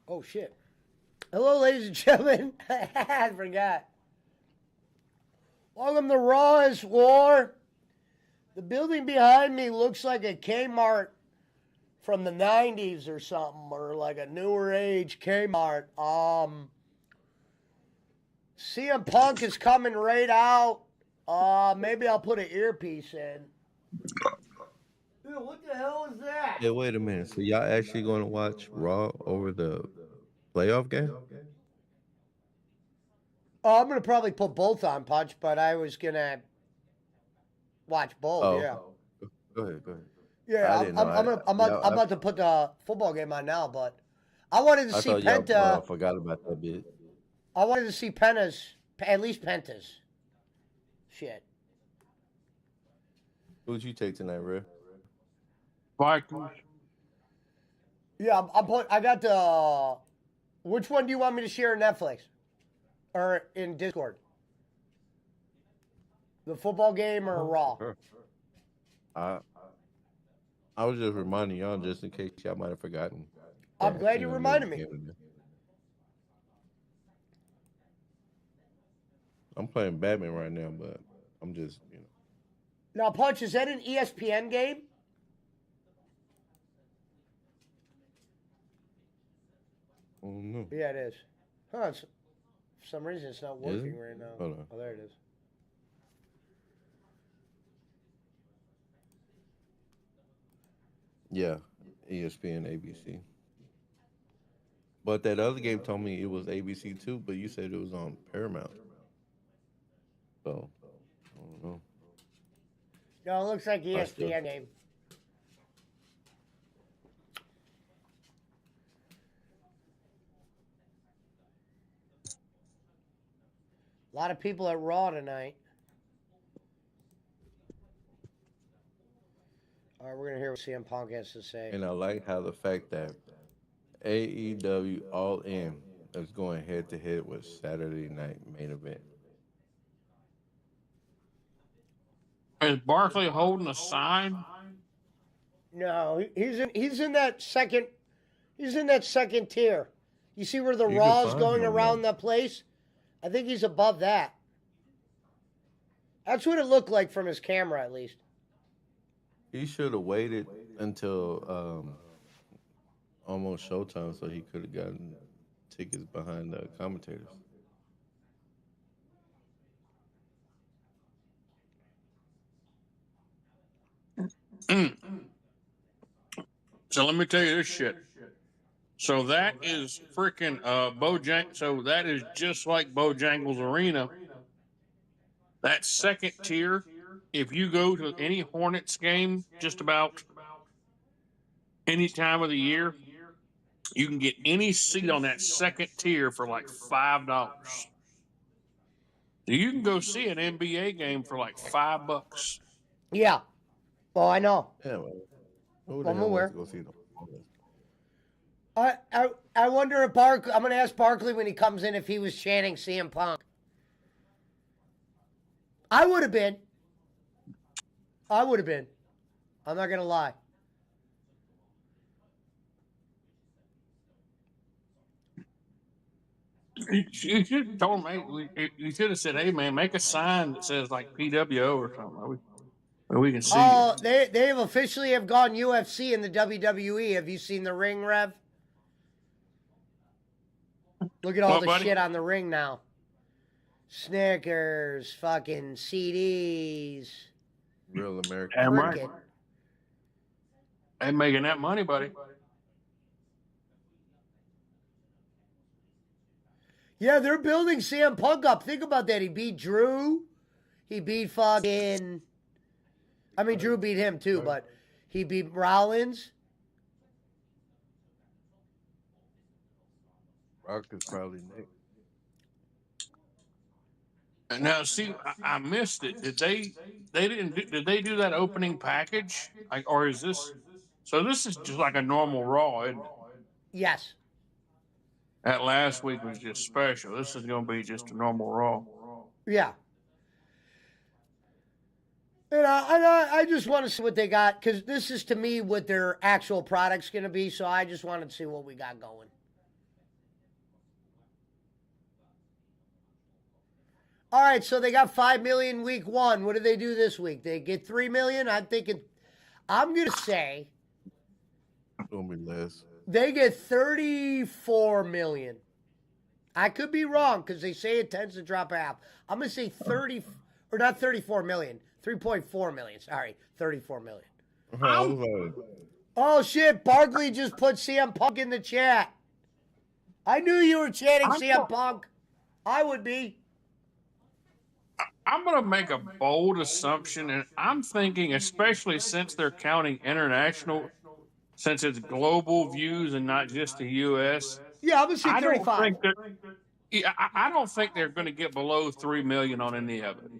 Oh shit! Hello, ladies and gentlemen. I forgot. Welcome to Raw's War. The building behind me looks like a Kmart from the '90s or something, or like a newer age Kmart. CM Punk is coming right out. Maybe I'll put an earpiece in. Dude, what the hell is that? Hey, wait a minute. So y'all actually going to watch Raw over the playoff game? Oh, I'm gonna probably put both on Punch, but I was gonna watch both. Oh, Yeah, go ahead, go ahead. I yeah. didn't know. I'm about to put the football game on now, but I wanted to I see thought y'all Penta. forgot about that bit. I wanted to see Penta's, at least Penta's. Shit. Who'd you take tonight, Red? Vikings. Yeah, I got the. Which one do you want me to share in Netflix or in Discord? The football game or Raw? Sure. I I was just reminding y'all just in case y'all might have forgotten. I'm glad you there's reminded a me. game today. I'm playing Batman right now, but I'm just Now, Punch, is that an ESPN game? I don't know. Yeah, it is. Huh? For some reason, it's not Is working it? right now. Hold on. Oh, there it is. Yeah, ESPN, ABC. But that other game told me it was ABC too, but you said it was on Paramount. So I don't know. No, it looks like I still ESPN game. A lot of people at Raw tonight. All right, we're gonna hear what CM Punk has to say. and I like how the fact that AEW All In is going head to head with Saturday Night Main Event. Is Barkley holding a sign? No, he's in that second. He's in that second tier. You see where the You can Raw's find going him around there. the place? I think he's above that. That's what it looked like from his camera, at least. He should have waited until almost showtime so he could have gotten tickets behind the commentators. Mm. So let me tell you this shit. So that is freaking Bojang. So that is just like Bojangles Arena. That second tier, if you go to any Hornets game, just about any time of the year, you can get any seat on that second tier for like $5. You can go see an NBA game for like $5. Yeah. Oh, I know. Yeah, well, who the I'm hell wants aware. to go see them? I wonder if Barkley. I'm gonna ask Barkley when he comes in if he was chanting CM Punk. I would have been. I would have been. I'm not gonna lie. You should have told him, hey, you should have said, hey, man, make a sign that says like PWO or something. We can see you. Oh, they have officially have gone UFC in the WWE. Have you seen the ring, Rev? Look at all What, the buddy? shit on the ring now. Snickers, fucking CDs. Real American Damn right. Cricket. They making that money, buddy. Yeah, they're building CM Punk up. Think about that. He beat Drew. He beat fucking. I mean, Drew beat him too, but he beat Rollins. Rock is probably next. Now, see, I missed it. Did they didn't did they do that opening package? Like, or is this? So this is just like a normal Raw, isn't it? Yes. That last week was just special. This is going to be just a normal Raw. Yeah. And I just want to see what they got because this is to me what their actual product's going to be. So I just wanted to see what we got going. All right, so they got 5 million week one. What did they do this week? They get 3 million. I'm going to say It's gonna be less. they get 34 million. I could be wrong because they say it tends to drop half. I'm going to say 30, or not 34 million, 3.4 million. Sorry, 34 million. I was like, Oh, shit. Barkley just put CM Punk in the chat. I knew you were chanting CM Punk. I would be. I'm going to make a bold assumption, and I'm thinking, especially since they're counting international, since it's global views and not just the U.S. Yeah, I'm going to say I don't 35. think that. Yeah, I don't think they're going to get below 3 million on any of it.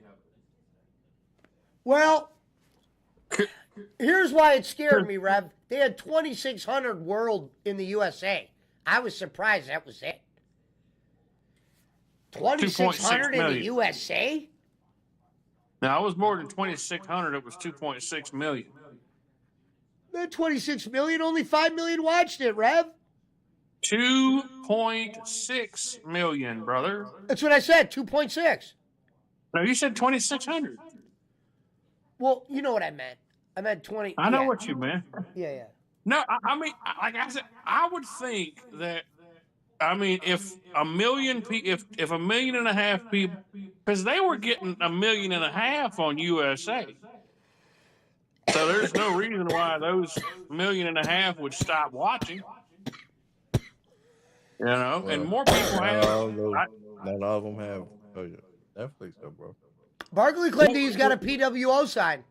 Well, here's why it scared me, Rev. They had 2,600 world in the USA. I was surprised that was it. 2,600 in the million. USA? Now, it was more than 2,600. It was 2.6 million. That 26 million, only 5 million watched it, Rev. 2.6 million, brother. That's what I said, 2.6. No, you said 2,600. Well, you know what I meant. I meant 20. I know yeah. what you meant. Yeah. No, I mean, like I said, I would think that. I mean, if a million people, if 1.5 million people, because they were getting 1.5 million on USA, so there's no reason why those 1.5 million would stop watching. You know, well, and more people have. Not all of them have Netflix though, bro. Barkley claimed he's got a PWO sign.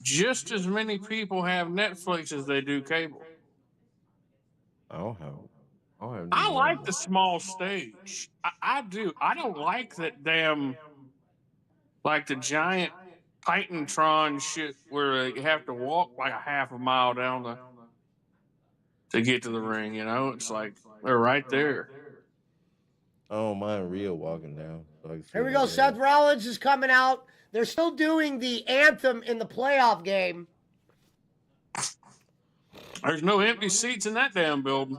Just as many people have Netflix as they do cable. I don't have. I like the small stage. I do. I don't like that damn, like the giant Titantron shit where you have to walk like a half a mile down to get to the ring. You know, it's like they're right there. I don't mind Rhea walking down. So Here we go. Seth Rollins is coming out. They're still doing the anthem in the playoff game. There's no empty seats in that damn building.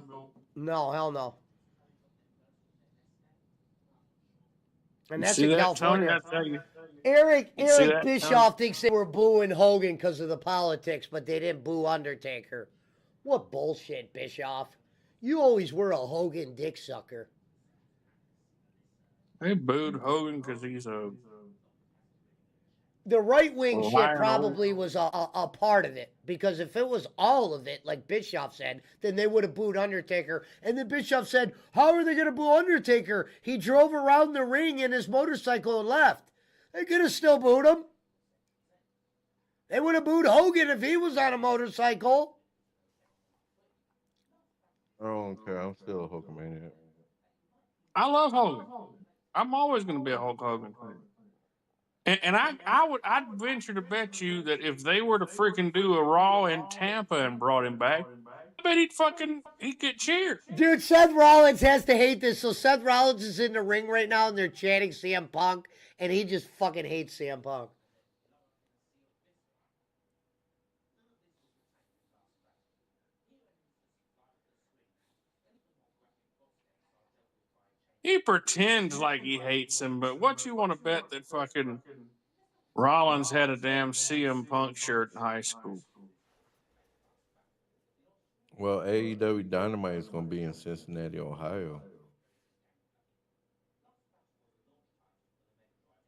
No, hell no. And that's See in that, California. Tony? I tell you. Eric that, Bischoff thinks they were booing Hogan because of the politics, but they didn't boo Undertaker. What bullshit, Bischoff. You always were a Hogan dick sucker. They booed Hogan because he's a. The right-wing Well, shit probably was a part of it. Because if it was all of it, like Bischoff said, then they would have booed Undertaker. And then Bischoff said, how are they going to boo Undertaker? He drove around the ring in his motorcycle and left. They could have still booed him. They would have booed Hogan if he was on a motorcycle. I don't care. I'm still a Hulkamaniac. I love Hogan. I'm always going to be a Hulk Hogan fan. And I'd venture to bet you that if they were to freaking do a Raw in Tampa and brought him back, I bet he'd get cheered. Dude, Seth Rollins has to hate this. So Seth Rollins is in the ring right now and they're chanting CM Punk and he just fucking hates CM Punk. He pretends like he hates him, but what you want to bet that fucking Rollins had a damn CM Punk shirt in high school? Well, AEW Dynamite is going to be in Cincinnati, Ohio.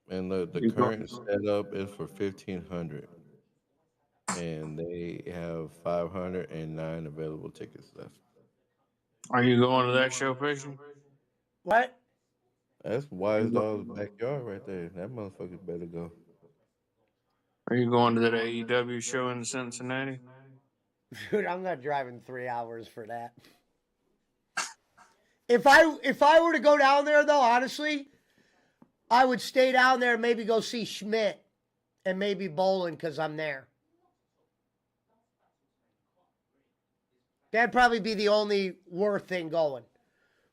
And the current setup is for 1,500. And they have 509 available tickets left. Are you going to that show fishing? What? That's Wise Dog's backyard right there. That motherfucker better go. Are you going to that AEW show in Cincinnati? Dude, I'm not driving 3 hours for that. If I were to go down there though, honestly, I would stay down there and maybe go see Schmidt and maybe Bolin because I'm there. That'd probably be the only worth thing going.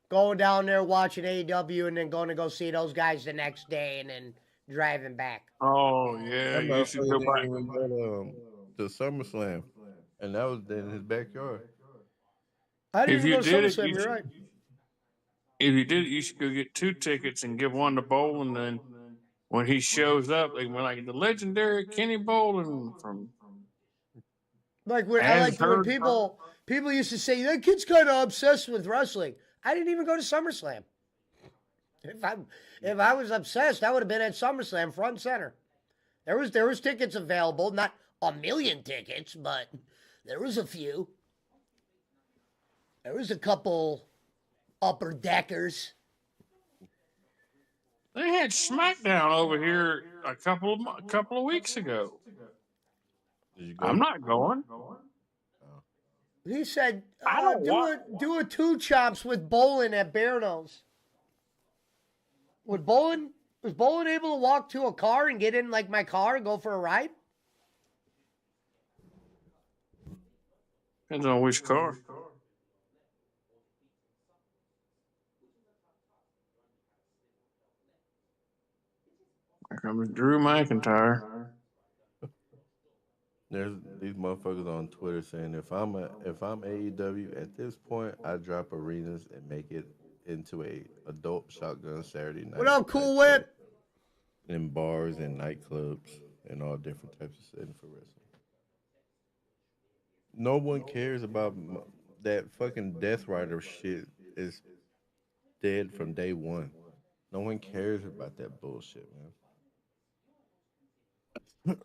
Going down there, watching AEW, and then going to go see those guys the next day and then driving back. Oh yeah, That you should motherfucker go didn't back. even go to SummerSlam, and that was in his backyard. I didn't If even you go to did it, SummerSlam, you you're should, right. if you did it, you should go get 2 tickets and give one to Bolin. Then when he shows up, they were like the legendary Kenny Bolin from Like when I As like when Heard. people used to say that kid's kind of obsessed with wrestling. I didn't even go to SummerSlam. If I was obsessed, I would have been at SummerSlam front and center. There was tickets available, not a million tickets, but there was a few. There was a couple upper deckers. They had SmackDown over here a couple of weeks ago. Did you go? I'm not going. He said, I don't do a 2 chops with Bolin at Bear Nose. Was Bolin able to walk to a car and get in like my car and go for a ride? Depends on which car. Here comes Drew McIntyre. There's these motherfuckers on Twitter saying if I'm AEW at this point, I drop arenas and make it into a adult shotgun Saturday night. What up, Cool type Whip? show. In bars and nightclubs and all different types of settings for wrestling. No one cares about that fucking Death Rider shit is dead from day one. No one cares about that bullshit, man.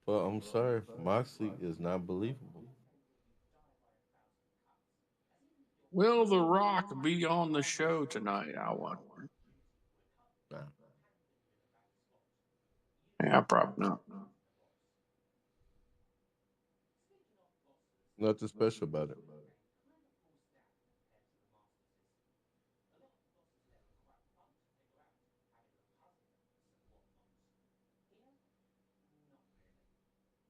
But I'm sorry, Moxley is not believable. Will The Rock be on the show tonight? I wonder. Nah. Yeah, probably not. Nothing special about it.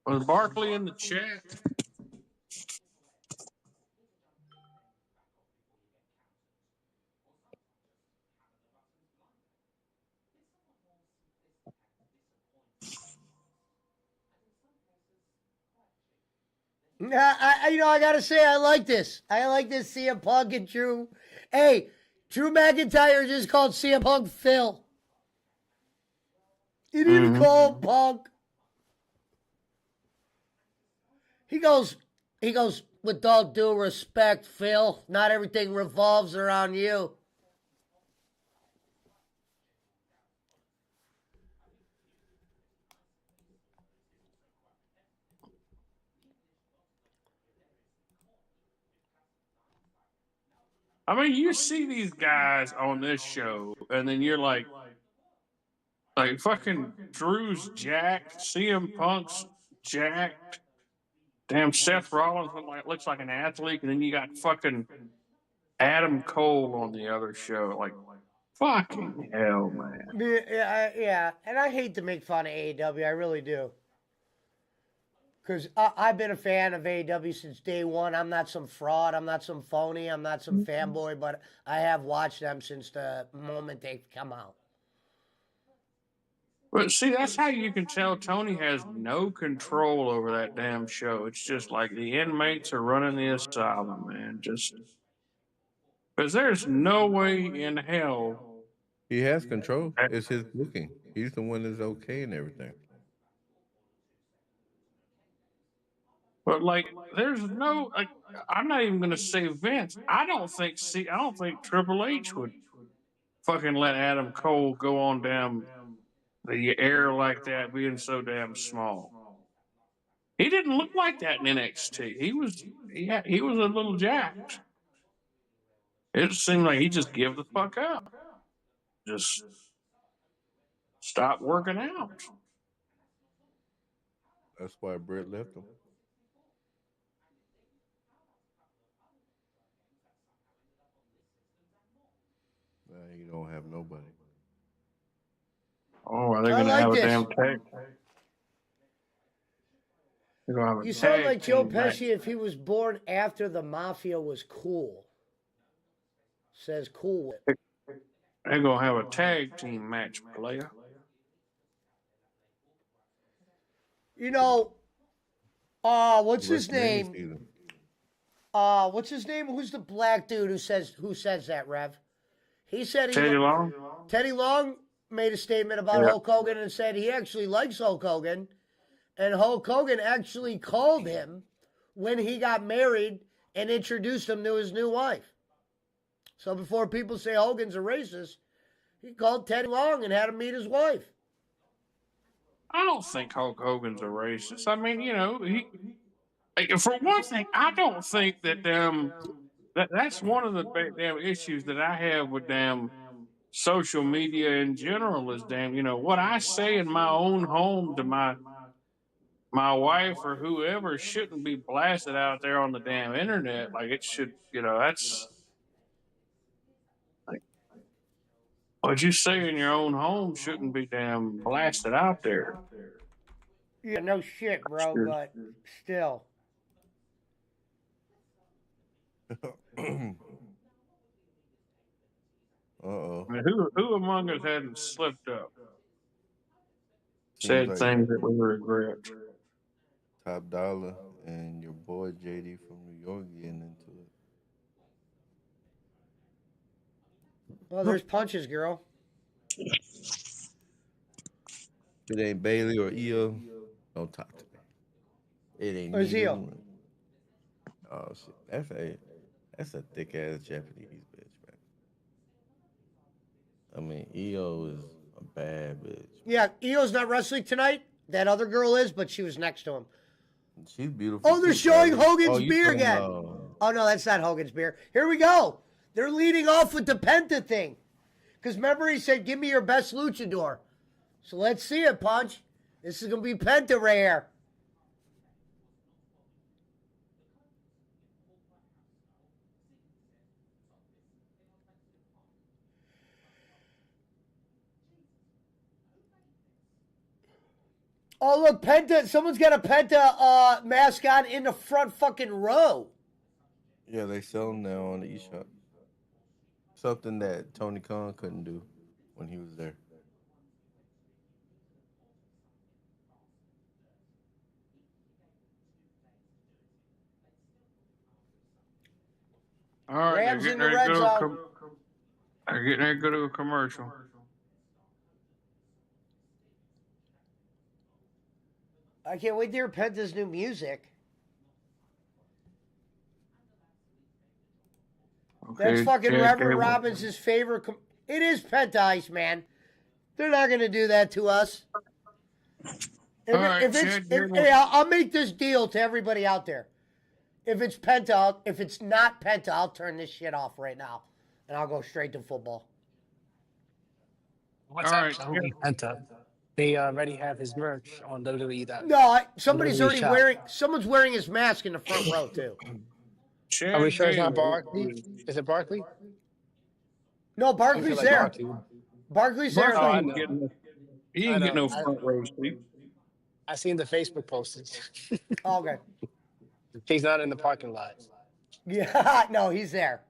Was Barkley in the chat? I gotta say, I like this. I like this CM Punk and Drew. Hey, Drew McIntyre just called CM Punk Phil. He didn't call him Punk. He goes, with all due respect, Phil, not everything revolves around you. I mean, you see these guys on this show, and then you're like fucking Drew's jacked, CM Punk's jacked, damn Seth Rollins looks like an athlete, and then you got fucking Adam Cole on the other show. Like, fucking hell, man. Yeah, and I hate to make fun of AEW, I really do. Because I've been a fan of AEW since day one. I'm not some fraud. I'm not some phony. I'm not some fanboy, but I have watched them since the moment they've come out. But see, that's how you can tell Tony has no control over that damn show. It's just like the inmates are running the asylum, man. Just because there's no way in hell. He has control. It's his booking. He's the one that's okay and everything. But like, there's no. Like, I'm not even going to say Vince. I don't think Triple H would fucking let Adam Cole go on damn the air like that, being so damn small. He didn't look like that in NXT. He was a little jacked. It seemed like he just give the fuck up. Just stop working out. That's why Britt left him. Now you don't have nobody. Oh, are they I going to like have a this. damn tag? They're gonna have a You sound tag like Joe team match. Pesci if he was born after the mafia was cool. Says Cool Whip. They're going to have a tag team match, player. You know, what's his WrestleMania name? season. What's his name? Who's the black dude who says that, Rev? He said he Teddy Long? Teddy Long made a statement about Yeah. Hulk Hogan and said he actually likes Hulk Hogan. And Hulk Hogan actually called him when he got married and introduced him to his new wife. So before people say Hogan's a racist, he called Teddy Long and had him meet his wife. I don't think Hulk Hogan's a racist. I mean, you know, for one thing, I don't think that that's one of the damn issues that I have with damn social media in general is damn, you know, what I say in my own home to my wife or whoever shouldn't be blasted out there on the damn internet. Like it should, you know, that's like what you say in your own home shouldn't be damn blasted out there. Yeah, no shit, bro, Sure. but still. Uh-oh. I mean, who among us hadn't slipped up, Seems said like things that we regret? Top Dollar and your boy JD from New York getting into it. Well, there's punches, girl. It ain't Bailey or Io. Don't talk to me. It ain't Where's neither Io? one. Oh shit. That's a thick ass Japanese bitch, man. I mean, Io is a bad bitch. Yeah, Io's not wrestling tonight. That other girl is, but she was next to him. She's beautiful. Oh, they're too, showing Bailey. Hogan's you beer talking again. about- Oh, no, that's not Hogan's beer. Here we go. They're leading off with the Penta thing. Because remember, he said, give me your best luchador. So let's see it, Punch. This is going to be Penta right here. Oh, look, Penta. Someone's got a Penta mascot in the front fucking row. Yeah, they sell them now on the eShop. Something that Tony Khan couldn't do when he was there. All right, Rams they're in getting the ready to red go. zone. They're getting ready to go to a commercial. I can't wait to hear Penta's new music. Okay, That's fucking Chad Reverend Gable. Robbins' favorite. It is Penta Ice, man. They're not going to do that to us. If, All right, if it's, Chad if, Gable. hey, I'll make this deal to everybody out there. If it's Penta, if it's not Penta, I'll turn this shit off right now, and I'll go straight to football. What's All actually right. Penta? They already have his merch on WWE. No, somebody's WWE already shop. wearing. Someone's wearing his mask in the front row too. Chad Are we sure it's not Gable Barkley? is- Is it Barkley? No, I feel Barkley's like there. Barkley. Barkley's there. Oh, I Barkley know. ain't getting, he I ain't getting know. no front row seat. I seen the Facebook postings. Oh, okay. He's not in the parking lot. Yeah, no, he's there.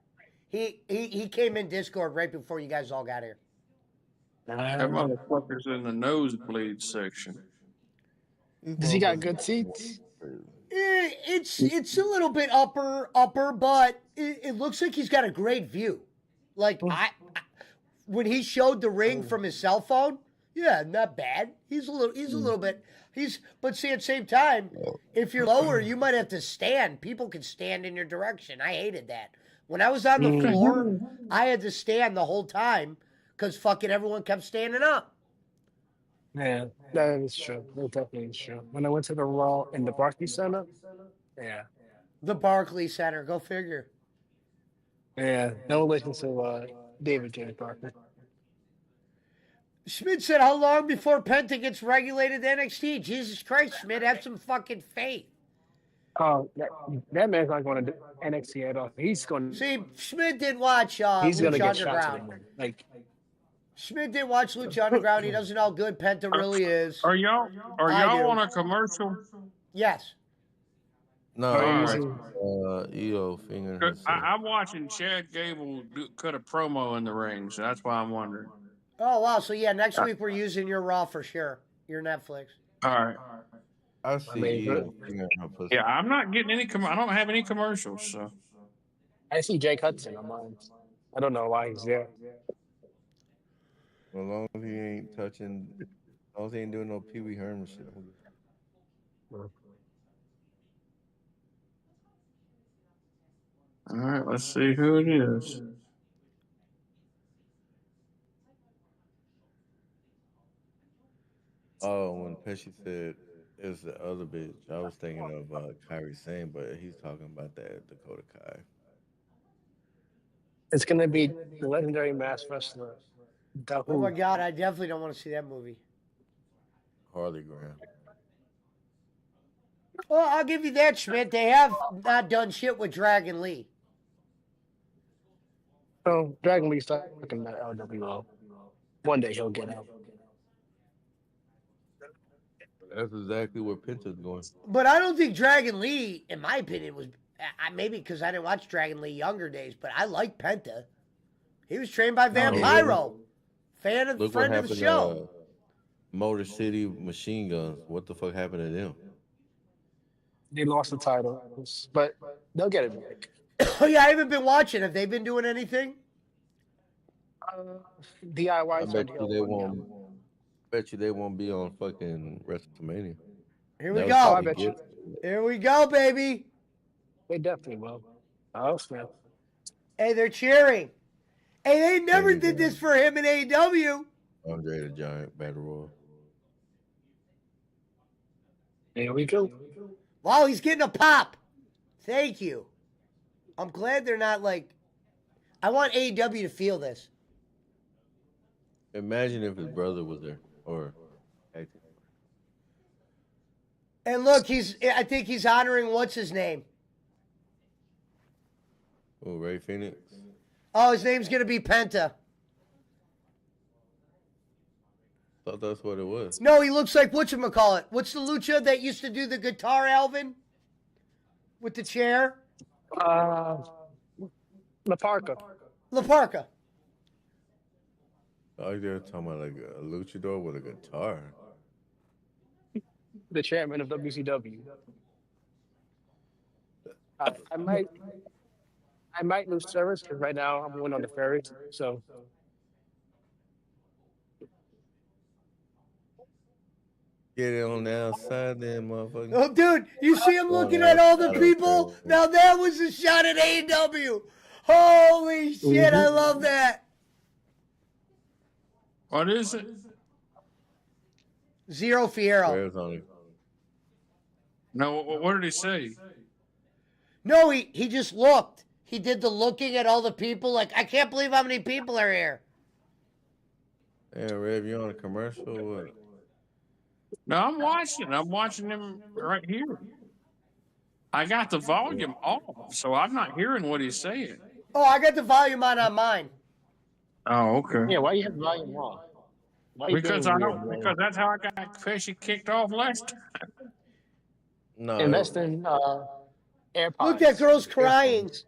He came in Discord right before you guys all got here. That motherfucker's in the nosebleed section. Does he got good seats? It's a little bit upper, but it looks like he's got a great view. Like when he showed the ring from his cell phone, yeah, not bad. He's a little bit. But see, at the same time, if you're lower, you might have to stand. People can stand in your direction. I hated that. When I was on the floor, I had to stand the whole time because fucking everyone kept standing up. Yeah, that is true. That definitely is true. When I went to the Raw in the Barclays Center, yeah, The Barclays Center. Go figure. yeah, no relation to David James Parker. Schmidt said, "How long before Penta gets regulated to NXT?" Jesus Christ, Schmidt, have some fucking faith. Oh, that man's not going to do NXT at all. See, Schmidt did watch He's going to Lucha get shot to the Underground. moon. Like, Schmidt did watch Lucha Underground. He doesn't know how good Penta really is. Are y'all I do. on a commercial? Yes. No, Oh, I'm yeah, watching EO fingering herself. I'm watching Chad Gable cut a promo in the ring, so that's why I'm wondering. Oh wow. So yeah, next week we're using your Raw for sure. Your Netflix. All right. I see mean, EO fingering her pussy. Yeah, I'm not getting any. I don't have any commercials, so. I see Jake Hudson on mine. I don't know why he's there. As long as he ain't touching, as long as he ain't doing no Pee Wee Herman shit. I'm good. All right, let's see who it is. Oh, when Pesci said it's the other bitch, I was thinking of Kyrie Sane, but he's talking about that Dakota Kai. It's going to be the legendary mass wrestler, Oh my Dahu. God, I definitely don't want to see that movie. Harley Graham. Well, I'll give you that, Schmidt. They have not done shit with Dragon Lee. So, Dragon Lee's stuck in the LWO. One day he'll get out. That's exactly where Penta's going. But I don't think Dragon Lee, in my opinion, was maybe because I didn't watch Dragon Lee younger days, but I like Penta. He was trained by Vampiro. Fan of Look what friend of the happened show. to Motor City Machine Guns. What the fuck happened to them? They lost the titles, but they'll get it back. Oh yeah, I haven't been watching. Have they been doing anything? DIY. I bet you they won't. Bet you they won't be on fucking WrestleMania. Here we That was go. I probably bet you. good. Here we go, baby. They definitely will. Oh, snap. Hey, they're cheering. Hey, they never There you did go. this for him in AEW. Andre the Giant Battle Royal. There we go. Wow, he's getting a pop. Thank you. I'm glad they're not like. I want AEW to feel this. Imagine if his brother was there, or And look, I think he's honoring what's his name. oh, Ray Phoenix. Oh, his name's gonna be Penta. Thought that's what it was. No, he looks like whatchamacallit. What's the lucha that used to do the guitar, Alvin? With the chair? La Parka. La Parca. Oh, they're talking about like a luchador with a guitar. The chairman of WCW. I might lose service because right now I'm going on the ferry. So Get it on the outside, then, motherfucker. Oh, dude, you see him Going looking at all the outside, people? okay. Now that was a shot at AEW. Holy shit, I love that. What is it? Zero Fiero. Prayers on it. No, what did he say? No, he just looked. He did the looking at all the people like, I can't believe how many people are here. Yeah, Rev, you on a commercial? Or what? No, I'm watching. I'm watching him right here. I got the volume off, so I'm not hearing what he's saying. Oh, I got the volume on mine. Oh, okay. yeah, why you have volume off? Why you Because being I weird, don't. man? Because that's how I got Pesci kicked off last time. No, Invest in AirPods. Look, that girl's crying. Earphones.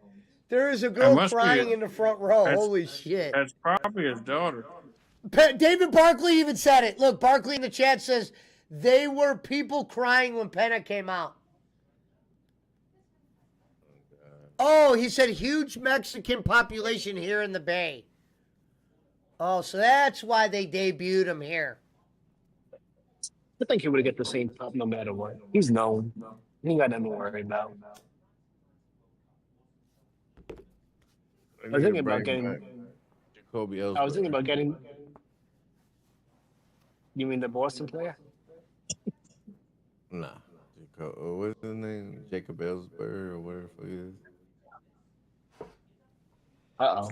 There is a girl must be crying it. in the front row. That's- Holy shit. That's probably his daughter. David Barkley even said it. Look, Barkley in the chat says they were people crying when Penta came out. Oh, he said huge Mexican population here in the Bay. Oh, so that's why they debuted him here. I think he would get the same pop no matter what. He's known. He ain't got nothing to worry about. I I was thinking about getting. Jacoby I was thinking about getting. You mean the Boston player? Nah. What's his name? Jacob Ellsbury or whatever it is. Uh-oh.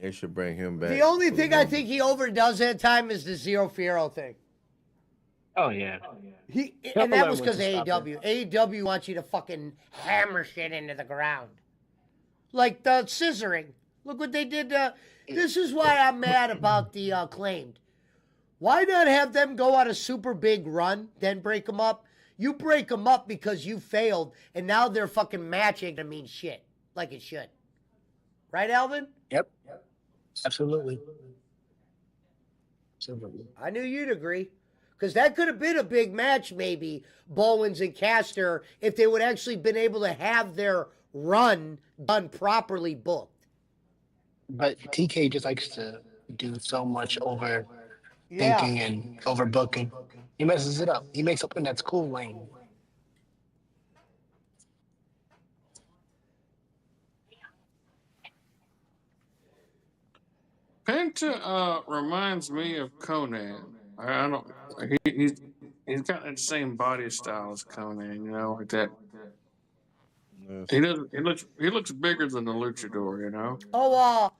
They should bring him back. The only for the thing I moment. think he overdoes at time is the Zero Fiero thing. Oh, yeah. And that was learn when because to stop AEW. AEW wants you to fucking hammer shit into the ground. Like the scissoring. Look what they did. This is why I'm mad about the Acclaimed. Why not have them go on a super big run, then break them up? You break them up because you failed, and now they're fucking matching to mean shit. Like it should. Right, Alvin? Yep. Absolutely. Absolutely. I knew you'd agree. Because that could have been a big match, maybe, Bowens and Caster, if they would actually been able to have their run done properly booked. But TK just likes to do so much overthinking Yeah. and overbooking. He messes it up. He makes something that's cool lame. Penta reminds me of Conan. I don't. He's got that same body style as Conan. You know, like that. Yes. He doesn't. He looks bigger than the Luchador. You know. Oh,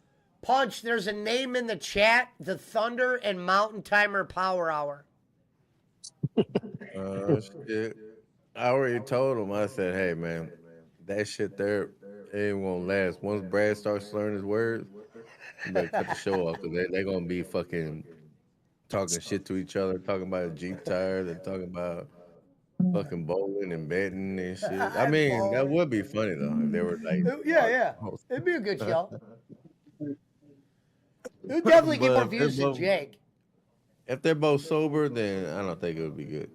Punch, there's a name in the chat, the Thunder and Mountain Timer Power Hour. Shit. I already told him. I said, "Hey, man, that shit there, it ain't gonna last. Once Brad starts learning his words, you better cut the show off because they're gonna be fucking talking shit to each other, talking about a Jeep tire, they're talking about fucking bowling and betting and shit. I mean, that would be funny though if they were like, Yeah. It'd be a good show. It would definitely get But more if they're views than both- Jake. If they're both sober, then I don't think it would be good.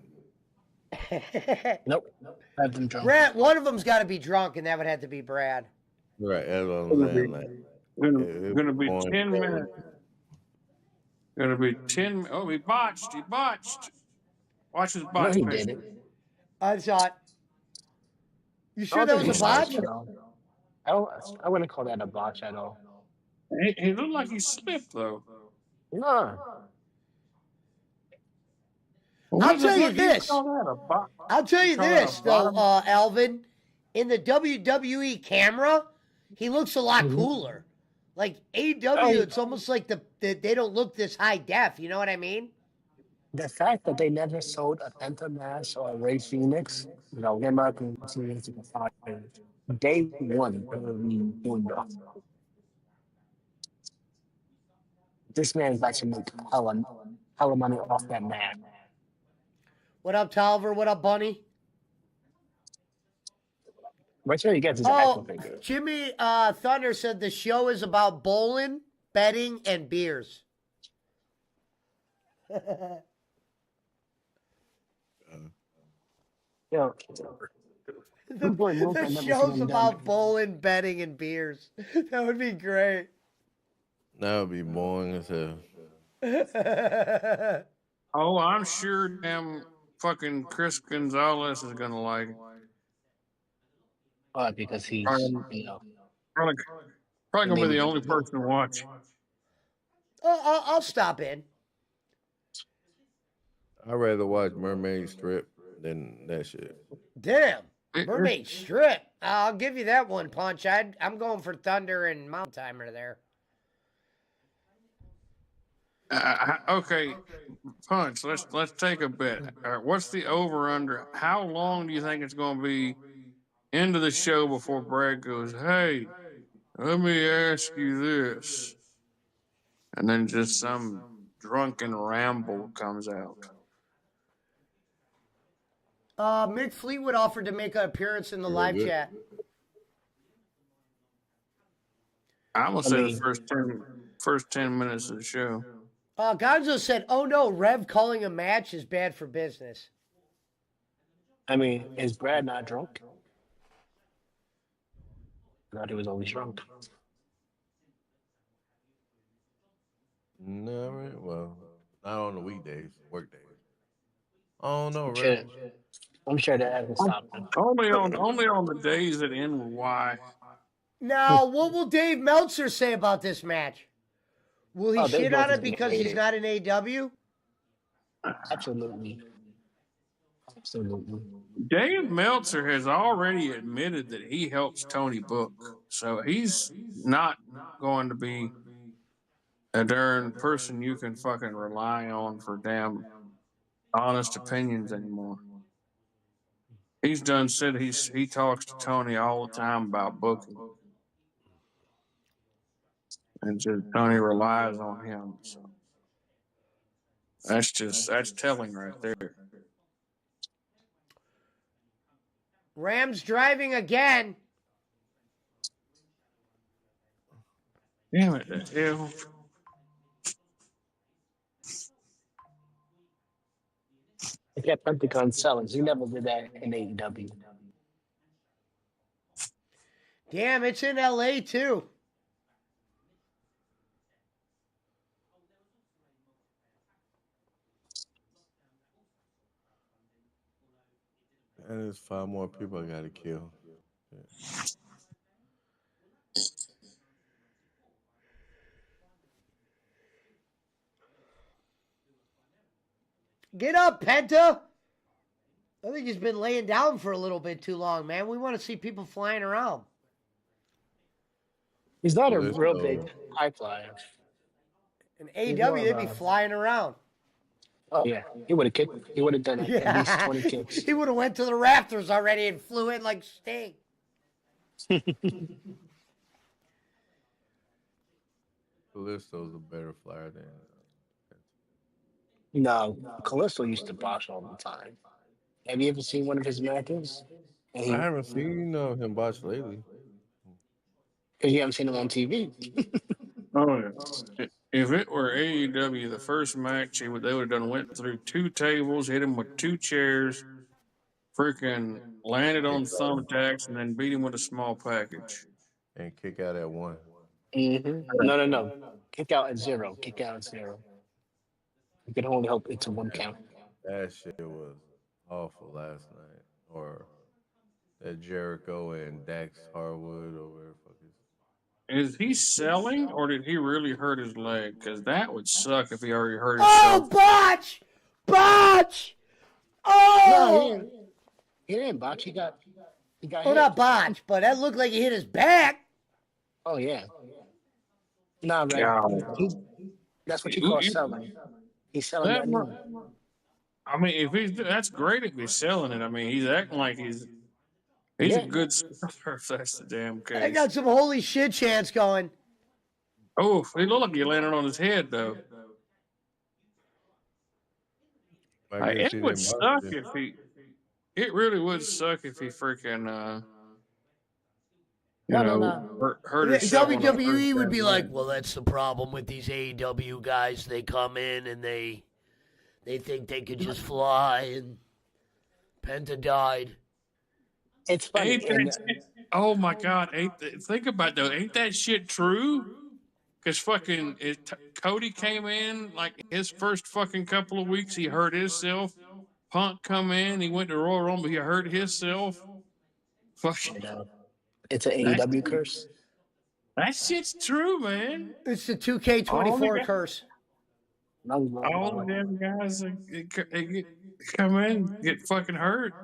Nope. Have them drunk. Brad, one of them's got to be drunk, and that would have to be Brad. Right, that's what I'm saying. Like, Gonna be going 10 forward. minutes. Gonna be 10. Oh, he botched. He botched. Watch his No, botch. he picture. didn't. I thought. You I sure don't that think was a he botched botch? at all. I wouldn't call that a botch at all. He looked like he slipped though. Nah. I'll tell you this. Call that a botch? I'll tell you Call that a this, though, botch? Alvin. In the WWE camera, he looks a lot cooler. Like AEW, it's almost like they don't look this high def. You know what I mean? The fact that they never sold a Penta Mass or a Ray Phoenix, you know, them American series to the five day one, they were doing that. This man's about to make hella money off that man. What up, Tolliver? What up, Bunny? Right where he gets his Oh, action figure. Jimmy Thunder said the show is about bowling, betting, and beers. Yo, The show's about bowling, betting, and beers. That would be great. That would be boring as hell. Oh, I'm sure damn fucking Chris Gonzalez is gonna like it. Because he's, you know, Probably gonna be the only person to watch. Oh, I'll stop in. I'd rather watch Mermaid Strip than that shit. Damn. It- Mermaid Strip. I'll give you that one, Punch. I'm going for Thunder and Mountain Timer there. Okay, Punch. Let's take a bet. What's the over under? How long do you think it's going to be into the show before Brad goes, "Hey, let me ask you this," and then just some drunken ramble comes out? Mick Fleetwood offered to make an appearance in the live good. chat. I'm gonna say mean- the first 10 minutes of the show. Gonzo said, "Oh no, Rev calling a match is bad for business." I mean, is Brad not drunk? I thought he was always drunk. No, right? Well, not on the weekdays, work days. I don't know, Sure. right? I'm sure that hasn't stopped him. Only on the days that end with Y. Now, what will Dave Meltzer say about this match? Will he Oh, Dave shit on Meltzer's it gonna because hate he's it. not an AW? Absolutely. Absolutely. Dave Meltzer has already admitted that he helps Tony book, so he's not going to be a darn person you can fucking rely on for damn honest opinions anymore. He's done said he talks to Tony all the time about booking, and just Tony relies on him. So that's telling right there. Rams driving again. Damn it, the hell. He kept Pentagon selling. He never did that in AEW. Damn, it's in LA too. And there's 5 more people I gotta kill. Get up, Penta. I think he's been laying down for a little bit too long, man. We want to see people flying around. He's not a Callisto. real big high flyer. In He's AEW, more they'd of be a- flying around. Oh yeah, he would have kicked. He would have done at least 20 kicks. He would have went to the rafters already and flew in like Sting. Callisto's a better flyer than. No, Callisto used to box all the time. Have you ever seen one of his matches? And I haven't seen him botch lately. because you haven't seen him on TV. Oh yeah. If it were AEW, the first match they would have done went through 2 tables, hit him with 2 chairs, freaking landed on thumbtacks, and then beat him with a small package. And kick out at 1. No. Kick out at 0. Kick out at 0. You can only help it to 1 count. That shit was awful last night. Or that Jericho and Dax Harwood or whatever the fuck is. Is he selling, or did he really hurt his leg? Because that would suck if he already hurt Oh, himself. botch! Botch! Oh! No, he didn't botch. He got Well, hit. not botch, but that looked like he hit his back. Oh yeah. Nah, right. Yeah. That's what you call selling. He's selling that knee. I mean, if that's great if he's selling it. I mean, he's acting like he's Yeah. a good seller if that's the damn case. I got some holy shit chants going. Oh, he looked like he landed on his head though. I guess he It would didn't suck botch it. if he. It really would suck if he freaking No. hurt himself. on the WWE first would be damn like, match. well, that's the problem with these AEW guys. They come in and they think they could just fly, and Penta died. It's funny. Ain't that shit- oh my God! Think about though. Ain't that shit true? Because fucking Cody came in like his first fucking couple of weeks, he hurt himself. Punk come in, he went to Royal Rumble, he hurt himself. Fucking It's an AEW curse. that shit's true, man. It's the 2K24 curse. All the damn guys that come in get fucking hurt.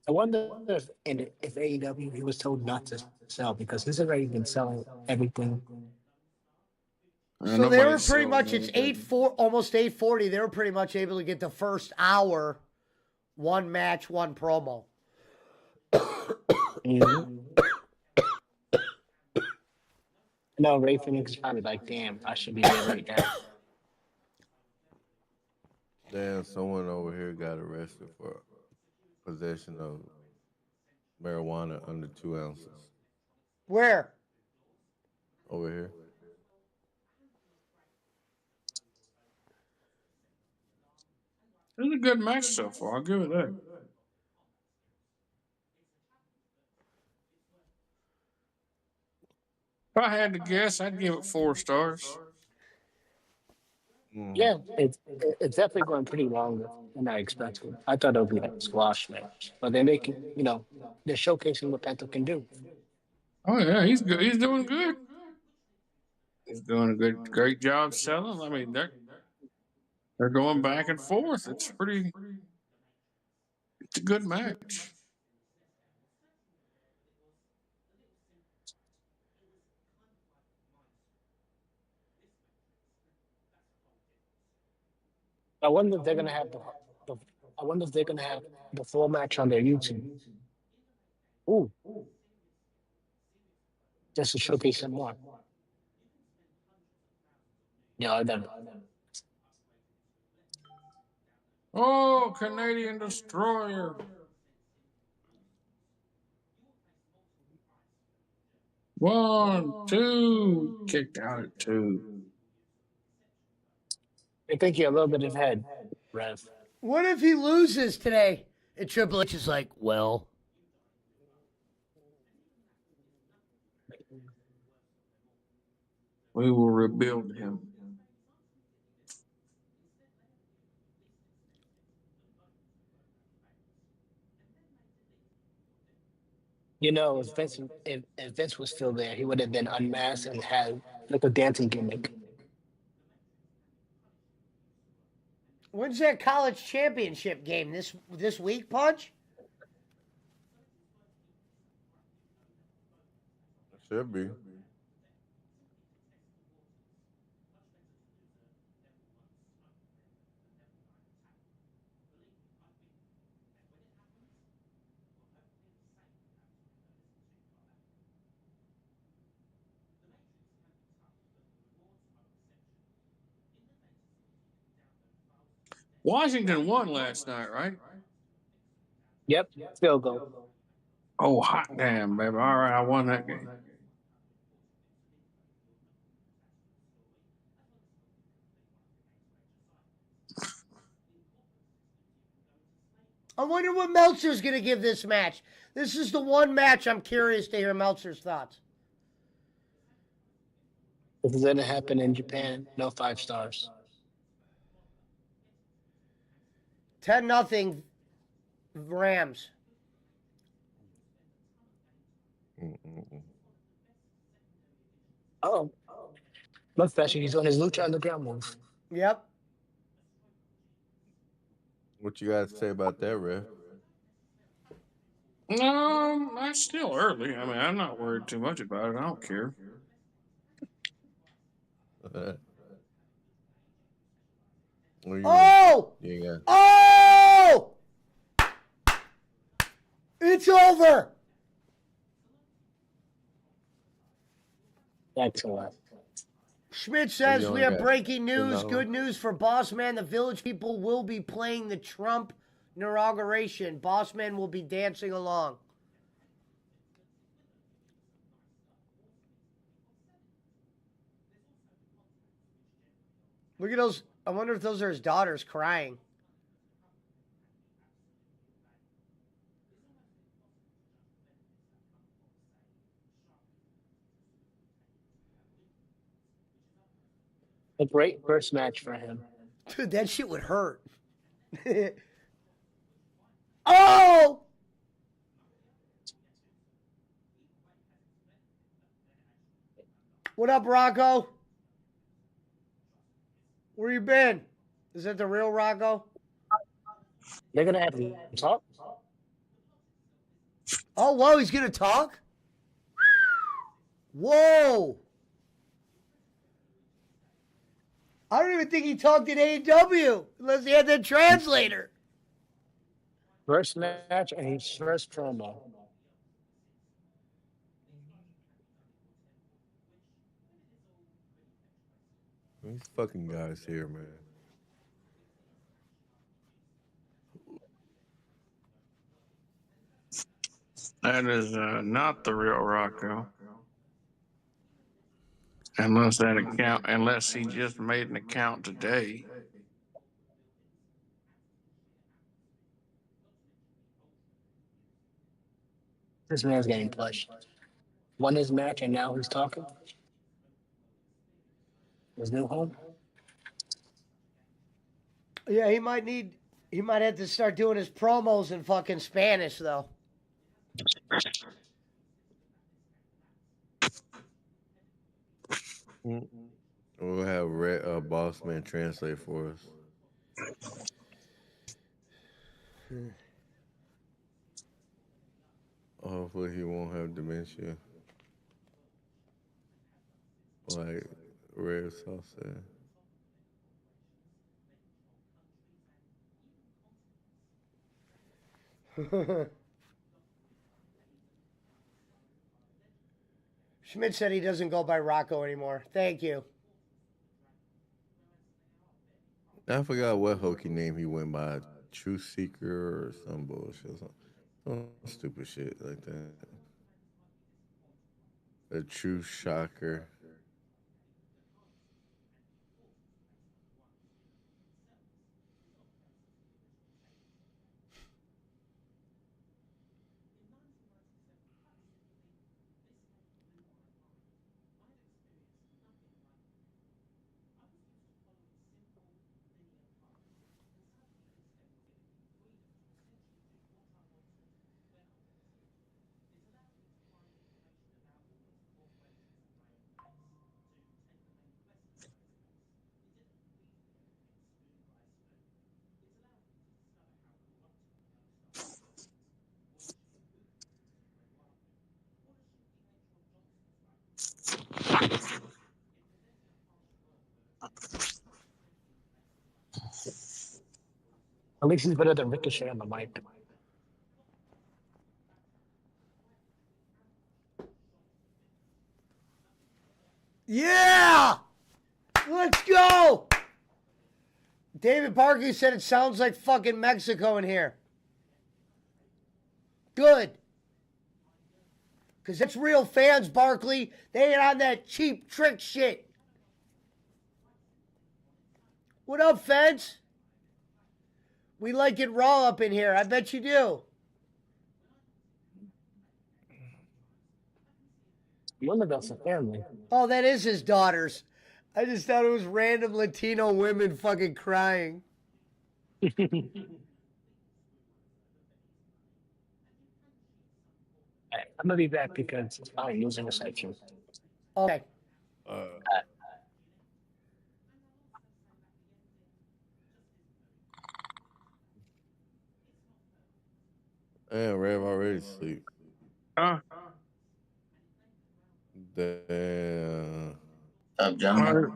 I wonder if AEW he was told not to sell because he's already been selling everything. So they were pretty much, it's 8-4, almost 8:40. They were pretty much able to get the first hour, 1 match, 1 promo. No, Ray Phoenix is probably like, damn, I should be there right now. Damn, someone over here got arrested for possession of marijuana under 2 ounces. Where? Over here. It was a good match so far. I'll give it that. If I had to guess, I'd give it 4 stars. Yeah, it's definitely going pretty long than I expected. I thought it would be like a squash match, but they're making, they're showcasing what Penta can do. Oh yeah, he's good. He's doing good. He's doing a great job selling. I mean, They're going back and forth. It's a good match. I wonder if they're gonna have the I wonder if they're gonna have the full match on their YouTube. Ooh, just to showcase some more. Yeah, I don't. Oh, Canadian Destroyer. One, two. Kicked out at 2. I think you're a little bit ahead, Rev. What if he loses today? And Triple H is like, well, We will rebuild him. You know, if Vince was still there, he would have been unmasked and had like a dancing gimmick. when's that college championship game? This week, Punch? Should be. Washington won last night, right? Yep, field goal. Oh, hot damn, baby. All right, I won that game. I wonder what Meltzer's going to give this match. This is the one match I'm curious to hear Meltzer's thoughts. This is gonna happen in Japan. No 5 stars. 10-0 Rams. Mm-mm-mm. Oh, look, Fashion, he's on his Lucha Underground move. Yep. What you got to say about that, Rev? That's still early. I mean, I'm not worried too much about it. I don't care. Oh! Yeah. Oh! It's over. Excellent. Schmidt says you we only have got breaking news. 10. Good news for Boss Man. The Village people will be playing the Trump inauguration. Boss Man will be dancing along. Look at those. I wonder if those are his daughters crying. A great first match for him. Dude, that shit would hurt. Oh! What up, Rocco? Where you been? Is that the real Rocco? They're gonna have to talk. Oh, whoa, he's gonna talk? Whoa! I don't even think he talked at AEW unless he had that translator. First match and his first promo. These fucking guys here, man. That is not the real Rocco. Unless he just made an account today. This man's getting pushed. Won his match and now he's talking. His new home. Yeah, he might have to start doing his promos in fucking Spanish, though. We'll have Boss Man translate for us. Hopefully he won't have dementia. Like Red Sauce said. Schmidt said he doesn't go by Rocco anymore. Thank you. I forgot what hokey name he went by. Truth Seeker or some bullshit. Some stupid shit like that. A Truth Shocker. At least he's better than Ricochet on the mic. Yeah! Let's go! David Parker said it sounds like fucking Mexico in here. Good. Because that's real fans, Barkley. They ain't on that cheap trick shit. What up, feds? We like it raw up in here. I bet you do. One of us a family. Oh, that is his daughters. I just thought it was random Latino women fucking crying. I'm gonna be back because it's probably losing reception. Okay. Damn, Rev already asleep. Huh? Damn. Up, gentlemen.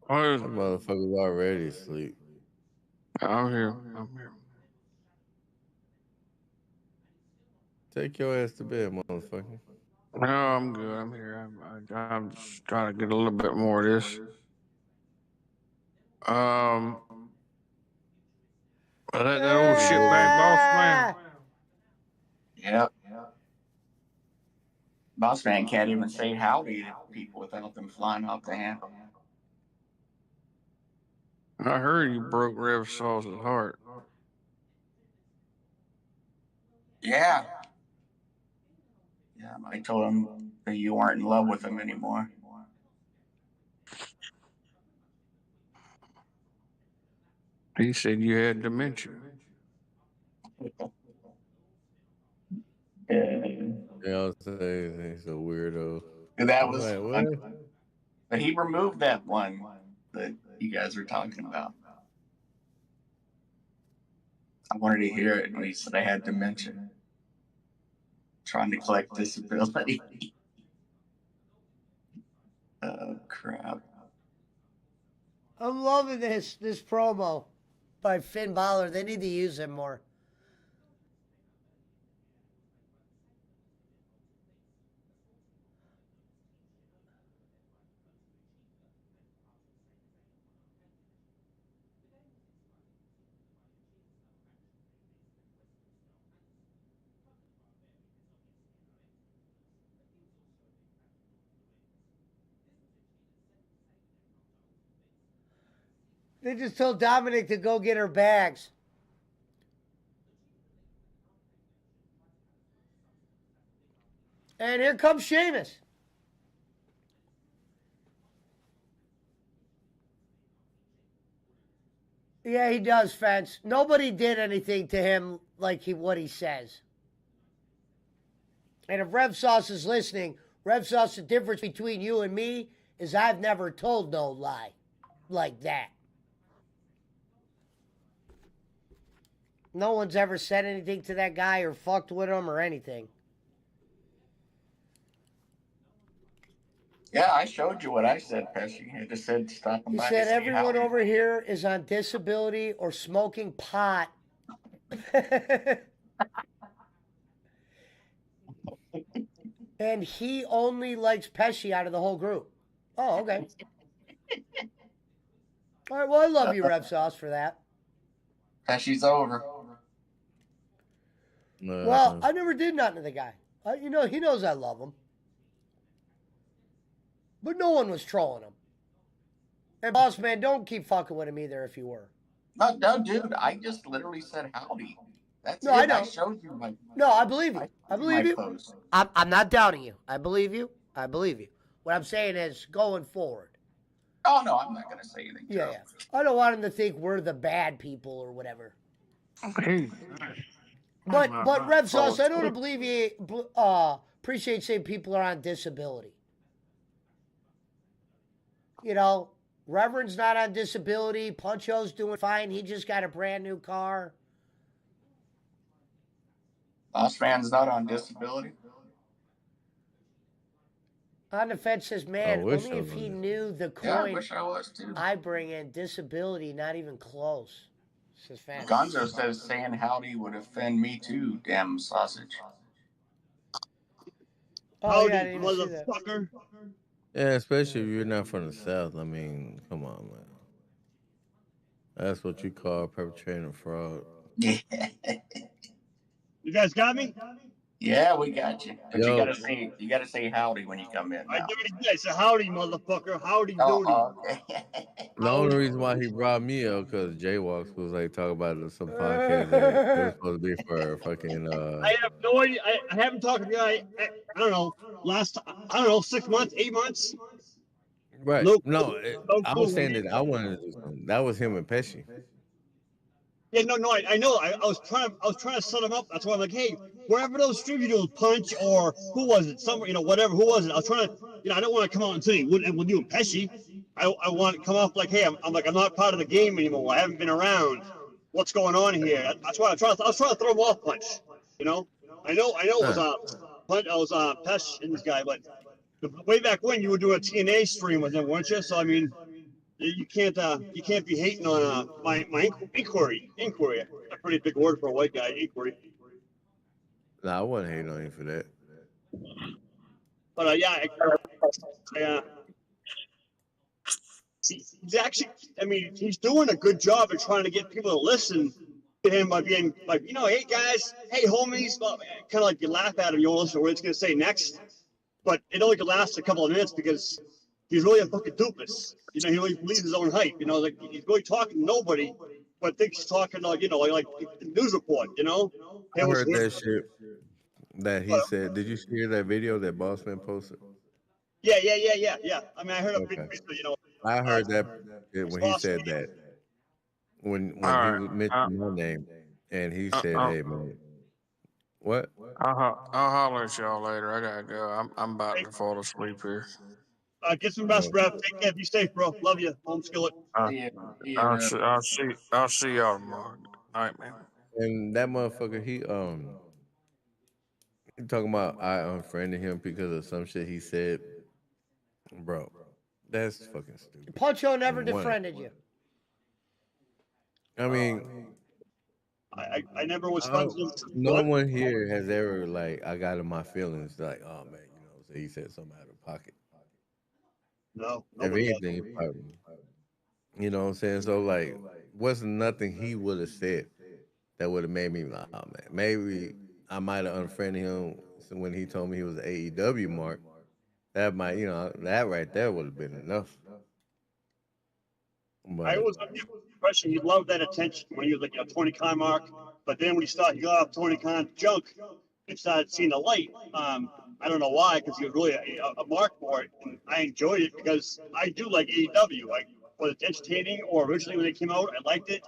That motherfucker's already asleep. I'm here. Take your ass to bed, motherfucker. No, I'm good. I'm here. I'm just trying to get a little bit more of this. That old shitbag boss man. Yep. Boss man can't even say howdy to people without them flying off the handle. I heard you broke Rev Sauce's heart. Yeah. Yeah, I told him that you weren't in love with him anymore. He said you had dementia. Yeah, I'll say he's a weirdo. That was Like, fun. what? But he removed that one that you guys were talking about. I wanted to hear it when he said I had dementia. Trying to collect disability. Oh, crap. I'm loving this promo by Finn Balor. They need to use him more. They just told Dominic to go get her bags. And here comes Sheamus. Yeah, he does, Fence. Nobody did anything to him like what he says. And if Rev Sauce is listening, Rev Sauce, the difference between you and me is I've never told no lie like that. No one's ever said anything to that guy or fucked with him or anything. Yeah, I showed you what I said, Pesci. I just said stop him He by said to say everyone howdy. over here is on disability or smoking pot. And he only likes Pesci out of the whole group. Oh, okay. All right, well, I love you, Rev Sauce, for that. Pesci's over. Well, I never did nothing to the guy. You know, he knows I love him. But no one was trolling him. And boss man, don't keep fucking with him either if you were. No, dude. I just literally said howdy. That's No, it. I know. I showed you my. No, I believe you. I believe my you. post. I'm not doubting you. I believe you. I believe you. What I'm saying is going forward. Oh no, I'm not gonna say anything. Yeah, yeah. I don't want him to think we're the bad people or whatever. Hey. But Rev Sauce, I don't believe you appreciate saying people are on disability. You know, Reverend's not on disability. Puncho's doing fine. He just got a brand new car. Boss man's not on disability. On the fence says, man, wish only I if was he on knew the Yeah, I coin wish I was too. I bring in, disability, not even close. Says fan. Gonzo says saying howdy would offend me too. Damn sausage. Oh, Howdy, yeah, I didn't even see that. motherfucker. Yeah, especially if you're not from the South. I mean, come on, man. That's what you call perpetrating a fraud. Yeah, You guys got me? yeah, we got you. But Yo. you gotta say howdy when you come in. I Now. already did. I said, howdy, motherfucker. Howdy, doody. Okay. The only reason why he brought me up because Jaywalks was like talking about it on some podcast. That it was supposed to be for fucking. I have no idea. I haven't talked to the guy, I don't know, I don't know, 6 months, 8 months. Right. No, No, no I clue. was saying that I wanted to do something. That was him and Pesci. Yeah, no, I know. I was trying to set him up. That's why I'm like, hey, wherever those streams you do, Punch or who was it? Somewhere, whatever. Who was it? I was trying to, I don't want to come out and say, we'll do Pesci. I want to come off like, hey, I'm not part of the game anymore. I haven't been around. What's going on here? That's why I was trying to throw him off Punch. I know it was Punch. I was Pesh and this guy, but way back when you were doing a TNA stream with him, weren't you? So I mean. You can't be hating on my inquiry. Inquiry, a pretty big word for a white guy. Inquiry. Nah, I wasn't hating on you for that. But he's actually. I mean, he's doing a good job of trying to get people to listen to him by being like, hey guys, hey homies, kind of like you laugh at him, you won't listen to what he's gonna say next. But it only can last a couple of minutes because he's really a fucking doofus. He really believes his own hype. Like he's really talking to nobody, but thinks he's talking like like the news report. I heard that shit that he said. Did you hear that video that Bossman posted? Yeah. I mean, I heard a big piece of, I heard that when he said that. When he mentioned my name, and he said, "Hey man, what?" I'll holler at y'all later. I gotta go. I'm about to fall asleep here. Get some rest, bro. Take care. Be safe, bro. Love you. Home skillet. I'll see y'all tomorrow. All right, man. And that motherfucker, he talking about I unfriended him because of some shit he said. Bro, that's fucking stupid. Puncho never One. defriended you. I mean, I never was friends with him. no one here has ever I got in my feelings like, oh man, so he said something out of pocket. No. If anything, it's probably, you know what I'm saying? So wasn't nothing he would have said that would have made me like, oh man, maybe I might have unfriended him when he told me he was an AEW mark. That might, that right there would have been enough. But I was under the impression he loved that attention when he was like 20 con mark, but then when he got off 20 con junk and started seeing the light, I don't know why, because he was really a mark for it, and I enjoyed it because I do like AEW. Like, whether it's entertaining or originally when they came out, I liked it.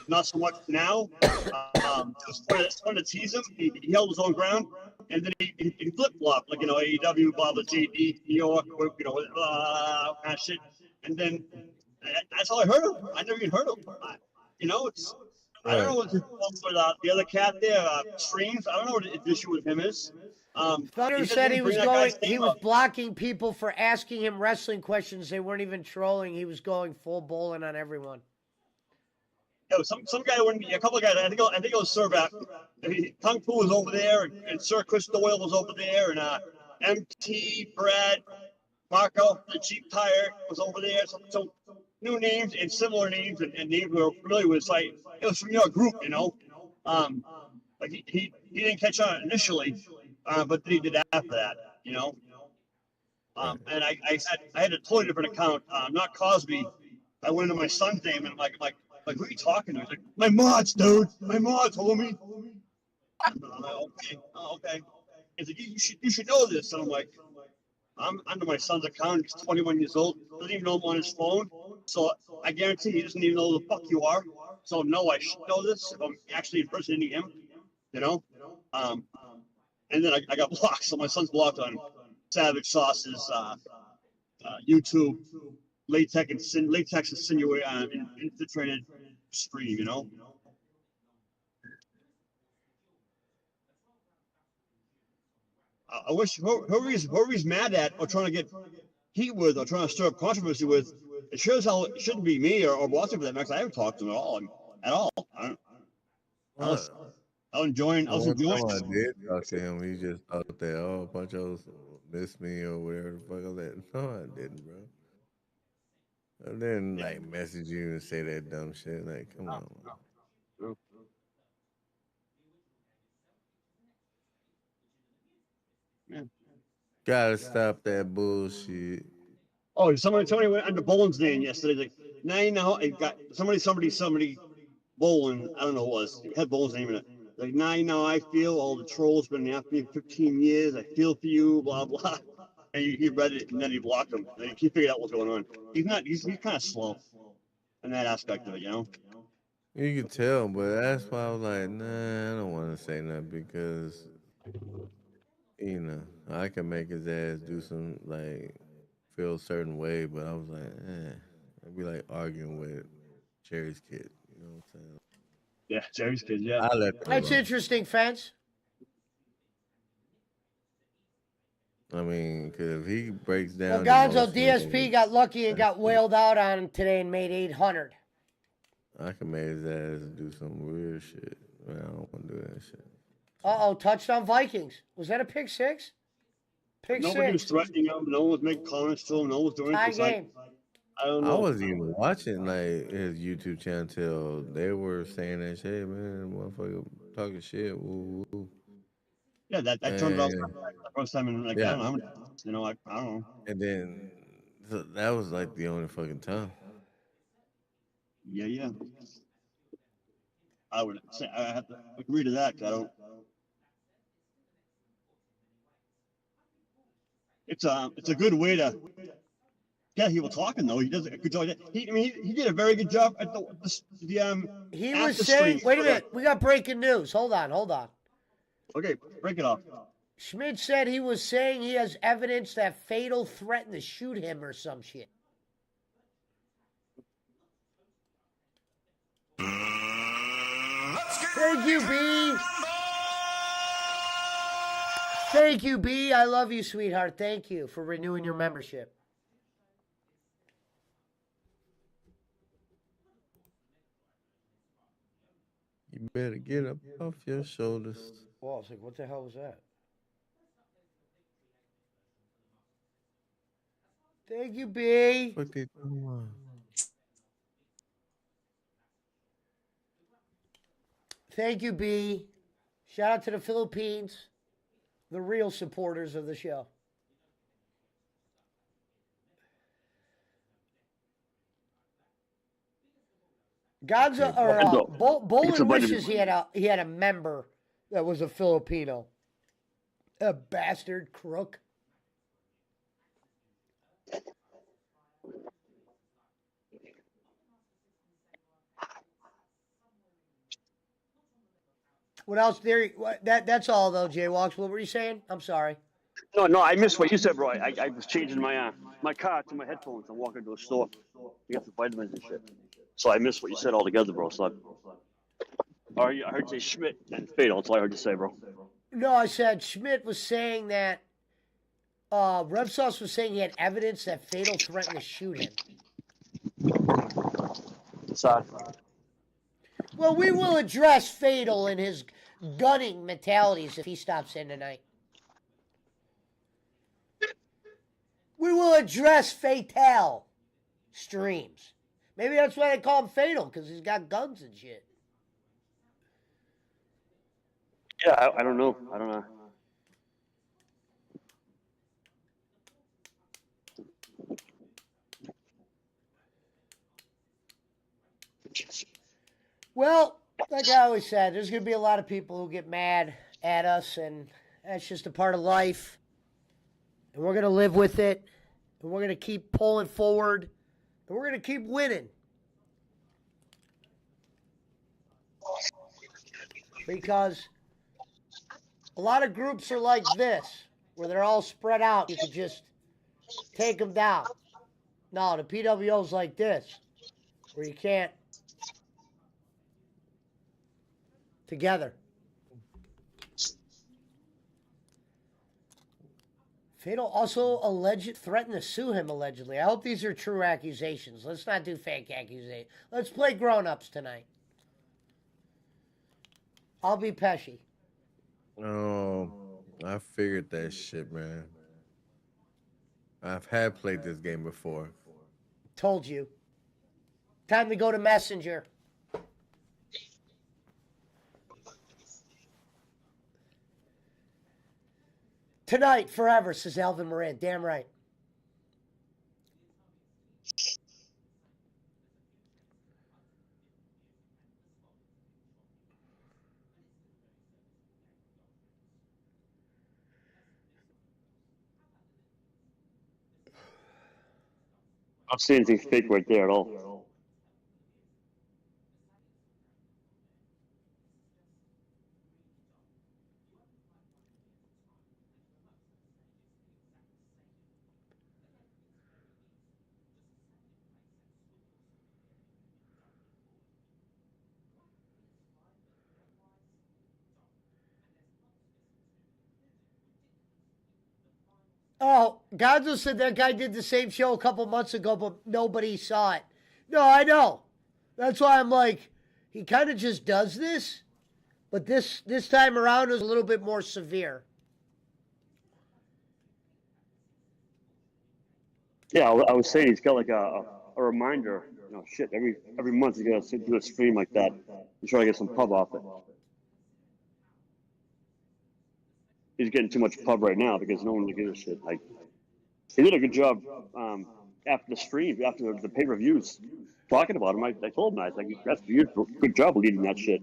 Not so much now. It's fun to tease him. He held his own ground, and then he flip flopped, like AEW, blah blah, JD, New York, kind of shit, and then that's all I heard of him. I never even heard of him. It's I don't know what the the other cat there, Streams. I don't know what the issue with him is. Thunder he said didn't he was bring that going. guy's He name was up. blocking people for asking him wrestling questions. They weren't even trolling. He was going full bowling on everyone. Yo, some guy wouldn't be a couple of guys. I think it was Sir Kung Fu was over there, and Sir Chris Doyle was over there, and MT Brad Marco the Cheap Tire was over there. So new names and similar names and names we were familiar with. Like it was from your group, you know. Like he didn't catch on initially, but he did after that, you know. And I had a totally different account, not Cosby. I went into my son's name and I'm like, who are you talking to? He's like, my mods, dude, my mods, homie. I'm like, okay. He's like, you should know this. And I'm like, I'm under my son's account. He's 21 years old. Doesn't even know I'm on his phone. So I guarantee he doesn't even know who the fuck you are. So no, I should know this if I'm actually impersonating him. You know. And then I got blocked. So my son's blocked on Savage Sauce's YouTube. Latex insinuated infiltrated stream. You know. I wish whoever he's mad at or trying to get heat with or trying to stir up controversy with, it shows how it shouldn't be me or Walter for that matter. I haven't talked to him at all. I was enjoying. I did talk to him. He just thought that, oh, Punchos missed me or whatever the fuck. I was like, no, I didn't, bro. I didn't like message you and say that dumb shit. Like, come on. No. Yeah. Gotta stop that bullshit. Oh, somebody went under Bolin's name yesterday. Like, now you know it got somebody Bolin. I don't know who it was. It had Bolin's name in it. Like, now you know I feel all the trolls been after me 15 years. I feel for you, blah blah. And he read it and then he blocked him. And he figured out what's going on. He's kind of slow in that aspect of it, you know. You could tell, but that's why I was like, nah, I don't want to say nothing because, you know, I can make his ass do some, like, feel a certain way, but I was like, I'd be like arguing with Jerry's kid, you know what I'm saying? Yeah, Jerry's kid, yeah. I let them That's alone. interesting, Fence. I mean, because if he breaks down... Well, Gonzo DSP got lucky and got wailed out on him today and made 800. I can make his ass do some weird shit, but I don't want to do that shit. Uh-oh, touchdown Vikings. Was that a pick six? Pick Nobody was six. threatening him. No one was making comments to him. No one was doing Tie anything. game. I don't I know. wasn't even watching like his YouTube channel until they were saying that shit, man. Motherfucker talking shit. Woo, woo. Yeah, that turned out And- the first time in like Yeah. I don't know how many times, you know, I don't know. And then that was like the only fucking time. Yeah. I would say I have to agree to that. 'Cause I don't. It's a good way to get people talking though. He does a good job. He did a very good job at the He after was saying, stream. wait a minute, we got breaking news. Hold on. Okay, break it off. Schmidt said he was saying he has evidence that Fatal threatened to shoot him or some shit. Thank you, B. Thank you, B. I love you, sweetheart. Thank you for renewing your membership. You better get up off your shoulders. Well, I was like, what the hell was that? Thank you, B. Fuck they doing? Thank you, B. Shout out to the Philippines, the real supporters of the show. Gonzo or Bolin wishes he had a member that was a Filipino. A bastard crook. What else? That's all though. Jaywalks. What were you saying? I'm sorry. No, I missed what you said, bro. I was changing my car to my headphones and walking to a store to get some vitamins and shit. So I missed what you said altogether, bro. So Or I heard you say Schmidt and Fatal. That's all I heard you say, bro. No, I said Schmidt was saying that Rev Sauce was saying he had evidence that Fatal threatened to shoot him. Sad. Well, we will address Fatal and his gunning mentalities if he stops in tonight. We will address Fatal streams. Maybe that's why they call him Fatal, because he's got guns and shit. Yeah, I don't know. I don't know. Well, like I always said, there's going to be a lot of people who get mad at us, and that's just a part of life. And we're going to live with it, and we're going to keep pulling forward, and we're going to keep winning. Because a lot of groups are like this, where they're all spread out. You could just take them down. No, the PWO's like this, where you can't. Together. Fatal also threatened to sue him allegedly. I hope these are true accusations. Let's not do fake accusations. Let's play grown-ups tonight. I'll be Pesci. Oh, I figured that shit, man. I've had played this game before. Told you. Time to go to Messenger. Tonight, forever, says Alvin Moran. Damn right. I don't see anything fake right there at all. Oh, Gonzo said that guy did the same show a couple months ago, but nobody saw it. No, I know. That's why I'm like, he kind of just does this, but this time around is a little bit more severe. Yeah, I was saying he's got like a reminder. You know, shit. Every month he's got to do a stream like that and try to get some pub off it. He's getting too much pub right now because no one will give a shit. Like, he did a good job after the stream, after the pay-per-views, talking about him. I told him, I was like, good job leading that shit.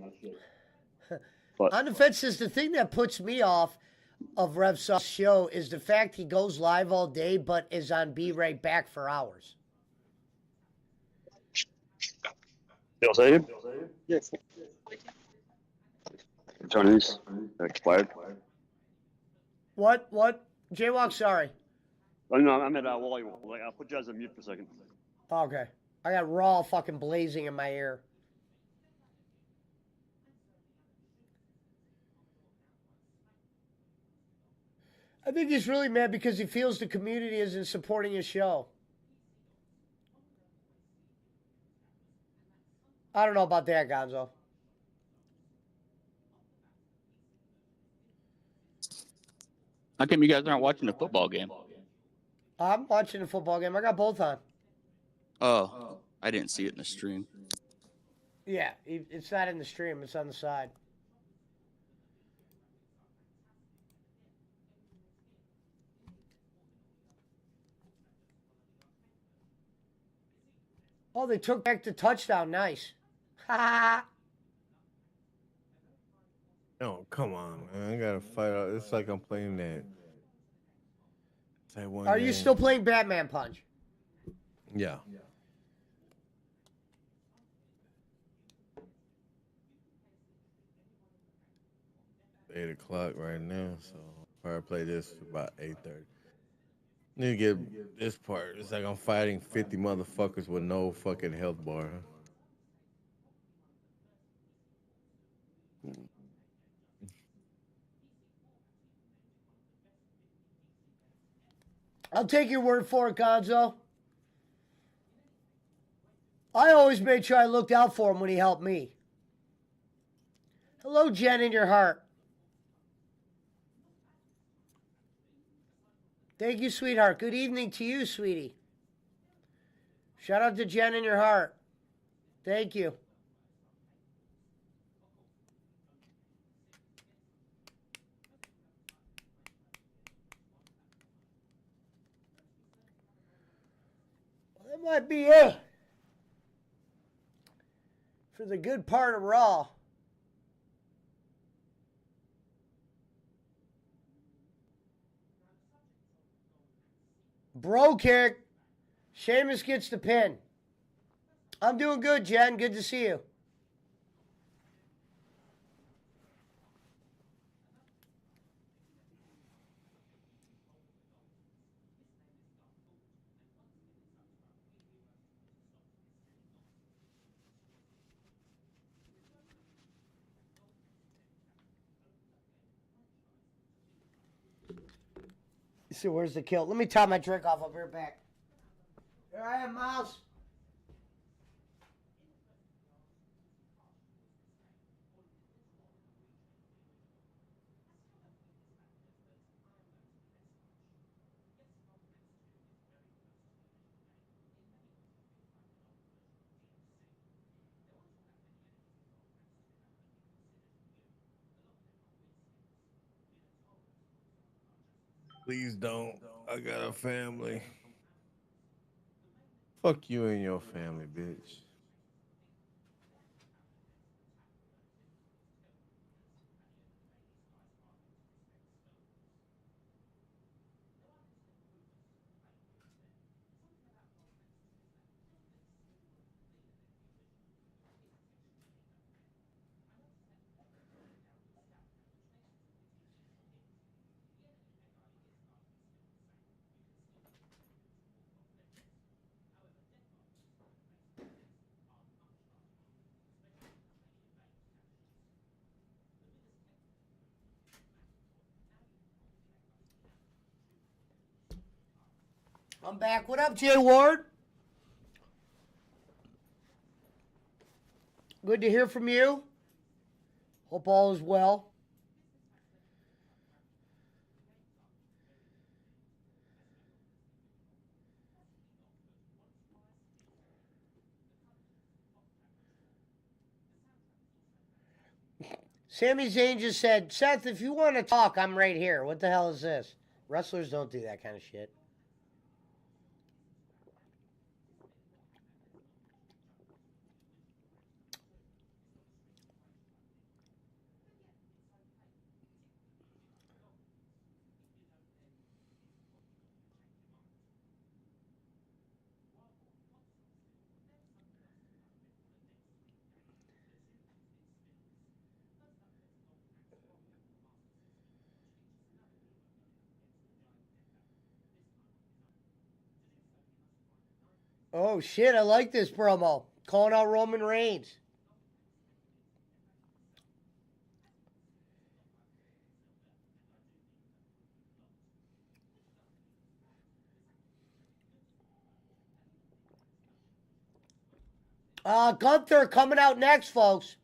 But On the fence is the thing that puts me off of Rev Sauce's show is the fact he goes live all day but is on Be Right Back for hours. Bill Sagan? Yes. Attorneys expired. What? Jaywalk, sorry. Oh, no, I'm at Wally. I'll put you as a mute for a second. Okay. I got Raw fucking blazing in my ear. I think he's really mad because he feels the community isn't supporting his show. I don't know about that, Gonzo. How come you guys aren't watching the football game? I'm watching the football game. I got both on. Oh, I didn't see it in the stream. Yeah, it's not in the stream. It's on the side. Oh, they took back the touchdown. Nice. Ha! Oh, come on, man. I gotta fight out. It's like I'm playing that. That one Are you game. still playing Batman Punch? Yeah. 8 o'clock right now, so I'll probably play this about 8:30. Need to get this part. It's like I'm fighting 50 motherfuckers with no fucking health bar. I'll take your word for it, Gonzo. I always made sure I looked out for him when he helped me. Hello, Jen in your heart. Thank you, sweetheart. Good evening to you, sweetie. Shout out to Jen in your heart. Thank you. Well, that might be it for the good part of Raw. Bro kick. Sheamus gets the pin. I'm doing good, Jen. Good to see you. So where's the kill? Let me top my drink off. I'll be right back. Here I am, Miles. Please don't. I got a family. Fuck you and your family, bitch. I'm back. What up, Jay Ward? Good to hear from you. Hope all is well. Sami Zayn just said, Seth, if you want to talk, I'm right here. What the hell is this? Wrestlers don't do that kind of shit. Oh, shit, I like this promo. Calling out Roman Reigns. Gunther coming out next, folks.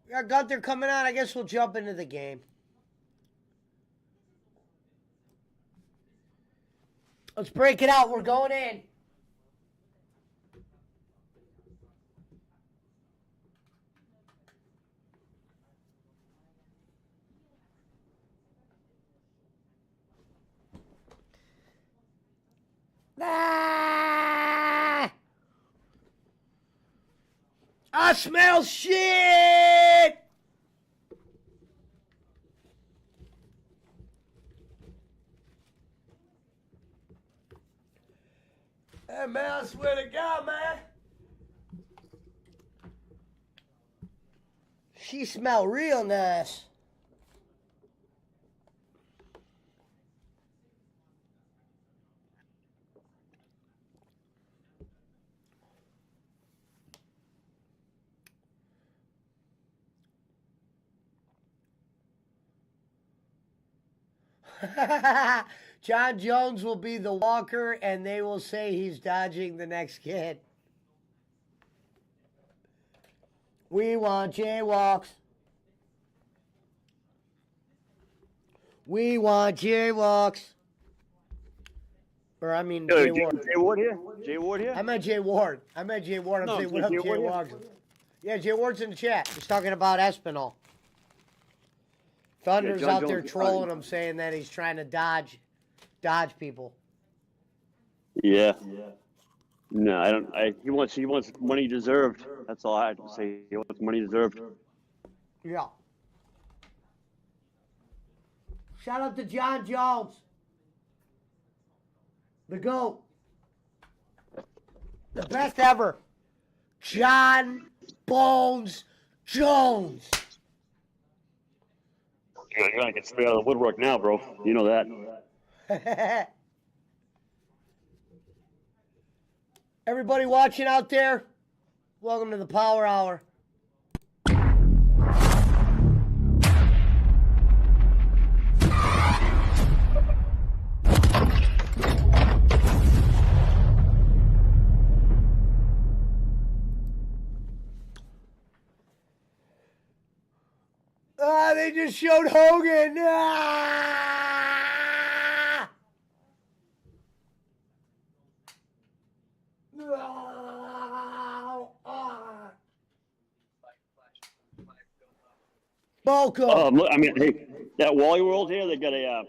We got Gunther coming out. I guess we'll jump into the game. Let's break it out. We're going in. Ah! I smell shit! Hey, man, I swear to God, man. She smell real nice. John Jones will be the walker, and they will say he's dodging the next kid. We want jaywalks. We want jaywalks. Or I mean, Jay Ward. Jay Ward here? Jay Ward here? I meant Jay Ward. I'm saying, what up, Jay Jay Ward here? Ward? Yeah, Jay Ward's in the chat. He's talking about Espinal. Thunder's John out there Jones- trolling him, saying that he's trying to dodge people. Yeah. No, I don't. He wants money deserved. That's all I have to say. He wants money deserved. Yeah. Shout out to John Jones. The GOAT. The best ever. John Bones Jones. You're gonna get straight out of the woodwork now, bro. You know that. Everybody watching out there, welcome to the Power Hour. Ah, they just showed Hogan. Ah! Boca. Look, I mean, hey, that Wally World here, they got a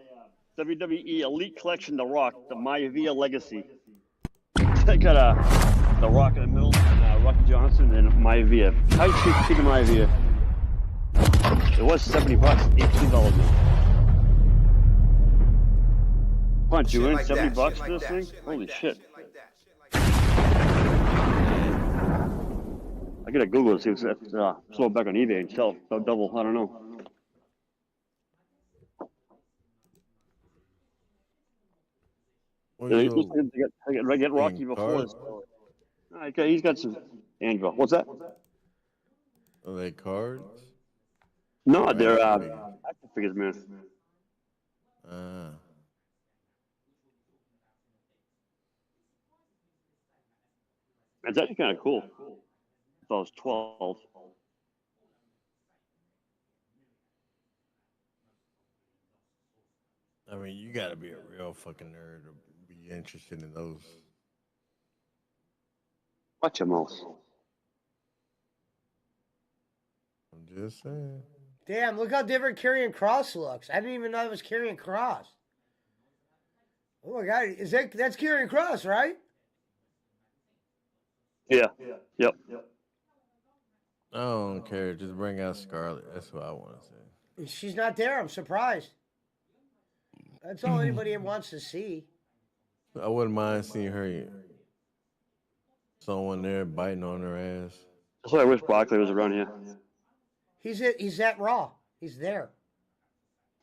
WWE Elite Collection, The Rock, the Maivia Legacy. They got The Rock in the middle, and Rocky Johnson, and Maivia. How cheap is Maivia? It was $70, $18 now. Punch you Shit in like $70 that, for this thing? Holy shit! I gotta Google it, see if it's slow back on eBay and sell. So double, I don't know. What Yeah, is those I get Rocky fucking before cards? this. Okay, he's got some Angel. What's that? Are they cards? No, they're Action action figures, man. Ah. It's actually kind of cool. If I was 12. I mean, you gotta be a real fucking nerd to be interested in those. Watch your mouth. I'm just saying. Damn, look how different Karrion Cross looks. I didn't even know it was Karrion Cross. Oh my god, that's Karrion Cross, right? Yeah. Yep. I don't care. Just bring out Scarlet. That's what I want to say. She's not there. I'm surprised. That's all anybody wants to see. I wouldn't mind seeing her. Someone there biting on her ass. That's why I wish Broccoli was around here. He's at Raw. He's there.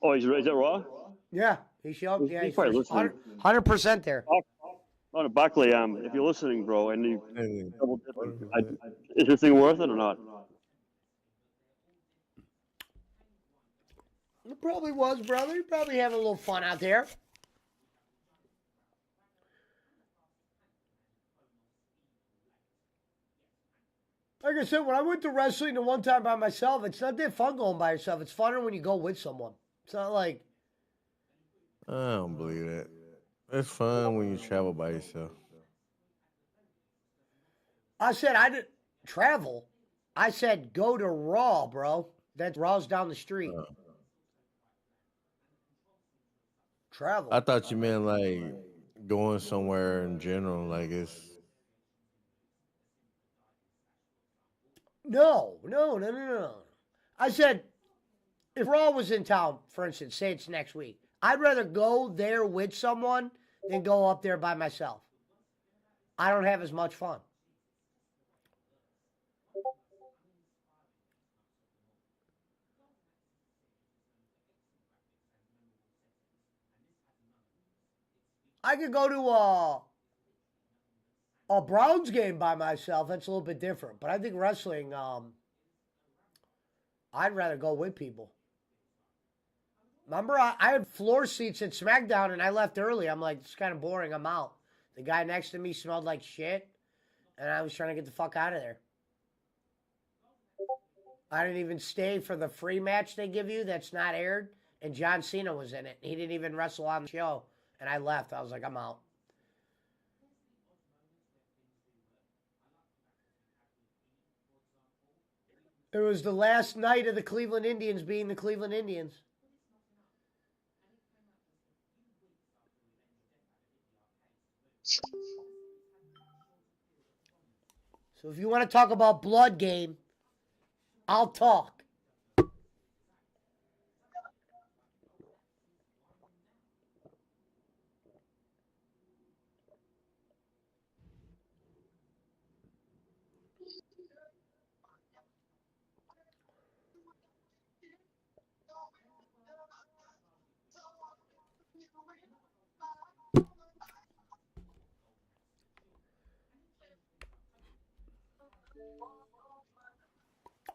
Oh, is that Raw? Yeah, he showed. He's Yeah, he's probably listening. 100% there. Oh, no, Broccoli, if you're listening, bro, and you Hey, double dip, is this thing worth it or not? It probably was, brother. You probably having a little fun out there. Like I said, when I went to wrestling the one time by myself, it's not that fun going by yourself. It's funner when you go with someone. It's not like, I don't believe that. It's fun when you travel by yourself. I said I didn't travel. I said go to Raw, bro. That Raw's down the street. Travel. I thought you meant like going somewhere in general. Like it's. No. I said, if Raw was in town, for instance, say it's next week, I'd rather go there with someone than go up there by myself. I don't have as much fun. I could go to a Browns game by myself. That's a little bit different. But I think wrestling, I'd rather go with people. Remember, I had floor seats at SmackDown and I left early. I'm like, it's kind of boring. I'm out. The guy next to me smelled like shit, and I was trying to get the fuck out of there. I didn't even stay for the free match they give you that's not aired, and John Cena was in it. He didn't even wrestle on the show, and I left. I was like, I'm out. It was the last night of the Cleveland Indians being the Cleveland Indians. So if you want to talk about blood game, I'll talk.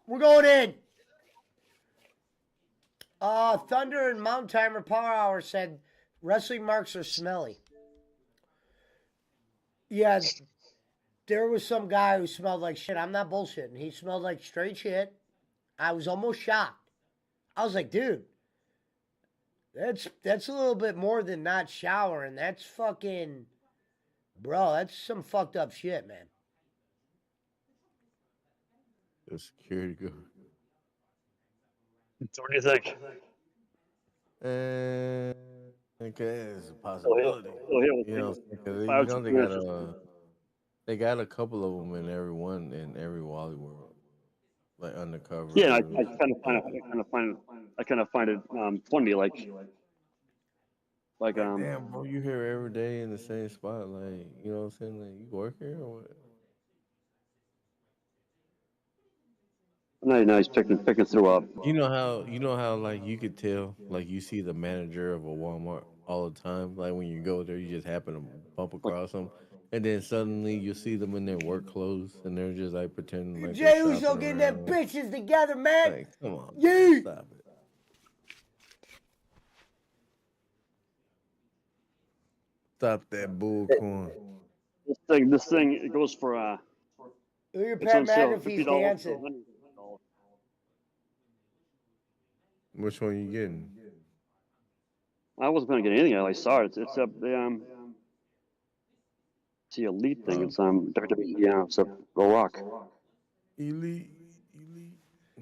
We're going in. Thunder and Mountain Timer Power Hour said wrestling marks are smelly. Yeah, there was some guy who smelled like shit. I'm not bullshitting. He smelled like straight shit. I was almost shocked. I was like, dude, that's a little bit more than not showering. That's fucking, bro, that's some fucked up shit, man. The security guard. So what do you think? Okay, it's a possibility. You know, they got a couple of them in every Wally World, like undercover. Yeah, I kind of find it funny, like damn, bro, you here every day in the same spot, like, you know what I'm saying? Like, you work here or what? no, he's picking through up. You know how like you could tell, like you see the manager of a Walmart all the time, like when you go there, you just happen to bump across them, and then suddenly you see them in their work clothes, and they're just like pretending like Jay Uso getting their bitches together, man. Like, come on, Yeah. stop it. Stop that bullcorn. This thing, it goes for Look at it's Pat on sale, McAfee's $50 dancing. $100. Which one you getting? I wasn't gonna get anything. I saw it. It's up the it's the elite thing. It's WWE. Yeah, it's up The Rock. Elite.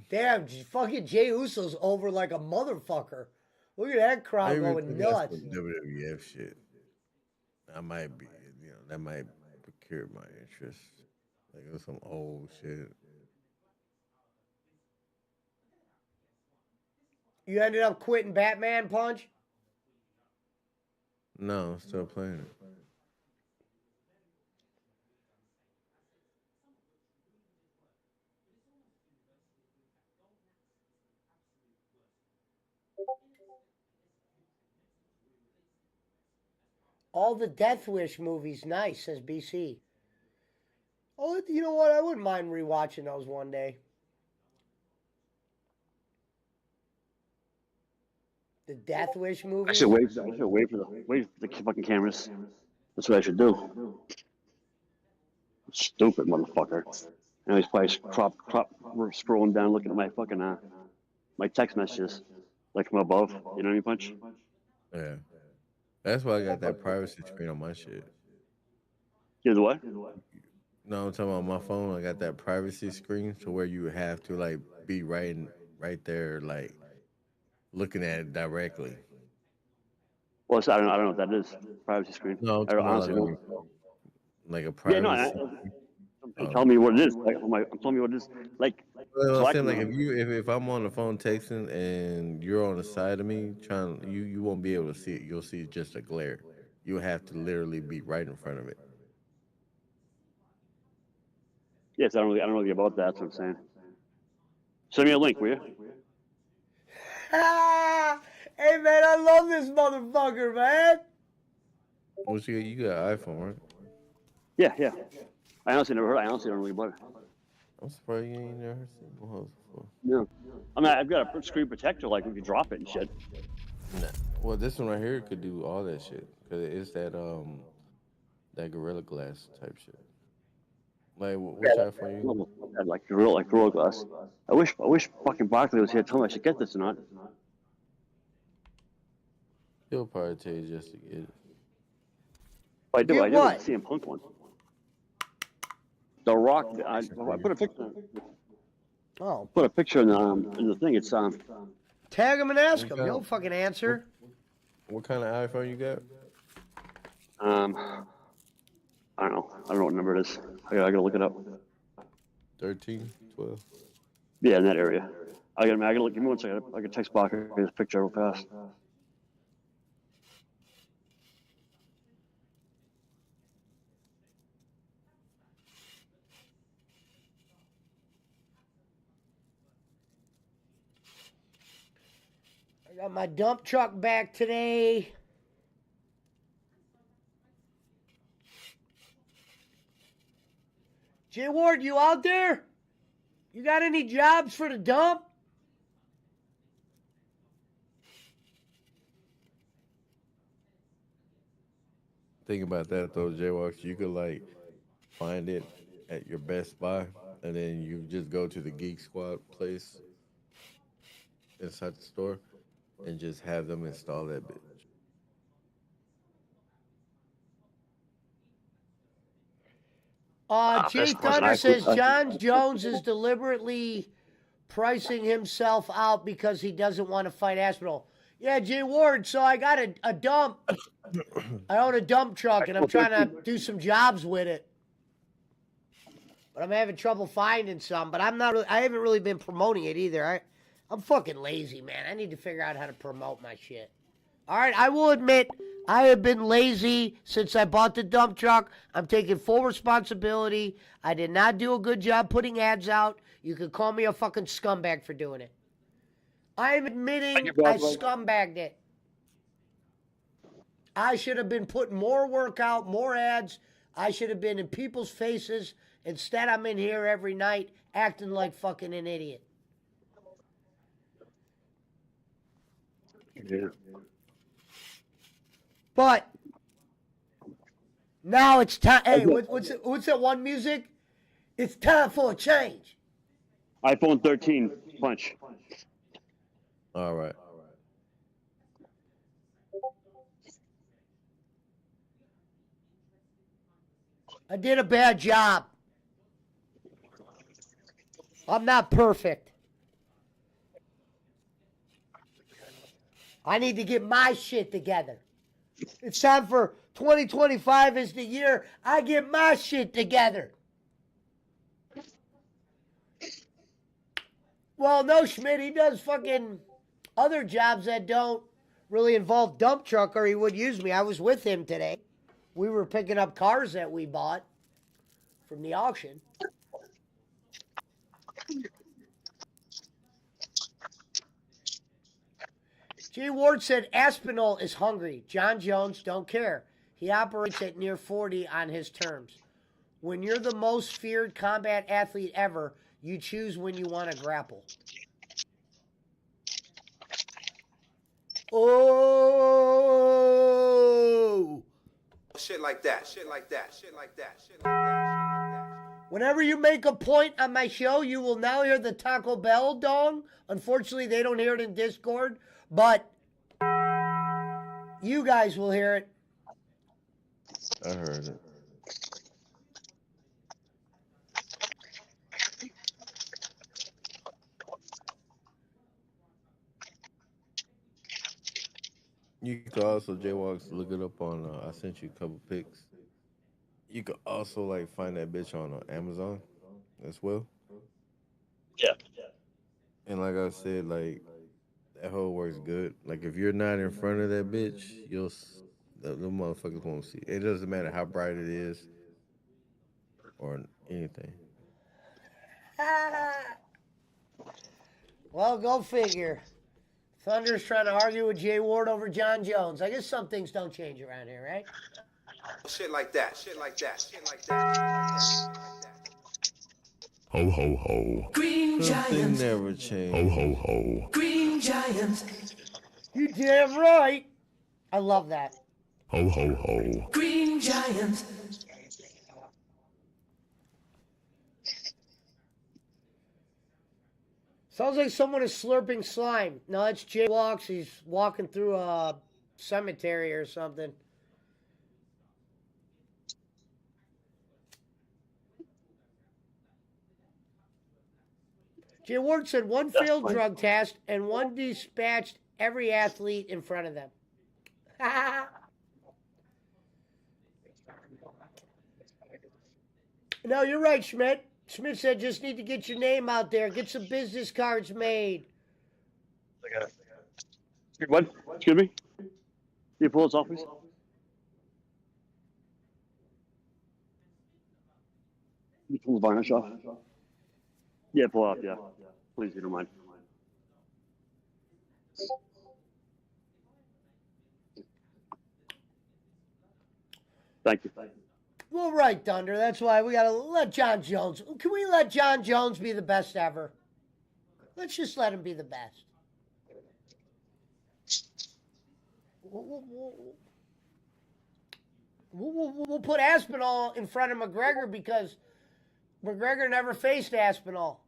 Damn, fucking Jay Uso's over like a motherfucker. Look at that crowd I even going think that's nuts. some WWF shit. I might be, that might procure my interest. Like it was some old shit. You ended up quitting Batman Punch? No, I'm still playing it. All the Death Wish movies, nice, says BC. Oh, you know what? I wouldn't mind rewatching those one day. The Death Wish movie? I should wait for the fucking cameras. That's what I should do. Stupid motherfucker. And he's probably scrolling down, looking at my fucking my text messages, like from above. You know what I mean, Punch? Yeah. That's why I got that privacy screen on my shit. You know what? No, I'm talking about my phone. I got that privacy screen to where you have to like be right there, like looking at it directly. Well, so I don't know what that is. Privacy screen. No, I'm I don't talking honestly about know. like a privacy. Yeah, no, tell me what it is. Like, I'm telling me what it is. Like, Well, so I'm saying like if I'm on the phone texting and you're on the side of me you won't be able to see it. You'll see just a glare. You have to literally be right in front of it. yes, I don't know about that. That's what I'm saying. Send me a link, will you? Hey, man, I love this motherfucker, man. What you got an iPhone, right? Yeah. I honestly never heard. I honestly don't really about it. I'm surprised you ain't never seen one before. Yeah. I mean, I've got a screen protector, like if you drop it and shit. Nah. Well, this one right here could do all that shit because it's that Gorilla Glass type shit. Like, which iPhone you? Like Gorilla Glass. I wish fucking Barkley was here. Tell me I should get this or not. He'll probably tell you just to get it. I do. Get I do. what? CM Punk one. The Rock. I put a picture. Oh, Put a picture in the thing. It's tag him and ask him. Okay. He'll fucking answer. What kind of iPhone you got? I don't know. I don't know what number it is. I gotta look it up. 13, 12. Yeah, in that area. I gotta look. Give me one second. I can text Barker his picture real fast. I got my dump truck back today. Jay Ward, you out there? You got any jobs for the dump? Think about that though, Jaywalks. You could like find it at your Best Buy, and then you just go to the Geek Squad place inside the store, and just have them install that bitch. Jay Thunder says John Jones is deliberately pricing himself out because he doesn't want to fight Aspinall. Yeah, Jay Ward, so I got a dump. I own a dump truck, and I'm trying to do some jobs with it. But I'm having trouble finding some, but I haven't really been promoting it either. I'm fucking lazy, man. I need to figure out how to promote my shit. All right, I will admit I have been lazy since I bought the dump truck. I'm taking full responsibility. I did not do a good job putting ads out. You could call me a fucking scumbag for doing it. I'm admitting I scumbagged it. I should have been putting more work out, more ads. I should have been in people's faces. Instead, I'm in here every night acting like fucking an idiot. Yeah. But now it's time. Hey, what's that one music? It's time for a change. iPhone 13 punch. All right. I did a bad job. I'm not perfect. I need to get my shit together. It's time for 2025 is the year I get my shit together. Well, no, Schmidt, he does fucking other jobs that don't really involve dump truck, or he would use me. I was with him today. We were picking up cars that we bought from the auction. G. Ward said Aspinall is hungry. John Jones don't care. He operates at near 40 on his terms. When you're the most feared combat athlete ever, you choose when you want to grapple. Oh! Shit like that. Shit like that. Shit like that. Shit like that. Shit like that. Whenever you make a point on my show, you will now hear the Taco Bell dong. Unfortunately, they don't hear it in Discord, but you guys will hear it. I heard it. You could also, Jaywalks, look it up on, I sent you a couple pics. You could also, like, find that bitch on Amazon as well. Yeah. And like I said, like, that hoe works good. Like, if you're not in front of that bitch, the motherfuckers won't see. It doesn't matter how bright it is or anything. Well, go figure. Thunder's trying to argue with Jay Ward over John Jones. I guess some things don't change around here, right? Shit like that. Shit like that. Shit like that. Shit like that. Shit like that. Ho ho ho. Green Giant never changed. Ho ho ho. Green Giant. You damn right. I love that. Ho ho ho. Green Giant. Sounds like someone is slurping slime. No, that's Jay Walks. He's walking through a cemetery or something. Jay Ward said one failed drug test and one dispatched every athlete in front of them. No, you're right, Schmidt. Schmidt said just need to get your name out there. Get some business cards made. What? Excuse me? Can you pull this off, please? You pull the varnish off? Yeah, pull it off, yeah. Please, if you don't mind. Thank you. Well, right, Thunder. That's why we got to let John Jones. Can we let John Jones be the best ever? Let's just let him be the best. We'll put Aspinall in front of McGregor because McGregor never faced Aspinall.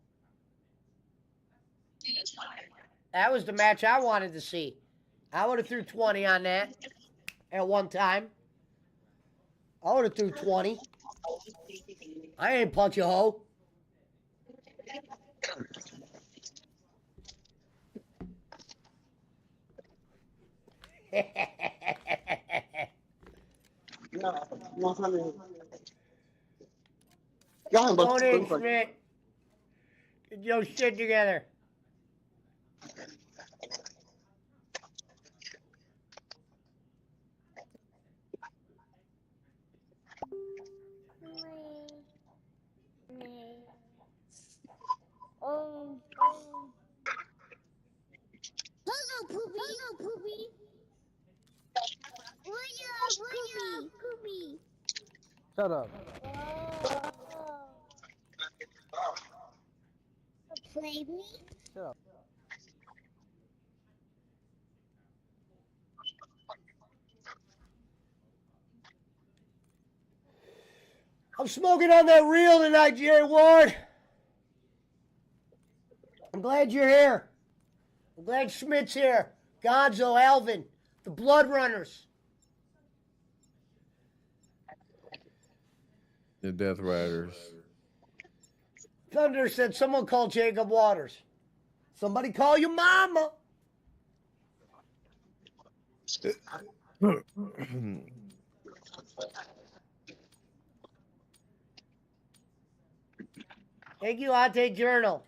That was the match I wanted to see. I would have threw 20 on that at one time. I would have threw 20. I ain't punch a hoe. Tony Schmidt, get your shit together. Hello, Poopy. Hello, Poopy. Poopy. Shut up. Play me? Shut up. I'm smoking on that reel tonight, Jerry Ward. I'm glad you're here. I'm glad Schmidt's here. Gonzo, Alvin, the Blood Runners. The Death Riders. Thunder said someone call Jacob Waters. Somebody call your mama. Thank you, Ate Journal.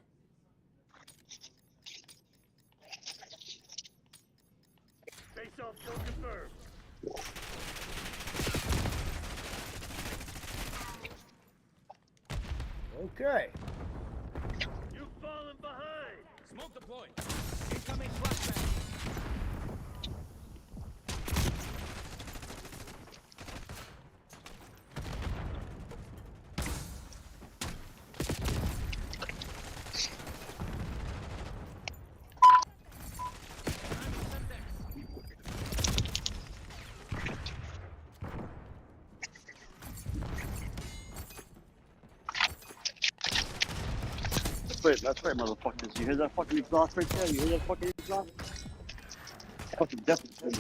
Face-off kill confirmed. Okay. You've fallen behind. Smoke deployed. Incoming flashbang. That's right, motherfuckers. You hear that fucking exhaust right there? You hear that fucking exhaust? Fucking definitely.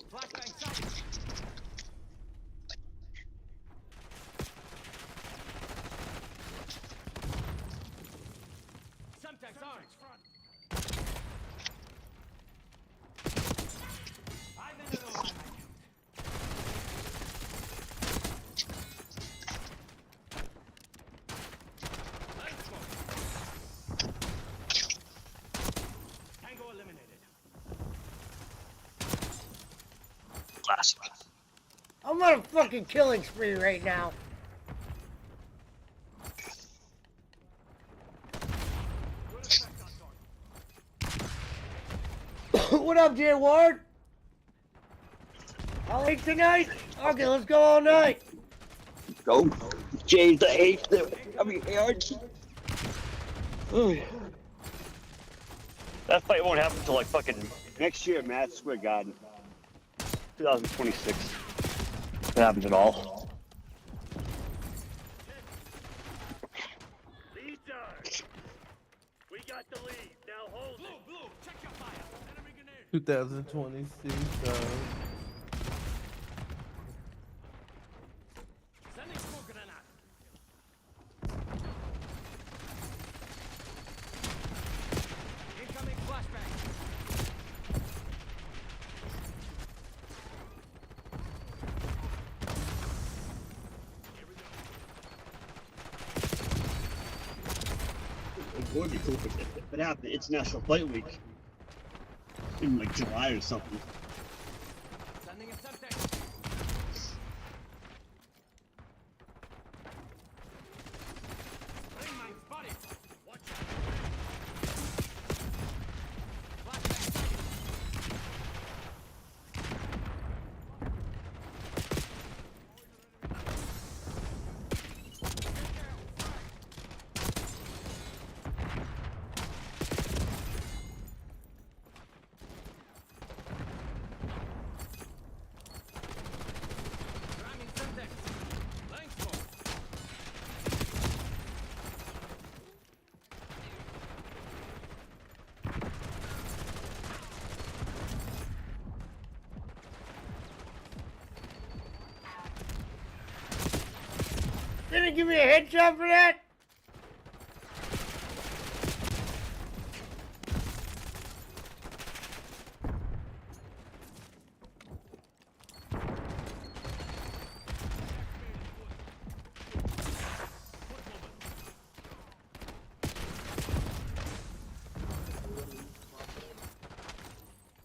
Flashbang sighted. Semtex orange. I'm in the line. Tango eliminated. I'm on a fucking killing spree right now. What up, Jay Ward? All late tonight? Okay, let's go all night. Go. Jay's the eighth. I mean, That fight won't happen until like fucking next year, Madison Square Garden, 2026. If it happens at all. Lead dart. We got the lead. Now hold it. Blue, check your fire. Enemy grenade. 2026. Sending smoke grenade. Incoming flashbang. It would be cool if it happened. It's National Fight Week in like July or something. Sending a septic. Spring mine spotted. Watch out. Flashbang sighted. Ramming septic. Laying smoke. Didn't give me a headshot for that?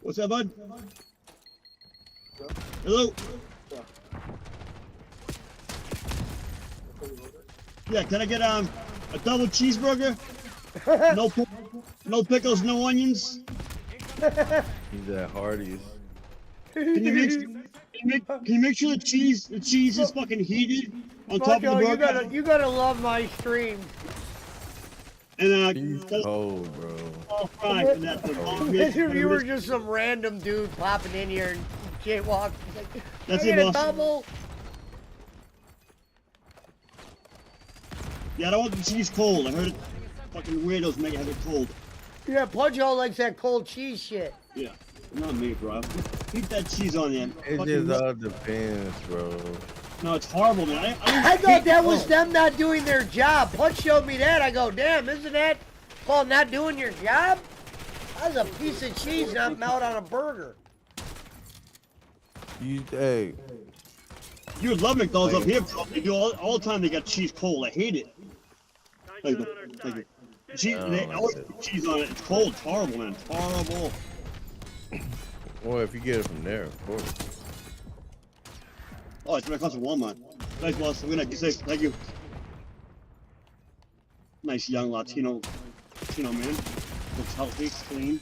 What's up, bud? Hello. Yeah, can I get a double cheeseburger? No pickles, no onions. He's at Hardee's. Can you make sure the cheese is fucking heated on top of the Fucko, burger? you gotta love my stream. And He's cold, bro. all fried and that thing. All mixed, You were just some random dude popping in here and jaywalking. Like, That's "Can I it, get a boss." double? Yeah, I don't want the cheese cold. I heard it. Fucking weirdos have it cold. Yeah, Pudge all likes that cold cheese shit. Yeah, not me, bro. Keep that cheese on there. It Fucking- just all depends, bro. No, it's horrible, man. I thought that was them not doing their job. Pudge showed me that. I go, damn, isn't that called not doing your job? That's a piece of cheese not melt on a burger. Hey, You would love McDonald's up here, bro. They do all the time. They got cheese cold. I hate it. Like, cheese, they always put cheese on it. It's cold. It's horrible, man. It's horrible. well, if you get it from there, of course. Oh, it's what it costs at Walmart. Thanks, boss. I'm gonna be safe. Thank you. Nice young Latino man. Looks healthy, clean.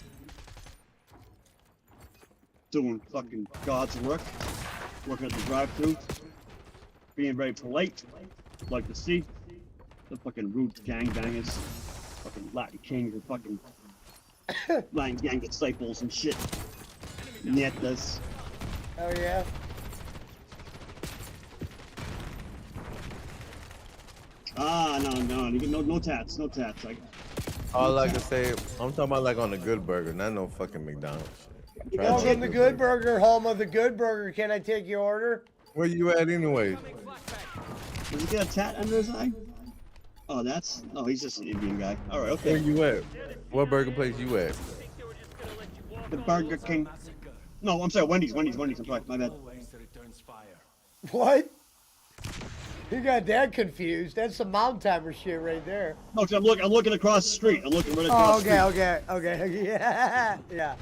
Doing fucking God's work. Working at the drive-thru. Being very polite. Like to see. The fucking rude gangbangers. Fucking Latin kings and fucking Latin gang disciples and shit. Nietas. Oh, yeah? Ah, no tats, no tats. All I can say, I'm talking about like on the Good Burger, not no fucking McDonald's shit. Try to Welcome get to Good Burger, home of the Good Burger. Can I take your order? Where you at anyways? Does he get a tat under his eye? Oh, he's just an Indian guy. All right, Where okay. you at? What burger place you at? The Burger King. No, I'm sorry, Wendy's. I'm sorry, my bad. What? You got that confused. That's some mountain timer shit right there. No, 'cause I'm looking across the street. I'm looking right across the street. Okay. Yeah, yeah.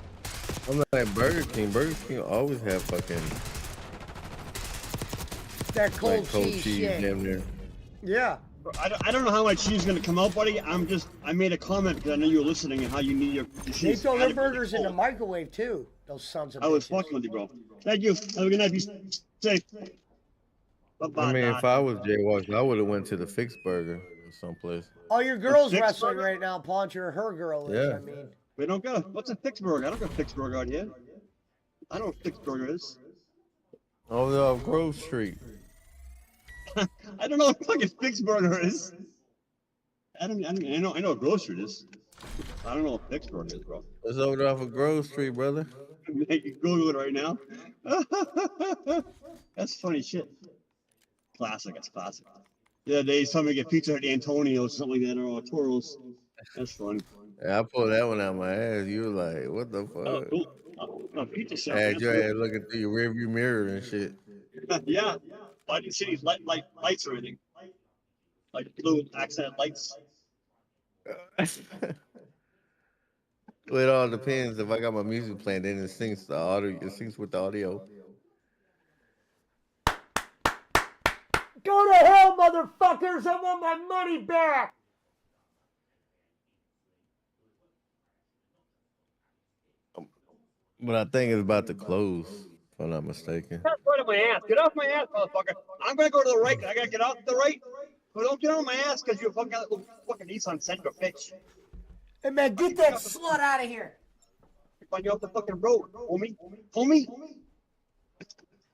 I'm like Burger King. Burger King always have fucking That cold, like cold cheese, cheese shit. damn near. Yeah. I don't know how my cheese is gonna come out, buddy. I made a comment because I know you were listening and how you need your They cheese. throw their adequately burgers in the cold. microwave too. Those sons of I was bitches. fucking with you, bro. Thank you. Have a good night. Be safe. Bye-bye. I mean, if I was Jay Walsh, I would have went to the Fixed Burger. someplace. Oh, your girl's Six wrestling burger? right now, Paunch, or her girl is, Yeah. I mean. We don't got what's a fixed burger? I don't got a fixed burger out here. I know what fixed burger is. Over there off Grove Street. I don't know what fucking fixed burger is. I know what grocery is. I don't know what fixed burger is, bro. It's over there off of Grove Street, brother. You can Google it right now. That's funny shit. Classic. That's classic. The other day, somebody get pizza at Antonio's, something like that, or Toro's. That's fun. Yeah, I pulled that one out my ass. You were like, what the Oh, fuck? cool. Oh, pizza shop. I had That's your cool. ass looking through your rearview mirror and shit. Yeah. I didn't see these lights or anything. Like blue accent lights. Well, it all depends. If I got my music playing, then it syncs the audio. It syncs with the audio. Go to hell, motherfuckers! I want my money back! But I think it's about to close, if I'm not mistaken. That's right on my ass. Get off my ass, motherfucker. I'm gonna go to the right. I gotta get off to the right. But don't get on my ass because you fucking got a little fucking Nissan Sentra bitch. Hey, man, get that slut out of here! Find you off the fucking road, homie.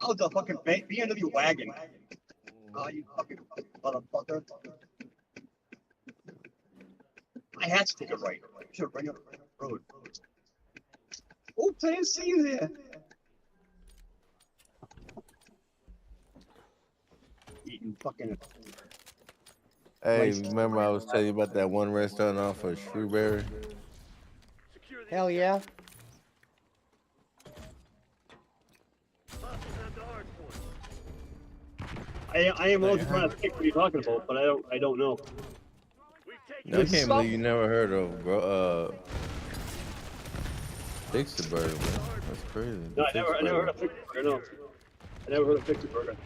Out the fucking BMW wagon. Oh, you fucking motherfucker. I had to take a right. I should have run up the road. Oops, I didn't see you there. Eating fucking. Hey, remember I was telling you about that one restaurant off of Shrewsbury? Hell yeah. I am also trying to think what you're talking about, but I don't know. I can't believe you never heard of Fixer Burger, man. That's crazy. No, I never heard of Fixer Burger. No, I never heard of Fixer Burger.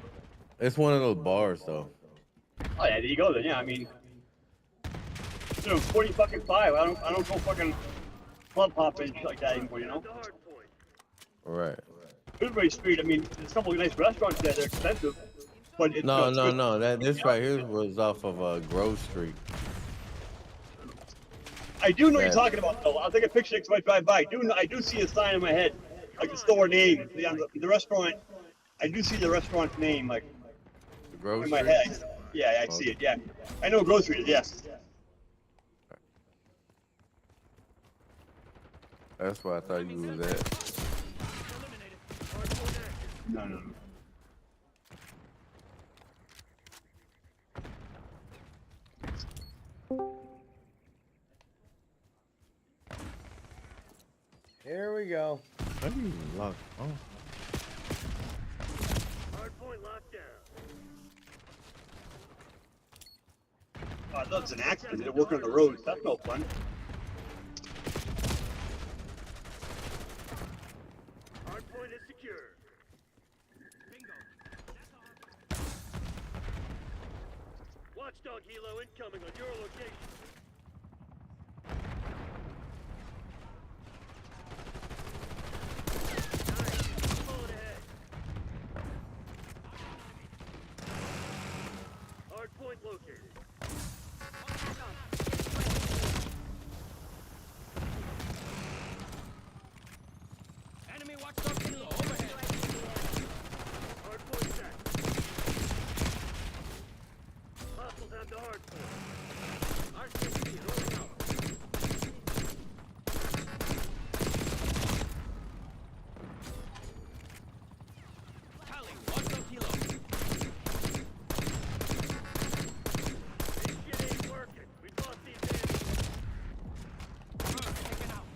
It's one of those bars, though. Oh yeah, there you go then. Yeah, I mean, you know, 40 fucking 5. I don't go fucking club hopping like that anymore, you know. Right. Woodbury Street. I mean, there's a couple of nice restaurants there. They're expensive, but it's No. good. This right here was off of Grove Street. I do know what Yeah. you're talking about though. I'll take a picture next time I drive by. I do see a sign in my head, like the store name, the restaurant. I do see the restaurant name, like Grove in my Street? head. Yeah, I see it. Yeah, I know grocery. Yes. That's why I thought you was at. No. Here we go. How do you lock? Oh. Hardpoint locked down. Oh, that's an accident. They're working on the roads. That's no fun. Hardpoint is secure. Watchdog helo incoming on your location. Nice. Bullet ahead. Hardpoint located. Enemy watchdog kilo overhead. Hardpoint set. Hostiles have the hardpoint. RCXD rolling out. Tally, watchdog kilo. This shit ain't working. We've lost the advantage. Taken out.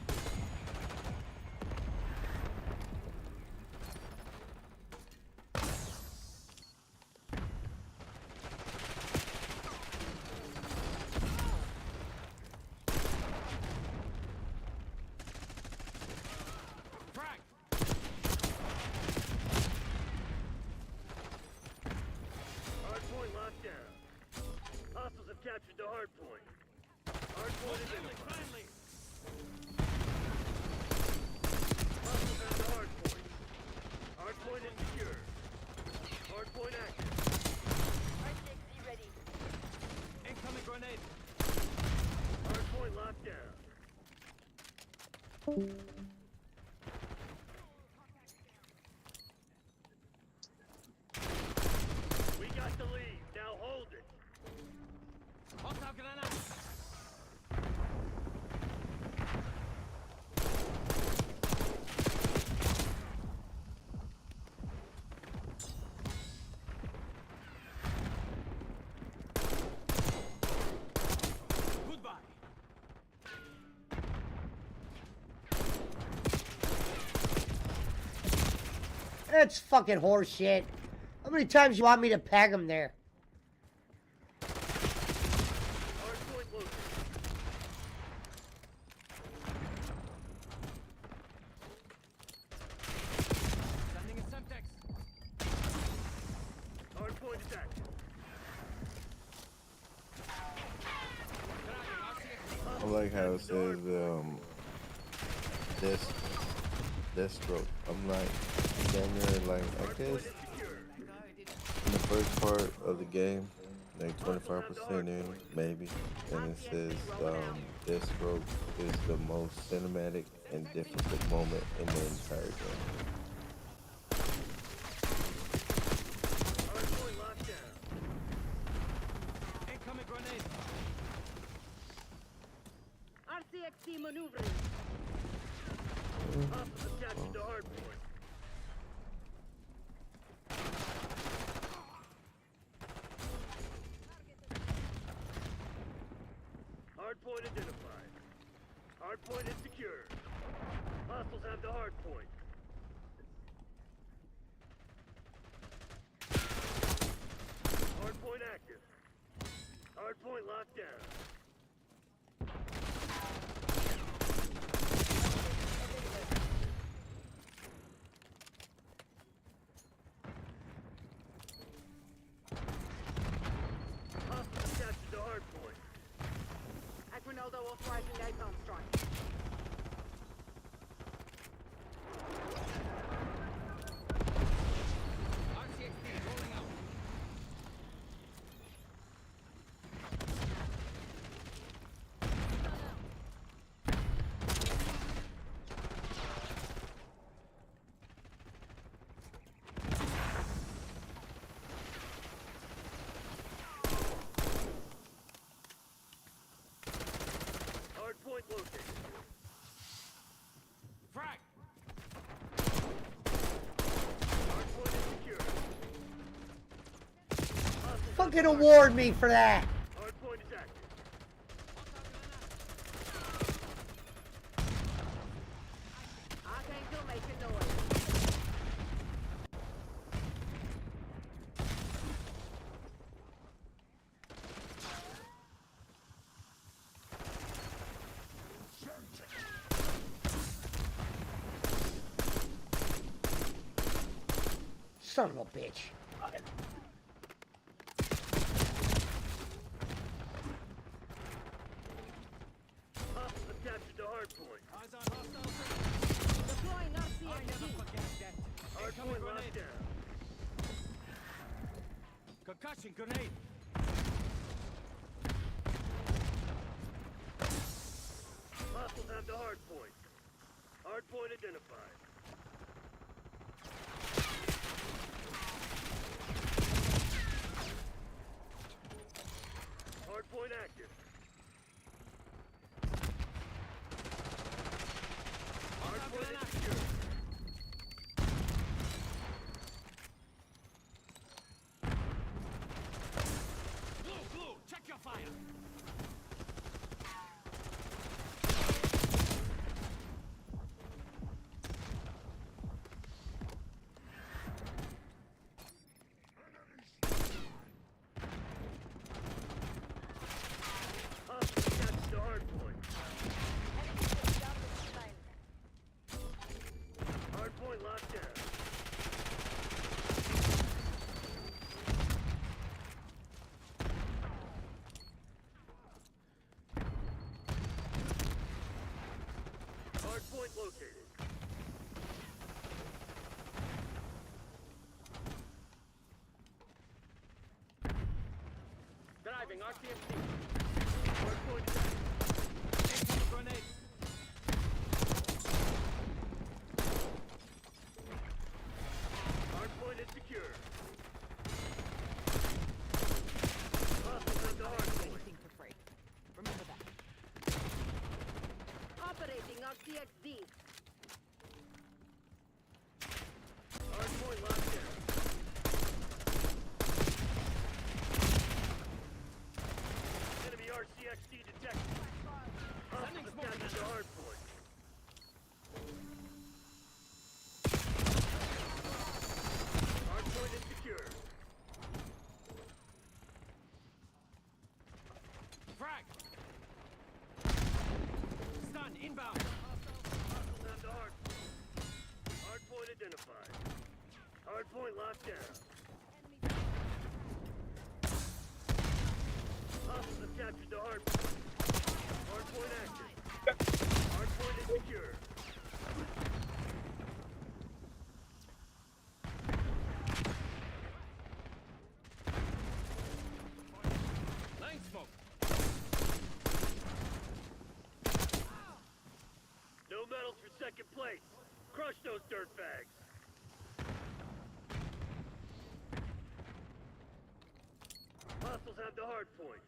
Frag. Hardpoint locked down. Hostiles have captured the hardpoint. Hardpoint is in. Friendly. Hostiles have the hardpoint. Hardpoint is secure. Hardpoint active. Incoming grenade. We got the lead. Now hold it. Hostile granada. Goodbye. That's fucking horse shit. How many times you want me to peg him there? Hardpoint located. Sending a Semtex. Hardpoint is active. I like how it says this stroke. I'm like damn near like I guess in the first part of the game, like 25% in maybe, and it says this stroke is the most cinematic and difficult moment in the entire game. Hardpoint locked down. Incoming grenade. RCXD maneuvering. Hostiles have captured the hardpoint. Hardpoint identified. Hardpoint is secure. Hostiles have the hardpoint. Hardpoint active. Hardpoint locked down. Hostiles have captured the hardpoint. Ronaldo authorizing napalm strike. RCXD rolling out. Hardpoint located. Frag. Hardpoint is secure. Hostiles Fucking award me for that. Hardpoint is active. Archangel making noise. Son of a bitch. Hostiles have captured the hardpoint. Eyes on hostiles. Deploying I never RCXD. forget that. Incoming Hardpoint locked grenade. down. Concussion grenade. Hostiles have the hardpoint. Hardpoint identified. Hardpoint active. Hardpoint is secure. Blue, check your fire. Hostiles captured the hardpoint. Hardpoint locked down. Hardpoint located. Driving RCXD. Hardpoint is active. Incoming grenade. RCXD. Hardpoint locked down. Enemy RCXD detected. Hostiles have captured the hardpoint. Hardpoint is secure. Frag! Stun, inbound! Hostiles have the hardpoint. Hardpoint identified. Hardpoint locked down. Hostiles have captured the hardpoint. Hardpoint active. Hardpoint is secure. Line smoke! No medals for second place. Crush those dirtbags. Hostiles have the hard point.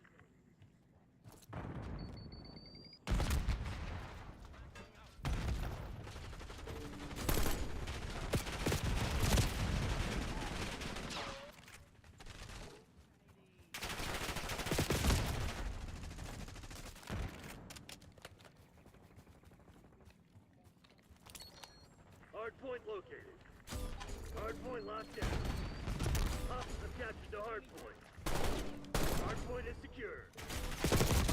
Hard point located. Hard point locked down. Hostiles have captured the hard point. Hard point is secure.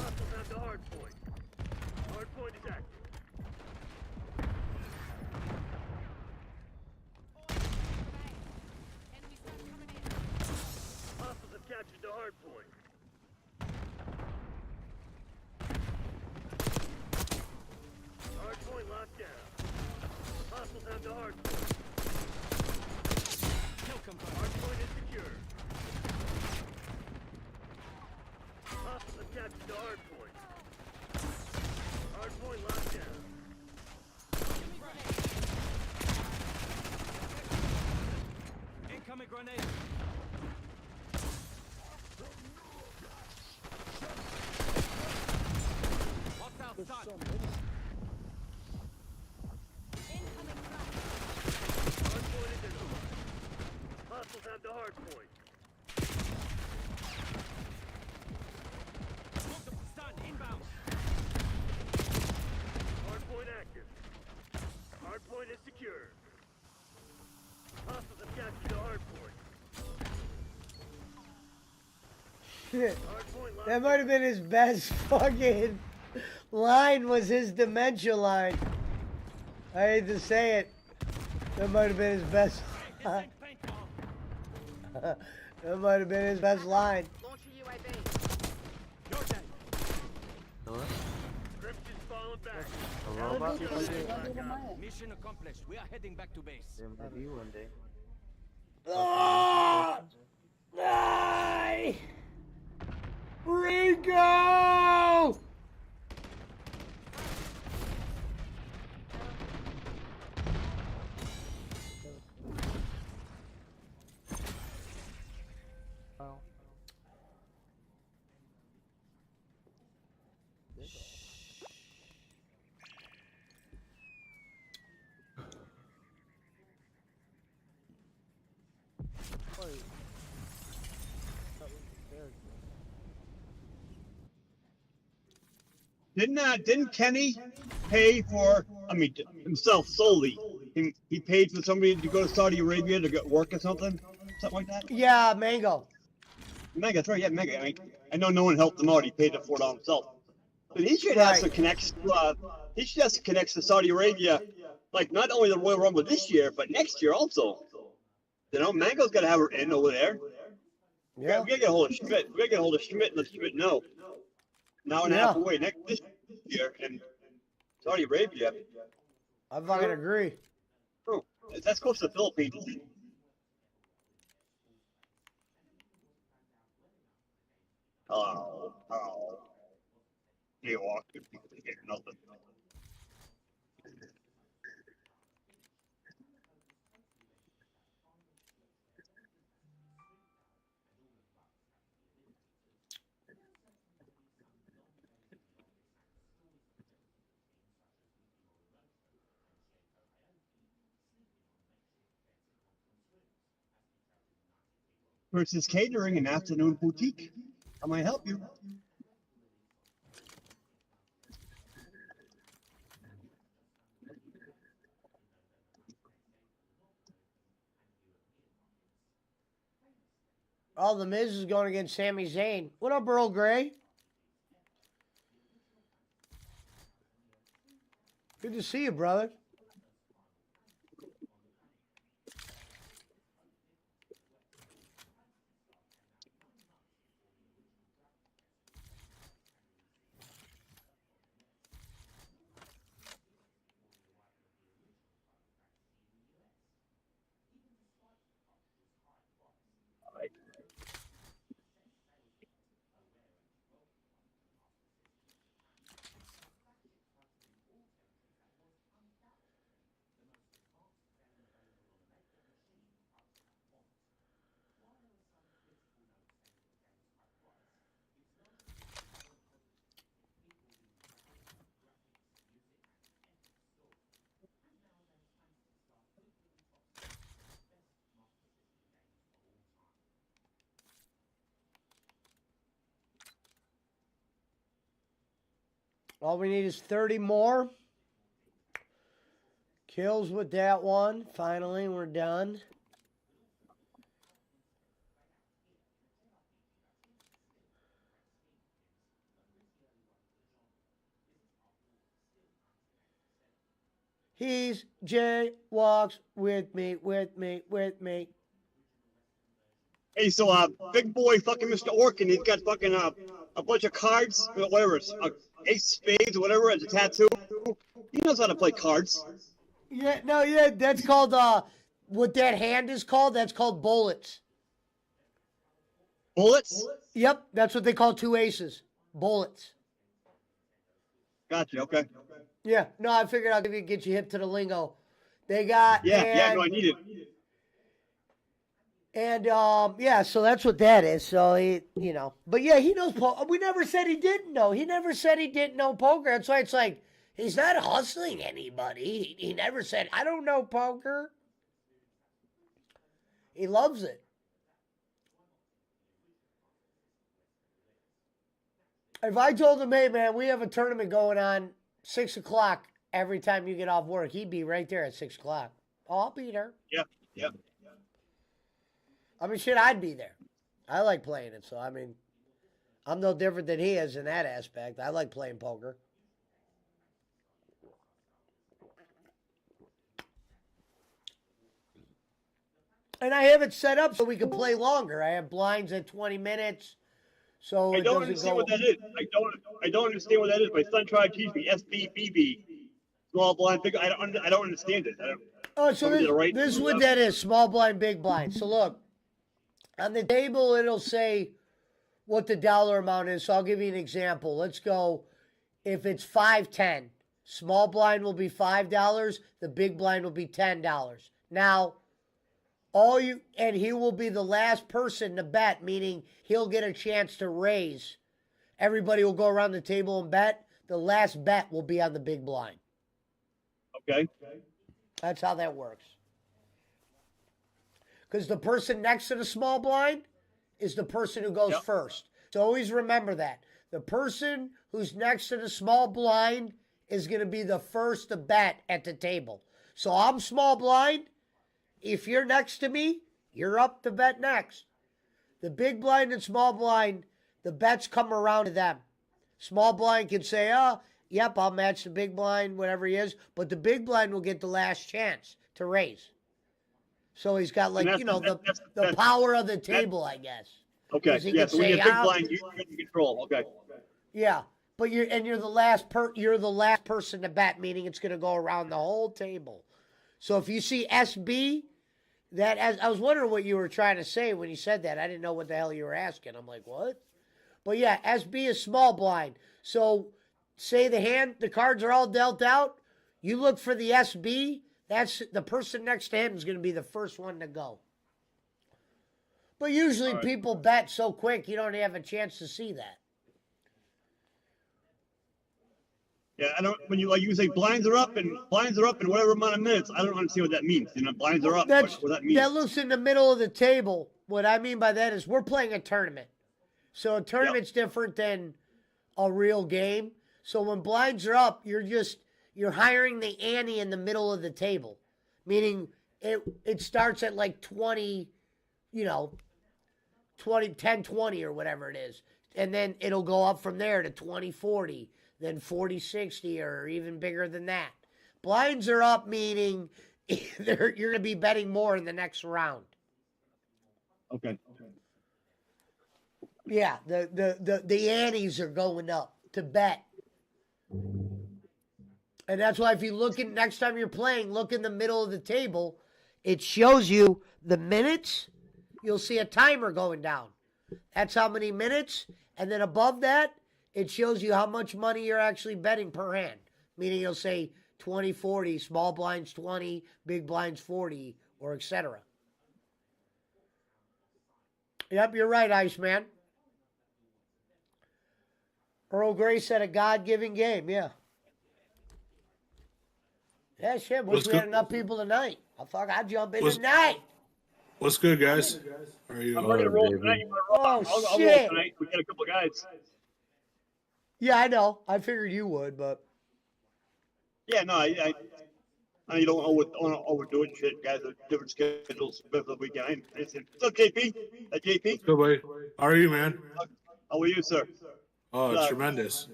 Hostiles have the hard point. Hard point is active. Hostiles have captured the hard point. Hard point locked down. Hostiles have the hard point. Kill confirmed. Hard point is secure. Hostiles have captured the hard point. Hard point locked down. Incoming grenade! Hostile stun! Hard point identified. Hostiles have the hard point. Stun, inbound! Hard point active. Hard point is secure. Hostiles have captured the hard point. Shit. Hard point locked That might have been his best fucking line, was his dementia line. I hate to say it. That might have been his best line. That might have been his best line. Launch a UAV. You're dead! Crimson's falling back. Mission accomplished. We are heading back to base. Ah! Die! Rico! Didn't Kenny pay for? I mean, himself solely. He paid for somebody to go to Saudi Arabia to get work or something like that. Yeah, Mango. Mega, that's right. Yeah, Mega. I mean, I know no one helped him out. He paid it for it all himself. But he should have some connects. He should have some connects to Saudi Arabia, like not only the Royal Rumble this year, but next year also. You know, Mango's got to have her in over there. Yeah. We gotta get a hold of Schmidt. We gotta get a hold of Schmidt and let Schmidt know. Now and a half away this year in Saudi Arabia. I fucking agree. Bro, that's close to the Philippines. Oh. You walk here, nothing. Versus Catering and Afternoon Boutique. How may I help you? Oh, The Miz is going against Sami Zayn. What up, Earl Grey? Good to see you, brother. All we need is 30 more. Kills with that one. Finally, we're done. He's Jay walks with me. Hey, so big boy fucking Mr. Orkin, he's got fucking a bunch of cards, whatever, it's ace spades or whatever, as a tattoo. He knows how to play cards. Yeah, that's called, what that hand is called, that's called bullets. Bullets? Yep, that's what they call two aces. Bullets. Gotcha, okay. Yeah, no, I figured I'll get you hip to the lingo. They got... Yeah, no, I need it. And, yeah, so that's what that is. So, he, you know. But, yeah, he knows poker. We never said he didn't know. He never said he didn't know poker. That's why it's like, he's not hustling anybody. He never said, I don't know poker. He loves it. If I told him, hey, man, we have a tournament going on 6 o'clock every time you get off work, he'd be right there at 6 o'clock. Oh, I'll be there. Yeah. I mean, shit, I'd be there. I like playing it, so, I mean, I'm no different than he is in that aspect. I like playing poker. And I have it set up so we can play longer. I have blinds at 20 minutes. So I don't understand what that is. I don't understand what that is. My son tried to teach me SBBB, small blind, big. I don't understand it. So this is what that is: small blind, big blind. So look, on the table it'll say what the dollar amount is. So I'll give you an example. Let's go. If it's 5-10, small blind will be $5. The big blind will be $10. Now, and he will be the last person to bet, meaning he'll get a chance to raise. Everybody will go around the table and bet. The last bet will be on the big blind. Okay. That's how that works. Because the person next to the small blind is the person who goes first. So always remember that. The person who's next to the small blind is going to be the first to bet at the table. So I'm small blind. If you're next to me, you're up to bet next. The big blind and small blind, the bets come around to them. Small blind can say, yep, I'll match the big blind, whatever he is. But the big blind will get the last chance to raise. So he's got the power of the table, I guess. Okay, yeah, so when you're big blind, you're in control. Okay. Yeah, but you're the last person to bet, meaning it's going to go around the whole table. So if you see SB, I was wondering what you were trying to say when you said that. I didn't know what the hell you were asking. I'm like, what? But yeah, SB is small blind. So say the cards are all dealt out. You look for the SB. That's the person next to him is going to be the first one to go. But usually people bet so quick you don't have a chance to see that. Yeah, I don't. When you say blinds are up and whatever amount of minutes, I don't understand what that means. You know, blinds are up. What that means? That looks in the middle of the table. What I mean by that is we're playing a tournament. So a tournament's different than a real game. So when blinds are up, you're hiring the ante in the middle of the table. Meaning it starts at like 20, 10, 20 or whatever it is. And then it'll go up from there to 20, 40, then 40, 60, or even bigger than that. Blinds are up, meaning you're going to be betting more in the next round. Okay. Yeah, the antes are going up to bet. And that's why if you look at next time you're playing, look in the middle of the table, it shows you the minutes. You'll see a timer going down. That's how many minutes. And then above that, it shows you how much money you're actually betting per hand. Meaning you'll say 20, 40, small blinds 20, big blinds 40, or etc. Yep, you're right, Iceman. Earl Grey said a God-given game, yeah. Yeah, shit, wish we had enough people tonight. I'd jump in tonight. What's good, guys? How are you? I'm ready to roll tonight. You wanna roll? I'll roll tonight. We got a couple of guys. Yeah, I know. I figured you would, but yeah, no, I you don't want to overdo it. Shit, guys have different schedules for the weekend. What's up, JP? JP? Good, buddy. How are you, man? How are you, sir? Oh, tremendous.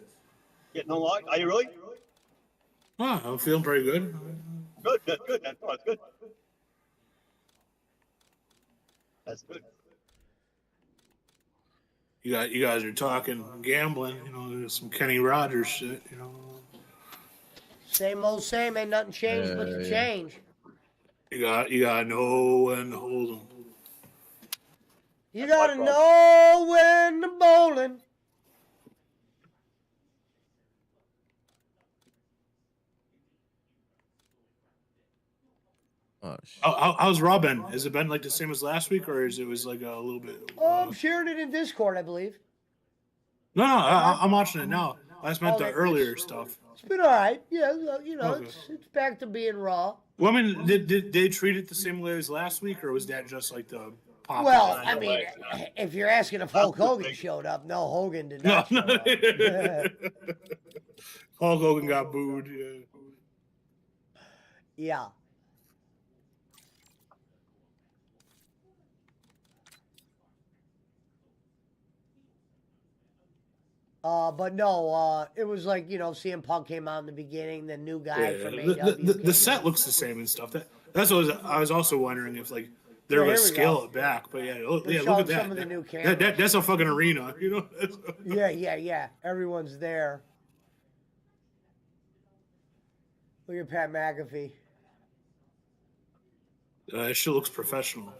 Getting along? Are you really? Oh, I'm feeling pretty good. Good. That's good. That's good. That's good. You guys are talking gambling. There's some Kenny Rogers shit. Same old same. Ain't nothing changed but the change. You gotta know when to hold them. You gotta know when to bowling. How's Robin? Has it been like the same as last week, or is it was like a little bit? I'm sharing it in Discord, I believe. No, I'm watching it now. I just meant the earlier stuff. It's been all right. Yeah, Okay. it's back to being raw. Well, I mean, did they treat it the same way as last week, or was that just like the pop? Well, I mean, if you're asking if Hulk Hogan showed up, no, Hogan did not show up. Hulk Hogan got booed. Yeah. But no, it was like, CM Punk came out in the beginning, the new guy from AEW. The set looks the same and stuff. That's what I was also wondering if like there was scale it back. But look at that. Some of the new cameras. That's a fucking arena, Yeah. Everyone's there. Look at Pat McAfee. It shit looks professional.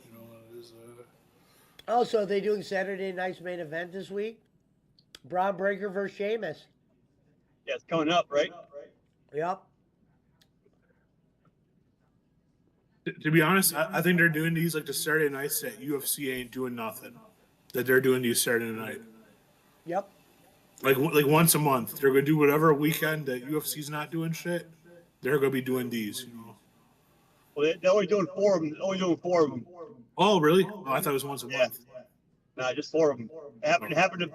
Also, are they doing Saturday night's main event this week? Braun Breaker versus Sheamus. Yeah, it's coming up, right? Yep. To be honest, I think they're doing these like the Saturday nights that UFC ain't doing nothing. That they're doing these Saturday night. Yep. Like once a month, they're gonna do whatever weekend that UFC's not doing shit. They're gonna be doing these. Well, they're only doing four of them. Oh, really? Oh, I thought it was once a month. Nah, just four of them.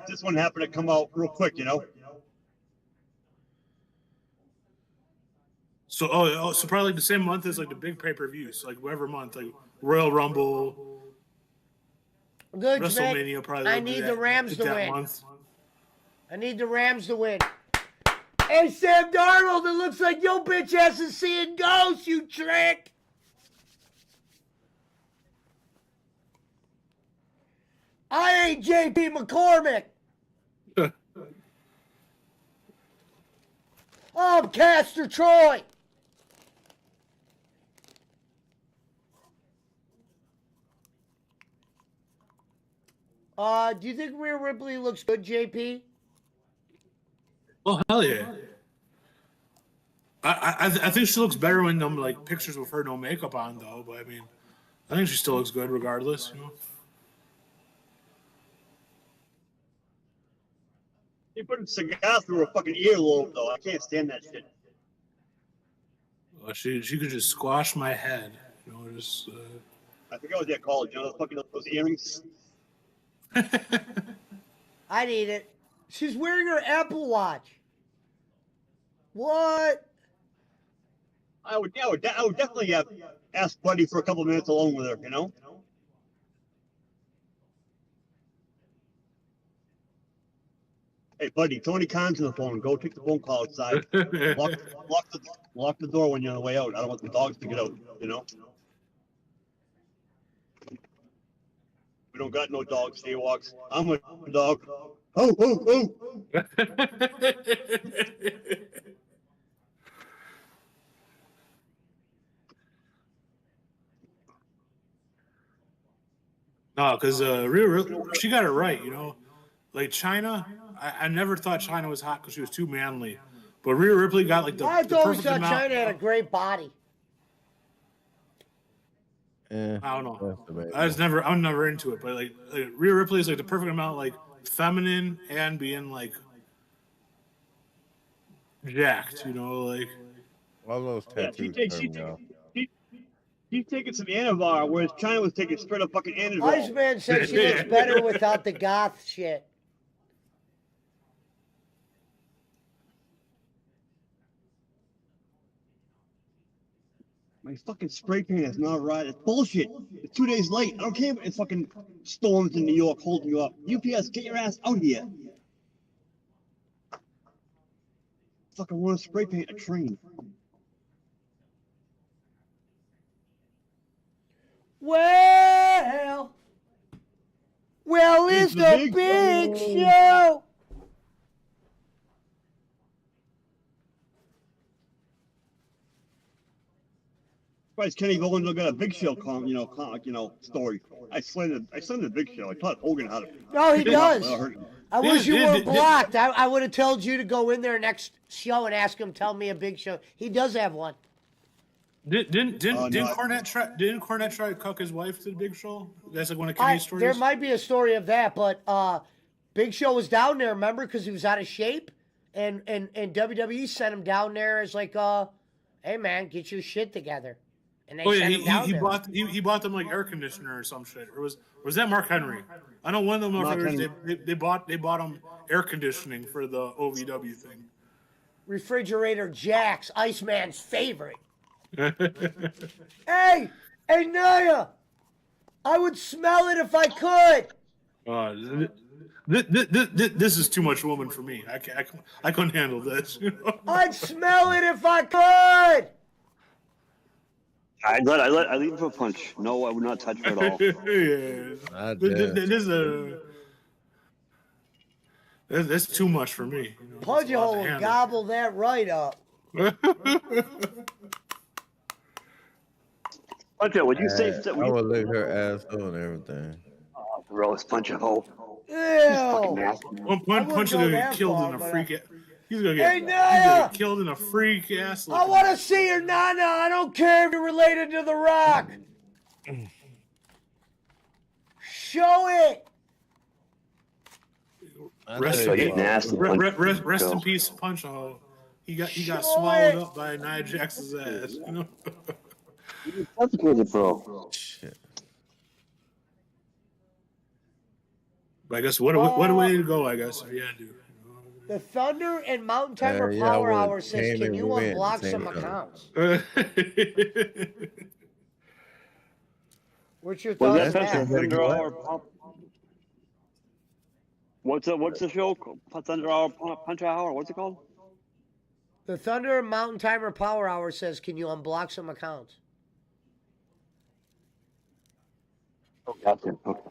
This one happened to come out real quick, So, so probably like the same month as like the big pay-per-views, like whatever month, like Royal Rumble, Good, WrestleMania. Probably. I need the Rams to win. Month. I need the Rams to win. Hey, Sam Darnold, it looks like your bitch ass is seeing ghosts, you trick. I ain't JP McCormick. I'm Castor Troy. Do you think Rhea Ripley looks good, JP? Oh, hell yeah. I think she looks better when them like pictures with her no makeup on though, but I mean I think she still looks good regardless, He put a cigar through her fucking earlobe, though. I can't stand that shit. Well, she could just squash my head. You know, just. I forgot what they're called. You know, those earrings. I need it. She's wearing her Apple Watch. What? I would definitely have asked Buddy for a couple minutes alone with her. You know. Hey, Buddy, Tony Khan's on the phone. Go take the phone call outside. Lock the door when you're on the way out. I don't want the dogs to get out. You know. We don't got no dogs. Stay walks. I'm a dog. Oh, oh, oh. No, because she got it right, you know. Like China, I never thought China was hot because she was too manly. But Rhea Ripley got like the I always perfect thought amount. China had a great body. I don't know. I'm never into it. But like Rhea Ripley is like the perfect amount, like feminine and being like jacked, you know, like all those tattoos. She's taking some Anavar, whereas China was taking straight up fucking Anavar. Iceman said she looks better without the goth shit. My fucking spray paint is not right. It's bullshit. It's 2 days late. I don't care if it's fucking storms in New York holding you up. UPS, get your ass out here. Fucking want to spray paint a train. Well, it's the big show. Surprised Kenny Golan got a Big Show story. I slandered the Big Show. I taught Hogan how to. No, he does. I wish you weren't Yeah. blocked. I would have told you to go in there next show and ask him, tell me a Big Show. He does have one. Didn't Cornette try to cuck his wife to the Big Show? That's like one of Kenny's stories. There might be a story of that, but Big Show was down there, remember, because he was out of shape, and WWE sent him down there as like, hey man, get your shit together. And they sent him down there. He bought them like air conditioner or some shit, or was that Mark Henry? I know one of them motherfuckers they bought him air conditioning for the OVW thing. Refrigerator Jacks, Iceman's favorite. Hey, Naya, I would smell it if I could. This is too much woman for me. I couldn't handle this. I'd smell it if I could. I leave for a punch. No, I would not touch her at all. Yeah. That's too much for me. You know, Pudge hole will gobble that right up. Punch would you say? I would lick her ass and everything. Oh, gross, punch a hole. Ew. One punch is gonna get killed in a freak. He's gonna get killed in a freak ass. I want to see your Nana. I don't care if you're related to The Rock. Show it. Rest in peace, Punch Hole. He got swallowed up by Nia Jax's ass. You know? That's crazy, bro. Shit. But I guess what a way to go. I guess if you had to. The Thunder and Mountain Timer Power Hour says, can you unblock some accounts? What's your thoughts on that? What's the show? Thunder Hour, Punch Hour. What's it called? The Thunder and Mountain Timer Power Hour says, can you unblock some accounts? Oh, gotcha. Okay.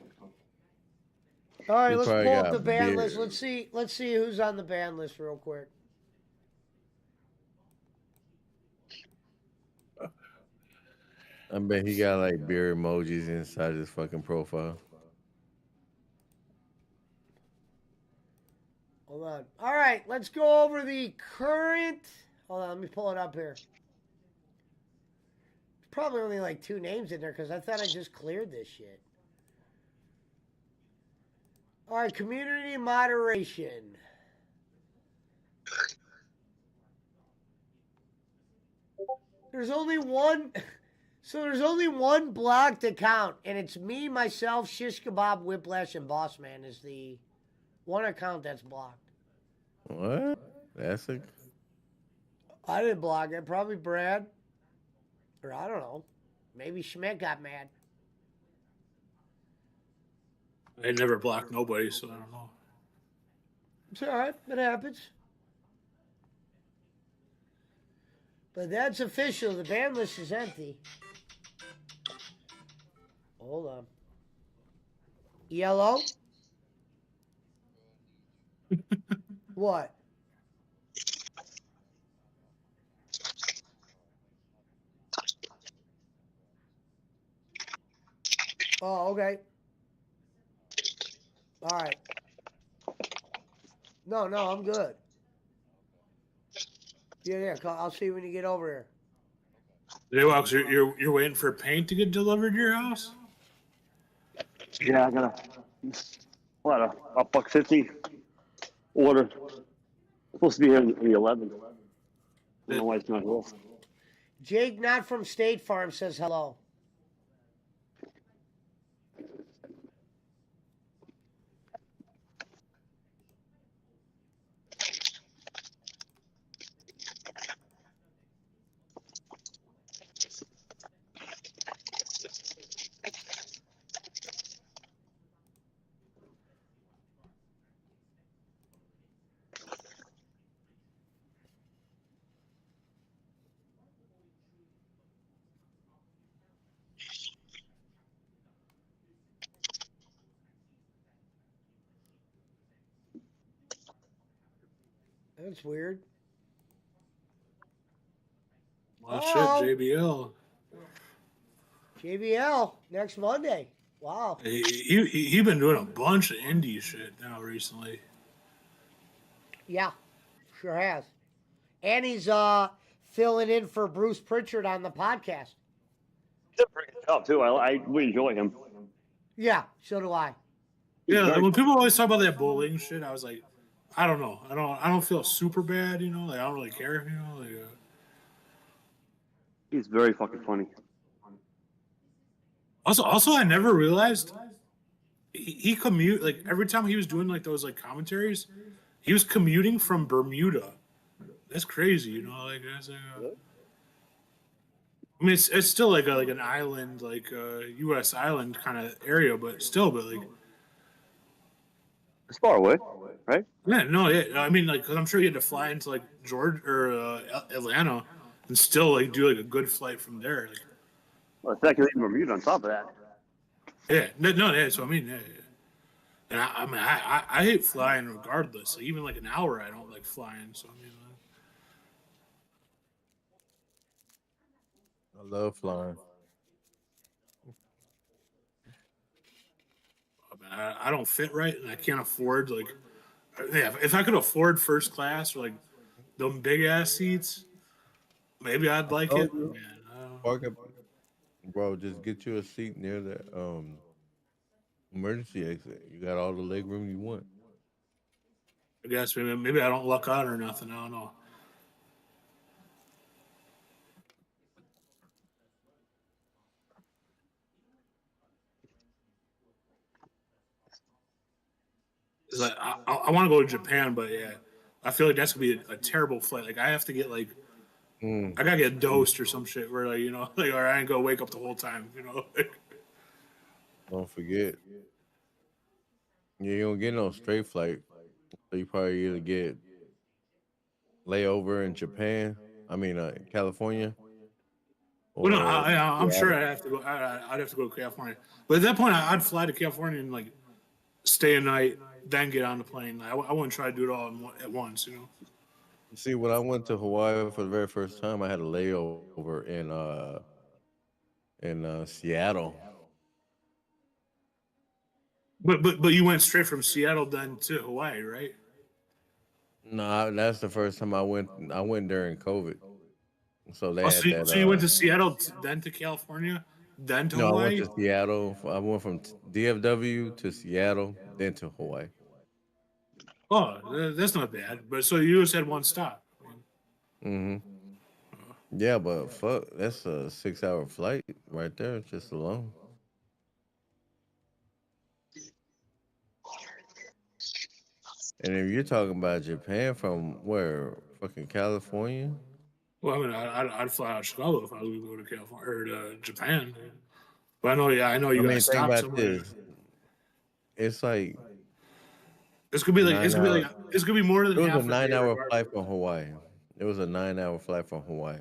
All right, You let's probably pull up got the band beer. list. Let's see who's on the band list real quick. I bet he got like beer emojis inside his fucking profile. Hold on. All right, let's go over the current. Hold on, let me pull it up here. Probably only like 2 names in there because I thought I just cleared this shit. All right, community moderation. There's only one. So there's only one blocked account, and it's me, myself, Shish Kebab, Whiplash, and Boss Man is the one account that's blocked. What? That's a. I didn't block it. Probably Brad. Or I don't know. Maybe Schmidt got mad. I never blocked nobody, so I don't know. It's all right. It happens. But that's official. The ban list is empty. Hold on. Yellow? What? Oh, okay. All right. No, I'm good. Yeah. I'll see you when you get over here. Well, you're waiting for paint to get delivered to your house? Yeah, I got a $1.50 order. Supposed to be here on the 11th. I don't know why it's not here. Jake, not from State Farm, says hello. That's weird. Oh, shit, JBL. JBL next Monday. Wow. He been doing a bunch of indie shit now recently. Yeah, sure has. And he's filling in for Bruce Pritchard on the podcast. He did a pretty good job, too. We enjoy him. Yeah, so do I. Yeah, like when people always talk about that bullying shit, I was like, I don't know. I don't feel super bad, you know? Like, I don't really care, you know? Like, He's very fucking funny. Also, I never realized he commute, like, every time he was doing, like, those, like, commentaries, he was commuting from Bermuda. That's crazy, you know? Like, that's like I mean, it's still like an island, like a U.S. island kind of area, but like it's far away, right? Yeah, no, yeah. I mean, like, 'cause I'm sure you had to fly into like Georgia or Atlanta and still like do like a good flight from there. Like, well, it's actually Bermuda on top of that. yeah, yeah. So I mean, yeah. And I mean, I hate flying regardless. Like, even like an hour, I don't like flying. So I mean. I love flying. I don't fit right, and I can't afford like. Yeah, if I could afford first class or like them big ass seats, maybe I'd like it. Man, Park up, bro. Just get you a seat near the emergency exit. You got all the leg room you want. I guess maybe I don't luck out or nothing. I don't know. It's like I want to go to Japan, but yeah, I feel like that's gonna be a terrible flight. Like I have to get like I gotta get dosed or some shit where like like or I ain't gonna wake up the whole time. Don't forget, you don't get no straight flight, so you probably either get layover in Japan. I mean, California. Well, no, I'm sure I'd have to go. I'd have to go to California, but at that point, I'd fly to California and like stay a night, then get on the plane. I wouldn't try to do it all at once, See, when I went to Hawaii for the very first time, I had a layover in Seattle. But you went straight from Seattle then to Hawaii, right? No, that's the first time I went. I went during COVID, so they had that. So you went to Seattle, then to California, then to Hawaii? No, I went to Seattle. I went from DFW to Seattle, then to Hawaii. Oh, that's not bad. But so you just had one stop. Mm-hmm. Yeah, but fuck, that's a 6-hour flight right there, just alone. And if you're talking about Japan from where? Fucking California? Well, I mean, I'd fly out of Chicago if I was going to go to California or to Japan. But I know you I got to mean, think stop about somewhere. this. It's like It's gonna be like 9 hours. it's gonna be more than It was half a a day 9-hour regardless. flight from Hawaii. It was a 9-hour flight from Hawaii.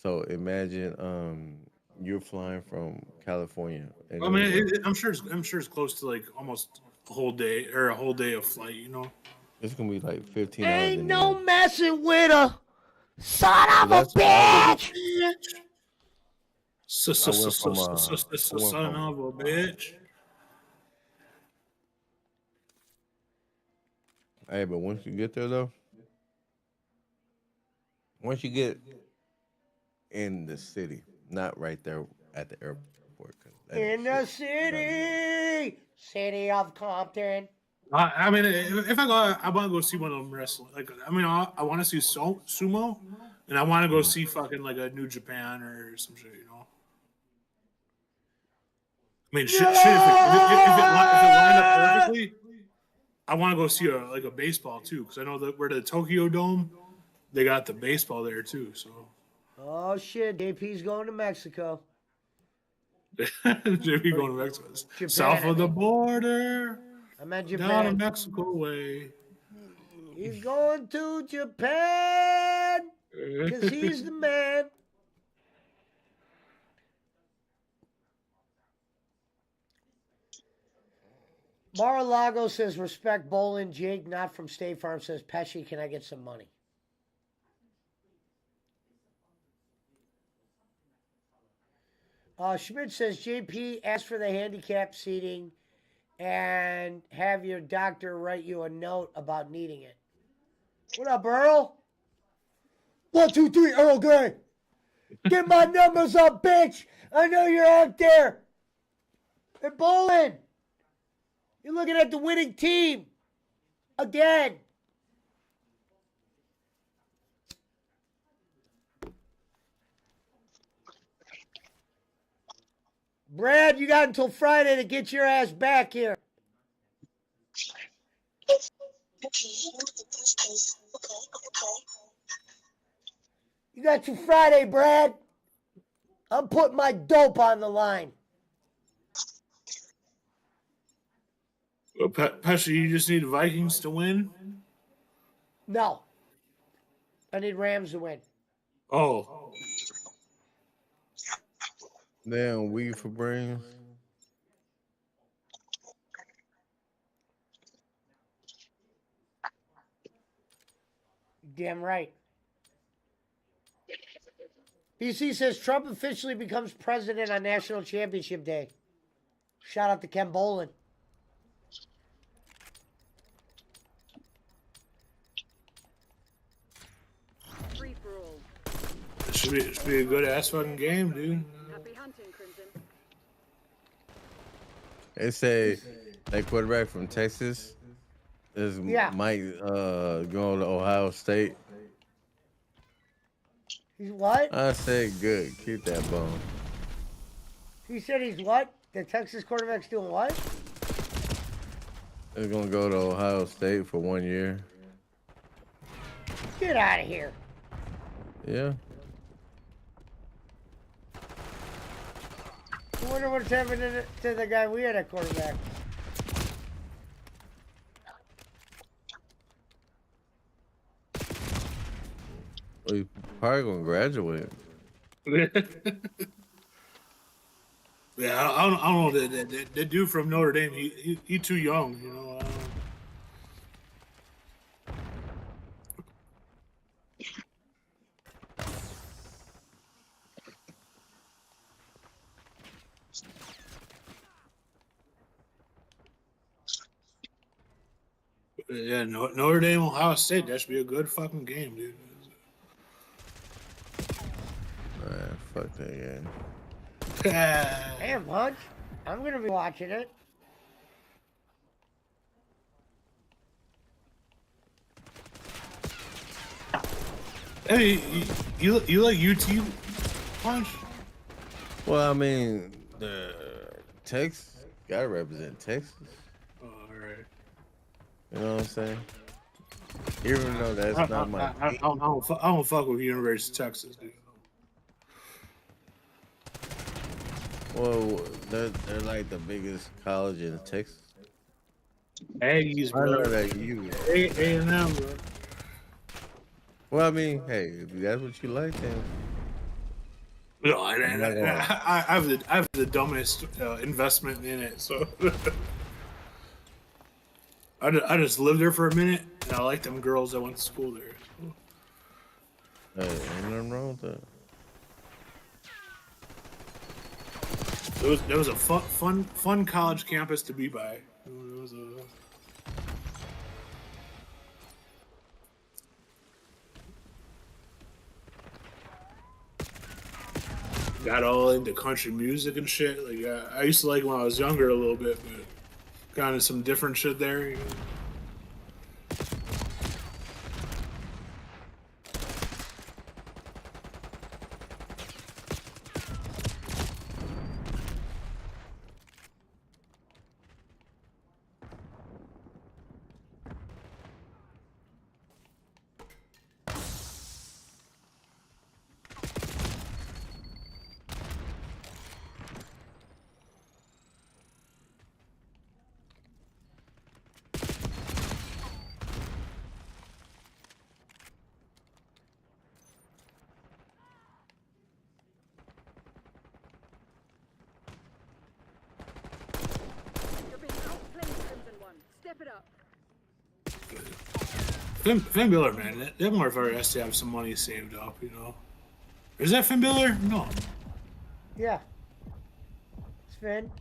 So imagine you're flying from California, and I it mean, was I'm sure it's close to like almost a whole day or a whole day of flight. You know. it's gonna be like 15 hours Ain't in no the end. messing with her. Son So of a that's what I was. bitch. I went from I went Son from of a bitch. Hey, but once you get there though, once you get in the city, not right there at the airport, 'cause that In ain't the shit. city of Compton. I mean, if I go, I want to go see one of them wrestle. Like, I mean, I want to see sumo, and I want to go see fucking like a New Japan or some shit. You know. I mean, shit. If it lined up perfectly, I want to go see a baseball too, because I know that we're the Tokyo Dome. They got the baseball there too. So Oh shit, JP's going to Mexico. JP going to Mexico, Japan, south I of the mean. border, I meant down to Japan. Mexico way. He's going to Japan because he's the man. Mar-a-Lago says, respect Bolin. Jake, not from State Farm, says, Pesci, can I get some money? Schmidt says, JP, ask for the handicap seating and have your doctor write you a note about needing it. What up, Earl? 1, 2, 3, Earl Grey. Get my numbers up, bitch. I know you're out there. Hey, Bolin. You're looking at the winning team. Again. Brad, you got until Friday to get your ass back here. You got till Friday, Brad. I'm putting my dope on the line. Well, Pesci, you just need Vikings to win. No. I need Rams to win. Oh, Damn, weed for brains. Damn right. BC says Trump officially becomes president on National Championship Day. Shout out to Ken Bolin. Free for all. it should be a good ass fucking game, dude. Happy hunting, Crimson. They say that quarterback from Texas might go to Ohio State. He's what? I said good. Keep that bone. He said he's what? The Texas quarterback's doing what? He's gonna go to Ohio State for 1 year. Get out of here. Yeah. I wonder what's happening to the guy we had at quarterback. Well, he's probably gonna graduate. Yeah, I don't know that dude from Notre Dame. He too young, you know. Yeah, Notre Dame, Ohio State. That should be a good fucking game, dude. Man, fuck that game. Damn, Punch. I'm going to be watching it. Hey, You like UT punch? Well, I mean, Texas gotta represent Texas. Oh, all right. You know what I'm saying? Even though that's not my. I don't fuck with University of Texas, dude. Well, they're like the biggest college in Texas. Aggies, I know bro. that you. A&M, bro. Well, I mean, hey, if that's what you like, then. No, I have the dumbest investment in it, so I just lived there for a minute, and I like them girls that went to school there. Hey, ain't nothing wrong with that. There was a fun college campus to be by. It was a. Got all into country music and shit. Like I used to like it when I was younger a little bit, but got into some different shit there. You know? You're being outplayed, Crimson One. Step it up. Finn Biller, man, that motherfucker has to have some money saved up, you know. Is that Finn Biller? No. Yeah. It's Finn.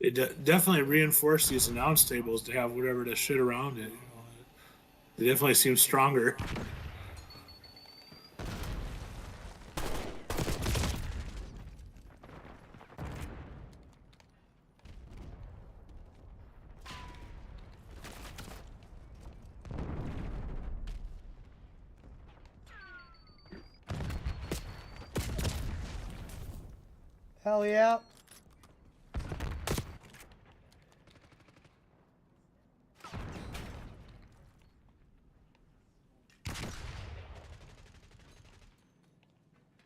It definitely reinforced these announce tables to have whatever the shit around it. You know? They definitely seem stronger. Hell yeah.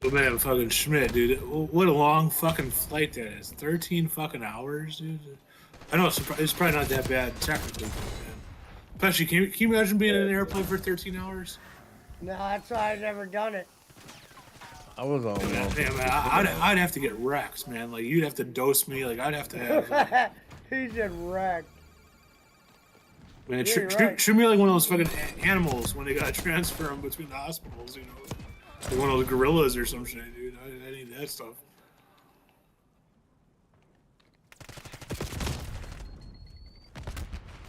But man, fucking Schmidt, dude, what a long fucking flight that is. 13 fucking hours, dude. I know it's probably not that bad technically, man. Pesci, can you imagine being in an airplane for 13 hours? No, that's why I've never done it. I was on one. Man, I'd have to get wrecked, man. Like, you'd have to dose me. Like, I'd have to have... He said wrecked. Man, Yeah, you're right. treat me like one of those fucking animals when they gotta transfer them between the hospitals, you know? Like one of those gorillas or some shit, dude. I need that stuff.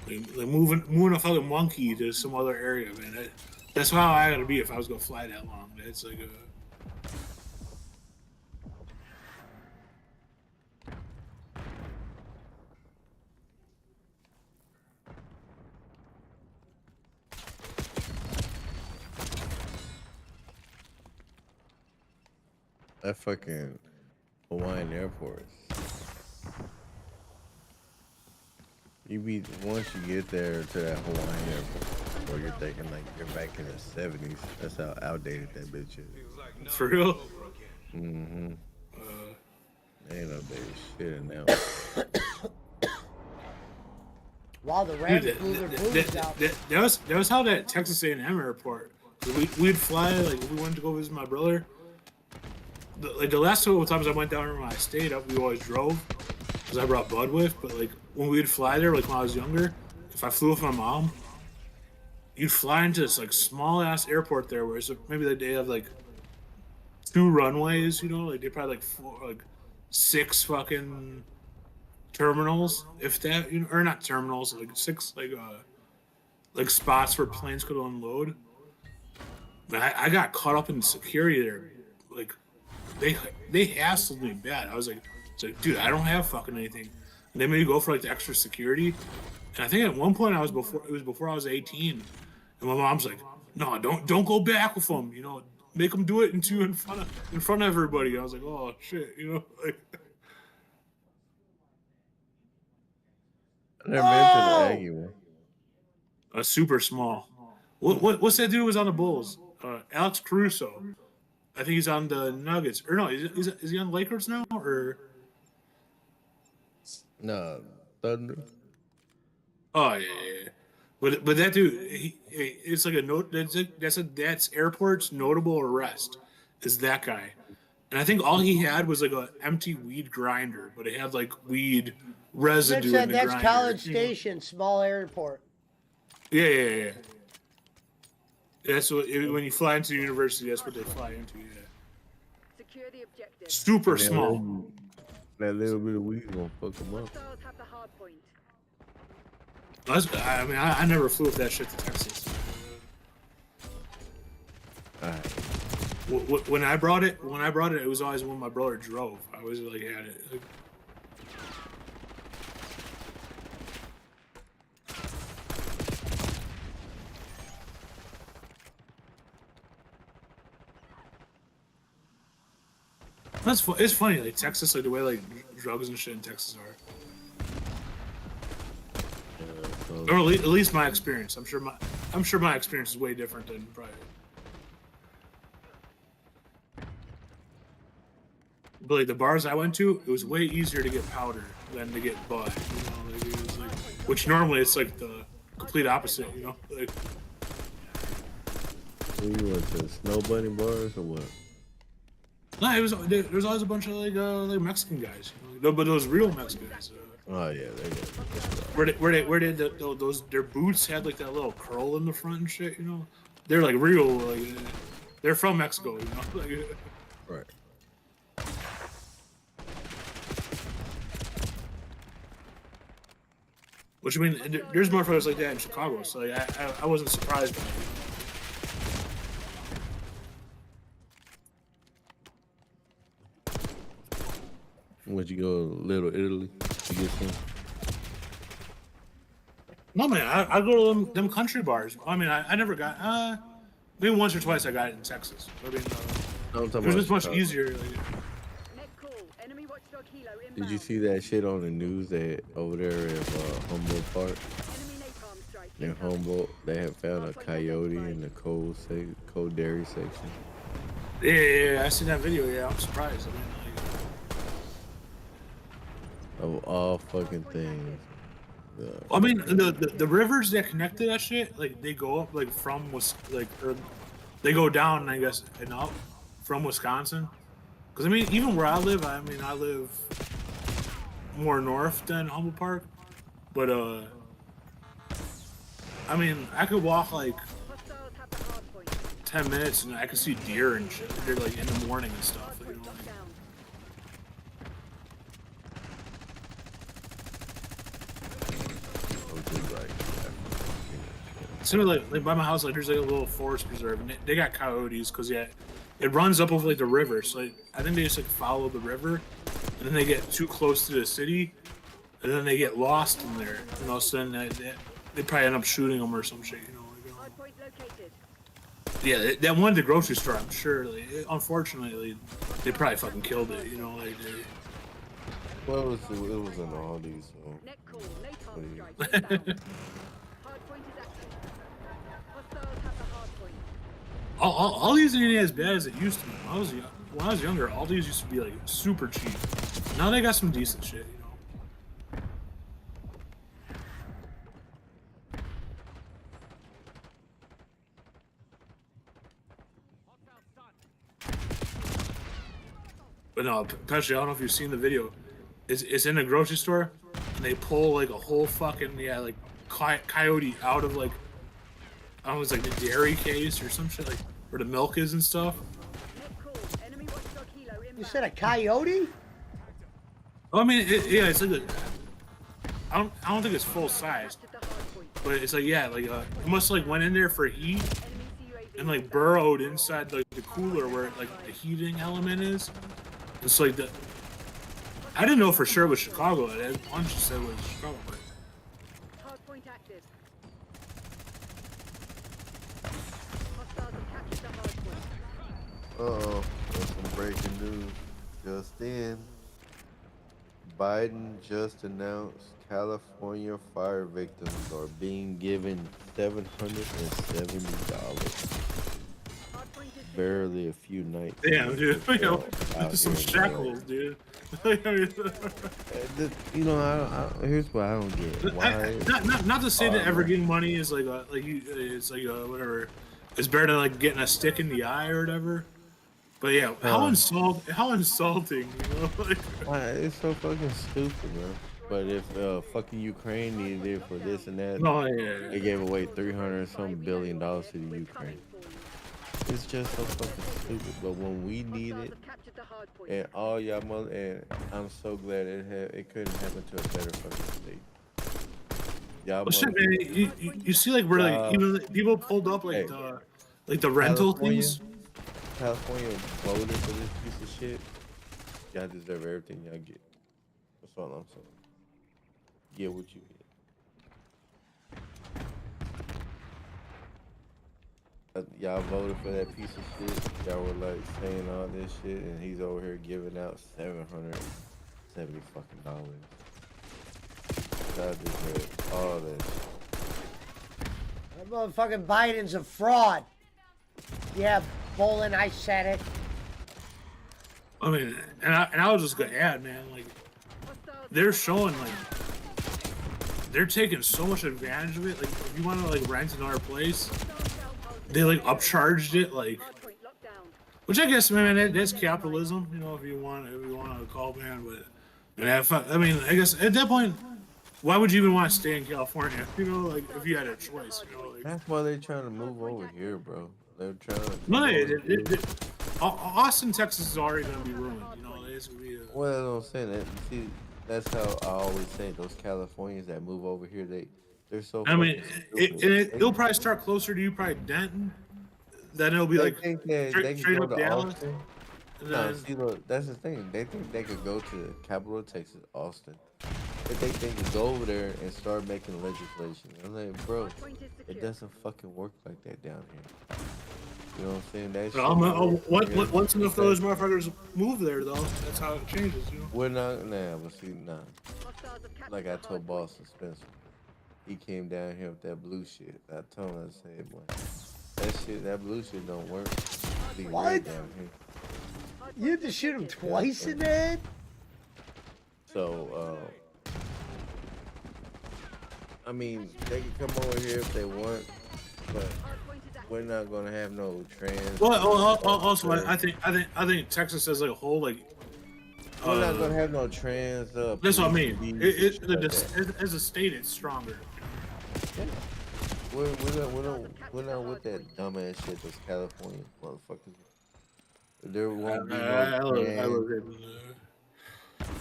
Like moving a fucking monkey to some other area, man. That's how I gotta be if I was gonna fly that long. It's like a... That fucking Hawaiian airport. Once you get there to that Hawaiian airport, or you're thinking like you're back in the 70s. That's how outdated that bitch is. For real? Mm-hmm. Ain't no baby shit in there. Wow, the Rams blew their booties out. That was how that Texas A&M airport. We'd fly, like, we went to go visit my brother. The last couple of times I went down there when I stayed up, we always drove. because I brought Bud with. But like when we'd fly there, like when I was younger, if I flew with my mom, you'd fly into this like small ass airport there, where it's maybe they have like 2 runways, you know, like they probably like 6 fucking terminals, if that, you know, or not terminals, like 6 like spots where planes could unload. But I got caught up in security there. Like they hassled me bad. I was like, dude, I don't have fucking anything. And they made me go for like the extra security. And I think at one point it was before I was 18. And my mom's like, no, don't go back with them. You know, make them do it in front of everybody. I was like, oh shit, you know, like. I never been to the Aggie one. Super small. What's that dude who was on the Bulls? Alex Caruso. I think he's on the Nuggets. Or no, is he on Lakers now? Or No, Thunder. oh yeah. But that dude, it's like a note. That's airport's notable arrest. Is that guy? And I think all he had was like an empty weed grinder, but it had like weed residue Mitch in the said that's grinder. College Station, small airport. Yeah. That's what when you fly into the university. That's what they fly into. Yeah. Secure the objective. Super small. That little bit of weed gonna fuck them up. Hostiles have the hard point. I mean, I never flew with that shit to Texas. Alright. When I brought it, it was always when my brother drove. I always like had it. Like, it's funny, like Texas, like the way like drugs and shit in Texas are. Or at least my experience. I'm sure my experience is way different than probably. But like the bars I went to, it was way easier to get powder than to get bud. You know, like, it was like, which normally it's like the complete opposite. You know, like. So you went to Snow Bunny bars or what? No, there was always a bunch of like Mexican guys. You know? But those real Mexican guys. Oh yeah, they got. Where they those their boots had like that little curl in the front and shit. You know, they're like real. Like they're from Mexico. You know, like, Right. Which I mean, there's motherfuckers like that in Chicago, so like, I wasn't surprised by it. Would you go to Little Italy to get some? No man, I go to them country bars. I mean, I never got maybe once or twice I got it in Texas. I mean, it was much easier. Like, Net call. Enemy watchdog helo inbound. Did you see that shit on the news that over there in Humboldt Park? Enemy napalm strike. In Humboldt, they had found a coyote in the cold dairy section. yeah, I seen that video. Yeah, I'm surprised. I mean, Of all fucking things. I mean, the rivers that connect to that shit, like they go up like from or they go down, I guess, and up from Wisconsin. Because I mean, even where I live, I live more north than Humboldt Park, but I mean, I could walk like 10 minutes and I could see deer and shit. They're like in the morning and stuff. You know, like, similar like by my house, like there's like a little forest preserve, and they got coyotes because it runs up over like the river. So like, I think they just like follow the river, and then they get too close to the city, and then they get lost in there, and all of a sudden they probably end up shooting them or some shit. You know. Like, yeah, that one at the grocery store, I'm sure. Like, unfortunately, they probably fucking killed it. You know, like. Well, it was in all these. Net call. Napalm strike inbound. Hard point is active. Hostiles have the hard point. All these ain't as bad as it used to be. When I was younger, all these used to be like super cheap. Now they got some decent shit, you know. But no, Pesci, I don't know if you've seen the video. it's in a grocery store, and they pull like a whole fucking like coyote out of like I don't know, it's like the dairy case or some shit like where the milk is and stuff. You said a coyote? Oh, I mean, yeah, it's like I don't think it's full size, but it's like yeah, like it must like went in there for heat and like burrowed inside like the cooler where like the heating element is. It's like the I didn't know for sure it was Chicago. One just said it was Chicago, but Hardpoint active. Hostiles have captured the hardpoint. Uh-oh, that's some breaking news. Just in, Biden just announced California fire victims are being given $770. Barely a few nights. damn, dude, you know, out some here in shackles, dude. You know, here's what I don't get. Why? Not to say that ever getting money is like it's like whatever. It's better than like getting a stick in the eye or whatever. But yeah, how insulting, you know? It's so fucking stupid, man. But if fucking Ukraine needed it for this and that, they gave away $300 billion to the Ukraine. It's just so fucking stupid. But when we need it, and all y'all mother, and I'm so glad it couldn't happen to a better fucking state. Y'all Well, shit, man, you see like where like even like, people pulled up like the rental things. California voted for this piece of shit. Y'all deserve everything y'all get. That's all I'm saying. Get what you get. Y'all voted for that piece of shit. Y'all were like saying all this shit, and he's over here giving out $770 fucking dollars. Y'all deserve all that shit. That motherfucking Biden's a fraud. Yeah, Bolin, I said it. I mean, and I was just gonna add, man, like they're showing like they're taking so much advantage of it. Like if you want to like rent another place, they like upcharged it, like, which I guess, man, that's capitalism, you know, if you want to call, man. But I mean, I guess at that point, why would you even want to stay in California? You know, like if you had a choice, you know. Like, that's why they're trying to move over here, bro. They're trying to. No, Austin, Texas is already gonna be ruined. You know, it's gonna be. Well, I'm saying that. See, that's how I always say those Californians that move over here, they're so. I mean, it'll probably start closer to you, probably Denton. Then it'll be they like think that they straight can up go to Dallas. Austin. And No, then, see, look, that's the thing. They think they could go to the capital of Texas, Austin. But they think to go over there and start making legislation. I'm like, bro, it doesn't fucking work like that down here. You know what I'm saying? That's once enough those motherfuckers move there, though, that's how it changes. You know. We're not, but see, like I told Boston Spencer, he came down here with that blue shit. I told him, I said, boy, that blue shit don't work. Be What? right down here. You had to shoot him twice in the head? So, I mean, they can come over here if they want, but we're not gonna have no trans. Well, also, I think Texas as like a whole, like. We're not gonna have no trans. That's what I mean. police and shit like that. As a state, it's stronger. We're not with that dumbass shit. Those California motherfuckers. There won't be no trans.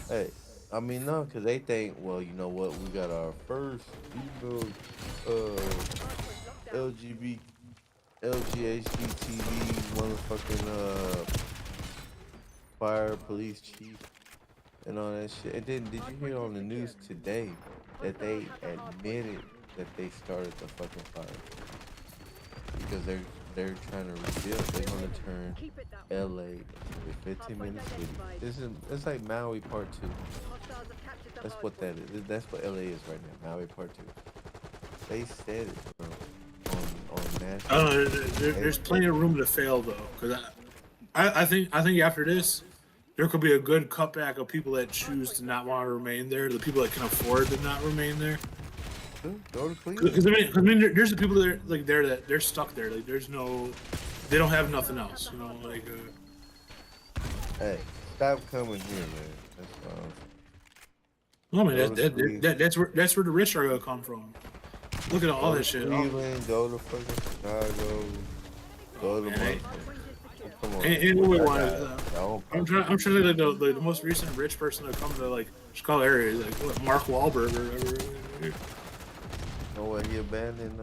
Hey, I mean, no, because they think, well, you know what, we got our first female LGHBTV motherfucking fire police chief and all that shit. And then, did you hear on the news today that they admitted that they started the fucking fire? Because they're trying to rebuild. They're gonna turn LA into a 15-minute city. It's like Maui Part 2. That's what that is. That's what LA is right now. Maui Part 2. They said it, bro. On national. There's plenty of room to fail though, because I think after this, there could be a good cutback of people that choose to not want to remain there. The people that can afford to not remain there. Go to Cleveland. Because I mean, there's the people that are like there that they're stuck there. Like there's no, they don't have nothing else. You know, like. Hey, stop coming here, man. That's all. No, man, Go to Cleveland. that's where the rich are gonna come from. Look at all Go this to shit. Cleveland, go to fucking Chicago, go to Hey. Boston. Come on. And what we I want got- is, I don't- I'm trying to think of the most recent rich person to come to like Chicago area, like what, Mark Wahlberg or whatever. know what he abandoned.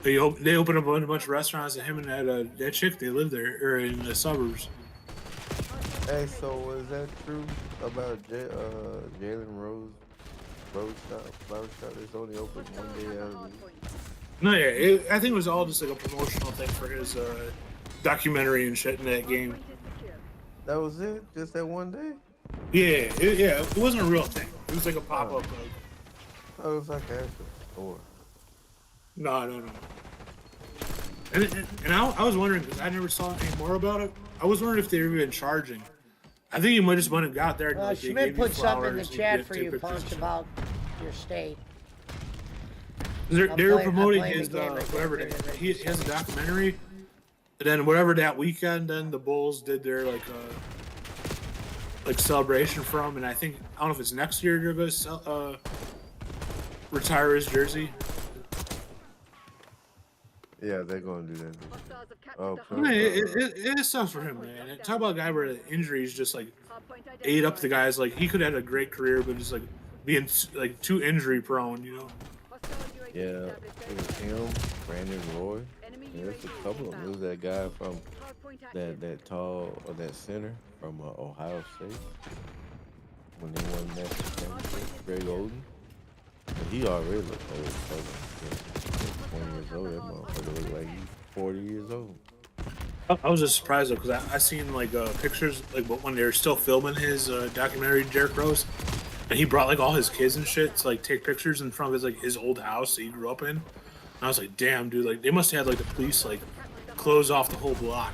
They opened up a bunch of restaurants, and him and that chick, they live there or in the suburbs. Hey, so is that true about Jalen Rose? Flower Shop is only open one day out of the week. No, yeah, I think it was all just like a promotional thing for his documentary and shit in that game. That was it? Just that one day? Yeah, it wasn't a real thing. It was like a pop up. Oh, it was like after store. No. And I was wondering because I never saw any more about it. I was wondering if they were even charging. I think you might just went and got there. And, like, they Schmidt gave you put something in the flowers and chat get for take you, pictures Punch, and shit. about your state. They I'm were playing- promoting I'm playing his the game, I whatever. can't get it. He has a documentary. And then whatever that weekend, then the Bulls did their like celebration for him. And I don't know if it's next year they're going to retire his jersey. Yeah, they're gonna do that. Oh, Yeah, it sucks for him, man. Talk about a guy where the injuries just like ate up the guys. Like he could have had a great career, but just like being like too injury prone, you know. Yeah, it was him, Brandon Roy. Yeah, there's a couple of them. It was that guy from that tall or that center from Ohio State when they won that championship. Greg Oden. But he already looked old. 20 years old. That motherfucker looked like he's 40 years old. I was just surprised though because I seen like pictures like when they were still filming his documentary Derrick Rose, and he brought like all his kids and shit to like take pictures in front of his old house that he grew up in. And I was like, damn, dude, like they must have had like the police like close off the whole block,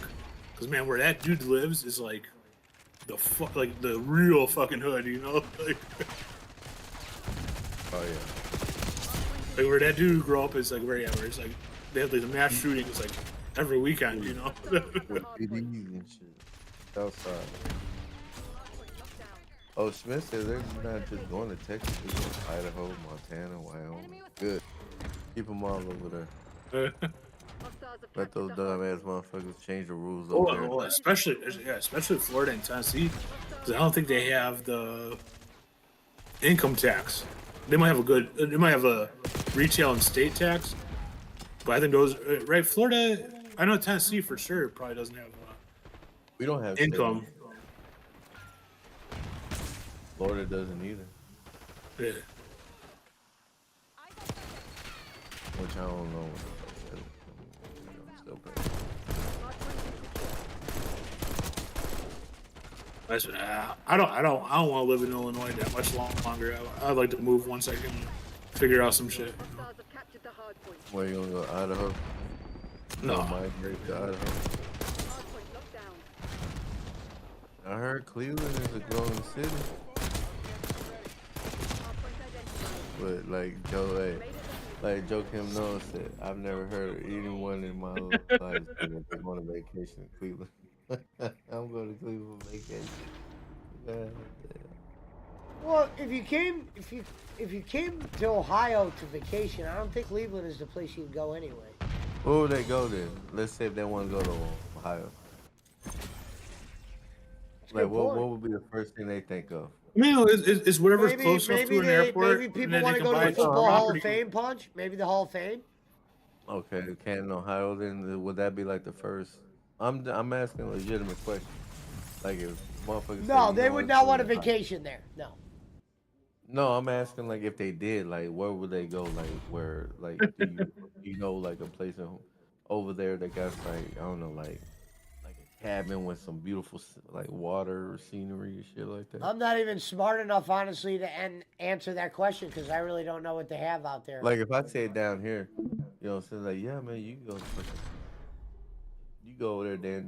because man, where that dude lives is like the real fucking hood, you know? Like, oh yeah. Like where that dude grew up is like where it's like they have like the mass shootings like every weekend, you know? With PDs and shit. Outside. Oh, Smith says they're not just going to Texas, they're going to Idaho, Montana, Wyoming. Good. Keep them all over there. Let those dumbass motherfuckers change the rules over there. Oh, especially Florida and Tennessee, because I don't think they have the income tax. They might have a retail and state tax, but I think those right. Florida, I know Tennessee for sure probably doesn't have We don't have income. state. Florida doesn't either. Yeah. Which I don't know. I'm still paying. I don't want to live in Illinois that much longer. I'd like to move once I can figure out some shit. Where you gonna go? Idaho? No. Migrate to Idaho. I heard Cleveland is a growing city. But like Joe Kim Noah said, I've never heard of anyone in my life that they go on a vacation in Cleveland. I'm going to Cleveland for vacation. God damn. Well, if you came to Ohio to vacation, I don't think Cleveland is the place you'd go anyway. Where would they go then? Let's say if they want to go to Ohio. Like, what would be the first thing they think of? I mean, it's whatever's close enough to an airport. Maybe and people then want they to can go buy to the Football some Hall of property. Fame, Punch? Maybe the Hall of Fame? Okay, Canton, Ohio. Then would that be like the first? I'm asking a legitimate question. Like if motherfuckers. No, say, they you know, would let's not go want a to Ohio. vacation there. No. No, I'm asking like if they did, like where would they go? Like where, like do you know, like a place over there that got like I don't know, like a cabin with some beautiful like water or scenery and shit like that. I'm not even smart enough, honestly, to answer that question because I really don't know what they have out there. Like if I say it down here, you know, what I'm saying like yeah, man, you go over there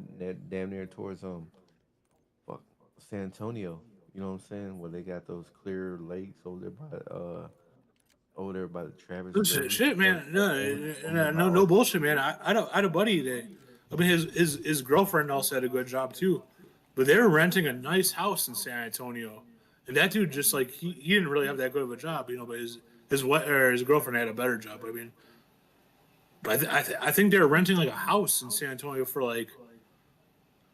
damn near towards San Antonio. You know what I'm saying? Where they got those clear lakes over there by the Travis. River. Shit, man. No bullshit, man. I had a buddy that, I mean, his girlfriend also had a good job too, but they were renting a nice house in San Antonio, And that dude just like he didn't really have that good of a job, you know. But his girlfriend had a better job. I mean, but I think they were renting like a house in San Antonio for like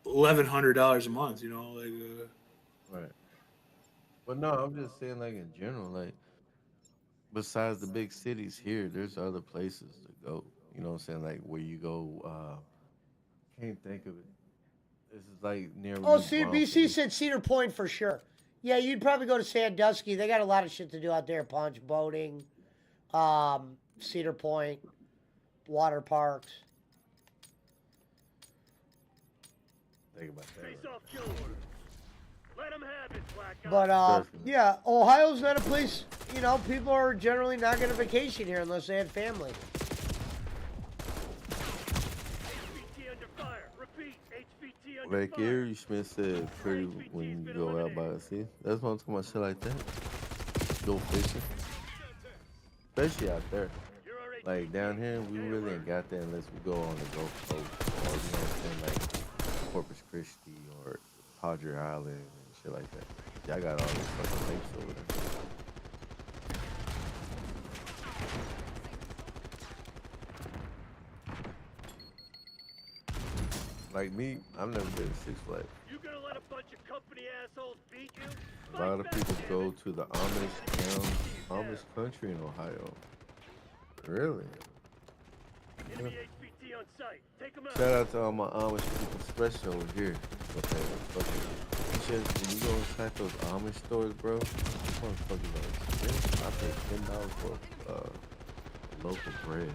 $1,100 a month. You know, like. Right. But no, I'm just saying, like, in general, like, besides the big cities here, there's other places to go. You know what I'm saying? Like, where you go, can't think of it. This is like near. Oh, CBC said Cedar Point for sure. Yeah, you'd probably go to Sandusky. They got a lot of shit to do out there. Punch, boating, Cedar Point, water parks. Think about that. Face off kill order. Let them have it, black guy. But, yeah, Ohio's not a place, you know, people are generally not going to vacation here unless they have family. HVT under fire. Repeat, HVT under Lake fire. Erie, Smith said, pretty when you go out by the sea. That's what I'm talking about, shit like that. Go fishing. Especially out there. Like, down here, we really ain't got that unless we go on the Gulf Coast. Or, you know what I'm saying, like Corpus Christi or Padre Island and shit like that. Y'all got all these fucking lakes over there. Like me, I've never been to Six Flags. You gonna let a bunch of company assholes beat you? A lot of people go to the Amish country in Ohio. Really? Enemy HVT on site. Take them out. Shout out to all my Amish people, especially over here. Okay, when you go inside those Amish stores, bro, motherfuckers are expensive. I paid $10 for local bread.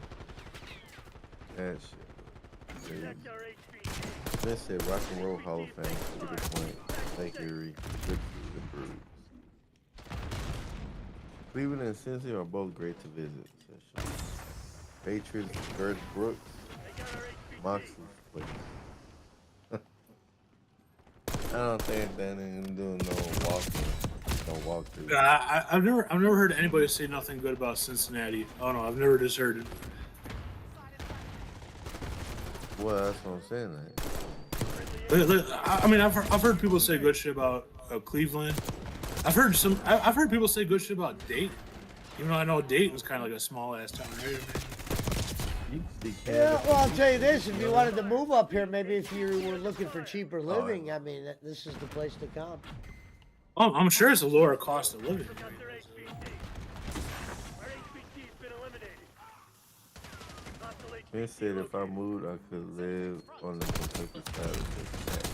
That shit. Protect our HVT. Smith said Rock and Roll Hall of Fame, Cedar Point, Lake Erie, good food and brews. Cleveland and Cincy are both great to visit. Patriots, Bird Brooks, Moxley's place. I don't think that ain't doing no walkthrough. I've never heard anybody say nothing good about Cincinnati. Oh no, I've never just heard it. Well, that's what I'm saying. I mean, I've heard people say good shit about Cleveland. I've heard people say good shit about Dayton. Even though I know Dayton's kind of like a small ass town, right? Yeah, well, I'll tell you this. If you wanted to move up here, maybe if you were looking for cheaper living, I mean, this is the place to come. Oh, I'm sure it's a lower cost of living. Smith said if I moved, I could live on the Kentucky side of Cincinnati.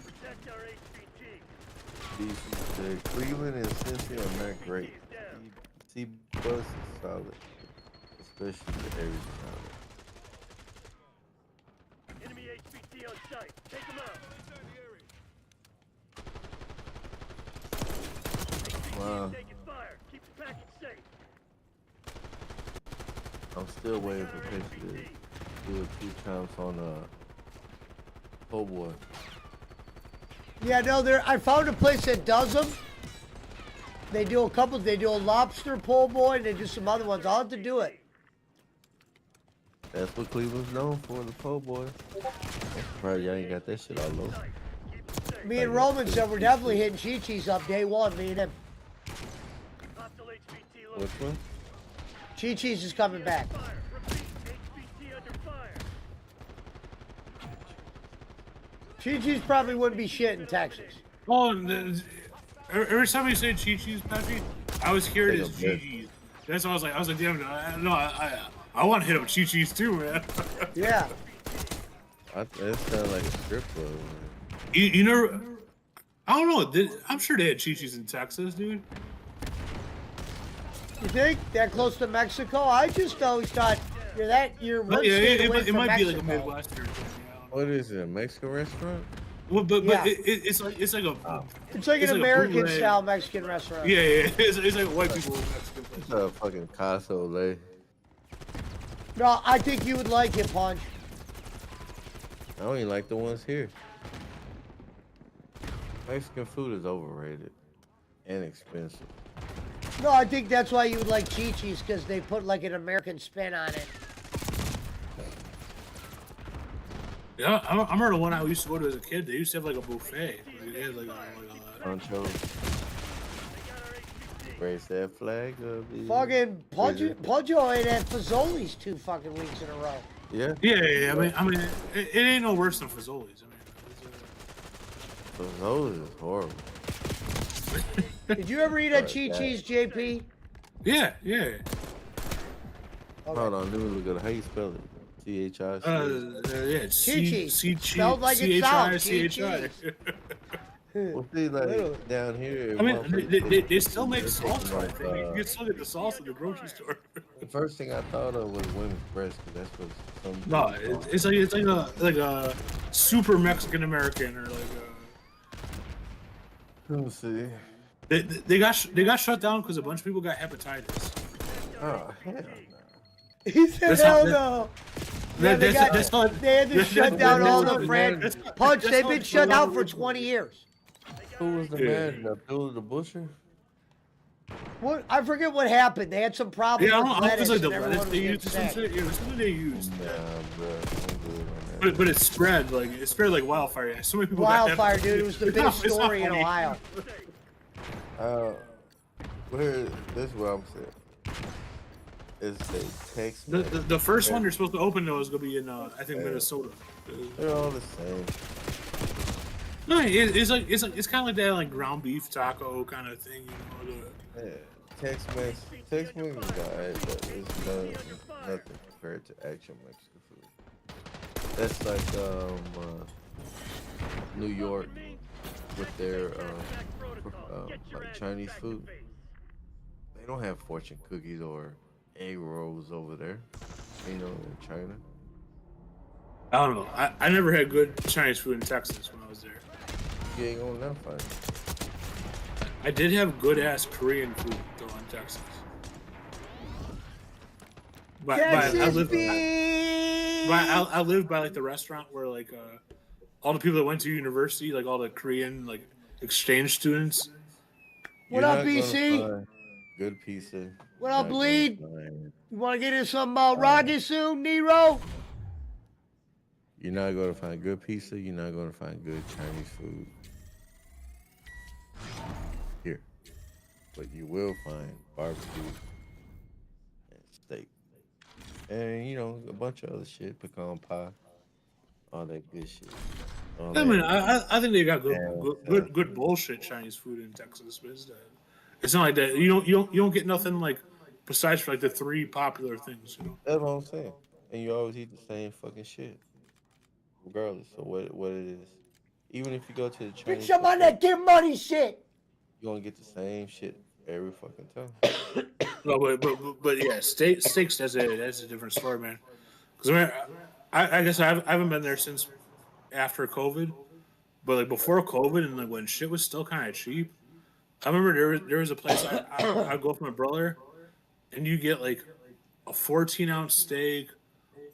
Protect our HVT. DC said Cleveland and Cincy are not great. C-Bus is solid, especially the Aries County. Enemy HVT on site. Take them out. Wow. Taking fire. Keep the package safe. I'm still waiting for Pesci to do it 2 times on Po' Boy. Yeah, no, I found a place that does them. They do a couple. They do a lobster po' boy, and they do some other ones. I'll have to do it. That's what Cleveland's known for, the Po' Boy. Probably y'all ain't got that shit all over. Me and Roman said we're definitely hitting Chi-Chi's up day one, me and him. Which one? Chi-Chi's is coming back. Chi-Chi's probably wouldn't be shit in Texas. Oh, every time you say Chi-Chi's, Patrick, I was hearing it as Chi-Chi's. That's why I was like, damn, I want to hit up Chi-Chi's too, man. Yeah. That sounds like a strip club. You know, I don't know. I'm sure they had Chi-Chi's in Texas, dude. You think that close to Mexico? I just always thought you're one state away from might Mexico. be like a Midwestern thing. What is it? A Mexican restaurant? Well, but Yeah. it's like It's like it's an like a American bootleg. style Mexican restaurant. Yeah, it's like white people in Mexican place. It's a fucking Casa Ole. No, I think you would like it, Punch. I don't even like the ones here. Mexican food is overrated and expensive. No, I think that's why you would like Chi-Chi's, because they put like an American spin on it. Yeah, I remember the one I used to go to as a kid. They used to have like a buffet. He had like a Poncho. Raise that flag up. Yeah. Fucking Punjo ate at Fazoli's 2 fucking weeks in a row. Yeah. Yeah. I mean, it ain't no worse than Fazoli's. Those is horrible. Did you ever eat at Chi Chi's, JP? Yeah. Hold on, let me look at it. How you spell it? C-H-I? Yeah, Chi-Chi. Spelled like it sounds. C-H-I. Well, see, like down here. I mean, they still make salsa. Like, You can still get the salsa at the grocery store. the first thing I thought of was women's breast, because that's what some. No, it's like a super Mexican American or like Let me see. they got shut down because a bunch of people got hepatitis. Oh hell no. He said, That's hell not- no. They They had to shut down all the friends. Punch, they've been shut down for 20 years. Who was the man? Abdullah the Butcher? What? I forget what happened. They had some problems Yeah, with I don't lettuce like the and everyone lettuce was they getting used. Some sick. shit. Yeah, that's what they used. Nah, bro. I'm good on that. But it spread like wildfire. Yeah, so many people got Wildfire, hepatitis. dude. It was the It's not- biggest it's not story in funny. Ohio. This is what I'm saying. It's a Tex. The first one you're supposed to open though is gonna be in I think Minnesota. They're all the same. No, it's kind of like that like ground beef taco kind of thing, you know. Yeah, Tex-Mex is alright, but it's nothing compared to actual Mexican food. That's like New York with their like Chinese food. They don't have fortune cookies or egg rolls over there, you know, in China. I don't know. I never had good Chinese food in Texas when I was there. You ain't gonna never find it. I did have good ass Korean food though in Texas. But I lived by like the restaurant where like all the people that went to university, like all the Korean like exchange students. What You're up, not gonna BC? find good pizza. What up, Not gonna Bleed? find- You want to get into some Rocky soon, Nero? You're not gonna find good pizza. You're not gonna find good Chinese food here, but you will find barbecue and steak, and you know a bunch of other shit, pecan pie, all that good shit. All I mean, that- I think they got good bullshit Chinese food in Texas, but it's not like that. You don't get nothing like besides for like the 3 popular things. You know? That's what I'm saying. And you always eat the same fucking shit, regardless of what it is. Even if you go to the Chinese, Bitch, I'm on that get money shit. you're gonna get the same shit every fucking time. No, but yeah, steaks that's a different story, man. Because I guess I haven't been there since after COVID, but like before COVID and like when shit was still kind of cheap. I remember there was a place I'd go with my brother, and you get like a 14-ounce steak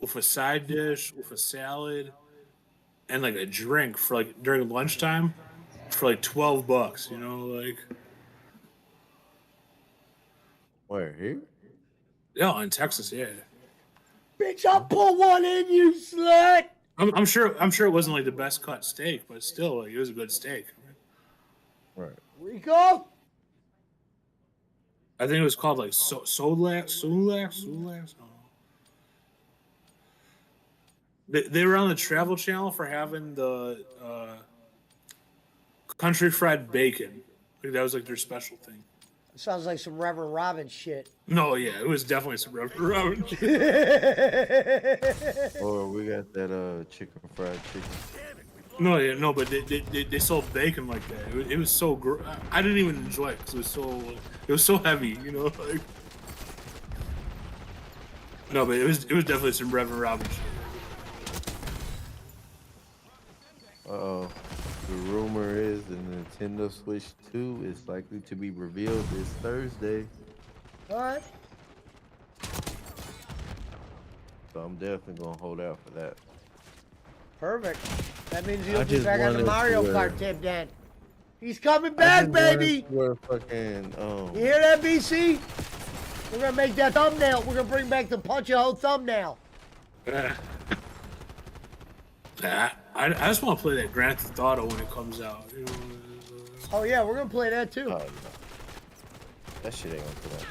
with a side dish, with a salad, and like a drink for like during lunchtime for like $12. You know, like. Where here? Yeah, in Texas, yeah. Bitch, I'll pull one in, you slut. I'm sure it wasn't like the best cut steak, but still, like, it was a good steak. Right. Rico? I think it was called like Sulax. They were on the Travel Channel for having the country fried bacon. Like, that was like their special thing. Sounds like some Reverend Robin shit. No, yeah, it was definitely some Reverend shit. Or we got that chicken fried chicken. No, yeah, no, but they sold bacon like that. It was so I didn't even enjoy it because it was so heavy, you know. Like, no, but it was definitely some Reverend Robin shit. Uh-oh. The rumor is the Nintendo Switch 2 is likely to be revealed this Thursday. All right. So I'm definitely gonna hold out for that. Perfect. That means you'll I be just back on the wanted Mario to, Kart tip then. He's coming back, baby. We're fucking, You hear that, BC? We're gonna make that thumbnail. We're gonna bring back the punch a hole thumbnail. That. I just want to play that Grand Theft Auto when it comes out. You know, Oh yeah, we're gonna play that too. Oh, no. That shit ain't gonna come out.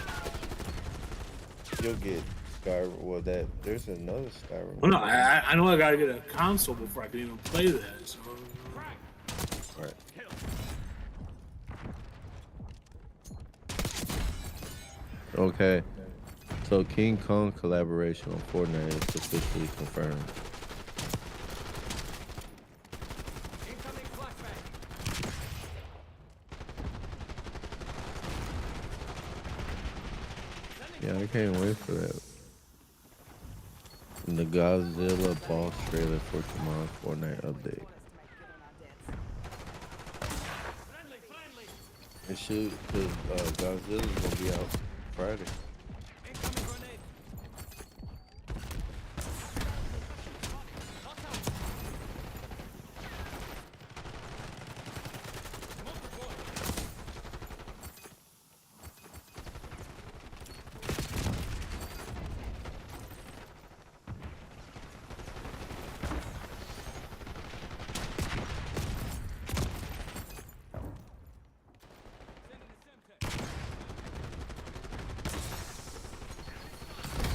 You'll get Skyrim. Well, there's another Skyrim. well, no, I know I gotta get a console before I can even play that. So. Right. Okay. So King Kong collaboration on Fortnite is officially confirmed. Incoming flashbang. Yeah, I can't wait for that. And the Godzilla boss trailer for tomorrow's Fortnite update. Friendly, friendly. It should, because Godzilla's gonna be out Friday. Incoming grenade. Smoke deployed.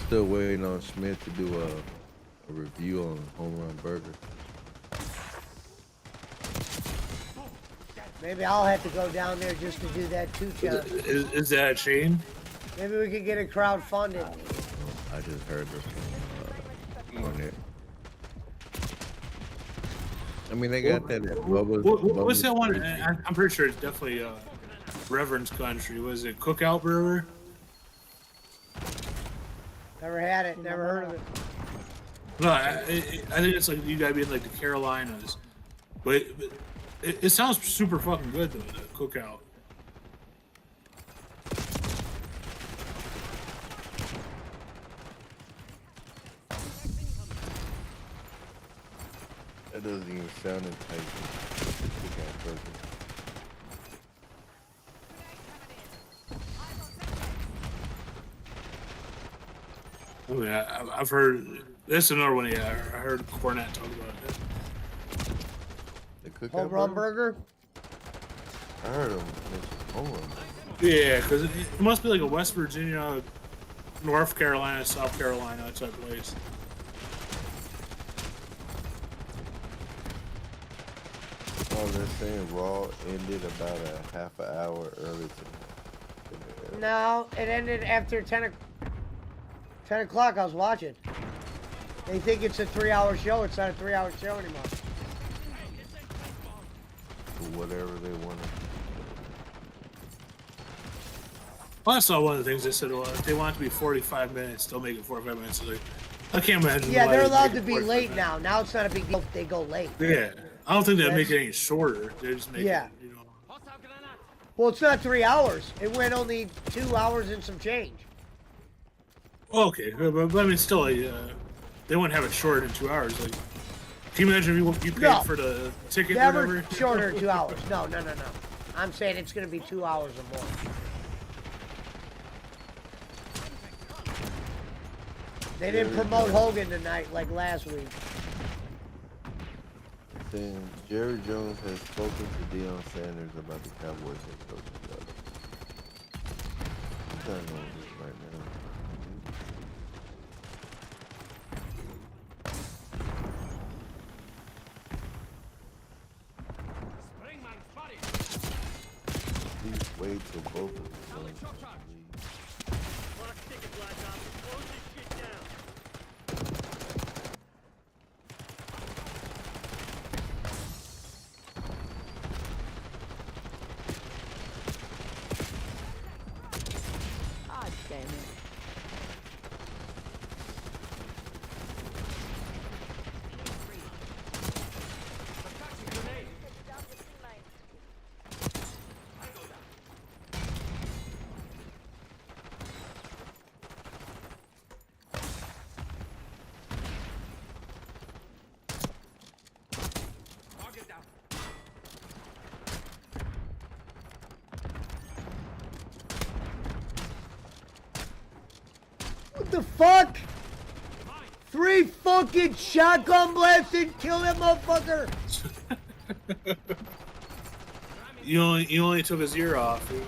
Still waiting on Smith to do a review on Home Run Burger. Maybe I'll have to go down there just to do that too, Chuck. Is that a chain? Maybe we could get it crowdfunded. I just heard this on it. I mean, they got that at Bubba's. What's that one? Bubba's. I'm pretty sure it's definitely Reverend's Country. Was it Cookout Burger? Never had it, never heard of it. No, I think it's like you gotta be in like the Carolinas, but it sounds super fucking good though. The Cookout. That doesn't even sound enticing. Cookout Burger. I mean, I've heard. That's another one. Yeah, I heard Cornette talk about it. The Cookout Home Run Burger? Burger? I heard him mention Home Run Burger. Yeah, because it must be like a West Virginia, North Carolina, South Carolina type place. Oh, they're saying Raw ended about a half an hour early tonight. No, it ended after 10 o'clock. I was watching. They think it's a 3-hour show. It's not a 3-hour show anymore. Whatever they want. Well, I saw one of the things they said. Well, if they want it to be 45 minutes, they'll make it 45 minutes. Like, I can't imagine. Yeah, why they're they'd allowed make to it be 45 late minutes. now. Now it's not a big deal if they go late. Yeah, I don't think they'd make That's- it any shorter. They just make Yeah. it, you know. Well, it's not 3 hours. It went only 2 hours and some change. Okay, but I mean, still, they wouldn't have it shorter than 2 hours. Like, can you imagine if you paid No. for the ticket or Never whatever? shorter than 2 hours. No. I'm saying it's going to be 2 hours or more. They didn't promote Hogan tonight like last week. Saying Jerry Jones has spoken to Deion Sanders about the Cowboys head coaching job. He's not gonna do it right now. Springman spotted. Please wait till both of them leave. Clock ticking, Black Ops. Close this shit down. God damn it. Target down. What the fuck? 3 fucking shotgun blasts and kill that motherfucker. You only took his ear off, dude.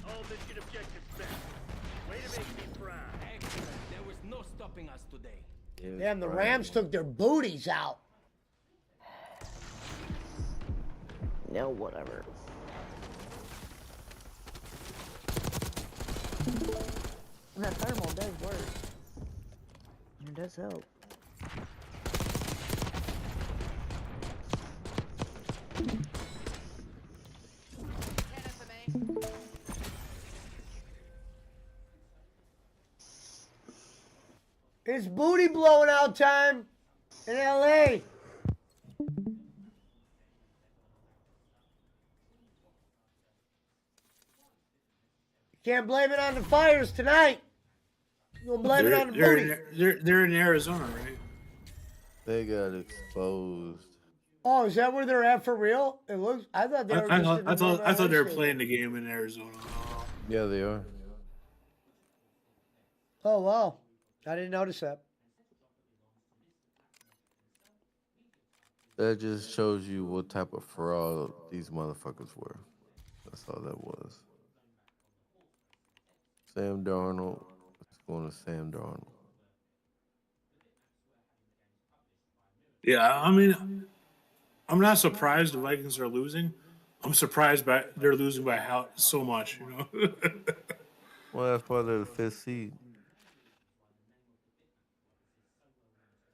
All mission objectives back. Way to make me proud. Excellent. There was no stopping us today. Damn, the Rams took their booties out. No, whatever. That thermal does work. It does help. It's booty blowing out time in LA. Can't blame it on the fires tonight. You'll blame it on the booty. They're in Arizona, right? They got exposed. Oh, is that where they're at for real? It looks. I thought they were. I thought they were playing the game in Arizona. Yeah, they are. Oh wow, I didn't notice that. That just shows you what type of fraud these motherfuckers were. That's all that was. Sam Darnold. It's going to Sam Darnold. Yeah, I mean, I'm not surprised the Vikings are losing. I'm surprised by they're losing by how so much, you know. Well, that's why they're the 5th seed.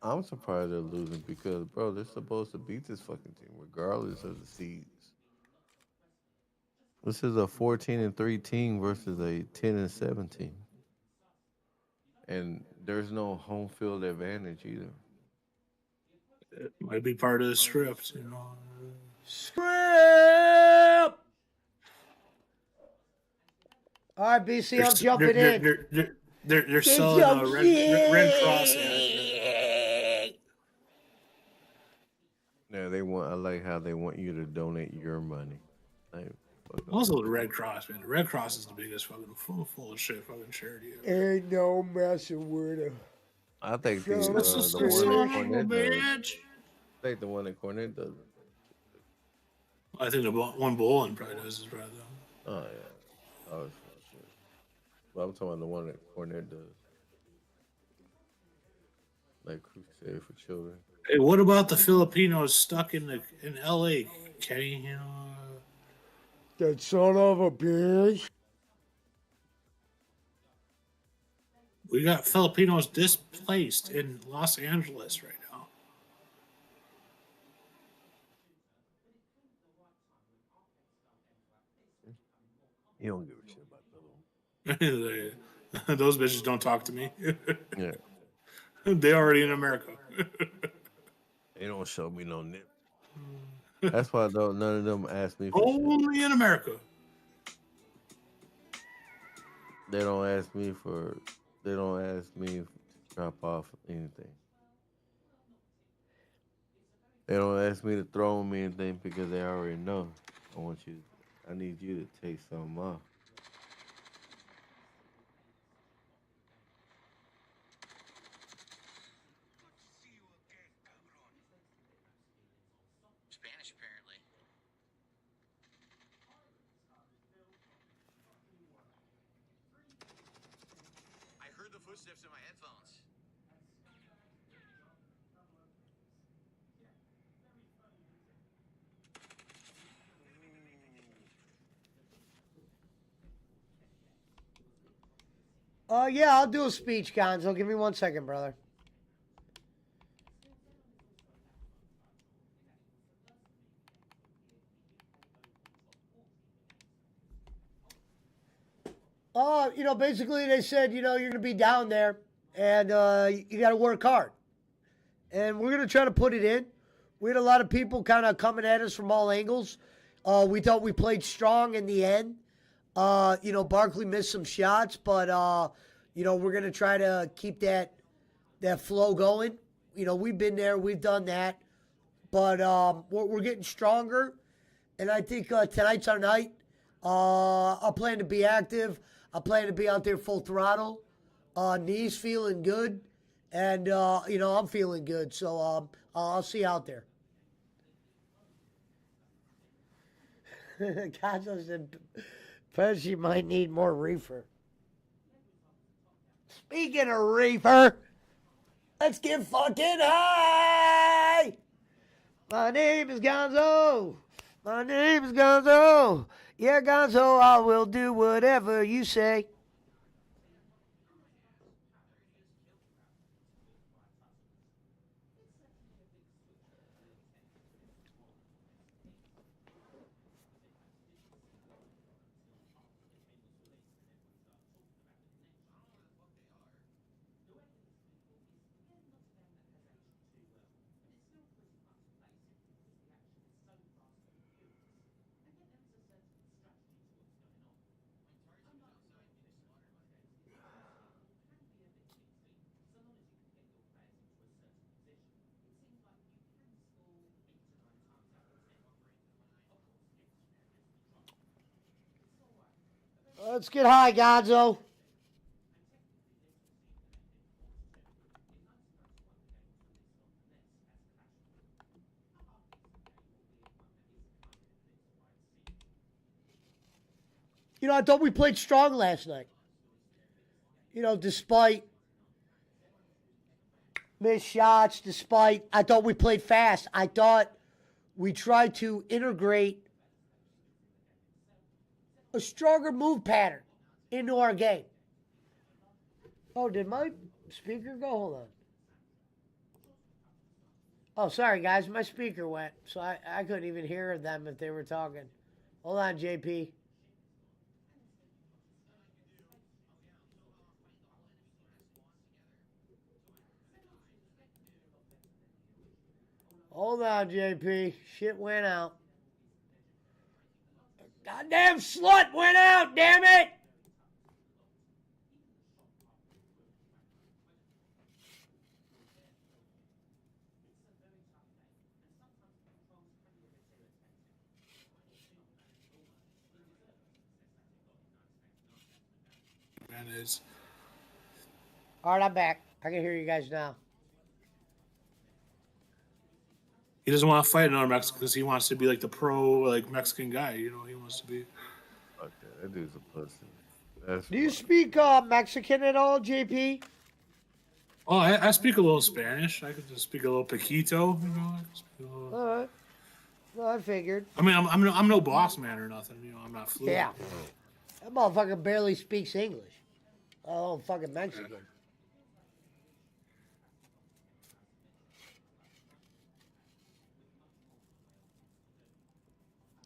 I'm surprised they're losing because, bro, they're supposed to beat this fucking team regardless of the seeds. This is a 14-3 team versus a 10-7 team. And there's no home field advantage either. It might be part of the script, you know. Script. All right, BC, I'm jumping in. They're selling a Red Cross ad. Yeah, they want. I like how they want you to donate your money. Like, Also, the Red Cross, man. The Red Cross is the biggest fucking full of shit fucking charity. Ain't no messing with it. I think the Son one of that a Cornette does. bitch. I think the one that Cornette does. I think the one Bolin probably does is right though. Oh yeah. Oh shit. But I'm talking about the one that Cornette does. Like Crusade for Children. Hey, what about the Filipinos stuck in LA, Kenny? You know, That son of a bitch. we got Filipinos displaced in Los Angeles right now. You don't give a shit about those. Those bitches don't talk to me. Yeah. They already in America. They don't show me no nip. That's why none of them ask me for shit. Only in America. They don't ask me to drop off anything. They don't ask me to throw me anything because they already know. I need you to take something off. Spanish, apparently. I heard the footsteps in my headphones. Yeah, I'll do a speech, Gonzo. Give me 1 second, brother. Basically they said, you're going to be down there and you got to work hard. And we're going to try to put it in. We had a lot of people kind of coming at us from all angles. We thought we played strong in the end. Barkley missed some shots, but, we're going to try to keep that flow going. We've been there. We've done that. But we're getting stronger. And I think tonight's our night. I plan to be active. I plan to be out there full throttle. Knees feeling good, and I'm feeling good. So I'll see you out there. Gonzo said, Pesci might need more reefer. Speaking of reefer, let's get fucking high. My name is Gonzo. My name is Gonzo. Yeah, Gonzo, I will do whatever you say. Let's get high, Gonzo. I thought we played strong last night. Despite missed shots, I thought we played fast. I thought we tried to integrate a stronger move pattern into our game. Oh, did my speaker go? Hold on. Oh, sorry, guys. My speaker went, so I couldn't even hear them if they were talking. Hold on, JP. Hold on, JP. Shit went out. Goddamn slut went out, damn it! All right, I'm back. I can hear you guys now. He doesn't want to fight another Mexican because he wants to be like the pro Mexican guy. He wants to be. Fuck that. That dude's a pussy. Do you speak Mexican at all, JP? Oh, I speak a little Spanish. I could just speak a little Paquito. I can speak a little... All right. Well, I figured. I mean, I'm no boss man or nothing. I'm not fluent. Yeah. That motherfucker barely speaks English. Oh, fucking Mexican.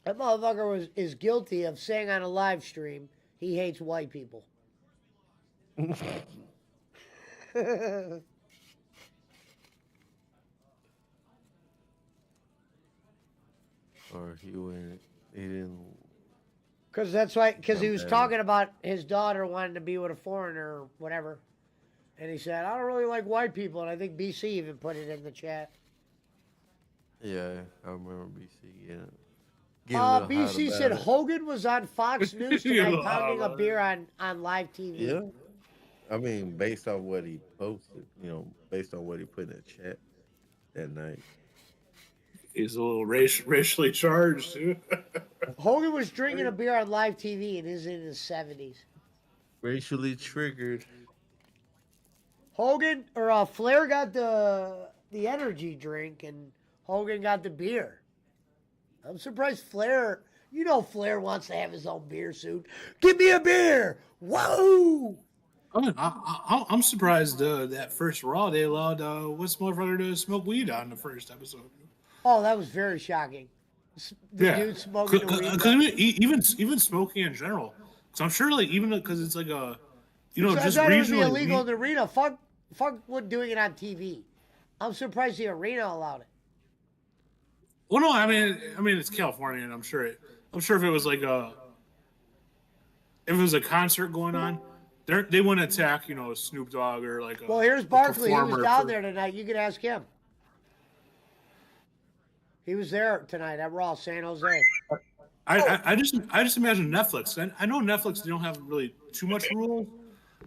That motherfucker is guilty of saying on a live stream he hates white people. Or he didn't. Because he was talking about his daughter wanting to be with a foreigner or whatever. And he said, I don't really like white people. And I think BC even put it in the chat. Yeah, I remember BC getting it. BC said Hogan was on Fox News tonight pounding a beer on live TV. Yeah. I mean, based on what he posted, based on what he put in the chat that night. He's a little racially charged, too. Hogan was drinking a beer on live TV and is in his 70s. Racially triggered. Hogan, or Flair got the energy drink and Hogan got the beer. I'm surprised Flair, Flair wants to have his own beer soon. Give me a beer! Whoa! I'm surprised that first Raw they allowed what's motherfucker to smoke weed on the first episode. Oh, that was very shocking. The dude smoking the weed. Even smoking in general. So I'm sure, even because it's like a, just I thought it would be regionally. illegal in the arena. Fuck what doing it on TV. I'm surprised the arena allowed it. Well, no, I mean it's California, and I'm sure if it was if it was a concert going on, they wouldn't attack Snoop Dogg or Well, here's Barkley. He was down there tonight. You can ask him. He was there tonight at Raw, San Jose. I just imagine Netflix. I know Netflix, they don't have really too much rules,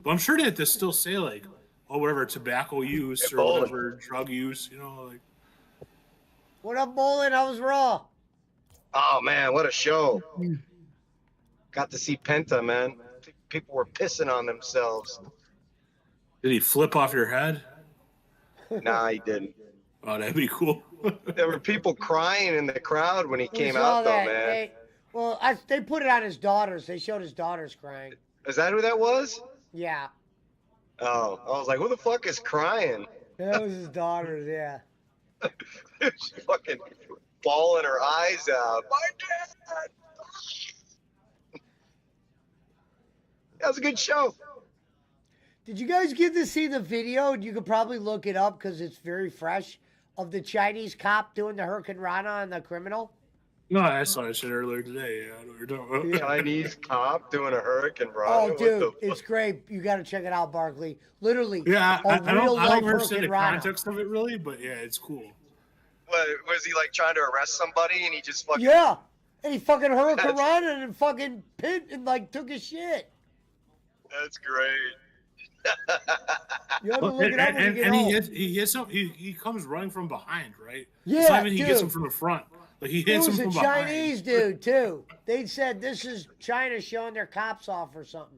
but I'm sure that they still say like, oh, whatever tobacco use or whatever drug use, you know, like. What up, Bolin? How was Raw? Oh man, what a show! Got to see Penta, man. People were pissing on themselves. Did he flip off your head? Nah, he didn't. Oh, that'd be cool. There were people crying in the crowd when he We came saw out, though, that. man. They put it on his daughters. They showed his daughters crying. Is that who that was? Yeah. Oh, I was like, who the fuck is crying? That was his daughters, yeah. She's fucking bawling her eyes out. My dad! That was a good show. Did you guys get to see the video? You could probably look it up because it's very fresh of the Chinese cop doing the Hurricane Rana on the criminal. No, I saw that shit earlier today. Yeah, I know what you're talking about. Chinese cop doing a hurricane run. Oh, dude, it's great. You got to check it out, Barkley. Literally, Yeah, I don't real-life understand the Hurricane Rana. context of it really, but yeah, it's cool. What, was he like trying to arrest somebody and he just fucking... Yeah, and he fucking Hurricane Rana and fucking pit and like took his shit. That's great. You have to Well, look it up when you get and home. he comes running from behind, right? Yeah, it's not even he gets him dude. from the front. Like he It hits him was a from behind. Chinese dude too. They said this is China showing their cops off or something.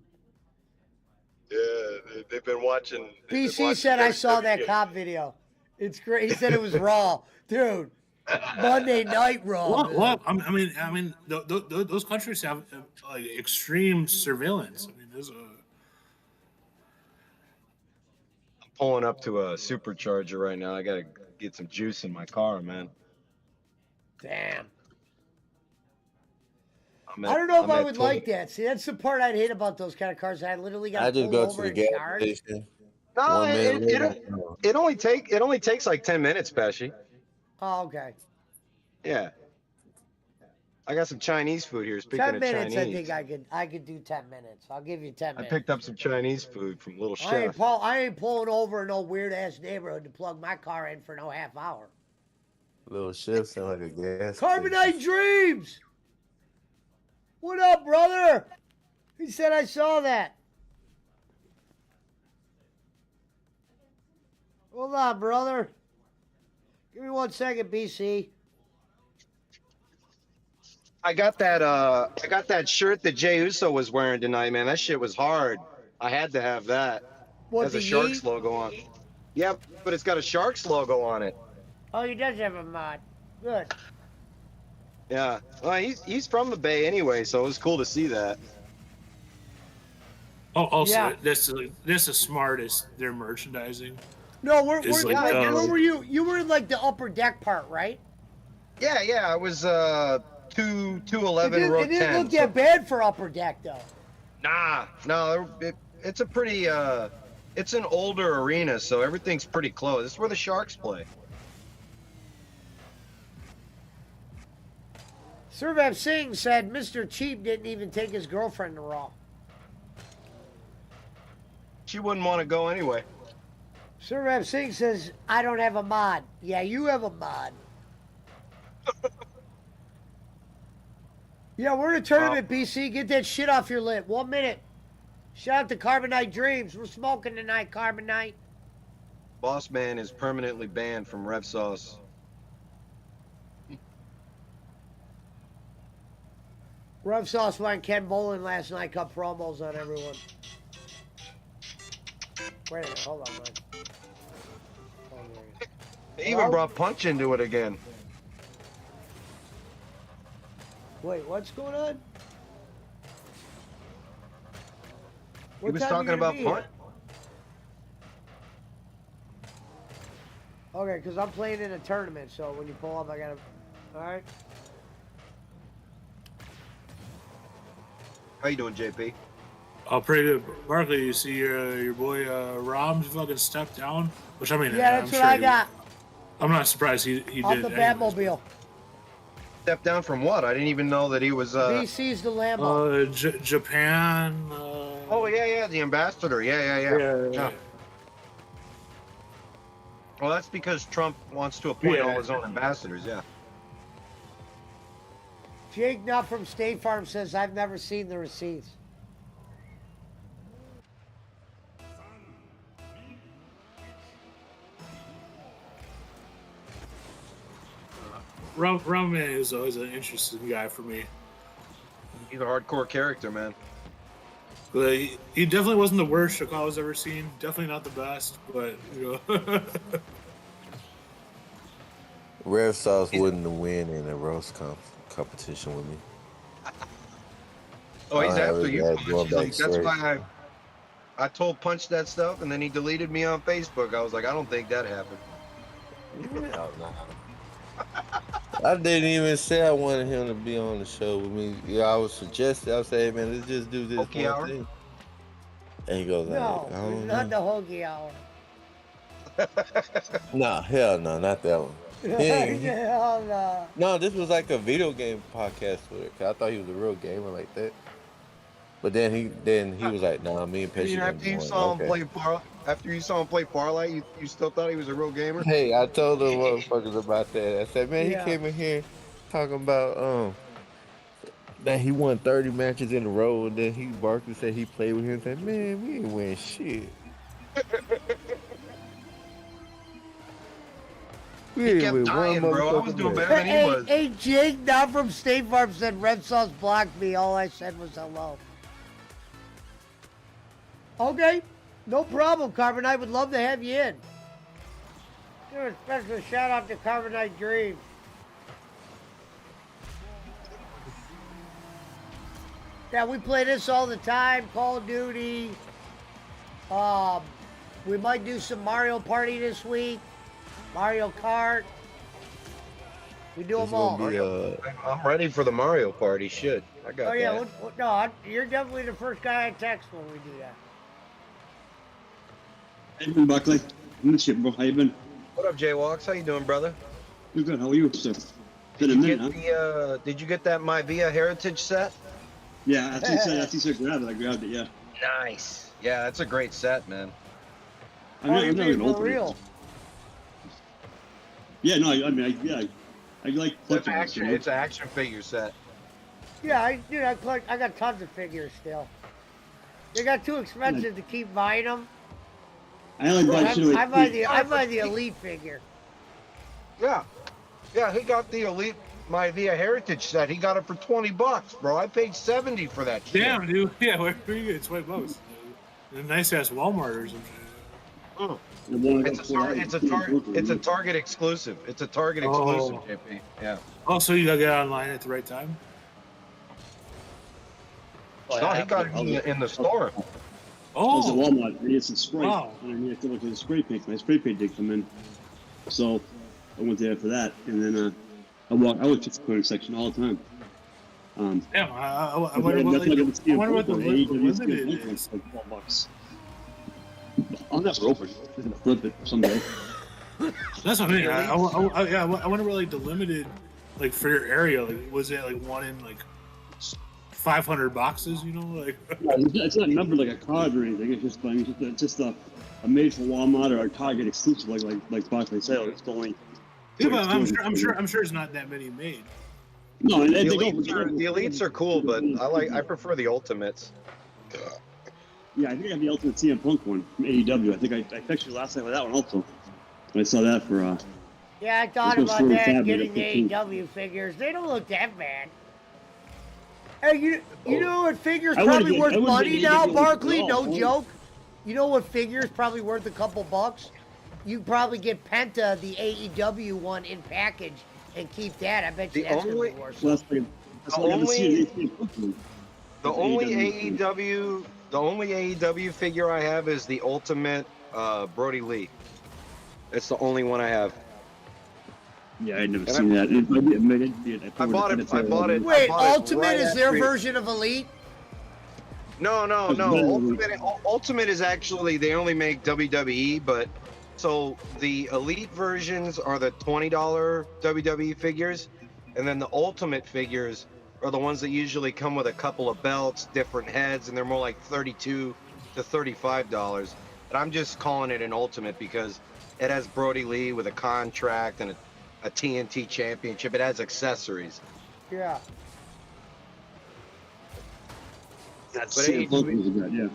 Yeah, they've been watching... PC said I saw that cop video. It's great. He said it was raw, dude. Monday Night Raw. Well, I mean, those countries have like extreme surveillance. I mean, there's a. I'm pulling up to a supercharger right now. I gotta get some juice in my car, man. Damn. I'm I don't know if I'm I at would 20 like that. See, that's the part I'd hate about those kind of cars. I literally got I to just pull go to over the and gas charge. station. No, 1 minute later, it only takes like 10 minutes, Pesci. Oh, okay. Yeah. I got some Chinese food here. Speaking 10 of minutes, Chinese, I think I could do 10 minutes. I'll give you 10 I minutes. picked up some Chinese food from Little I ain't, Chef. I ain't pulling over in no weird ass neighborhood to plug my car in for no half hour. Little Chef sound like a gas. Carbonite Dreams! What up, brother? He said I saw that. Hold on, brother. Give me 1 second, BC. I got that shirt that Jey Uso was wearing tonight, man. That shit was hard. I had to have that. What, Has a the Sharks Yeet? logo on. Yep, but it's got a Sharks logo on it. Oh, he does have a mod. Good. Yeah. Well, he's from the Bay anyway, so it was cool to see that. Oh, also, Yeah. this is smart is their merchandising. No, we're It's like, like, where were you? You were in like the upper deck part, right? Yeah, I was 211 It row didn't 10. look that bad for upper deck though. No, it's a pretty it's an older arena, so everything's pretty close. This is where the Sharks play. Survev Singh said Mr. Cheap didn't even take his girlfriend to Raw. She wouldn't want to go anyway. Survev Singh says, I don't have a mod. Yeah, you have a mod. Yeah, we're in a tournament, BC. Get that shit off your lip. 1 minute. Shout out to Carbonite Dreams. We're smoking tonight, Carbonite. Boss Man is permanently banned from Rev Sauce. Rev Sauce went Ken Bolin last night, cut promos on everyone. Wait a minute, hold on, man. They even brought Punch into it again. Wait, what's going on? He was talking about Punch. Okay, because I'm playing in a tournament, so when you pull up, I gotta... Alright. How you doing, JP? Oh, pretty good. Barkley, you see your boy Rom fucking stepped down? Which, I mean, Yeah, that's what I got. I'm not surprised he Off did. the anyways. Batmobile. Step down from what? I didn't even know that he was. BC's the Lambo. Japan. Oh yeah, the ambassador. Yeah. Well, that's because Trump wants to appoint all his own ambassadors. Yeah. Jake Nutt from State Farm says, I've never seen the receipts. Roman is always an interesting guy for me. He's a hardcore character, man. But he definitely wasn't the worst Chicago's ever seen. Definitely not the best, but you know. Rev Sauce wouldn't win in a roast competition with me. Oh, he's I after you, was Punch. going He's like, back that's straight. why I told Punch that stuff, and then he deleted me on Facebook. I was like, I don't think that happened. Oh, no. I didn't even say I wanted him to be on the show with me. Yeah, I was suggesting, I was saying, man, let's just do this Hokey one hour? thing. And he goes, No, I don't not know. the Hoagie Hour. Nah, hell no, not that one. He ain't- Hell no. No, this was like a video game podcast with it. 'Cause I thought he was a real gamer like that. But then he was like, nah, me and I Pesci mean, gonna after be you one. saw him Okay. play after you saw him play Parlay, you still thought he was a real gamer? Hey, I told the motherfuckers about that. I said, man, Yeah. he came in here talking about that he won 30 matches in a row, and then he Barkley said he played with him and said, man, we ain't win shit. We He ain't kept win dying, one bro. I was motherfucking doing match. better than he Hey, was. hey, Jake Nutt from State Farm said Red Sauce blocked me. All I said was hello. Okay, no problem, Carbonite. Would love to have you in. Give a special shout out to Carbonite Dream. Yeah, we play this all the time. Call of Duty. We might do some Mario Party this week. Mario Kart. We do It's them all. gonna be, I'm ready for the Mario Party. Shit, I got Oh yeah, that. you're definitely the first guy I text when we do that. How you been, Buckley? Miss you, bro. How you been? What up, Jaywalks? How you doing, brother? You good? How are you, sir? Been a Did you minute, get huh? did you get that My Via Heritage set? Yeah, I think so. Grabbed it. I grabbed it. Yeah. Nice. Yeah, that's a great set, man. I'm not, you I'm not mean even for opening it. real? Yeah, no, I like It's collecting this, action. you know? It's an action figure set. Yeah, I got tons of figures still. They got too expensive to keep buying them. I only buy shit I buy the elite figure. Yeah, yeah. He got the Elite My Via Heritage set. He got it for $20, bro. I paid $70 for that shit. Damn, dude. Yeah, where you get $20? A nice ass Walmart or something. Mm. The one I It's got a Target exclusive. It's a Target exclusive, Oh. JP. Yeah. Oh, so you gotta get online at the right time? No, he got it in the store. I was at Oh, Walmart. I needed some spray. Wow. And I needed to look at the spray paint. My spray paint did come in. So I went there for that. And then I went to the clearance section all the time. damn. I wonder what, like, I wonder what the limited is. Like $12. I'll never open it. I'm gonna flip it someday. That's what I mean. Yeah, I wonder what like the limited, like for your area, like was it like one in like 500 boxes? You know, like. Yeah, it's not numbered like a card or anything. It's just like it's just a made for Walmart or a Target exclusive, like Barclay sale. It's only. Yeah, but I'm sure it's not that many made. No, and The they go. elites are cool, but I prefer the Ultimates. Yeah, I think I got the Ultimate CM Punk one from AEW. I think I texted you last night with that one also. I saw that for. Yeah, I thought This was about that, 45, getting but I the got AEW figures. They don't look that bad. Hey, you know what figures I wouldn't probably get- worth I wouldn't money get now, AEW Barkley? at all. No joke. You know what figures probably worth a couple bucks? You probably get Penta, the AEW one, in package and keep that. I bet you The that's going only- to be worth Well, something. that's like I haven't seen the CM Punk one. The only AEW figure I have is the Ultimate Brody Lee. That's the only one I have. Yeah, I never And seen that. I bought it. Wait, I bought it Ultimate right is their after- version of Elite? No. Ultimate is actually, they only make WWE, but so the Elite versions are the $20 WWE figures, and then the Ultimate figures are the ones that usually come with a couple of belts, different heads, and they're more like $32 to $35. And I'm just calling it an Ultimate because it has Brody Lee with a contract and a TNT championship. It has accessories. Yeah. But Yeah, both of those are good, yeah.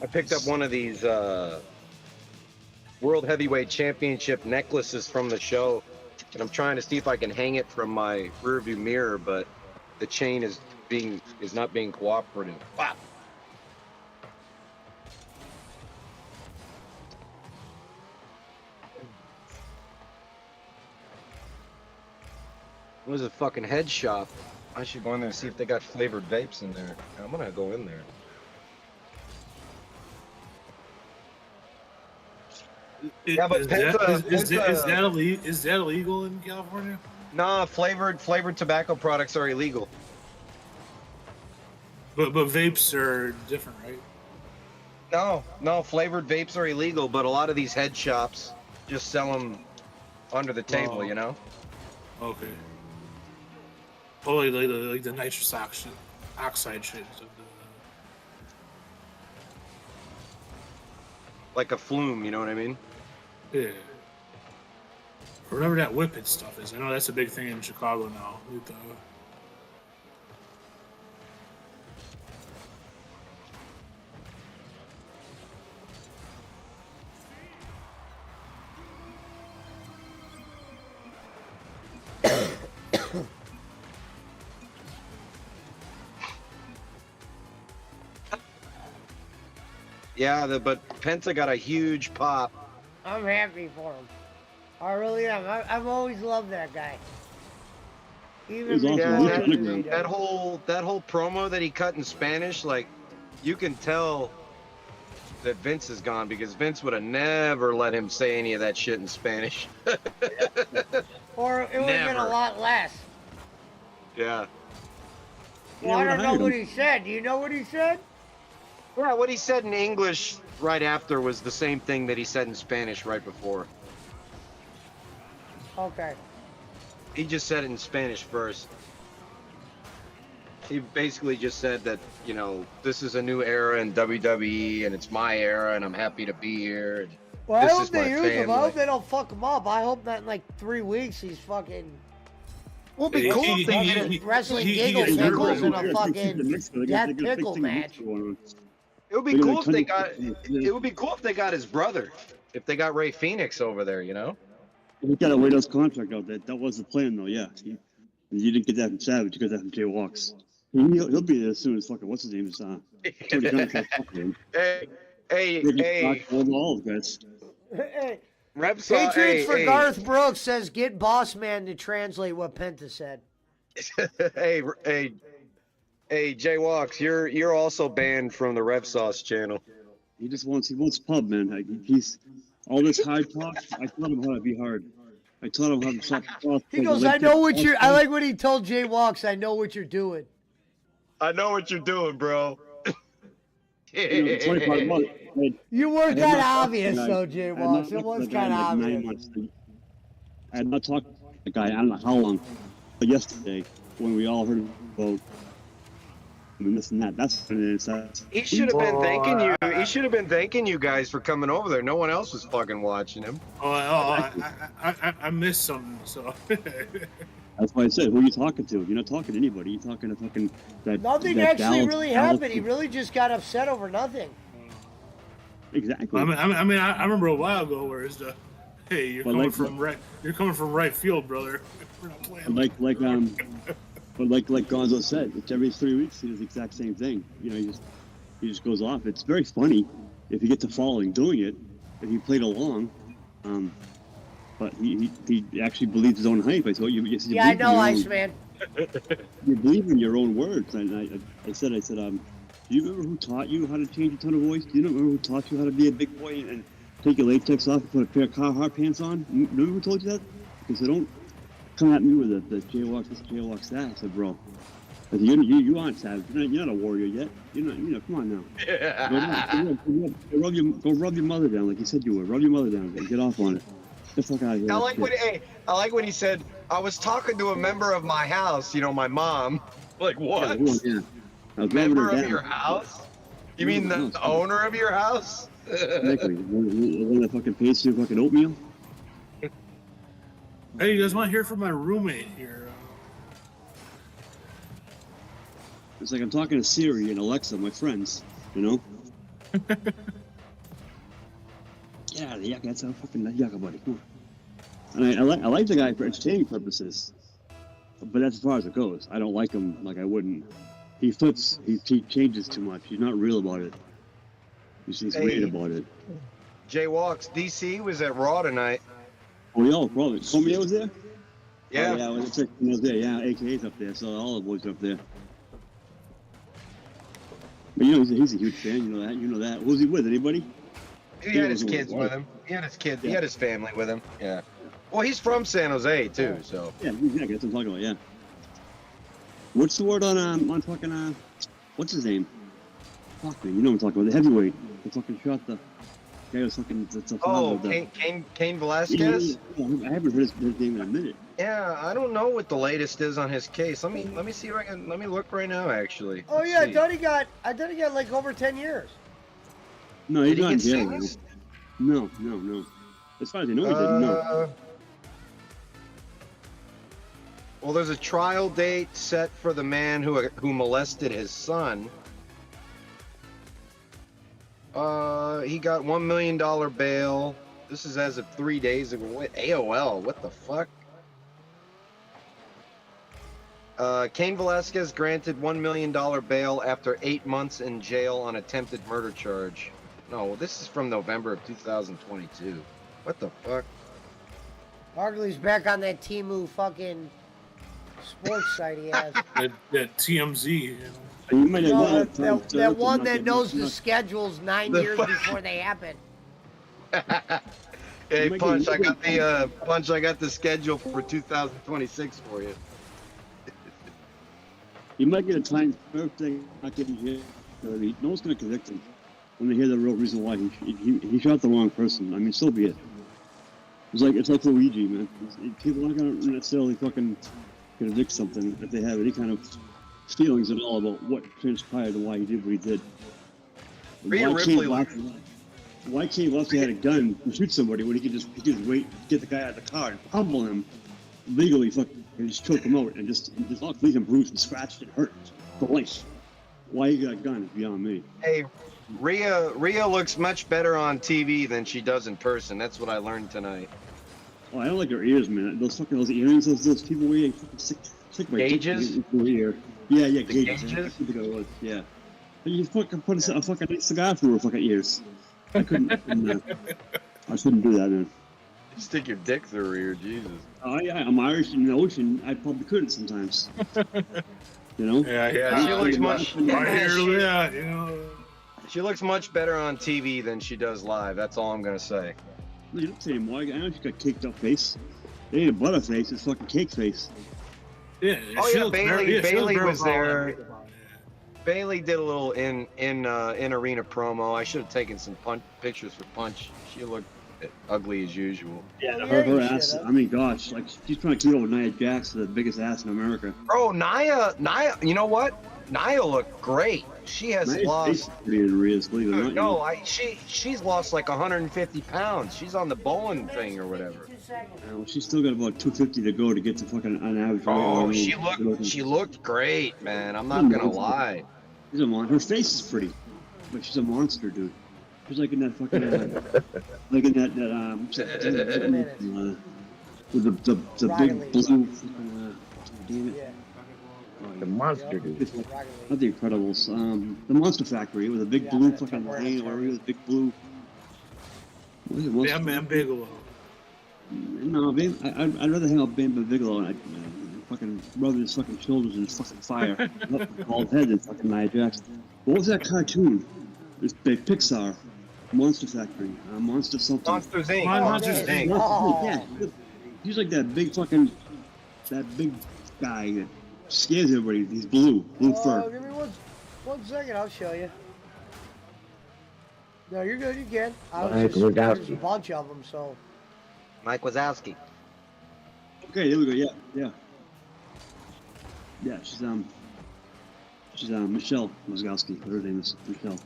I picked up one of these World Heavyweight Championship necklaces from the show, and I'm trying to see if I can hang it from my rearview mirror, but the chain is not being cooperative. Wow. It was a fucking head shop. I should go in there and see if they got flavored vapes in there. I'm gonna go in there. Yeah, but is that illegal in California? Nah, flavored tobacco products are illegal. But vapes are different, right? No, flavored vapes are illegal, but a lot of these head shops just sell them under the table, you know? Okay. Oh, like the nitrous oxide shit. Like a flume, you know what I mean? Yeah. Whatever that whippet stuff is. I know that's a big thing in Chicago now. With, Yeah, but Penta got a huge pop. I'm happy for him. I really am. I've always loved that guy. Even that whole promo that he cut in Spanish, like, you can tell that Vince is gone, because Vince would have never let him say any of that shit in Spanish. Or it would have been a lot less. Yeah. Well, I don't know what he said. Do you know what he said? Yeah, what he said in English right after was the same thing that he said in Spanish right before. Okay. He just said it in Spanish first. He basically just said that, you know, this is a new era in WWE, and it's my era, and I'm happy to be here. And Well, I this hope is my they use him. I family. hope they don't fuck him up. I hope that in like 3 weeks he's fucking. Well, it'd be cool if they fucking wrestling giggle pickles in a fucking death pickle match. It would be cool if they got. It would be cool if they got his brother. If they got Ray Phoenix over there, you know. We got to wait his contract out. That was the plan, though. Yeah, you didn't get that from Savage. You got that from Jay Walks. He'll be there as soon as fucking what's his name is. Hey. All of guys. Hey, Repsaw, Patriots for Garth Brooks says get Boss Man to translate what Penta said. Hey, Jay Walks, you're also banned from the Rev Sauce channel. He wants pub, man. Like, he's all this hard talk. I taught him how to be hard. I taught him how to stop. He goes, I know what you're. I like what he told Jay Walks. I know what you're doing. I know what you're doing, bro. You were kind of obvious, though, Jay Walks. It was kind of obvious. I had not talked to the guy, I don't know how long, but yesterday, when we all heard about this and that. That's what it is. He should have been thanking you. He should have been thanking you guys for coming over there. No one else was fucking watching him. I missed something, so. That's why I said, who are you talking to? You're not talking to anybody. You're talking to fucking that. Nothing that actually Dallas, really happened. He really just got upset over nothing. Exactly. I mean, I remember a while ago where it's the, hey, you're coming from right field, brother. We're not playing. But like Gonzo said, it's every 3 weeks he does the exact same thing. You know, he just goes off. It's very funny if you get to following doing it. If he played along, but he actually believes his own hype. I told you. Yeah, I know, Iceman. You believe in your own words. And I said, do you remember who taught you how to change your tone of voice? Do you remember who taught you how to be a big boy and take your latex off and put a pair of Carhartt pants on? Remember who told you that? Because they don't come at me with the jaywalk this, jaywalk that. I said, bro, you aren't savage. You're not a warrior yet. You're not. Come on now. Go rub your mother down like you said you would. Rub your mother down and get off on it. Get the fuck out of here. I like when he said, I was talking to a member of my house, you know, my mom. Like, what? Yeah. Member of your house? You mean the owner of your house? Exactly. One that fucking pays you fucking oatmeal. Hey, you guys want to hear from my roommate here? It's like I'm talking to Siri and Alexa, my friends. You know. Yeah, the yuck. That's how fucking yucca, buddy. Come on. And I like the guy for entertaining purposes, but that's as far as it goes. I don't like him like I wouldn't. He flips. He changes too much. He's not real about it. He's weird about it. Jay Walks, DC was at Raw tonight. Oh, yeah, probably. Comey was there? Yeah. Oh, yeah, well, it's like, he was there. Yeah, AKA's up there. So all the boys are up there. But you know, he's a huge fan. You know that. You know that. Who was he with? Anybody? He had his kids with him. He had his kids. He had his family with him. Yeah. Well, he's from San Jose too, so. Yeah, exactly. That's what I'm talking about. Yeah. What's the word on fucking what's his name? Fuck me, you know what I'm talking about. The heavyweight. The fucking shot the guy was fucking. Oh, Cain Velasquez. Yeah, I haven't heard his name in a minute. Yeah, I don't know what the latest is on his case. Let me see if I can. Let me look right now, actually. Oh yeah, Let's see. I thought he got like over 10 years. No, he's Did he not in get jail. sentenced? No. As far as I know, he didn't. No. Well, there's a trial date set for the man who molested his son. He got $1 million bail. This is as of 3 days ago. What, AOL? What the fuck? Cain Velasquez granted $1 million bail after 8 months in jail on attempted murder charge. No, this is from November of 2022. What the fuck? Hargley's back on that Temu fucking sports site he has. That TMZ. You know. You might have No, got that one that knows the schedules 9 years before they happen. Hey, Punch, I got the schedule for 2026 for you. You might get a time thing not getting hit. No one's gonna convict him when they hear the real reason why he shot the wrong person. I mean, so be it. It's like Luigi, man. People aren't gonna necessarily fucking convict something if they have any kind of feelings at all about what transpired and why he did what he did. Why Cain Velasquez had a gun to shoot somebody when he could just wait, get the guy out of the car and pummel him legally, fucking just choke him out and just leave him bruised and scratched and hurt for life. Why he got a gun is beyond me. Hey, Rhea looks much better on TV than she does in person. That's what I learned tonight. Oh, I don't like her ears, man. Those earrings, those people wearing stick my Gauges? dick in your ear. Yeah, gauges. Gauges? I think it was, yeah. And you fucking put a fucking cigar through her fucking ears. I couldn't do that, man. Stick your dick through her ear, Jesus. Oh yeah, I'm Irish in the ocean. I probably couldn't sometimes. You know? Yeah. She looks much. You know. She looks much better on TV than she does live. That's all I'm gonna say. No, you don't say anymore. I know she got caked up face. It ain't a butter face. It's fucking cake face. Yeah. Oh yeah, Bailey was there. Bailey did a little in arena promo. I should have taken some pictures for Punch. She looked ugly as usual. Yeah, her ass. I mean, gosh, like she's trying to keep up with Nia Jax, the biggest ass in America. Bro, Nia, you know what? Nia looked great. She has Nia's lost. face is pretty unreal, believe it or not. No, she's lost like 150 pounds. She's on the Bowen thing or whatever. Well, she's still got about 250 to go to get to fucking an average. Oh, she looked great, man. I'm not gonna lie. She's a monster. Her face is pretty, but she's a monster, dude. She's like in that fucking, like in that with the big blue. Damn it. The monster, dude. Not the Incredibles. The Monster Factory with a big blue fucking line, or with a big blue. What is it? Yeah, man, Bigelow. No, I'd rather hang out Bam Bigelow and I'd fucking rub his fucking shoulders in his fucking fire. Bald head than fucking Nia Jax. What was that cartoon? It's big Pixar. Monster Factory. Monster something. Monsters Inc. Monsters Inc. Yeah. He's like that big guy that scares everybody. He's blue fur. Give me one second, I'll show you. No, you're good, you can. There's a bunch of them, so. Mike Wazowski. Okay, there we go. Yeah. Yeah, she's Michelle Wazowski. Her name is Michelle.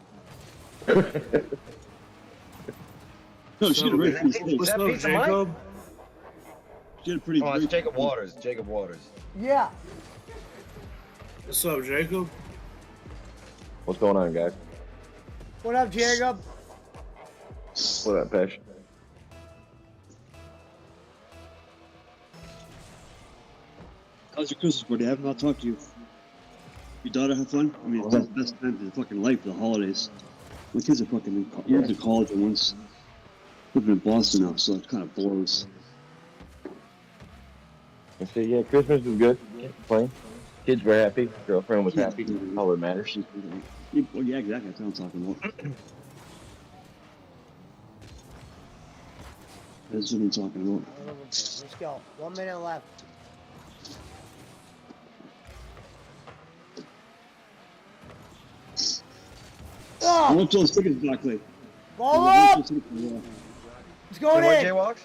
No, she had a very pretty face. Is that Pizza Mike? Jacob? She had a pretty. Oh, it's very- Jacob Waters. Jacob Waters. Yeah. What's up, Jacob? What's going on, guys? What up, Jacob? What up, Pesh? How's your Christmas party? I have not talked to you. Your daughter have fun? I mean, it's the best time of the fucking life for the holidays. My kids are fucking one's in college and one's living in Boston now, so it kind of blows. I said, yeah, Christmas was good. Can't complain. Kids were happy. Girlfriend was happy. All that matters. Well, yeah, exactly. That's what I'm talking about. That's what I'm talking about. Let's go. 1 minute left. I want those tickets back, Clay. Ball I up! want those tickets for Raw. Let's go in. Jaywalks?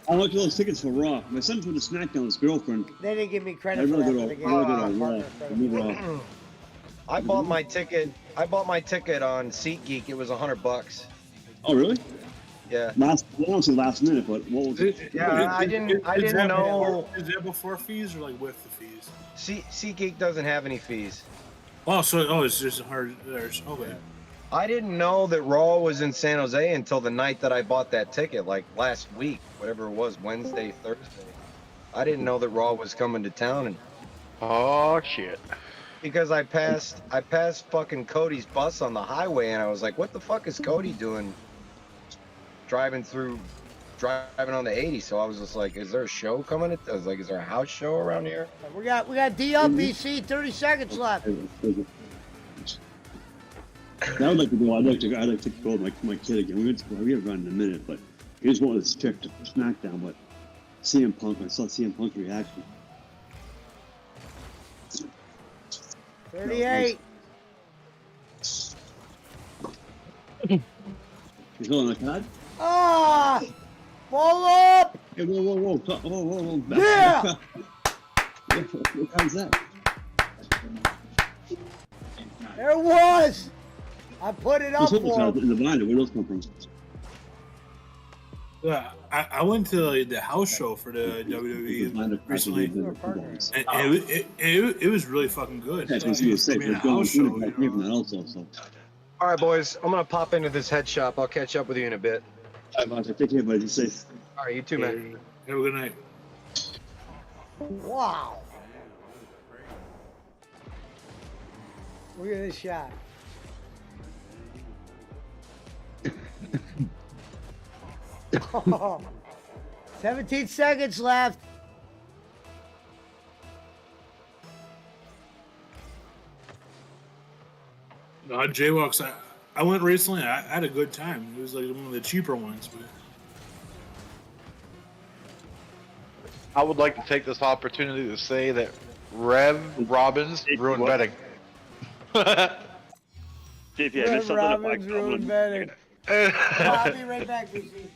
I want those tickets for Raw. My son's with the SmackDown, his girlfriend. They didn't give me credit I'd for rather that. go They to gave Raw. me I bought my ticket. I bought my ticket on SeatGeek. It was $100. Oh, really? Yeah. I don't say last minute, but what was it? Yeah, I didn't know. Is that before fees or like with the fees? SeatGeek doesn't have any fees. Oh, it's just hard. There's okay. I didn't know that Raw was in San Jose until the night that I bought that ticket, like last week, whatever it was, Wednesday, Thursday. I didn't know that Raw was coming to town, and oh shit! Because I passed fucking Cody's bus on the highway, and I was like, what the fuck is Cody doing? Driving on the 80. So I was just like, is there a show coming? I was like, is there a house show around here? We got D up, BC. 30 seconds left. I would like to go. I'd like to go with my kid again. We have run in a minute, but he just wanted this trip to SmackDown. But CM Punk, I saw CM Punk's reaction. 38. He's holding the card. Ah! Ball up! Hey, whoa! Whoa! Back, Yeah! back. What card's that? There it was! I put it up Who's for him. in the binder? Where those come from? Yeah, I went to the house show for the WWE recently, and it was really fucking good. That's what I was I going mean, to a say. house show. From that also, so. All right, boys. I'm gonna pop into this head shop. I'll catch up with you in a bit. All right, Monty. Take care, buddy. Be safe. All right, you too, man. Have a good night. Wow. Look at this shot. Oh, 17 seconds left. Jaywalks, I went recently. I had a good time. It was like one of the cheaper ones. But I would like to take this opportunity to say that Rev Robbins ruined betting. JP, I missed Rev something. Robbins ruined betting. I'll be right back, BC.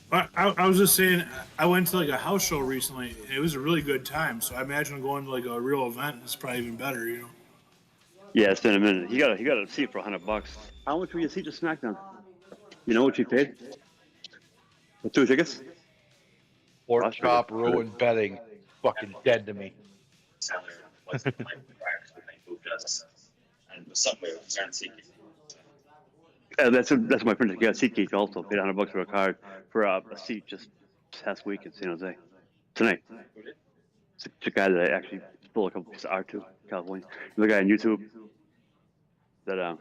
I was just saying, I went to like a house show recently. And it was a really good time. So I imagine going to like a real event is probably even better. You know. Yeah, it's been a minute. He got a seat for $100. How much were your seat to SmackDown? You know what you paid? For 2 tickets? Pork chop ruined betting. Fucking dead to me. That's my friend that got SeatGeek also. Paid $100 for a card for a seat just past week in San Jose. Tonight. It's a guy that I actually stole a couple pieces of art to, California. There's a guy on YouTube that,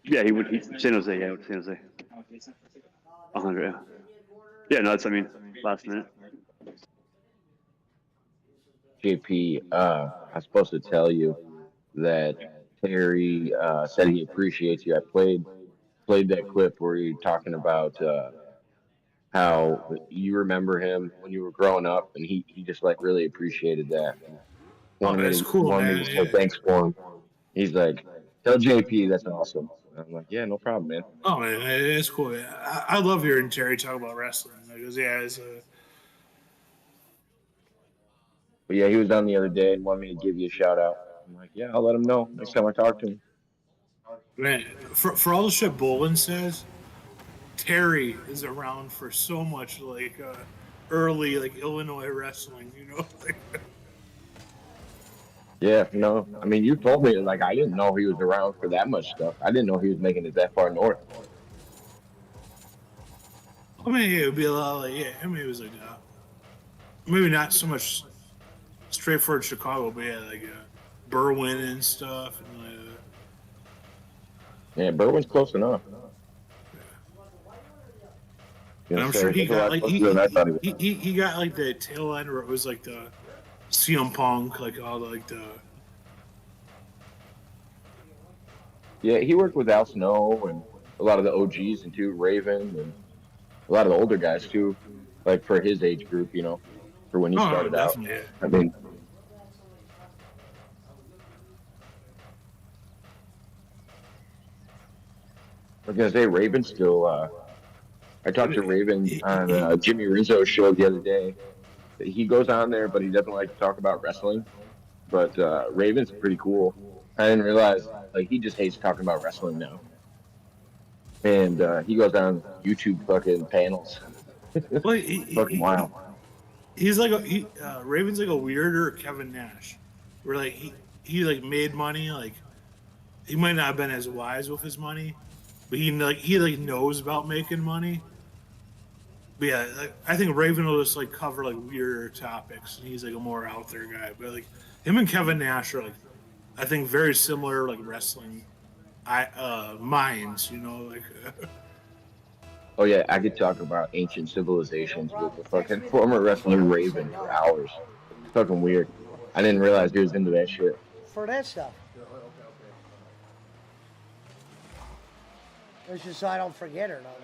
yeah, he San Jose, yeah, San Jose. 100, yeah. Yeah, no, that's, I mean, last minute. JP, I'm supposed to tell you that Terry said he appreciates you. I played that clip where you're talking about how you remember him when you were growing up, and he just like really appreciated that. That's cool, man. So thanks for him. He's like, tell JP that's awesome. And I'm like, yeah, no problem, man. Oh, man, it's cool. I love hearing Terry talk about wrestling. Because, yeah, it's But yeah, he was on the other day and wanted me to give you a shout out. I'm like, yeah, I'll let him know next time I talk to him. man, for all the shit Bolin says, Terry is around for so much like early like Illinois wrestling, you know. Like, Yeah, no. I mean, you told me like I didn't know he was around for that much stuff. I didn't know he was making it that far north. I mean, it would be a lot like I mean, it was like maybe not so much straightforward Chicago, but yeah, like Berwyn and stuff, and Yeah, Berwyn's close enough. and I'm sure he got like he got like the tail end where it was like the CM Punk, like all the, like the. Yeah, he worked with Al Snow and a lot of the OGs and too, Raven and a lot of the older guys too, like for his age group, you know, for when he started out. Yeah. I mean, I was gonna say Raven still. I talked to Raven on Jimmy Rizzo's show the other day. He goes on there, but he doesn't like to talk about wrestling. But Raven's pretty cool. I didn't realize like he just hates talking about wrestling now. And he goes on YouTube fucking panels. Well, Fucking wild. He's like Raven's like a weirder Kevin Nash, where like he like made money. Like he might not have been as wise with his money, but he knows about making money. But yeah, like, I think Raven will just like cover like weirder topics, and he's like a more out there guy. But like him and Kevin Nash are like, I think very similar like wrestling minds, you know, like. Oh yeah, I could talk about ancient civilizations with the fucking former wrestler Raven for hours. It's fucking weird. I didn't realize he was into that shit. For that stuff. It's just so I don't forget or nothing.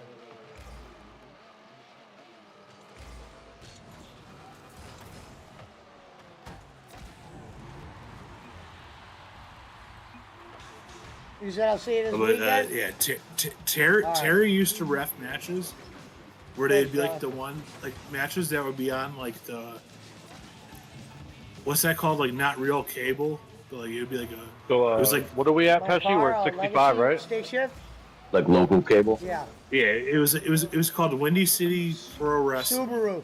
You said I'll see you this weekend? Yeah, Terry used to ref matches where they'd be like the one like matches that would be on like the what's that called, like not real cable, but like it would be like a So it was like what are we at, Pesci? We're at 65, right? Stick shift? Like local cable? Yeah. yeah it was called Windy City Pro Wrestling, Subaru.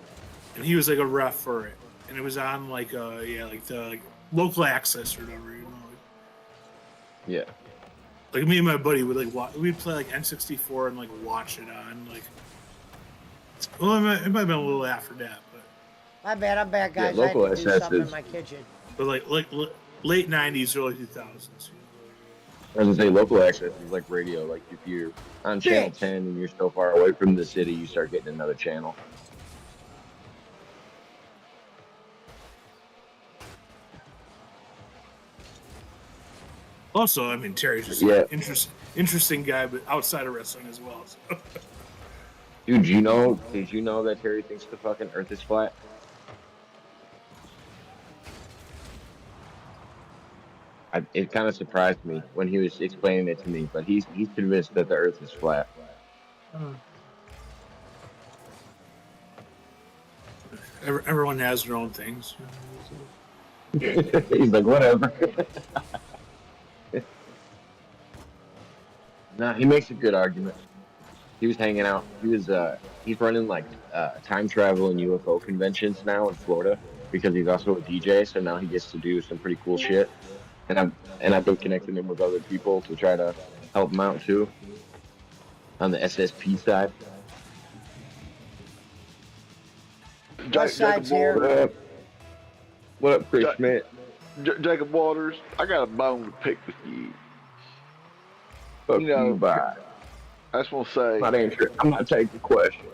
and he was like a ref for it, and it was on like like the like, local access or whatever, you know. Yeah. Like me and my buddy would like we'd play like N64 and like watch it on like. Well, it might have been a little after that, but. My bad, I'm back, guys. Yeah, local I had to do something in SS my kitchen. But like late '90s, early 2000s. I was gonna say local access is like radio. Like if you're on channel 10 and you're so far away from the city, you start getting another channel. Also, I mean Terry's just Yeah. an interesting guy, but outside of wrestling as well. So. Dude, did you know that Terry thinks the fucking Earth is flat? It kind of surprised me when he was explaining it to me, but he's convinced that the Earth is flat. Everyone has their own things. He's like, whatever. Nah, he makes a good argument. He was hanging out. He's running like time travel and UFO conventions now in Florida because he's also a DJ. So now he gets to do some pretty cool shit. And I've been connecting him with other people to try to help him out too on the SSP side. Side's here. What up, Chris Schmidt? Jacob Waters, I got a bone to pick with you. Fuck you, bye. I just want to say, I'm not taking questions.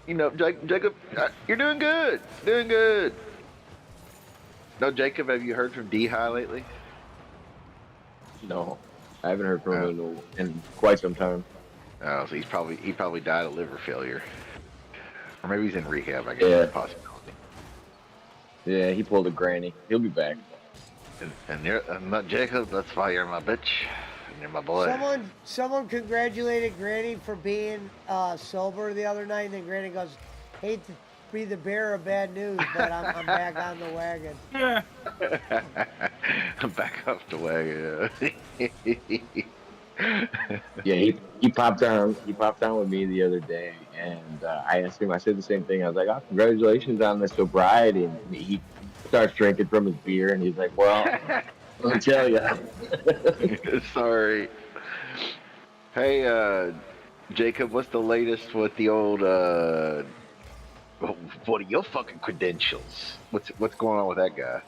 You know, Jacob, you're doing good. Doing good. No, Jacob, have you heard from D-High lately? No, I haven't heard from him in quite some time. Oh, so he probably died of liver failure, or maybe he's in rehab. I guess Yeah. that's a possibility. Yeah, he pulled a granny. He'll be back. And I'm not Jacob. That's why you're my bitch. And you're my boy. Someone congratulated Granny for being sober the other night, and then Granny goes, "Hate to be the bearer of bad news, but I'm back on the wagon." I'm back off the wagon. Yeah, he popped on. He popped on with me the other day, and I asked him. I said the same thing. I was like, "Oh, congratulations on the sobriety." And he starts drinking from his beer, and he's like, "Well, I'll tell you." Sorry. Hey, Jacob, what's the latest with the old? What are your fucking credentials? What's going on with that guy?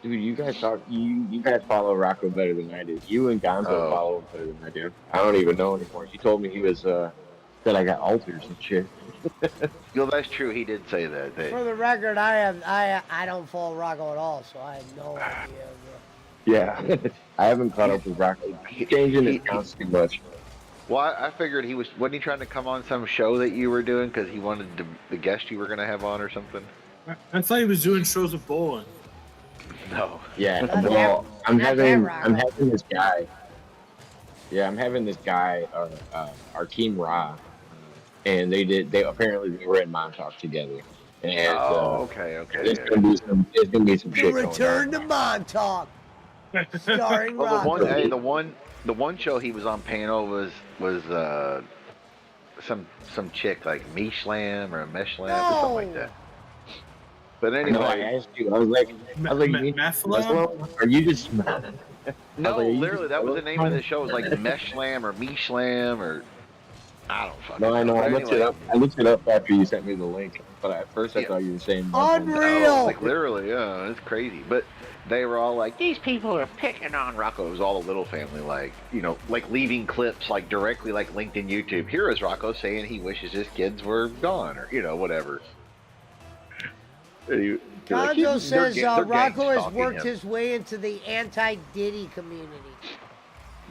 Dude, you guys talk. You guys follow Rocco better than I do. You and Gonzo follow him better than I do. I don't even know anymore. You told me he was that I got alters and shit. Well, that's true. He did say that. For the record, I don't follow Rocco at all, so I have no idea. Yeah, I haven't caught up with Rocco. He's changing his accounts too much. Well, I figured wasn't he trying to come on some show that you were doing because he wanted the guest you were going to have on or something? I thought he was doing shows of bowling. No. Yeah, well, I'm having this guy. Yeah, I'm having this guy, Arkeem Ra, and they apparently were in Montauk together. And, okay. There's gonna be some shit going Return to Montauk, starring Rocco. The one show he was on panel was some chick like Mishlam or Meshlam or something like that. But anyway, no, I asked you. I was like, Muslim? Are you just? No, literally, that was the name of the show. It was like Meshlam or Mishlam or I don't fucking know. No, I know. I looked it up. I looked it up after you sent me the link. But at first, I thought you were saying Unreal. Like literally, yeah, it's crazy. But they were all like, these people are picking on Rocco. It was all a little family, like like leaving clips like directly like linked in YouTube. Here is Rocco saying he wishes his kids were gone or whatever. Gonzo says Rocco has worked him. his way into the anti-Diddy community.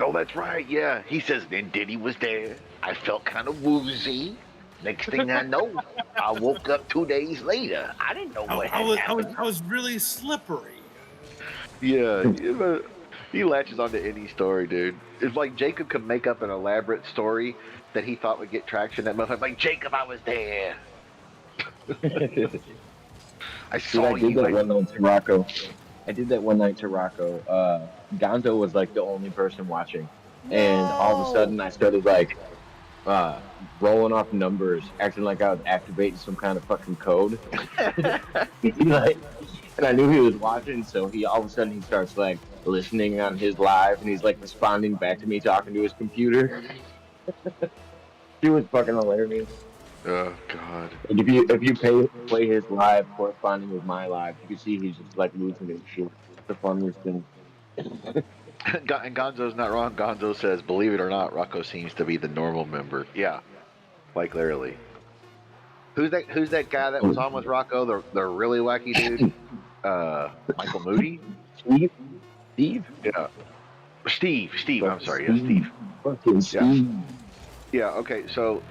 Oh, that's right. Yeah, he says then Diddy was there. I felt kind of woozy. Next thing I know, I woke up 2 days later. I didn't know what happened. I was really slippery. Yeah, he latches onto any story, dude. It's like Jacob could make up an elaborate story that he thought would get traction. That motherfucker, like Jacob, I was there. I saw I did that one night to Rocco. I did that one night to Rocco. Gonzo was like the only person watching, and all of a sudden I started like rolling off numbers, acting like I was activating some kind of fucking code. And I knew he was watching, so he all of a sudden he starts like listening on his live, and he's like responding back to me talking to his computer. He was fucking hilarious. Oh God! Like if you play his live corresponding with my live, you can see he's just like losing his shit. It's the funniest thing. And Gonzo's not wrong. Gonzo says, believe it or not, Rocco seems to be the normal member. Yeah, like literally. Who's that guy that was on with Rocco? The really wacky dude? Michael Moody? Steve? Yeah. Steve. I'm sorry. Yeah, Steve. Fucking Steve. Yeah. Okay. So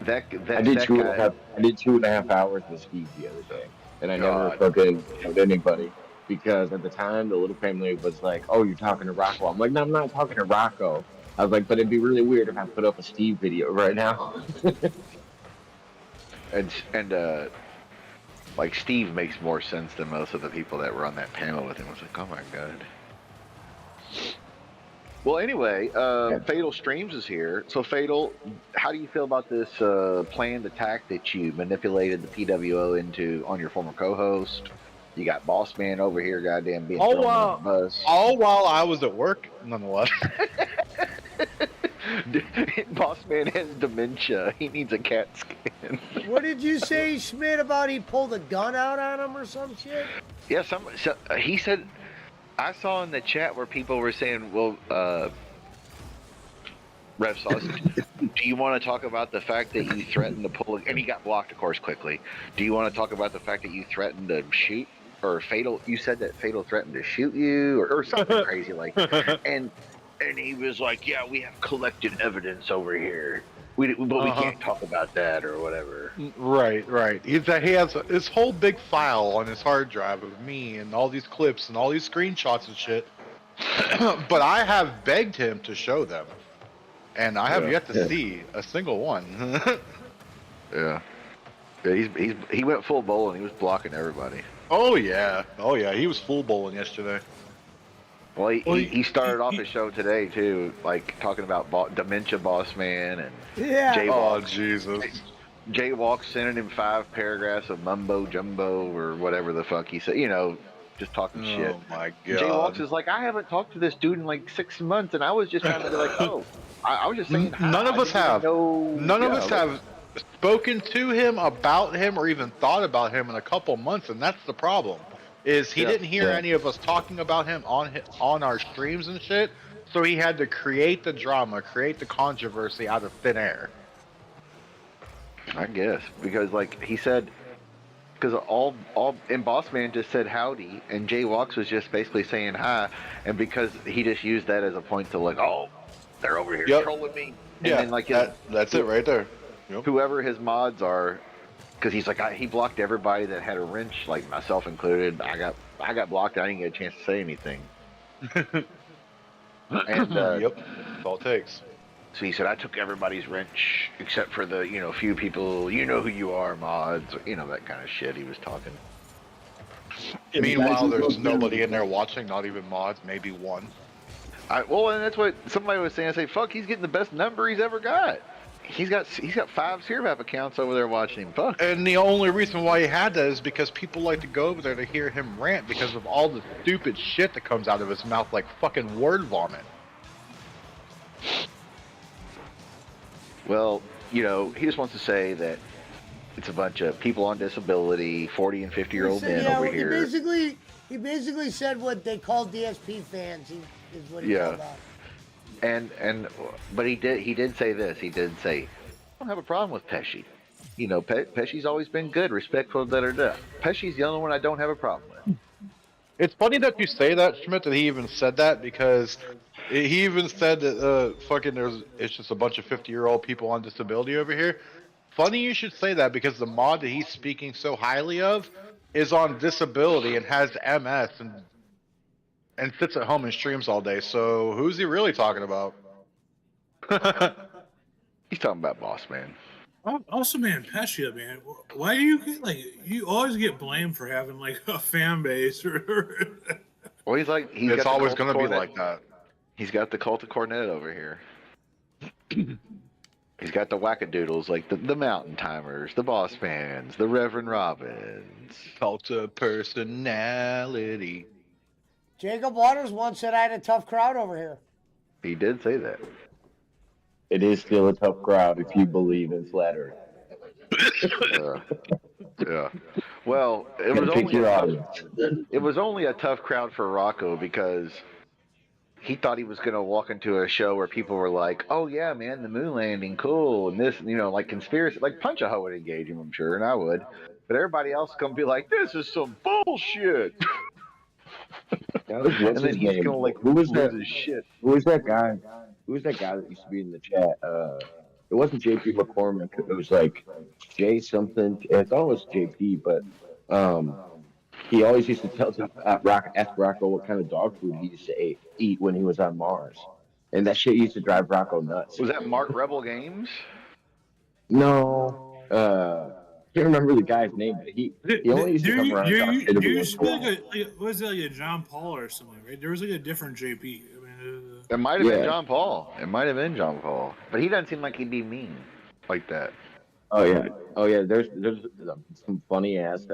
that I did that 2.5 hours with Steve the other day, and I never fucking told anybody because at the time the little family was like, "Oh, you're talking to Rocco." I'm like, "No, I'm not talking to Rocco." I was like, "But it'd be really weird if I put up a Steve video right now." and like Steve makes more sense than most of the people that were on that panel with him. I was like, oh my God. Well, anyway, Fatal Streams is here. So, Fatal, how do you feel about this planned attack that you manipulated the PWO into on your former co-host? You got Boss Man over here, goddamn, being thrown on the bus. All while I was at work, nonetheless. Boss Man has dementia. He needs a CAT scan. What did you say, Schmidt, about he pulled a gun out on him or some shit? Yeah, he said, I saw in the chat where people were saying, well, Rev Sauce, do you want to talk about the fact that you threatened to pull, and he got blocked, of course, quickly. Do you want to talk about the fact that you threatened to shoot, or Fatal, you said that Fatal threatened to shoot you, or something crazy like that. And he was like, yeah, we have collected evidence over here. We can't talk about that or whatever. Right. He has this whole big file on his hard drive of me and all these clips and all these screenshots and shit. But I have begged him to show them. And I have yet to see a single one. Yeah, he went full bowl and he was blocking everybody. Oh yeah, he was full bowling yesterday. Well, he started off his show today too, like talking about Dementia Boss Man and Yeah. Jaywalk. Oh Jesus. Jaywalk sending him 5 paragraphs of mumbo jumbo or whatever the fuck he said. You know, just talking shit. Oh my Jaywalks god. is like, I haven't talked to this dude in like 6 months, and I was just trying to be like, oh, I was just saying. None of us have. None of us have spoken to him about him or even thought about him in a couple months, and that's the problem. Is he didn't hear any of us talking about him on our streams and shit, so he had to create the drama, create the controversy out of thin air. I guess because like he said, because all and Boss Man just said howdy, and Jaywalks was just basically saying hi, and because he just used that as a point to like, oh, they're over here trolling me. And then, like that's it right there. Yep. Whoever his mods are, because he's like he blocked everybody that had a wrench, like myself included. I got blocked. I didn't get a chance to say anything. And yep, that's all it takes. So he said I took everybody's wrench except for the few people who you are mods, that kind of shit. He was talking. Meanwhile, there's nobody in there watching, not even mods, maybe one. Well, and that's what somebody was saying. I say, fuck, he's getting the best number he's ever got. He's got 5 Searmap accounts over there watching him. Fuck. And the only reason why he had that is because people like to go over there to hear him rant because of all the stupid shit that comes out of his mouth like fucking word vomit. Well, he just wants to say that it's a bunch of people on disability, 40 and 50-year-old men over here. He basically said what they call DSP fans. Is what he called out. But he did say this. He did say, I don't have a problem with Pesci. Pesci's always been good, respectful, Pesci's the only one I don't have a problem with. It's funny that you say that, Schmidt, that he even said that, because he even said that it's just a bunch of 50-year-old people on disability over here. Funny you should say that, because the mod that he's speaking so highly of is on disability and has MS and sits at home and streams all day. So who's he really talking about? He's talking about Boss Man. Also, man, Pesci, man, why do you get you always get blamed for having a fan base? Well, it's always going to be like that. He's got the Cult of Cornet over here. He's got the wackadoodles, like the Mountain Timers, the Boss Fans, the Reverend Robbins. Cult of Personality. Jacob Waters once said I had a tough crowd over here. He did say that. It is still a tough crowd if you believe in flattery. Yeah. Well, it was only a tough crowd for Rocco because he thought he was going to walk into a show where people were like, oh, yeah, man, the moon landing, cool, and this, like conspiracy, like Punch a Hoe would engage him, I'm sure, and I would. But everybody else is going to be like, this is some bullshit. What's his name? Who was that guy? Who was that guy that used to be in the chat? It wasn't JP McCormick. It was like J something. I thought it was JP, but he always used to ask Rocco what kind of dog food he used to eat when he was on Mars, and that shit used to drive Rocco nuts. Was that Mark Rebel Games? No. I can't remember the guy's name, but he only used to come around. Was it like a John Paul or something, right? There was a different JP. It might have been John Paul. But he doesn't seem like he'd be mean like that. Oh yeah. There's some funny ass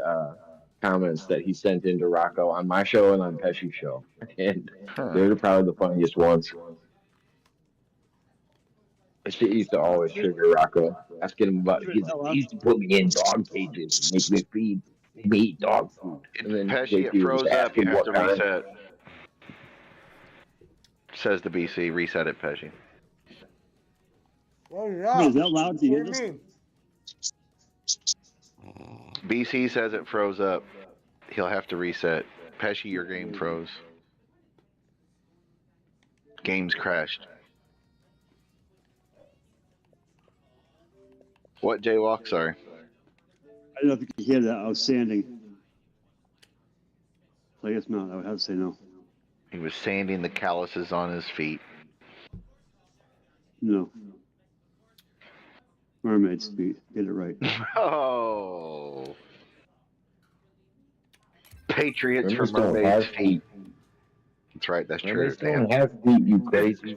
comments that he sent into Rocco on my show and on Pesci's show, and they're probably the funniest ones. That shit used to always trigger Rocco, asking him about he used to put me in dog cages, make me feed me dog food. And then Pesci, it froze up. You have to reset. Says the BC, reset it, Pesci. Oh, yeah. Is that loud to hear this? BC says it froze up. He'll have to reset. Pesci, your game froze. Game's crashed. What, Jaywalk? Sorry. I don't know if you can hear that. I was sanding. So I guess not. I would have to say no. He was sanding the calluses on his feet. No. Mermaid's feet. Get it right. Oh. Patriots for Mermaid's feet. That's right. That's Man, true. they still have beat you crazy.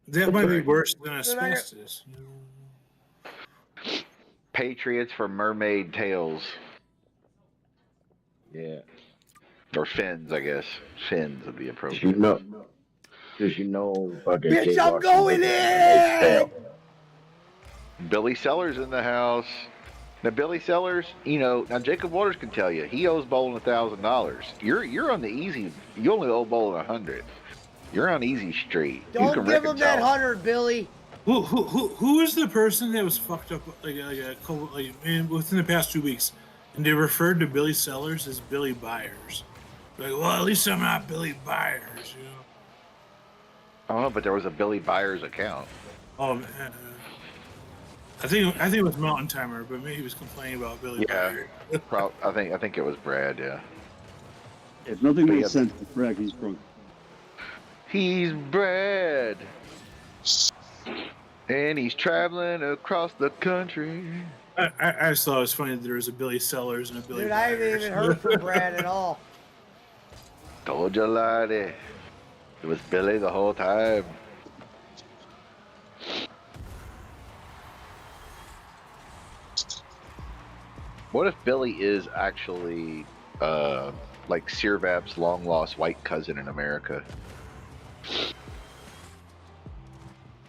That might be worse than asbestos. Patriots for Mermaid Tails. Yeah. Or fins, I guess. Fins would be appropriate. Because you know fucking Bitch, Jay I'm Washington going makes in! tail. Billy Sellers in the house. Now Billy Sellers, now Jacob Waters can tell you he owes Bolin $1,000. You're on the easy. You only owe Bolin $100. You're on easy street. You Don't can give him that reconcile. 100, Billy. Who is the person that was fucked up within the past 2 weeks, and they referred to Billy Sellers as Billy Byers? Like, well, at least I'm not Billy Byers, you know. I don't know, but there was a Billy Byers account. Oh man, I think it was Mountain Timer, but maybe he was complaining about Billy Byers. I think it was Brad. Yeah. If nothing But makes yeah. sense, Brad, he's drunk. He's Brad, and he's traveling across the country. I just thought it was funny that there was a Billy Sellers and a Billy Dude, I Byers. haven't even heard from Brad at all. Told you, laddie. It was Billy the whole time. What if Billy is actually like Sirvap's long lost white cousin in America?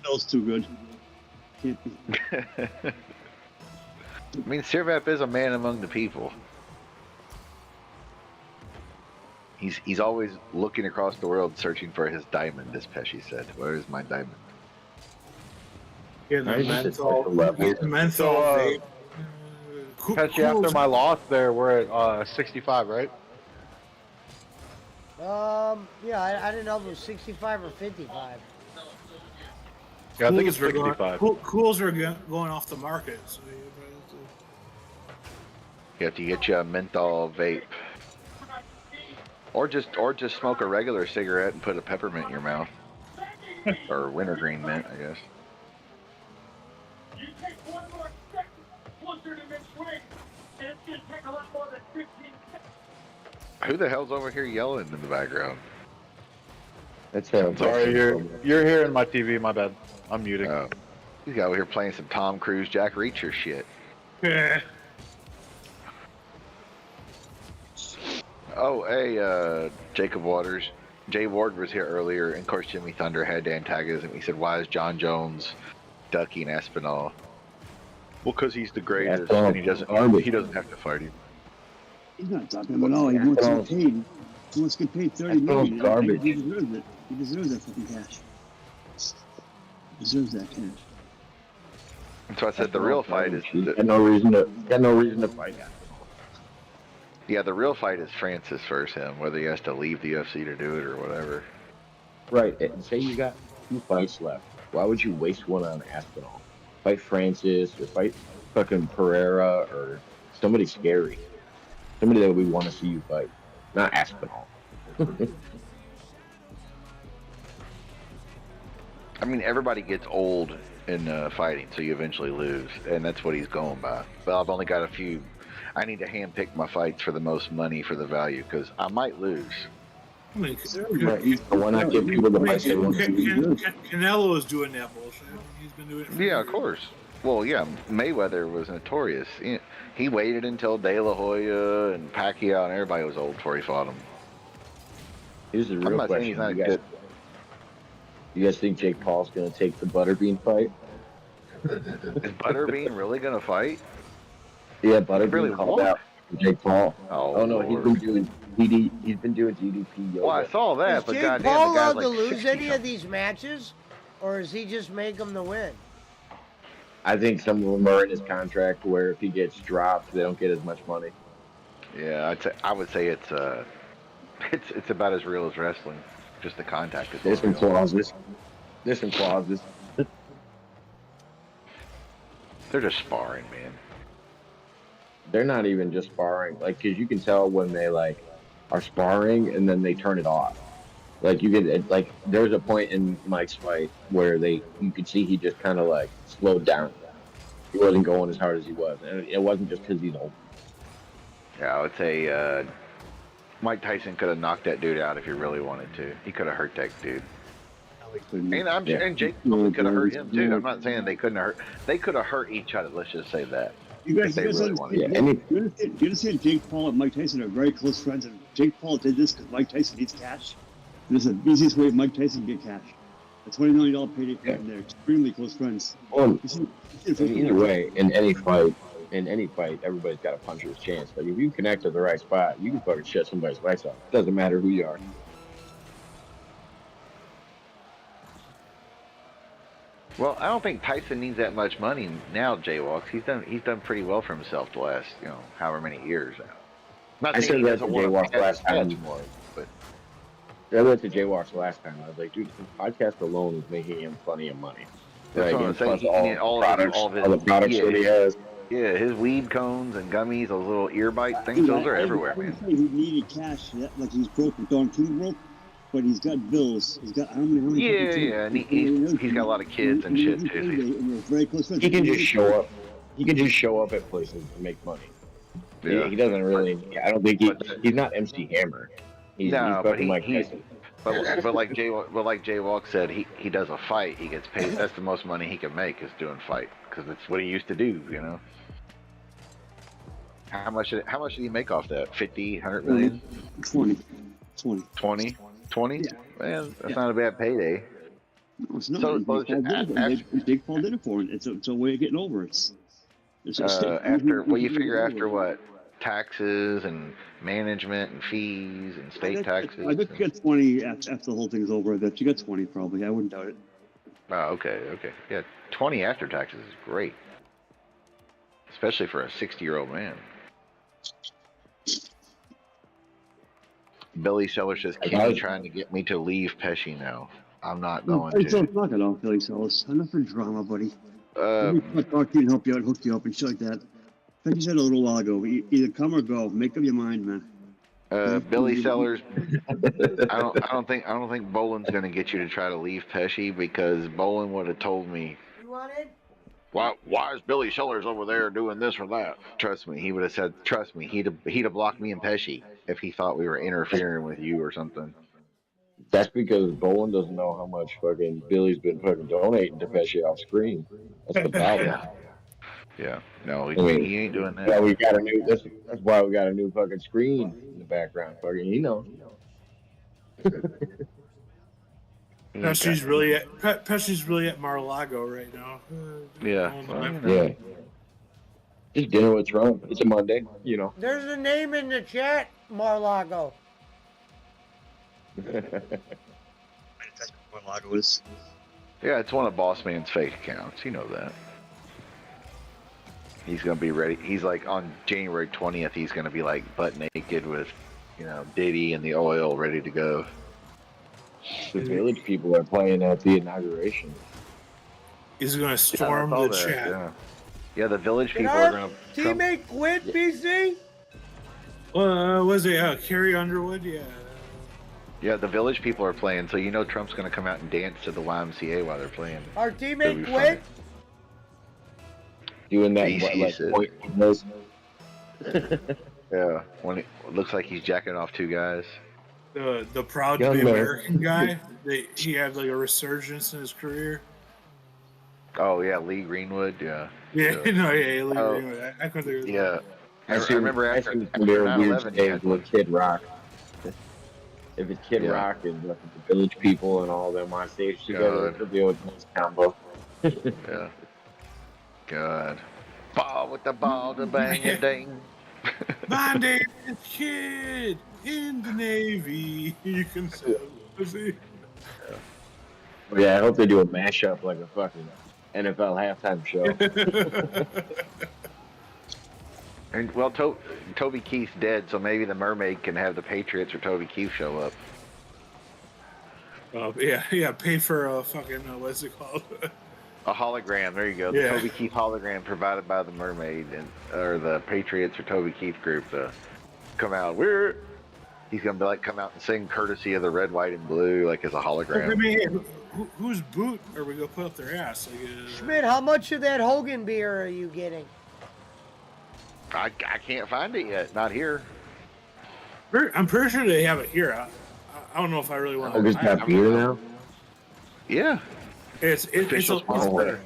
That was too good. Can't be. I mean, Sirvap is a man among the people. He's always looking across the world searching for his diamond, as Pesci said. Where is my diamond? Yeah, Right, the it's just like the menthol. level. The menthol vape. Catchy, after my loss there, we're at 65, right? Yeah, I didn't know if it was 65 or 55. Yeah, I think it's Cools are going- 65. Cools are going off the market. So You have to get you a menthol vape, or just smoke a regular cigarette and put a peppermint in your mouth, or wintergreen mint, I guess. You take one more step closer to midway, and it's going to take a lot more than 15 seconds. Who the hell's over here yelling in the background? That's how. Sorry, you're hearing my TV. My bad. I'm muting. Oh, he's over here playing some Tom Cruise, Jack Reacher shit. yeah. Oh, hey, Jacob Waters. Jay Ward was here earlier, and of course Jimmy Thunder had to antagonize him. He said, "Why is John Jones ducking Aspinall?" Well, because he's the greatest, and he doesn't have to fight him. He's not talking about all. He wants to get paid. He wants to get paid $30 million. garbage. He deserves it. He deserves that fucking cash. He deserves that cash. So I said the real fight is Got no reason to fight. yeah, the real fight is Francis versus him, whether he has to leave the UFC to do it or whatever. Right. And say you got 2 fights left. Why would you waste one on Aspinall? Fight Francis or fight fucking Pereira or somebody scary. Somebody that we want to see you fight. Not Aspinall. I mean, everybody gets old in fighting, so you eventually lose, and that's what he's going by. But I've only got a few. I need to handpick my fights for the most money for the value, because I might lose. I mean, Right. Why not give people the fight they want to see? Canelo is doing that bullshit. He's been doing it for Yeah, years. of course. Well, yeah, Mayweather was notorious. He waited until De La Hoya and Pacquiao and everybody was old before he fought him. Here's the I'm real not saying he's question. not good. You guys think Jake Paul's going to take the Butterbean fight? Is Butterbean really going to fight? Yeah, Butterbean really called won't. out for Jake Paul. Oh, no, he's been doing he's been doing DDP yoga. Well, I saw that, Is but Jake goddamn, Paul the guy's allowed like to lose 60 any of something. these matches? Or does he just make them to win? I think some of them are in his contract where if he gets dropped, they don't get as much money. Yeah, I would say it's about as real as wrestling. Just the contact is There's some clauses. There's some clauses. They're just sparring, man. They're not even just sparring, like, because you can tell when they like are sparring and then they turn it off. Like you get like there was a point in Mike's fight where you could see he just kind of like slowed down. He wasn't going as hard as he was, and it wasn't just because he's old. Yeah, I would say Mike Tyson could have knocked that dude out if he really wanted to. He could have hurt that dude. And Jake probably could have hurt him too. I'm not saying they couldn't have hurt. They could have hurt each other. Let's just say that. You guys, if they really wanted to. you understand Jake Paul and Mike Tyson are very close friends, and Jake Paul did this because Mike Tyson needs cash. This is the easiest way Mike Tyson can get cash. A $20 million payday for them. They're extremely close friends. Well, either way, in any fight, everybody's got a puncher's chance. But if you connect to the right spot, you can fucking shut somebody's lights off. Doesn't matter who you are. Well, I don't think Tyson needs that much money now. Jaywalks. He's done pretty well for himself the last however many years now. Not I saying said he that to doesn't want Jaywalks to last time. anymore, but I went to Jaywalks last time. I was like, dude, the podcast alone is making him plenty of money. that's what I'm saying. Plus all the products yeah, that he has. Yeah, his weed cones and gummies, those little ear bite things, those are everywhere, man. He needed cash, like he's broke and Don King broke, but he's got bills. He's got how many Yeah, and he's got a lot of kids and shit too. And we're very close friends. He can just show up. He can just show up at places and make money. Yeah. He doesn't really. I don't think he's not MC Hammer. He's fucking Mike Tyson. But like Jaywalk said, he does a fight, he gets paid. That's the most money he can make is doing fight because it's what he used to do. How much did he make off that? 50, 100 million? 20. 20? Yeah. Man, that's not a bad payday. No, it's not. Jake Paul did it for him. It's a way of getting over it. You figure after what? Taxes and management and fees and state taxes. I bet you got 20 after the whole thing's over. I bet you got 20 probably. I wouldn't doubt it. Oh, okay. Yeah, 20 after taxes is great. Especially for a 60-year-old man. Billy Sellers says, Kenny trying to get me to leave Pesci now. I'm not going to. Knock it off, Billy Sellers. Enough for drama, buddy. Let me talk to you and help you out, hook you up and shit like that. Like you said a little while ago, either come or go. Make up your mind, man. Billy Sellers, I don't think Boland's going to get you to try to leave Pesci because Boland would have told me. You wanted? Why is Billy Sellers over there doing this or that? Trust me, he would have said, trust me, he'd have blocked me and Pesci if he thought we were interfering with you or something. That's because Boland doesn't know how much fucking Billy's been fucking donating to Pesci off screen. That's the problem. Yeah. No, he ain't doing that. Yeah, we got a new. That's why we got a new fucking screen in the background. Fucking, he knows. Pesci's really at Mar-a-Lago right now. Yeah. Just dinner with Trump. It's a Monday, There's a name in the chat, Mar-a-Lago. Mar-a-Lago is. Yeah, it's one of Boss Man's fake accounts. You know that. He's gonna be ready. He's like on January 20th. He's gonna be like butt naked with, Diddy and the oil ready to go. The Village people are playing at the inauguration. He's gonna storm the chat. Yeah, the Village people are gonna. Teammate quit, BC? Was it Carrie Underwood? Yeah. Yeah, the Village people are playing, so Trump's gonna come out and dance to the YMCA while they're playing. Our teammate quit? Doing that Yeah, when it looks like he's jacking off two guys. The proud to be American guy. He had like a resurgence in his career. Oh yeah, Lee Greenwood. Yeah. Yeah, Lee Greenwood. I couldn't think of Yeah. I remember after 9/11, with Kid Rock. If it's Kid Rock and the Village people and all them on stage together, it'll be a nice combo. Yeah. God. Ball with the ball, the bang and ding. My name is Kid in the Navy. You can see. Yeah, I hope they do a mashup like a fucking NFL halftime show. And well, Toby Keith's dead, so maybe the Mermaid can have the Patriots or Toby Keith show up. Pay for a fucking what's it called? A hologram. There you go. The Toby Keith hologram provided by the Mermaid or the Patriots or Toby Keith group to come out. He's gonna come out and sing "Courtesy of the Red, White, and Blue" like as a hologram. I mean, whose boot are we gonna put up their ass? Schmidt, how much of that Hogan beer are you getting? I can't find it yet. Not here. I'm pretty sure they have it here. I don't know if I really want Hogan's got beer now. Yeah. It's Official sponsor.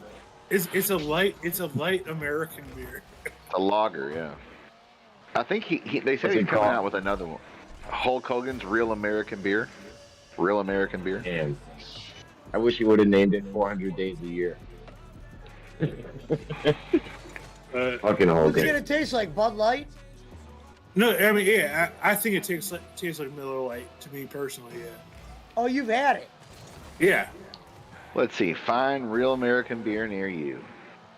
it's a light American beer. A lager, yeah. I think they said What's he's it coming called? out with another one. Hulk Hogan's Real American Beer. Real American Beer. Damn. I wish he would have named it 400 Days a Year. Fucking What's it Hogan. gonna taste like? Bud Light? No, I mean, yeah, I think it tastes like Miller Lite to me personally. Yeah. Oh, you've had it. Yeah. Let's see. Find Real American Beer near you.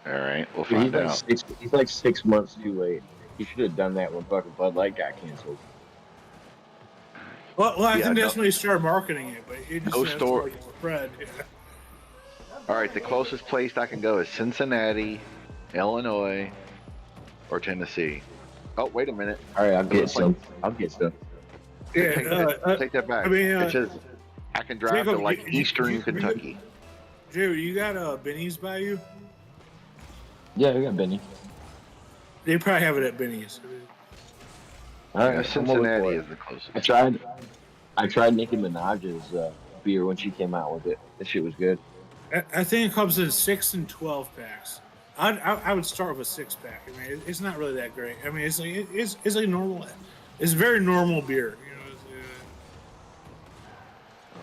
All right, we'll Dude, find out. He's like 6 months too late. He should have done that when fucking Bud Light got canceled. Well, I Yeah, think that's no- when he started marketing it, but it just No has to, store- like, spread. Yeah. All right, the closest place I can go is Cincinnati, Illinois, or Tennessee. Oh, wait a minute. All right, I'll get some. Yeah, Take that back. I mean, it says I can drive to Jacob, like you- eastern you- Kentucky. Joe, you got Benny's by you? Yeah, we got Benny. They probably have it at Benny's. All Yeah, right, I'm over Cincinnati for it. is the closest. I tried Nicki Minaj's beer when she came out with it. That shit was good. I think it comes in 6 and 12 packs. I would start with a 6-pack. I mean, it's not really that great. I mean, it's like it's like normal. It's very normal beer. You know.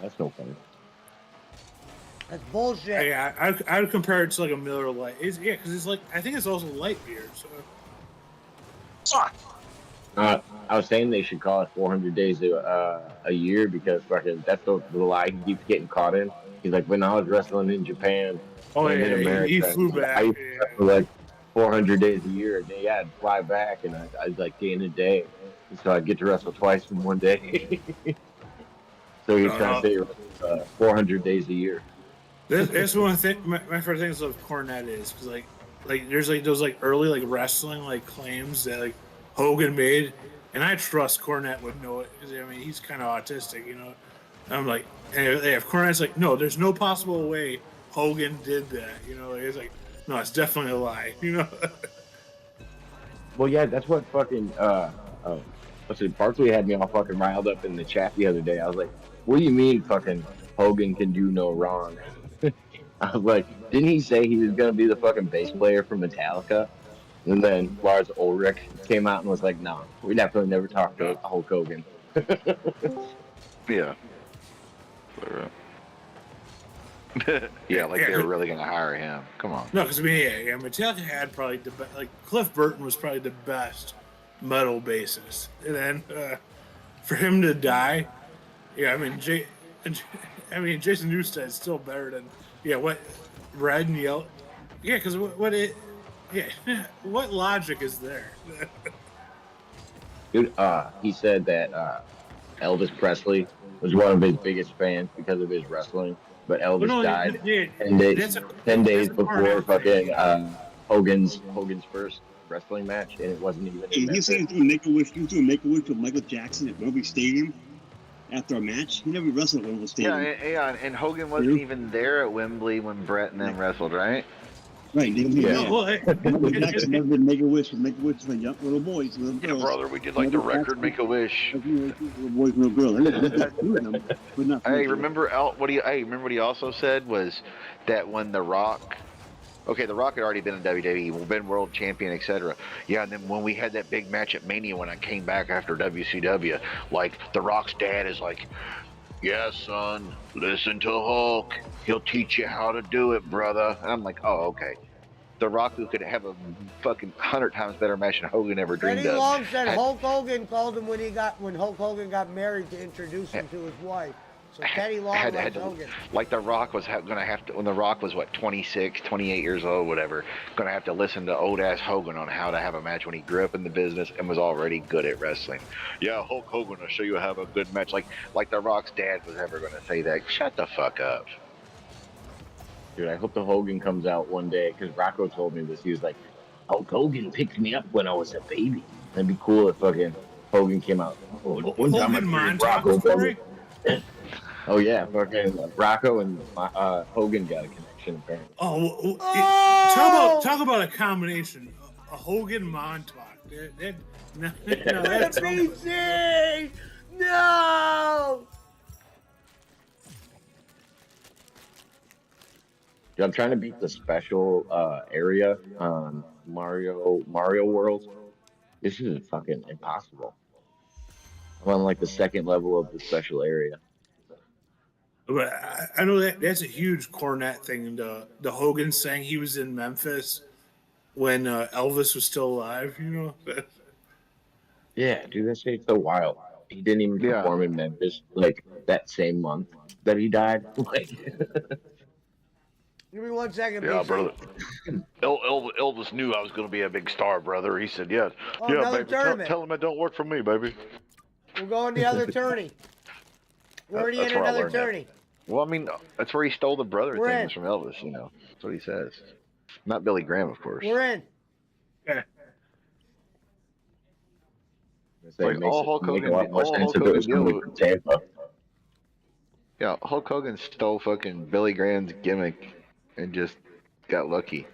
That's no fun. That's bullshit. Yeah, I would compare it to like a Miller Lite. Because it's like I think it's also light beer. So. I was saying they should call it 400 days a year because fucking that's the lie he keeps getting caught in. He's like, when I was wrestling in Japan Oh, and yeah, in America, he flew back. I used to wrestle like 400 days a year. And yeah, I'd fly back and I'd like gain a day. And so I'd get to wrestle twice in one day. So he's trying to say 400 days a year. That's one thing. My favorite thing is of Cornette is because like there's like those like early like wrestling like claims that like Hogan made, and I trust Cornette would know it because I mean he's kind of autistic, you know. I'm like, and if Cornette's like, no, there's no possible way Hogan did that, you know. It's like, no, it's definitely a lie, you know. Well, yeah, that's what fucking Barkley had me all fucking riled up in the chat the other day. I was like, what do you mean fucking Hogan can do no wrong? I was like, didn't he say he was gonna be the fucking bass player for Metallica? And then Lars Ulrich came out and was like, no, we definitely never talked to Hulk Hogan. Yeah. Yeah, like they were really gonna hire him. Come on. No, because I mean, yeah, Metallica had probably like Cliff Burton was probably the best metal bassist, and then for him to die, yeah, I mean, Jason Newsted's still better than what Red and Yellow, yeah, because what logic is there? Dude, he said that Elvis Presley was one of his biggest fans because of his wrestling, but Elvis died 10 days before fucking Hogan's first wrestling match, and it wasn't even. Hey, you saying do a Make-A-Wish with Michael Jackson at Wembley Stadium after a match? He never wrestled at Wembley Stadium. Yeah, and Hogan wasn't even there at Wembley when Brett and them wrestled, right? Right, Yeah. Michael Jackson never did Make-A-Wish with my young little boys, little girls. Yeah, brother, we did like the record Make-A-Wish. Little boys, little girls. Hey, remember what he also said was that when The Rock, The Rock had already been in WWE, been world champion, etc. Yeah, and then when we had that big match at Mania when I came back after WCW, like The Rock's dad is like, yeah, son, listen to Hulk. He'll teach you how to do it, brother. And I'm like, oh, okay. The Rock, who could have a fucking 100 times better match than Hogan ever dreamed Teddy of. Long said Hulk Hogan called him when Hulk Hogan got married to introduce him to his wife. So Teddy Long had loves to, Hogan. like The Rock was going to have to, when The Rock was 26, 28 years old, whatever, going to have to listen to old ass Hogan on how to have a match when he grew up in the business and was already good at wrestling. Yeah, Hulk Hogan will show you how to have a good match. Like The Rock's dad was ever going to say that. Shut the fuck up. Dude, I hope the Hogan comes out one day, because Rocco told me this. He was like, Hulk Hogan picked me up when I was a baby. That'd be cool if fucking Hogan came out. One time I Hogan figured Rocco story? Oh yeah, fucking Rocco and Hogan got a connection apparently. Talk about a combination Hogan Montauk. No, that's BC! No! Dude, I'm trying to beat the special area on Mario World. This is fucking impossible. I'm on like the second level of the special area. But I know that's a huge Cornette thing. The Hogan saying he was in Memphis when Elvis was still alive. You know. Yeah, dude, that shit's so wild. He didn't even perform in Memphis like that same month that he died. Like, Give me 1 second, Yeah, BC. brother. Elvis knew I was going to be a big star, brother. He said, "Yeah, Oh, yeah, another baby. Tell tournament. him it don't work for me, baby." We're going the other tourney. We're already in That's where I another learned that. tourney. Well, I mean, that's where he stole the brother We're things in. from Elvis. You know, that's what he says. Not Billy Graham, of course. We're in. Like all Hulk Hogan, did, Tampa. Yeah, Hulk Hogan stole fucking Billy Graham's gimmick and just got lucky.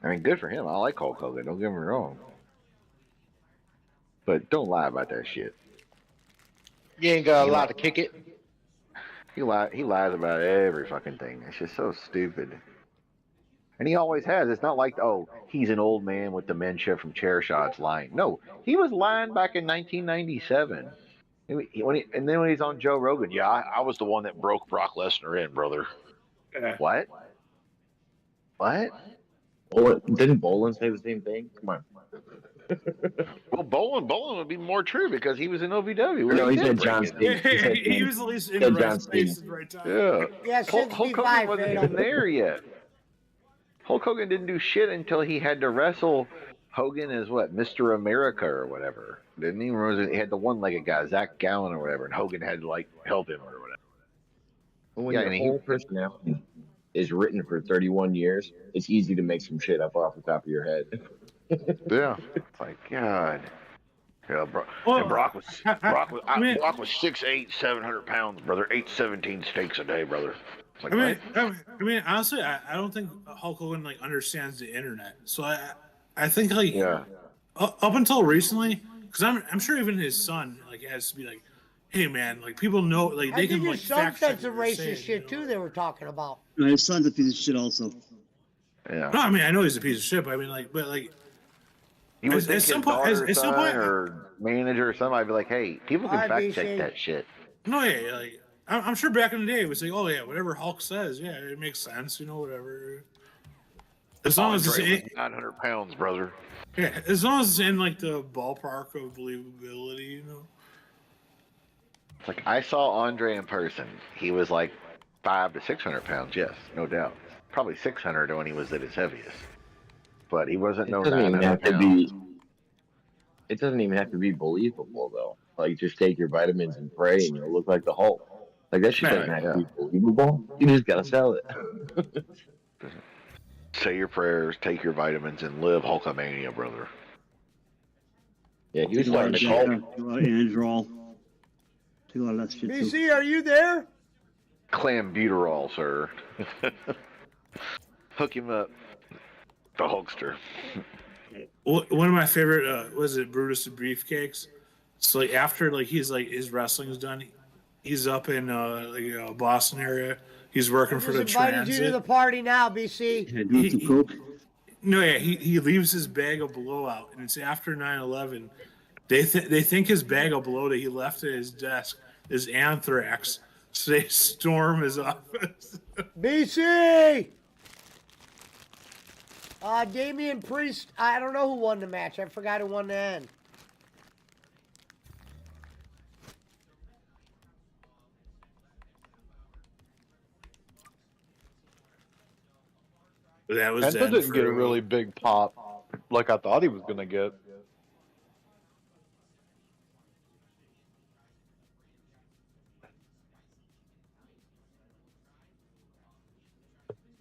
I mean, good for him. I like Hulk Hogan. Don't get me wrong. But don't lie about that shit. You ain't got a lot to kick it. He lies about every fucking thing. It's just so stupid. And he always has. It's not like, oh, he's an old man with dementia from chair shots lying. No, he was lying back in 1997. And then when he's on Joe Rogan, Yeah, I was the one that broke Brock Lesnar in, brother. What? What? Didn't Bolin say the same thing? Come on. Well, Bolin would be more true because he was in OVW. where No, he did said break John it. Cena. He was at least in Said the John right space Cena. at the right time. Yeah. Yeah, Hulk Hogan 65, wasn't Fredo. even there yet. Hulk Hogan didn't do shit until he had to wrestle Hogan as what, Mr. America or whatever. Didn't he? Remember, he had the one-legged guy, Zach Gallen or whatever, and Hogan had to like help him or whatever. When Yeah, your and whole personality is written for 31 years, it's easy to make some shit up off the top of your head. Yeah. It's like, God. Yeah, bro. Well, and Brock was Brock was I mean- Brock was 6'8", 700 pounds, brother. 817 steaks a day, brother. It's like, I mean, honestly, I don't think Hulk Hogan like understands the internet. So I think like up until recently, because I'm sure even his son like has to be like, hey man, like people know like I they think can his like son fact check said some what you're racist saying, shit too they were talking about. No, his son's a piece of shit also. Yeah. No, I mean I know he's a piece of shit, but I mean like, You would at think some his point, daughter, at some son, point, or manager or somebody would be like, hey, people can Alright, fact check BC. that shit. no, yeah, like I'm sure back in the day it was like, oh yeah, whatever Hulk says, yeah, it makes sense, you know, whatever. As long as it's Andre was 900 pounds, brother. yeah, as long as it's in like the ballpark of believability, you know. It's like, I saw Andre in person. He was like 500 to 600 pounds, yes, no doubt. Probably 600 when he was at his heaviest. But he wasn't It no doesn't even 900 have to pounds. be. It doesn't even have to be believable though. Like just take your vitamins and pray, and you'll look like the Hulk. Like that shit doesn't have to be believable. You just gotta sell it. Say your prayers, take your vitamins, and live Hulkamania, brother. Yeah, he was starting to call. Androl. Take a lot of that shit too. BC, are you there? Clambuterol, sir. Hook him up. The Hulkster. One of my favorite was it Brutus the Briefcakes. So like after like he's like his wrestling's done, he's up in Boston area. He's working for the Just invited transit. you to the party now, BC. He leaves his bag of blowout, and it's after 9/11. They think his bag of blow that he left at his desk is anthrax, so they storm his office. BC! Damian Priest, I don't know who won the match. I forgot who won the end. That was Penta then didn't get a for, really big pop like I thought he was gonna get.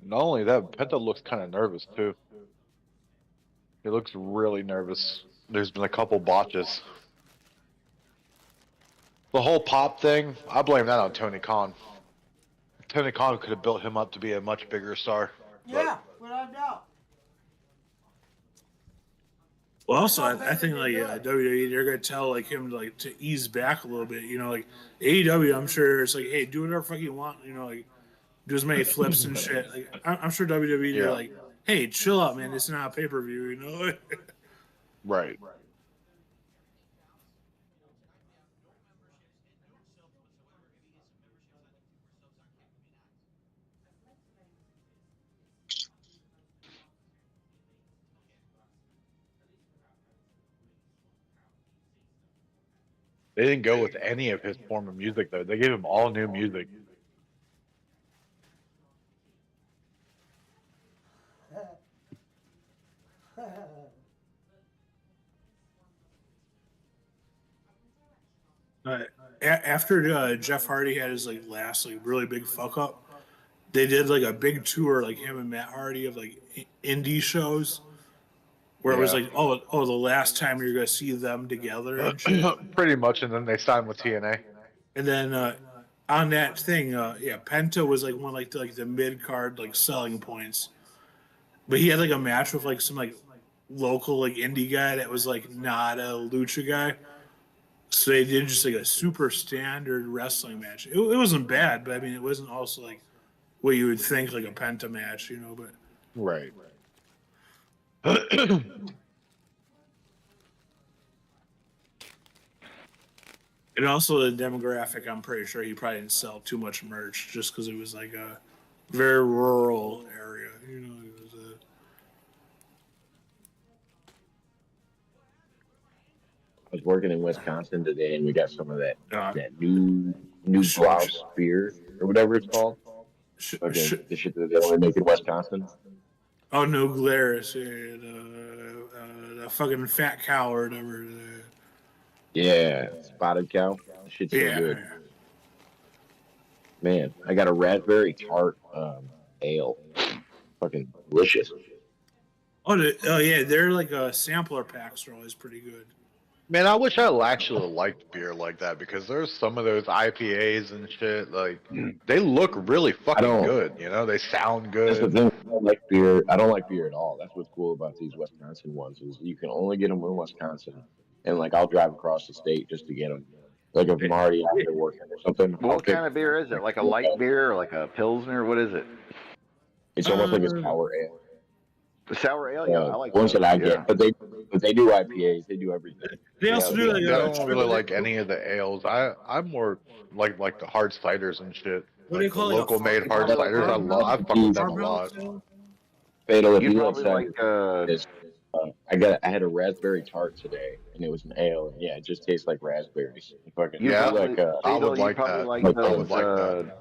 Not only that, Penta looks kind of nervous too. He looks really nervous. There's been a couple botches. The whole pop thing, I blame that on Tony Khan. Tony Khan could have built him up to be a much bigger star. Yeah, without a doubt. Well, also, I think like WWE, they're gonna tell like him like to ease back a little bit. You know, like AEW, I'm sure it's like, hey, do whatever fuck you want. You know, like do as many flips and shit. Like I'm sure WWE, they're like, hey, chill out, man. It's not a pay per view. You know. Right. They didn't go with any of his form of music though. They gave him all new music. After Jeff Hardy had his like last like really big fuck up, they did like a big tour, like him and Matt Hardy of like indie shows, where it was like, oh, the last time you're gonna see them together and shit. Pretty much, and then they signed with TNA. And then on that thing, Penta was like one like the mid card like selling points, but he had like a match with like some like local like indie guy that was like not a lucha guy. So they did just like a super standard wrestling match. It wasn't bad, but I mean, it wasn't also like what you would think like a Penta match, you know. But right. And also the demographic, I'm pretty sure he probably didn't sell too much merch just because it was like a very rural area, you know. It was I was working in Wisconsin today, and we got some of that new Blouse beer or whatever it's called. The shit that they only make in Wisconsin. Oh no, Glarus, the fucking fat cow or whatever. Yeah, Spotted Cow. That shit's so good. Man, I got a raspberry tart ale. Fucking delicious. Oh yeah, they're like sampler packs are always pretty good. Man, I wish I actually liked beer like that because there's some of those IPAs and shit. Like, they look really fucking good. You know, they sound good. That's the thing. I don't like beer. I don't like beer at all. That's what's cool about these Wisconsin ones is you can only get them in Wisconsin, and like I'll drive across the state just to get them. Like if I'm already out there working or something. What kind of beer is it? Like a light beer or like a Pilsner? What is it? It's almost like a sour ale. The sour ale? Yeah, I like ones that I yeah. get, but they do IPAs. They do everything. They also do like I don't really like any of the ales. I'm more like the hard ciders and shit. What do you call it? Local made hard ciders. I fuck with them a lot. Fatal, if You you like probably cider, I had a raspberry tart today, and it was an ale. And yeah, it just tastes like raspberries. Fucking, You yeah, probably- like I would like probably that. like I those, would like that.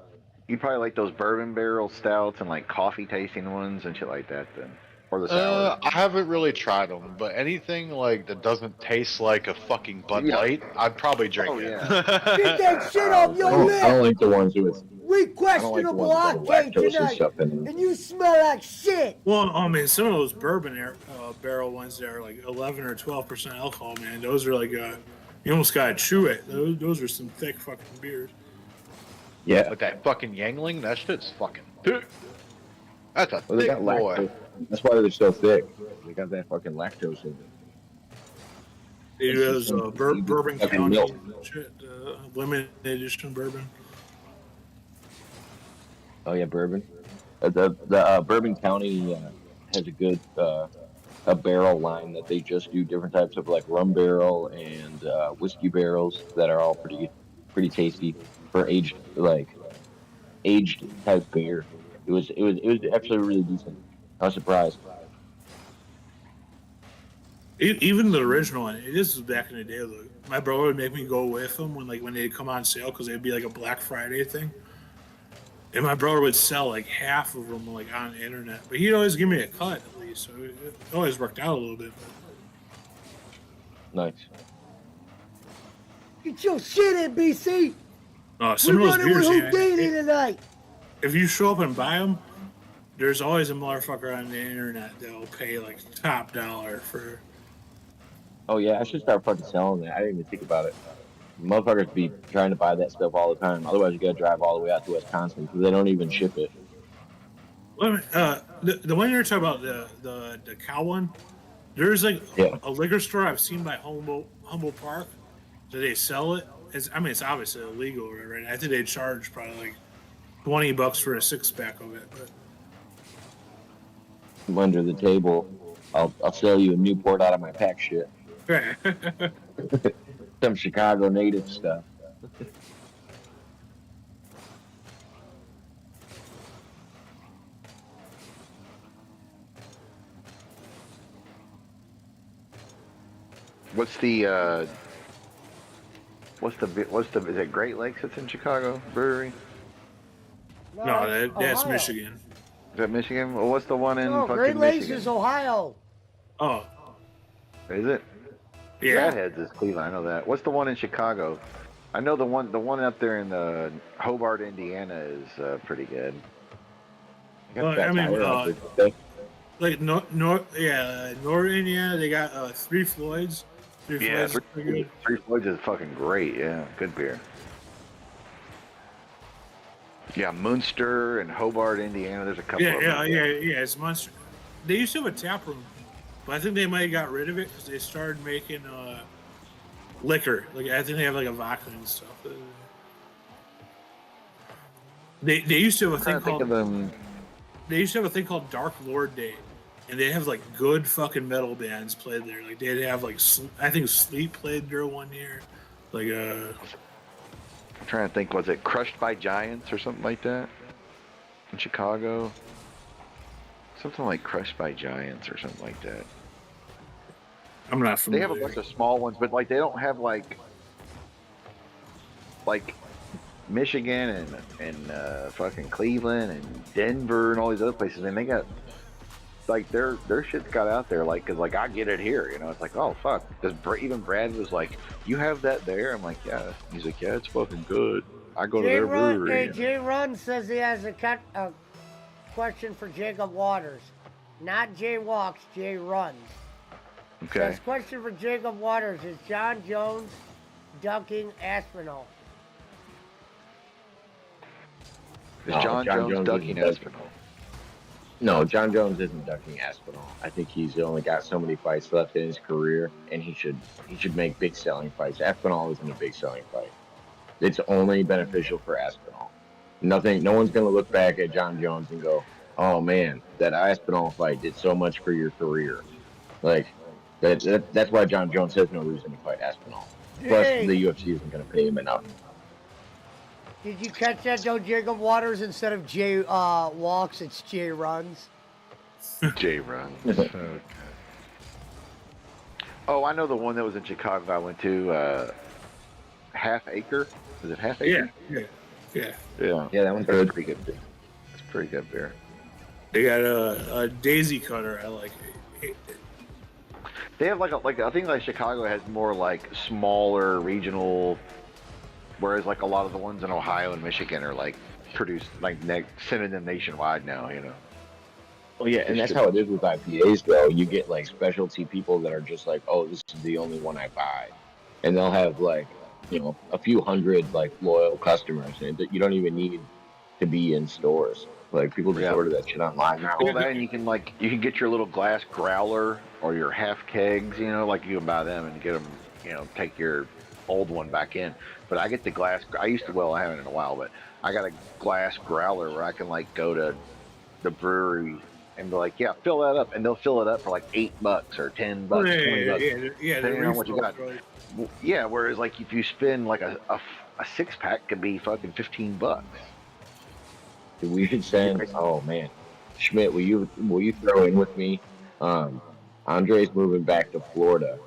You probably like those bourbon barrel stouts and like coffee tasting ones and shit like that then. Or the sour. I haven't really tried them, but anything like that doesn't taste like a fucking Bud Light, I'd probably drink it. Get that shit off your I lip. don't like the ones with. We I don't like the questionable ones with octane lactose and tonight, stuff in them. and you smell like shit. Well, I mean, some of those bourbon barrel ones that are like 11 or 12% alcohol, man. Those are like you almost gotta chew it. Those are some thick fucking beers. Yeah. But that fucking Yangling, that shit's fucking thick. That's a Well, they thick got boy. lactose. That's why they're so thick. They got that fucking lactose in them. They do those Bourbon Fucking County milk. shit, limited edition bourbon. Oh yeah, bourbon. The Bourbon County has a good a barrel line that they just do different types of like rum barrel and whiskey barrels that are all pretty tasty for aged type beer. It was actually really decent. I was surprised. Even the original one, this was back in the day. Look, my brother would make me go with them when they'd come on sale because they'd be like a Black Friday thing. And my brother would sell like half of them like on the internet, but he'd always give me a cut at least, so it always worked out a little bit. Nice. Get your shit in, BC. Some We're of those running with beers, Houdini tonight. if you show up and buy them, there's always a motherfucker on the internet that'll pay like top dollar for. Oh yeah, I should start fucking selling that. I didn't even think about it. Motherfuckers be trying to buy that stuff all the time. Otherwise, you gotta drive all the way out to Wisconsin because they don't even ship it. Well, the one you're talking about, the cow one, There's like Yeah. a liquor store I've seen by Humboldt Park that they sell it. It's obviously illegal, right? I think they charge probably like $20 for a 6-pack of it. But Under the table, I'll sell you a Newport out of my pack shit. Some Chicago native stuff. What's the is it Great Lakes that's in Chicago brewery? No, that's Ohio. Michigan. Is that Michigan? Well, what's the one in No, fucking Great Lakes Michigan? is Ohio. Oh, Is it? yeah. Redheads is Cleveland. I know that. What's the one in Chicago? I know the one up there in Hobart, Indiana is pretty good. Like North Indiana, they got Three Floyds. Yeah, Floyds is pretty good. Three Floyds is fucking great. Yeah, good beer. Yeah, Munster and Hobart, Indiana. There's a couple. Yeah, of yeah, them. yeah. It's Monster. They used to have a tap room, but I think they might have got rid of it because they started making liquor. Like I think they have like a vodka and stuff. They used to have a thing called They used to have a thing called Dark Lord Day, and they have like good fucking metal bands played there. Like they'd have like I think Sleep played there one year. Like I'm trying to think. Was it Crushed by Giants or something like that in Chicago? Something like Crushed by Giants or something like that. I'm not They familiar. have a bunch of small ones, but like they don't have like Michigan and fucking Cleveland and Denver and all these other places. And they got like their shit's got out there. Like, cause like I get it here, you know. It's like, oh fuck. Because even Brad was like, you have that there? I'm like, yeah. He's like, yeah, it's fucking good. I go to Jay their Run, brewery. hey, you know. Jay Run says he has a question for Jacob Waters. Not Jay Walks, Jay Runs. Okay. Says question for Jacob Waters. Is John Jones ducking Aspinall? Is John Jones ducking isn't Aspinall? No, John Jones isn't ducking Aspinall. I think he's only got so many fights left in his career, and he should make big selling fights. Aspinall isn't a big selling fight. It's only beneficial for Aspinall. No one's gonna look back at John Jones and go, "Oh man, that Aspinall fight did so much for your career." Like that's why John Jones has no reason to fight Aspinall. Plus, Hey. the UFC isn't gonna pay him enough. Did you catch that though, Jacob Waters? Instead of Jay Walks, it's Jay Runs. Jay Run. Oh, I know the one that was in Chicago I went to. Half Acre. Is it Half Acre? Yeah. Yeah, that one's good. Pretty good beer. It's pretty good beer. They got a Daisy Cutter. I like it. They have like I think like Chicago has more like smaller regional, whereas like a lot of the ones in Ohio and Michigan are like produced like sending them nationwide now. You know. Well, yeah, and that's how it is with IPAs, though. You get like specialty people that are just like, "Oh, this is the only one I buy," and they'll have like, a few hundred like loyal customers, and you don't even need to be in stores. Like people just order that shit online now. Well, then you can get your little glass growler or your half kegs. You know, like you can buy them and get them. Take your old one back in. But I get the glass. I used to. Well, I haven't in a while, but I got a glass growler where I can like go to the brewery and be like, yeah, fill that up, and they'll fill it up for like $8 or $10, $20, depending on what you got. Yeah, whereas like if you spend like a 6-pack, could be fucking $15. We should send. Oh man, Schmidt, will you throw in with me? Andre's moving back to Florida,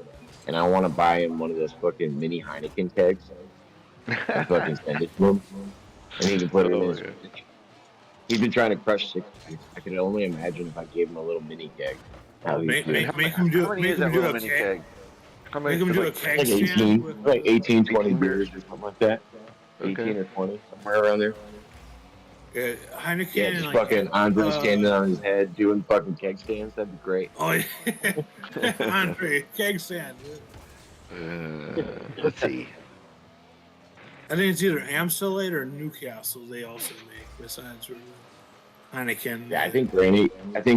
and I want to buy him one of those fucking mini Heineken kegs. I fucking send it to him, and he can put it in his. He's been trying to crush 6. I can only imagine if I gave him a little mini keg. Make him do a keg. Make him do a keg Like stand 18, with- like 18, 20 beers or something like that. 18 or 20, somewhere around there. Yeah, Heineken. Yeah, and just like, fucking Andre standing on his head doing fucking keg stands. That'd be great. Oh yeah, Andre keg stand. Let's see. I think it's either Amstelite or Newcastle. They also make besides. Heineken. Yeah, I think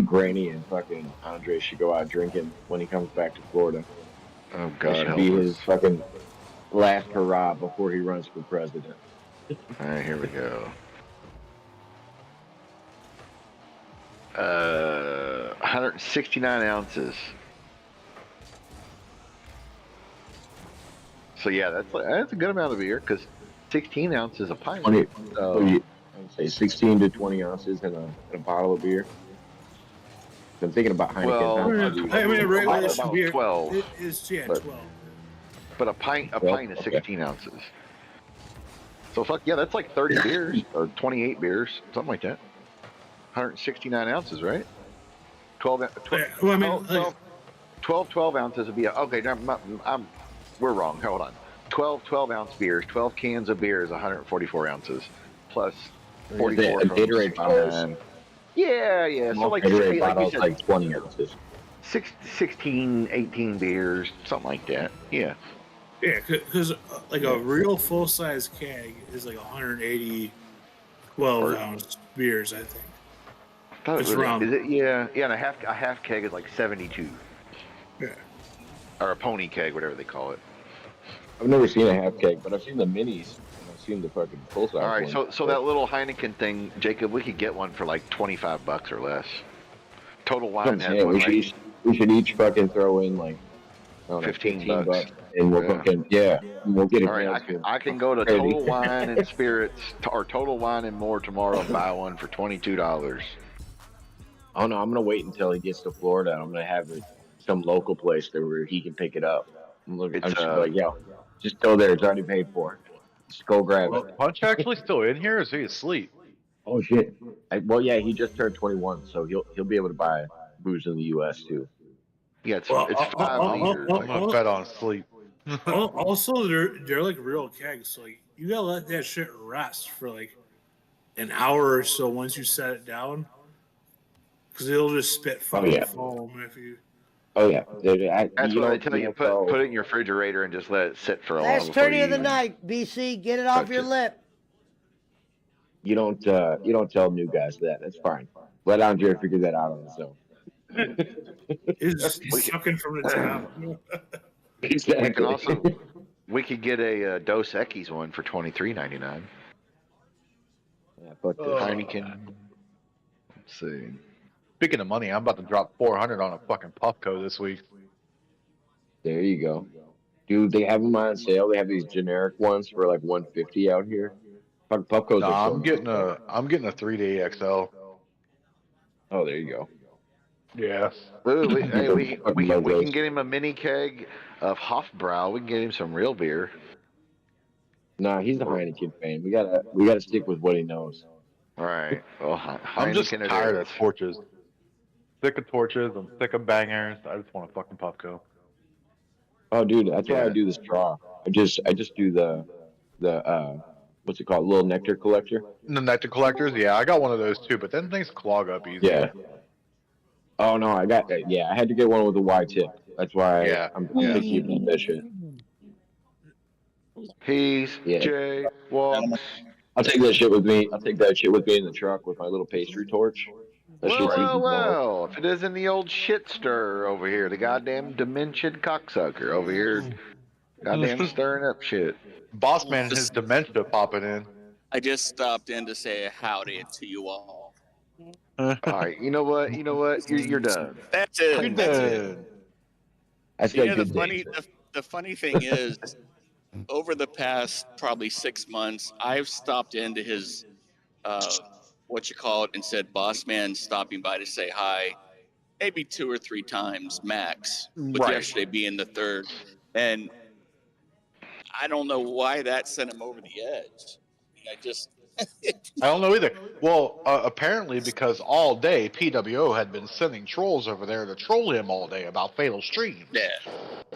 Granny and fucking Andre should go out drinking when he comes back to Florida. Oh That God, should help be us. his fucking last hurrah before he runs for president. All right, here we go. 169 ounces. So yeah, that's a good amount of beer because 16 ounces a pint. 20, So, I would say 16 to 20 ounces in a bottle of beer. I'm thinking about Heineken. Well, I mean, a regular about beer 12. is 12. But a pint is Okay. 16 ounces. So fuck yeah, that's like 30 beers or 28 beers, something like that. 169 ounces, right? 12 ounces would be okay. We're wrong. Hold on. 12 ounce beers, 12 cans of beer is 144 ounces plus 44 A from Gatorade bottle. Yeah. So like Gatorade you bottle's said, like 20 ounces. 16, 18 beers, something like that. Yeah. Yeah, because like a real full size keg is like 180 12-ounce beers, I think. It's wrong. Is it? Yeah, and a half keg is like 72. Yeah. Or a pony keg, whatever they call it. I've never seen a half keg, but I've seen the minis. And I've seen the fucking full size. All right, ones. so that little Heineken thing, Jacob, we could get one for like $25 or less. Total Wine has one. We should each fucking throw in like I don't know, 15 bucks, and we'll fucking we'll get it. All right, I can go to Total Wine and Spirits or Total Wine and More tomorrow and buy one for $22. Oh no, I'm gonna wait until he gets to Florida. I'm gonna have it some local place there where he can pick it up. I'm just like, yo, just go there. It's already paid for. Just go grab it. Punch actually still in here? Or is he asleep? Oh shit. Well, yeah, he just turned 21, so he'll be able to buy booze in the U.S. too. Yeah, it's 5 liters. I'm gonna bet on sleep. Also, they're like real kegs, so like you gotta let that shit rest for like an hour or so once you set it down, because it'll just spit fucking foam if you. Oh yeah, That's what I tell you. Put it in your refrigerator and just let it sit for a while. Last tourney of the night, BC. Get it off your lip. You don't tell new guys that. That's fine. Let Andre figure that out on his own. It's sucking from the top. Exactly. We can also get a Dos Equis one for $23.99. Yeah, but Heineken. Let's see. Speaking of money, I'm about to drop 400 on a fucking Puffco this week. There you go. Dude, they have them on sale. They have these generic ones for like $150 out here. Puffcos No, are I'm getting a 3-day XL. Oh, there you go. Yeah. Ooh, we can get him a mini keg of Hofbrau. We can get him some real beer. Nah, he's a Heineken fan. We gotta stick with what he knows. All right. Well, I'm just Heineken it tired is. of torches. Sick of torches. I'm sick of bangers. I just want a fucking Puffco. Oh, dude, that's why I do the straw. I just do the what's it called? Little nectar collector. The nectar collectors, yeah, I got one of those too, but then things clog up easy. Yeah. Oh no, I got that. Yeah, I had to get one with a Y tip. That's why I'm picky about that shit. He's Jay walks. I'll take that shit with me. I'll take that shit with me in the truck with my little pastry torch. That shit's easy to Well, if it isn't the old shit stir over here, the goddamn dementia cocksucker over here, goddamn stirring up shit. Boss man and his dementia popping in. I just stopped in to say howdy to you all. All right, you know what? You're done. That's it. You're That's done. it. You know, the funny thing is, over the past probably 6 months, I've stopped into his and said, "Boss man, stopping by to say hi," maybe 2 or 3 times max. With yesterday being the third, and I don't know why that sent him over the edge. I don't know either. Well, apparently because all day PWO had been sending trolls over there to troll him all day about Fatal Stream. Yeah.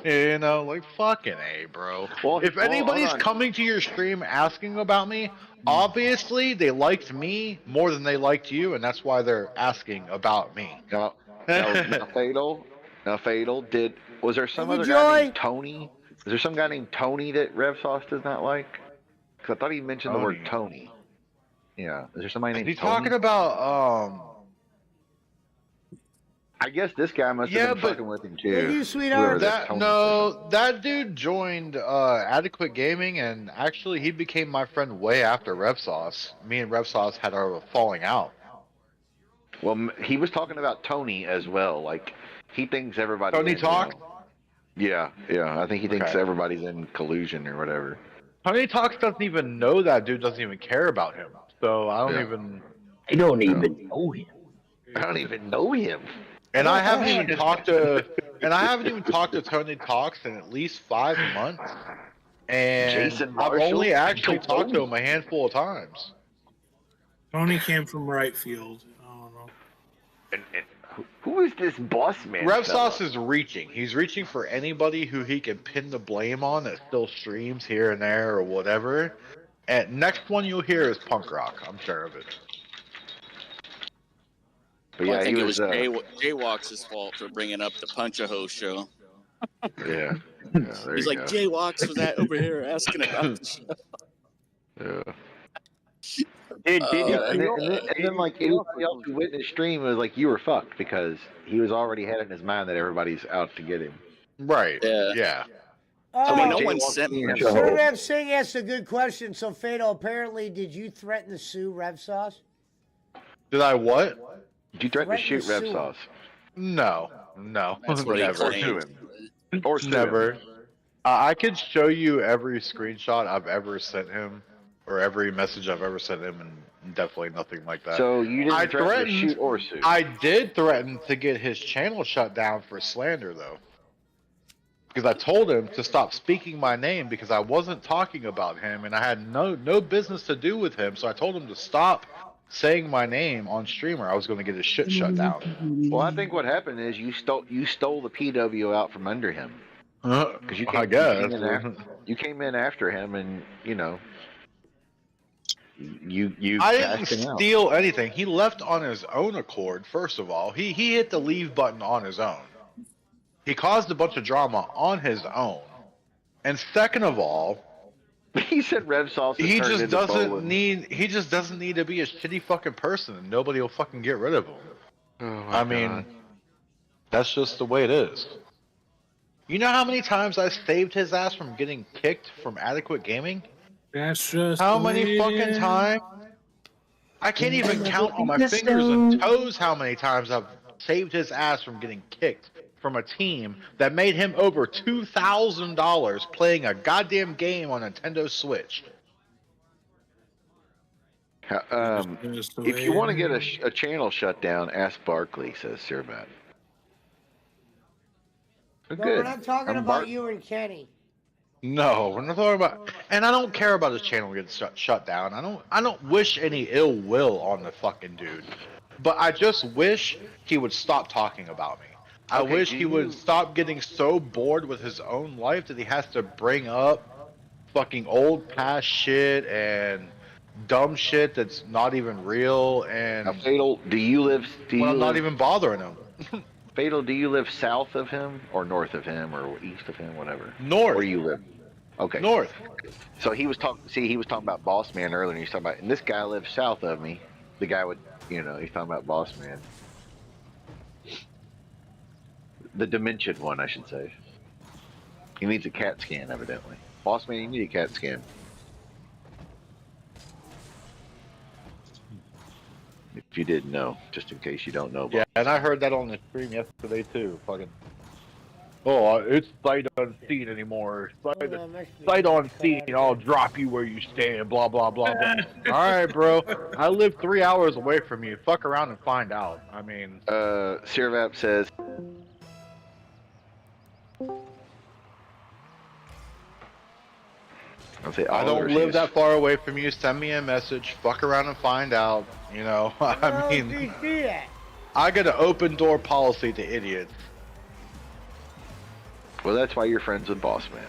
You know, like fucking A, bro. Well, if anybody's coming to your stream asking about me, obviously they liked me more than they liked you, and that's why they're asking about me. Now Fatal. Was there some other Joy. guy named Tony? Is there some guy named Tony that Rev Sauce does not like? Because I thought he mentioned the word Tony Yeah. Is there somebody Is named he Tony? talking about I guess this guy must have been fucking with him too. Did you, sweetheart? Whoever that? No, that dude joined Adequate Gaming, and actually he became my friend way after RevSauce. Me and RevSauce had our falling out. Well, he was talking about Tony as well. Like he thinks everybody. Tony Talk? Yeah, I think he thinks Okay. everybody's in collusion or whatever. Tony Talks doesn't even know that dude. Doesn't even care about him. So I don't Yeah. even. I don't even know him. I don't even know him. And I haven't even talked to. And I haven't even talked to Tony Talks in at least 5 months. And Jason I've Marshall? only actually Don't talked to know. him a handful of times. Tony came from right field. I don't know. And who is this boss man? RevSauce is reaching. He's reaching for anybody who he can pin the blame on that still streams here and there or whatever. And next one you'll hear is Punk Rock. I'm sure of it. But Well, yeah, I think he it was. was Jaywalks' fault for bringing up the Punch-a-Ho show. Yeah. There He's you like, go. Jaywalks was that over here asking about the show. Yeah. Did And then like anybody else who witnessed stream was like, you were fucked because he was already had in his mind that everybody's out to get him. Right. Yeah. Oh, like, no Jay one walks sent me. in, Sure, Rev Singh asked a good question. So, Fatal, apparently, did you threaten to sue RevSauce? Did I what? Did you threaten to shoot Threaten to sue RevSauce? No. That's what he Never. claimed. Or sue him. Never. I could show you every screenshot I've ever sent him, or every message I've ever sent him, and definitely nothing like that. So you didn't I threaten to threatened- shoot or sue? I did threaten to get his channel shut down for slander, though. Because I told him to stop speaking my name because I wasn't talking about him and I had no business to do with him. So I told him to stop saying my name on streamer. I was going to get his shit shut down. Well, I think what happened is you stole the PW out from under him. Because you I guess. you came in after him, and you know, you. I cast didn't him out. steal anything. He left on his own accord. First of all, he hit the leave button on his own. He caused a bunch of drama on his own. And second of all, he said RevSauce. he just doesn't need to be a shitty fucking person, and nobody will fucking get rid of him. I mean, that's just the way it is. You know how many times I saved his ass from getting kicked from Adequate Gaming? That's just How the many way fucking it is. times? I can't even count on my fingers and toes how many times I've saved his ass from getting kicked from a team that made him over $2,000 playing a goddamn game on Nintendo Switch. If you want to get a channel shut down, ask Barkley, says Sirbat. No, we're not talking about you and Kenny. No, we're not talking about. And I don't care about his channel getting shut down. I don't wish any ill will on the fucking dude. But I just wish he would stop talking about me. I Okay, wish do he would you- stop getting so bored with his own life that he has to bring up fucking old past shit and dumb shit that's not even real. And Now, Fatal, do you live? I'm not even bothering him. Fatal, do you live south of him or north of him or east of him, whatever? North. Where you live? Okay. North. So he was talking. See, he was talking about Boss Man earlier. And he's talking about, and this guy lives south of me. The guy would, he's talking about Boss Man. The Dimension one, I should say. He needs a CAT scan, evidently. Boss Man, you need a CAT scan. If you didn't know, just in case you don't know. Yeah, and I heard that on the stream yesterday too. Fucking. Oh, it's sight unseen anymore. Sight unseen. I'll drop you where you stand. Blah blah blah blah. All right, bro. I live 3 hours away from you. Fuck around and find out. I mean. Sirvap says. I don't live that far away from you. Send me a message. Fuck around and find out. I mean, I got an open door policy to idiots. Well, that's why you're friends with Boss Man.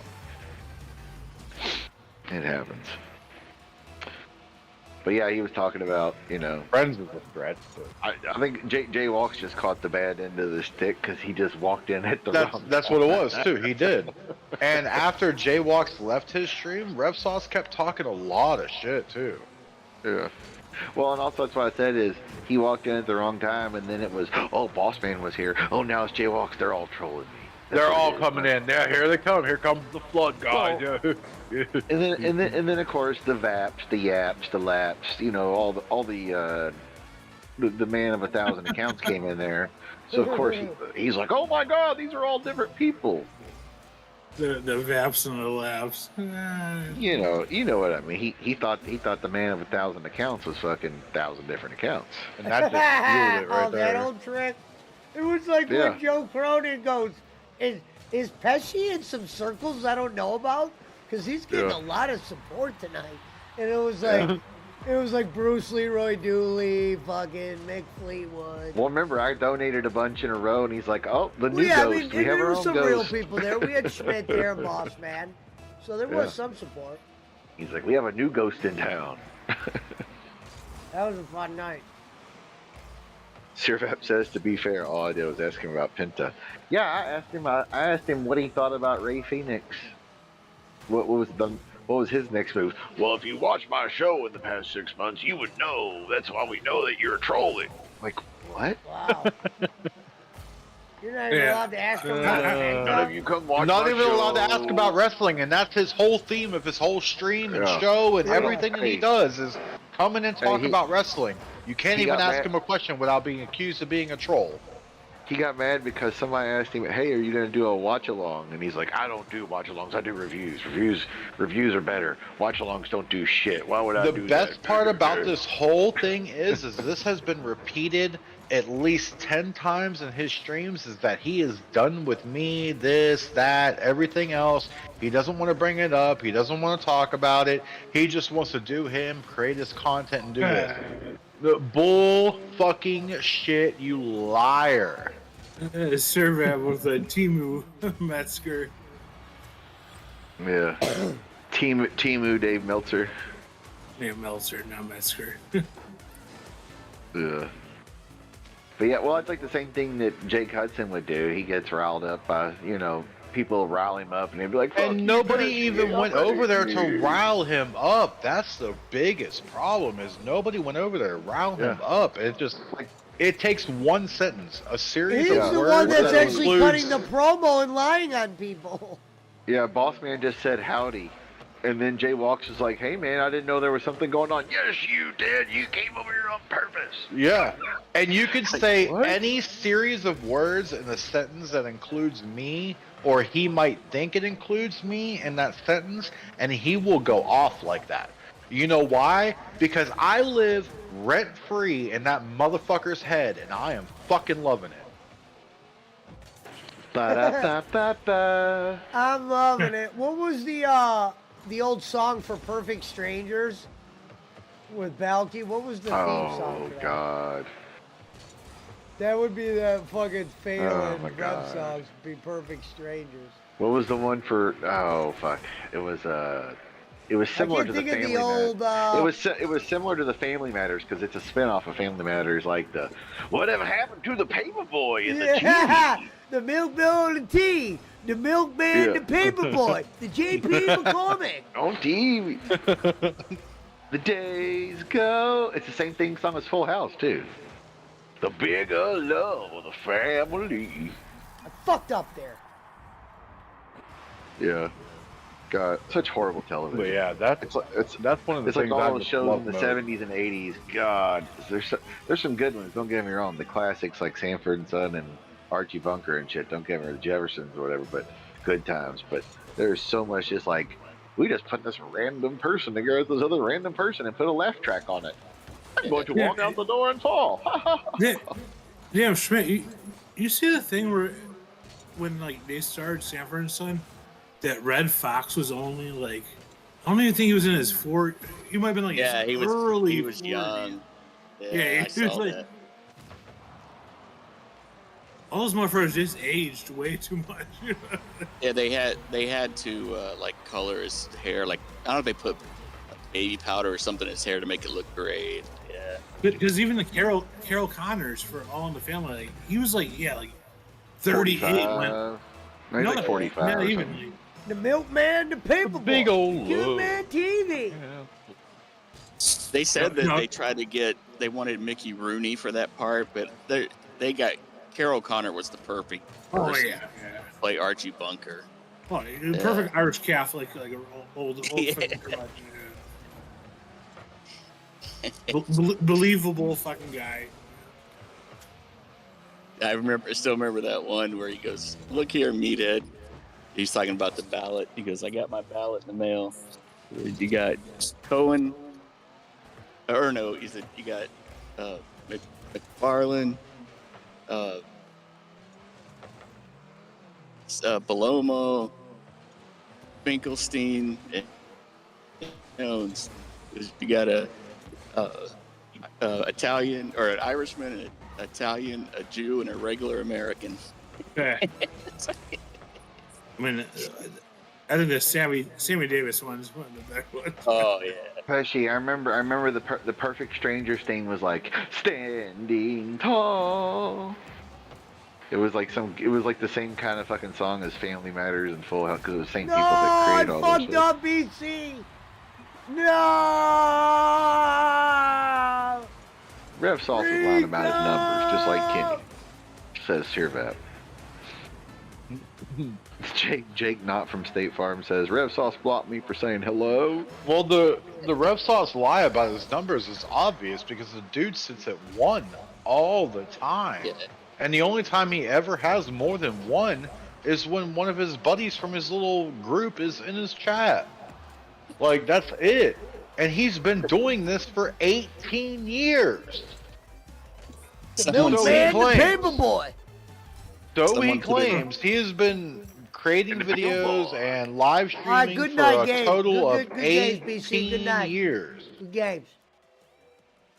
It happens. But yeah, he was talking about, Friends is a stretch. I think Jay Walks just caught the bad end of the stick because he just walked in at the wrong That's what it was too. He did. And after Jaywalks left his stream, RevSauce kept talking a lot of shit too. Yeah. Well, and also that's what I said is he walked in at the wrong time, and then it was, oh, Boss Man was here. Oh, now it's Jaywalks. They're all trolling me. That's They're what it all is. coming in. Yeah, here they come. Here comes the flood, guys. And then of course the Vaps, the Yaps, the Laps. You know, all the man of 1,000 accounts came in there. So of course he's like, oh my God, these are all different people. The Vaps and the Laps. You know what I mean. He thought the man of 1,000 accounts was fucking 1,000 different accounts, and that just fueled it right Oh, there. that old trick. It was like Yeah. when Joe Cronin goes, is Pesci in some circles I don't know about? Because he's getting Yeah. a lot of support tonight. And it was like, it was like Bruce Leroy Dooley, fucking Mick Fleetwood. Well, remember I donated a bunch in a row, and he's like, oh, the new yeah, ghost. I mean, We have there our were own some ghost. real people there. We had Schmidt there, Boss Man. So there was Yeah. some support. He's like, we have a new ghost in town. That was a fun night. Sirvap says, to be fair, all I did was ask him about Penta. Yeah, I asked him what he thought about Ray Phoenix. What was his next move? Well, if you watched my show in the past 6 months, you would know. That's why we know that you're trolling. Like, what? Wow. You're not even allowed to ask him about None Penta. of you come watch Not my even allowed to show. ask about wrestling, and that's his whole theme of his whole stream and Yeah. show and Yeah. everything that he Hey. does is coming and talk he- about wrestling. You can't he even got ask mad- him a question without being accused of being a troll. He got mad because somebody asked him, hey, are you going to do a watch-along? And he's like, I don't do watch-alongs. I do reviews. Reviews are better. Watch-alongs don't do shit. Why would I The do best that? part about this whole thing is this has been repeated at least 10 times in his streams, is that he is done with me, this, that, everything else. He doesn't want to bring it up. He doesn't want to talk about it. He just wants to do him, create his content, and do this. The bull fucking shit, you liar. Servap with a Timu Metzger. Yeah. Timu Dave Meltzer. Dave Meltzer, not Metzger. Yeah. But yeah, well, it's like the same thing that Jake Hudson would do. He gets riled up by, people rile him up, and they'd be like, "Fuck And you, nobody Pesci, even I'm went ready over there for to you." rile him up. That's the biggest problem, is nobody went over there to rile him up. It just, it takes one sentence, a series He's of the words one that's that actually includes- cutting the promo and lying on people. Yeah, Boss Man just said howdy. And then Jay Walks was like, hey, man, I didn't know there was something going on. Yes, you did. You came over here on purpose. Yeah, and you could say what? any series of words in a sentence that includes me, or he might think it includes me in that sentence, and he will go off like that. You know why? Because I live rent-free in that motherfucker's head, and I am fucking loving it. Ba-da-ba-ba-ba. I'm loving it. What was the old song for Perfect Strangers with Balky? What was the theme song Oh, for that? God. That would be the fucking Phelan Oh, my Red God. songs. Be Perfect Strangers. What was the one for? Oh, fuck. It was similar to the think of the Family old, Matters. It was similar to the Family Matters because it's a spinoff of Family Matters, like the whatever happened to the Paperboy in the Yeah, TV? the milkman and the tea, the milkman, Yeah. the paperboy, the JP McCormick. On TV. The days go. It's the same thing song as Full House too. The bigger love of the family. I fucked up there. Yeah. God, such horrible television. But yeah, that's one of the It's like things all I the just shows love in the most. 70s and 80s. God, there's some good ones. Don't get me wrong. The classics like Sanford and Son and Archie Bunker and shit. Don't get me wrong. The Jeffersons or whatever. But good times. But there's so much just like we just put this random person together with this other random person and put a laugh track on it. I'm going to walk out the door and fall. Damn, Schmidt, you see the thing where when like they started Sanford and Son, that Red Fox was only like, I don't even think he was in his he might have been like Yeah, his he was early he was 40s. young. Yeah, I he was saw like, that. all those motherfuckers just aged way too much. Yeah, they had to like color his hair. Like I don't know if they put baby powder or something in his hair to make it look great. Yeah. Because even the Carol Connors for All in the Family, like, he was like 38 when. He's like 45 Not or even. something. Like, The milkman, the paperboy, big old Human TV. They said that No. they wanted Mickey Rooney for that part, but they got Carol Connor was the perfect Oh person yeah. to play Archie Bunker. Oh, you're a perfect Irish Catholic, like an old fucking curmudgeon. Believable fucking guy. I still remember that one where he goes, "Look here, meathead." He's talking about the ballot. He goes, "I got my ballot in the mail." You got Cohen, or no? He said you got McFarlane, Palomo, Finkelstein, and Jones. You got a Italian or an Irishman, an Italian, a Jew, and a regular American. Yeah. I mean, I think the Sammy Davis one is one of the better ones. Oh yeah. Pesci, I remember the Perfect Strangers thing was like standing tall. It was like the same kind of fucking song as Family Matters and Full House because it was the same No, people that I created all fucked this up, BC. No. Rev Sauce was lying about his numbers, just like Kenny. Says Sirvat. Jake Knott from State Farm says Rev Sauce blocked me for saying hello. Well, the Rev Sauce lie about his numbers is obvious because the dude sits at 1 all the time. Yeah. And the only time he ever has more than 1 is when one of his buddies from his little group is in his chat. Like, that's it. And he's been doing this for 18 years. Milk Man, the paper boy. So he claims he has been creating videos and live All right, streaming good for night, a Gabe. total Good of games, BC. 18 Good night. years. Good games.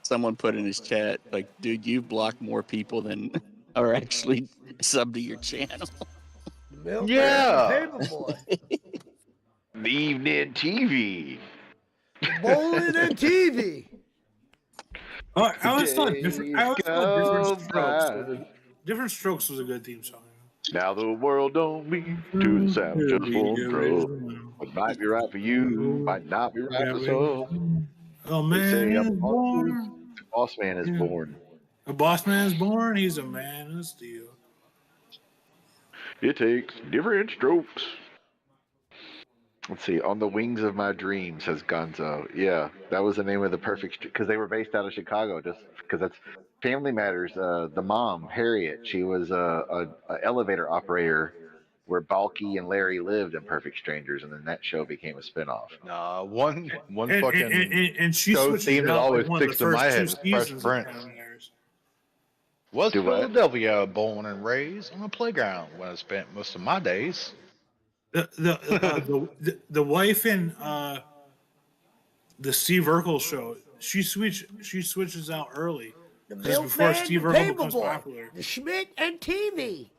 Someone put in his chat, like, "Dude, you've blocked more people than are actually sub to your channel." Milk Yeah. Man, the paper boy. The evening TV. Bowling and TV. Oh, I always thought different. I always thought different strokes. Go Different Strokes was a good theme song. Now the world don't mean to the sound just for control. What might be right for you might not be right for some. Oh They say man, a is born. boss man is born. A boss man is born. He's a man of steel. It takes different strokes. Let's see. On the Wings of My Dream, says Gonzo. Yeah, that was the name of the Perfect, because they were based out of Chicago. Just because that's Family Matters. The mom, Harriet, she was a elevator operator where Balky and Larry lived in Perfect Strangers, and then that show became a spinoff. Nah, one And- fucking and she show switched theme it that out, always like, one of sticks the in my first head two is Fresh seasons of Prince. Family Matters. Was Do what? Philadelphia born and raised on a playground where I spent most of my days. The wife in the Steve Urkel show, she switches out early. The This is Milk before Man, Steve the Urkel paper becomes boy. popular. The Schmidt and TV.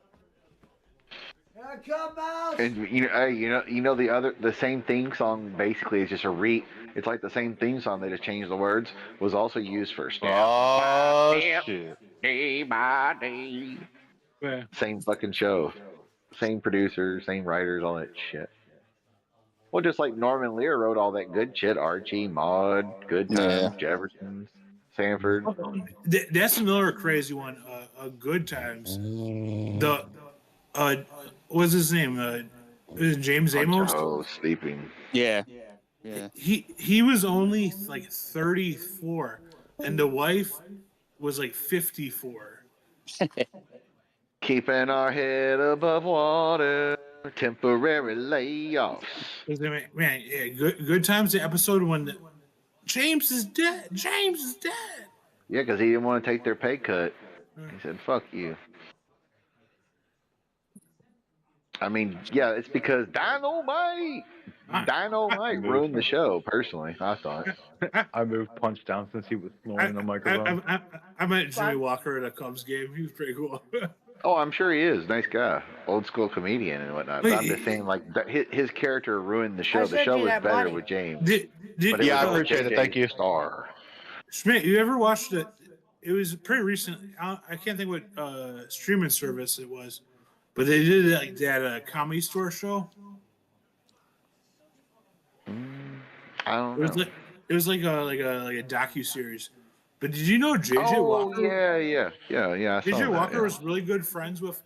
Come out. And you know the same theme song basically is just it's like the same theme song, they just changed the words, was also used for Oh shit. Day by day. Yeah. Same fucking show. Same producers, same writers, all that shit. Well, just like Norman Lear wrote all that good shit, Archie, Maud, Good Times, Jeffersons, Sanford. That's another crazy one. Good Times. The what's his name? Is it James Amos? Oh, sleeping. Yeah. He was only like 34, and the wife was like 54. Keeping our head above water, temporary layoffs. Man, yeah, good Times. The episode when James is dead. James is dead. Yeah, because he didn't want to take their pay cut. He said, "Fuck you." I mean, yeah, it's because Dynamite ruined the show. Personally, I thought. I moved Punch down since he was blowing the microphone. I met Jimmy Walker at a Cubs game. He was pretty cool. Oh, I'm sure he is. Nice guy. Old school comedian and whatnot. But I'm just saying, like, his character ruined the show. I The sent show you was that better money. with James. Yeah, I appreciate it. Thank you. Star. Schmidt, you ever watched it? It was pretty recent. I can't think what streaming service it was, but they did like that Comedy Store show. I don't It was know. like It was like a docu-series. But did you know JJ Oh Walker? yeah. I saw JJ that, Walker yeah. was really good friends with,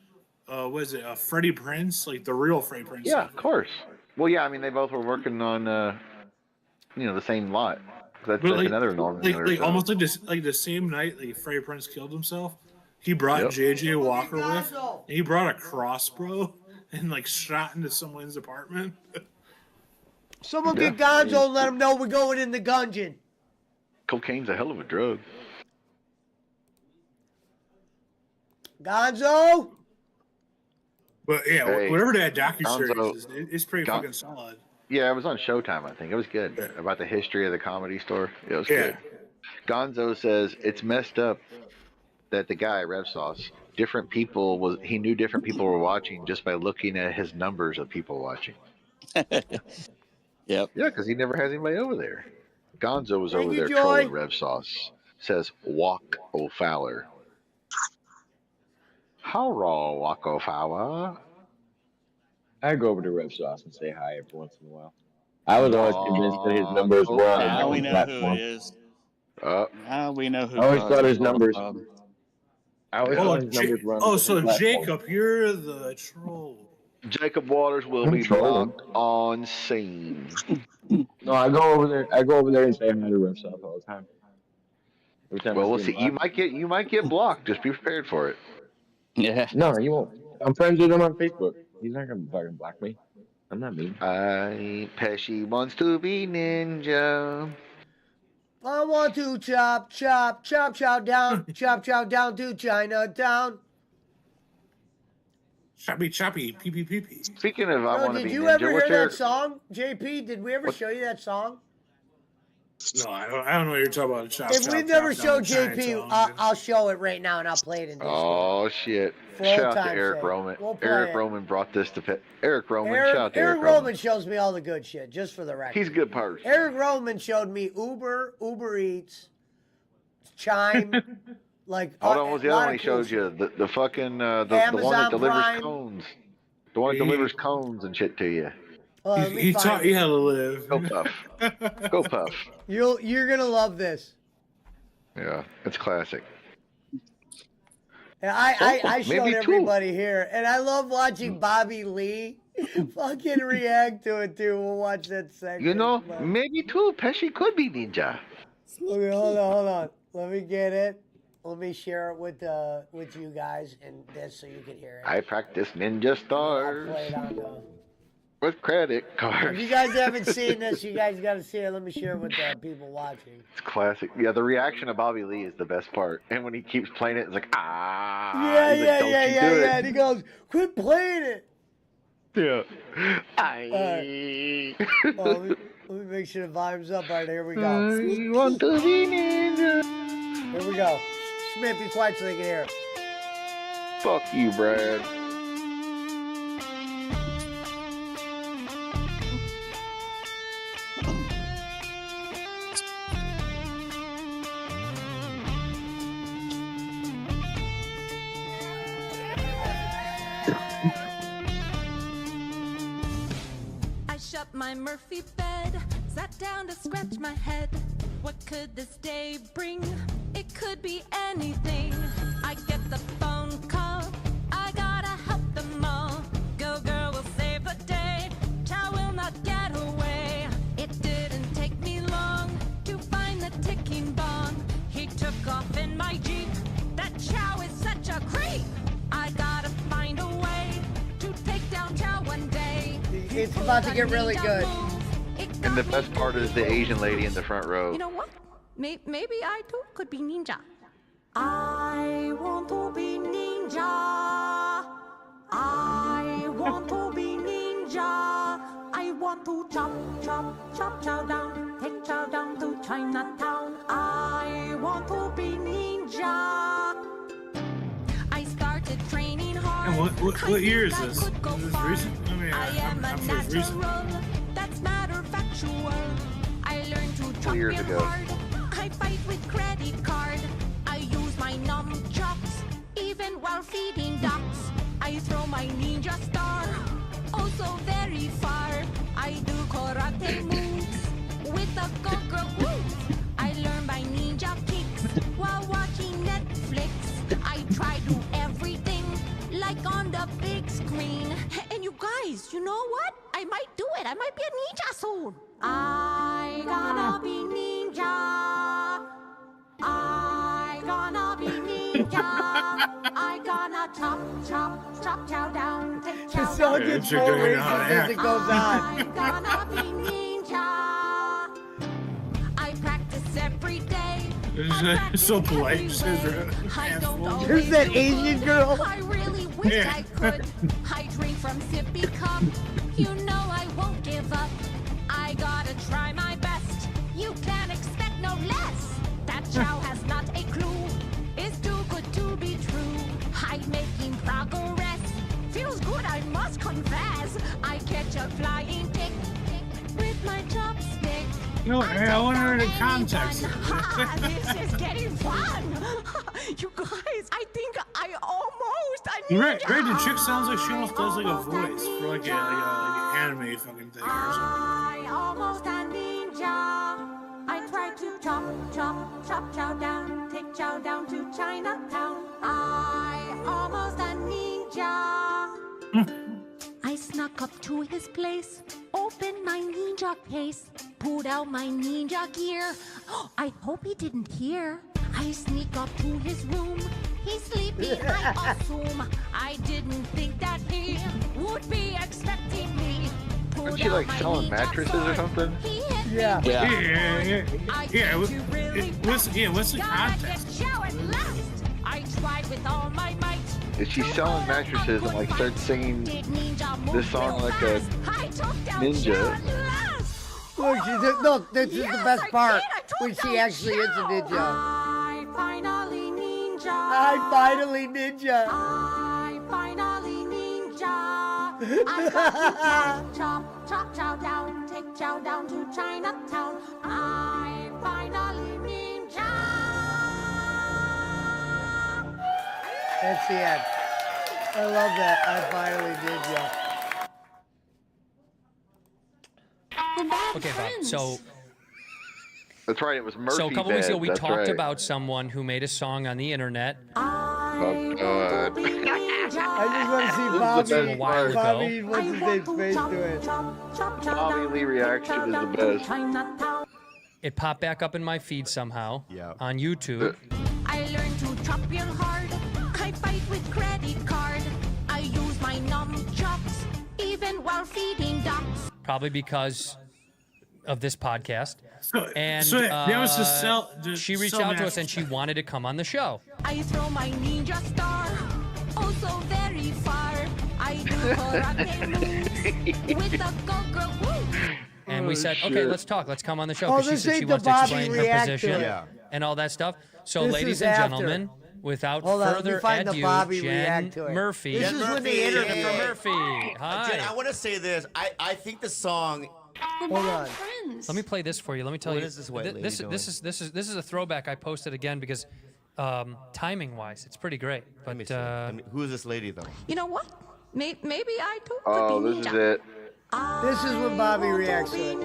was it Freddie Prinze, like the real Freddie Prinze? Yeah, of course. Well, yeah, I mean, they both were working on, the same lot. That's But another Norman Miller. like show. almost like the same night like Freddie Prinze killed himself, he brought Yep. JJ Walker with, and he brought a crossbow and like shot into someone's apartment. Someone get Gonzo and let him know we're going in the gungeon. Cocaine's a hell of a drug. Gonzo? But yeah, Hey, whatever that docu-series Gonzo- is, it's pretty Gon- fucking solid. Yeah, it was on Showtime, I think. It was good. About the history of the Comedy Store. It was Yeah. good. Gonzo says it's messed up that the guy, Rev Sauce, he knew different people were watching just by looking at his numbers of people watching. Yep. Yeah, because he never has anybody over there. Gonzo was Thank over you, there Joy. trolling Rev Sauce. Says Walk O'Fowler. How raw, Walk O'Fowler? I go over to Rev Sauce and say hi every once in a while. I was always convinced that his numbers were on Now we the know who platform. it is. Uh, Now we know who. I always caused thought his all the numbers. problem. I always Oh, thought his numbers were on the so platform. Jacob, you're the troll. Jacob Waters will I'm be trolling. blocked on scene. No, I go over there. I go over there and say hi to Rev Sauce all the time. Every time I Well, we'll see see. him You might get blocked. Just be prepared for it. Yeah. No, you won't. I'm friends with him on Facebook. He's not gonna fucking block me. I'm not mean. Pesci wants to be ninja. I want to chop down to Chinatown. Choppy, pee, pee, pee, pee. Speaking of, I Yo, want to did be you ninja. ever hear What's your, that song, JP? Did we ever show you that song? No, I don't know what you're talking about. Chop, If chop, we've never chop down showed JP, Chinatown. I'll show it right now and I'll play it in Discord. Oh shit! For old Shout out to time's Eric sake. Roman. We'll play Eric it. Roman brought this to Eric Roman. Shout out to Eric Roman. Roman shows me all the good shit, just for the record. He's a good person. Eric Roman showed me Uber Eats, Chime, like Hold on, what was the a lot other one he of cool showed you? The fucking the one Amazon that delivers Prime. cones. The one that delivers cones and shit to you. Let me He find taught it. you how to live. Go Puff. Go Puff. You're gonna love this. Yeah, it's classic. And I Oh, showed maybe two. everybody here, and I love watching Bobby Lee fucking react to it too. We'll watch that segment. You know, But- maybe too. Pesci could be ninja. Okay, hold on. Let me get it. Let me share it with you guys and this so you can hear it. I practice ninja I'll stars play it on the. with credit If cards. you guys haven't seen this, you guys got to see it. Let me share it with the people watching. It's classic. Yeah, the reaction of Bobby Lee is the best part. And when he keeps playing it, it's like, Yeah, He's like, "Don't you do it." And he goes, "Quit playing it." Yeah. Oh, let me make sure the volume's up. All right, here we go. I want to be ninja. Here we go. Schmidt, be quiet so they can hear it. Fuck you, Brad. I shut my Murphy bed, sat down to scratch my head. What could this day bring? It could be anything. I get the phone call, I gotta help them all. Go girl will save the day, Chow will not get away. It didn't take me long to find the ticking bomb. He took off in my Jeep, that Chow is such a creep. I gotta find a way to take down Chow one day. It's about to get really good. And the best part is the Asian lady in the front row. You know what? Maybe I too could be ninja. I want to be ninja. I want to be ninja. I want to chop chow down, take chow down to Chinatown. I want to be ninja. I started training hard. And what year is this? Is Could go this far. recent? I mean, I am a I'm sure it's recent. natural. That's matter factual. I learned to chop years real ago. hard. I fight with credit card. I use my nunchucks even while feeding ducks. I throw my ninja star also very far. I do karate moves with a go-girl woo. guys, you know what? I might do it. I might be a ninja soon. I gonna be ninja. I gonna be ninja. I gonna chop, chop, chop, chow down, take chow The song down. gets more racist as it goes on. I'm gonna be ninja. I practice every day. It's so polite. It says There's that Asian girl. I really wish I could. I drink from sippy cup. You know I won't give up. I gotta try my best. You can't expect no less. That chow has not a clue. It's too good to be true. I'm making progress. Feels good, I must confess. I catch a flying tick with my chopstick. No, I wonder the context. This is getting fun. You guys, I think I almost. Right, the chick sounds like she almost does like a voice for like an anime fucking thing or something. I almost a ninja. I try to chop, chop, chop chow down, take chow down to Chinatown. I almost a ninja. I snuck up to his place, opened my ninja case, pulled out my ninja gear. I hope he didn't hear. I sneak up to his room. He's sleeping, I assume. I didn't think that he would be expecting me. Aren't you like selling mattresses or something? Yeah. What's the context? I tried with all my might. Is she selling mattresses and like starts singing this song like a ninja? Look, look, this is the best part when she actually is a ninja. I finally ninja. I finally ninja. I finally ninja. I got to chop, chop, chow down, take chow down to Chinatown. I finally ninja. That's the end. I love that. I finally ninja. Okay, Bob. So That's right. It was Murphy. a couple weeks ago, we That's talked right. about someone who made a song on the internet. Oh God. I just want to see Bobby. A while ago. Bobby, what's his name's face to it? Bobby Lee reaction is the best. It popped back up in my feed somehow on YouTube. I learned to chop real hard. I fight with credit card. I use my nunchucks even while feeding ducks. Probably because of this podcast. And that was to sell. she reached out to us and she wanted to come on the show. I throw my ninja star oh so very far. I do karate moves with a go-go woo. And we said, okay, let's talk. Let's come on the show. Oh, Because she this said she ain't the wants to Bobby explain her react to position it. and all that stuff. So, This ladies is and after. gentlemen, without Hold on, let me further find the ado, Bobby Jen react to it. Murphy. This is when the internet. Jennifer Murphy. Hi. Jen, I want to say this. I think the song. Hold on. Let me play this for you. Let me tell What you. is this white lady this doing? is a throwback I posted again because timing wise, it's pretty great. But Who is this lady though? You know what? Maybe I too Oh, could be this is ninja. it. This is when Bobby reacts to it.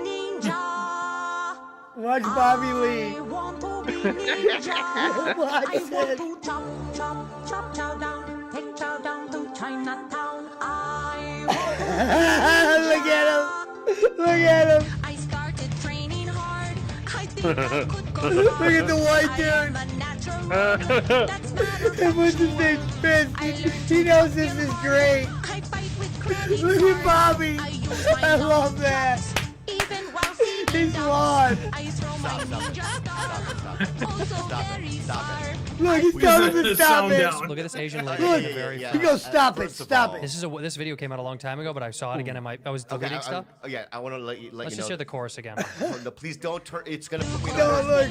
Watch Bobby Lee. I want to be ninja. Watch I want it. to chop, chop, chop, chow down, take chow down to Chinatown. Look at him. Look at him. I started training hard. I think I could go Look far. at the white I dude. am a natural. That's not a And what's his name? Fizz. He knows this is great. I fight with credit Look at card. Bobby. I use my I love that. even while feeding He's ducks. lost. I throw my ninja star oh so very far. Look, he's telling him to stop it. Look at this Asian lady Look, in the very he front. goes, stop it, stop it. This video came out a long time ago, but I saw it again. I was deleting stuff. Yeah, I want to let you Let's know. just hear the chorus again. No, please don't turn. It's gonna put me. No, look.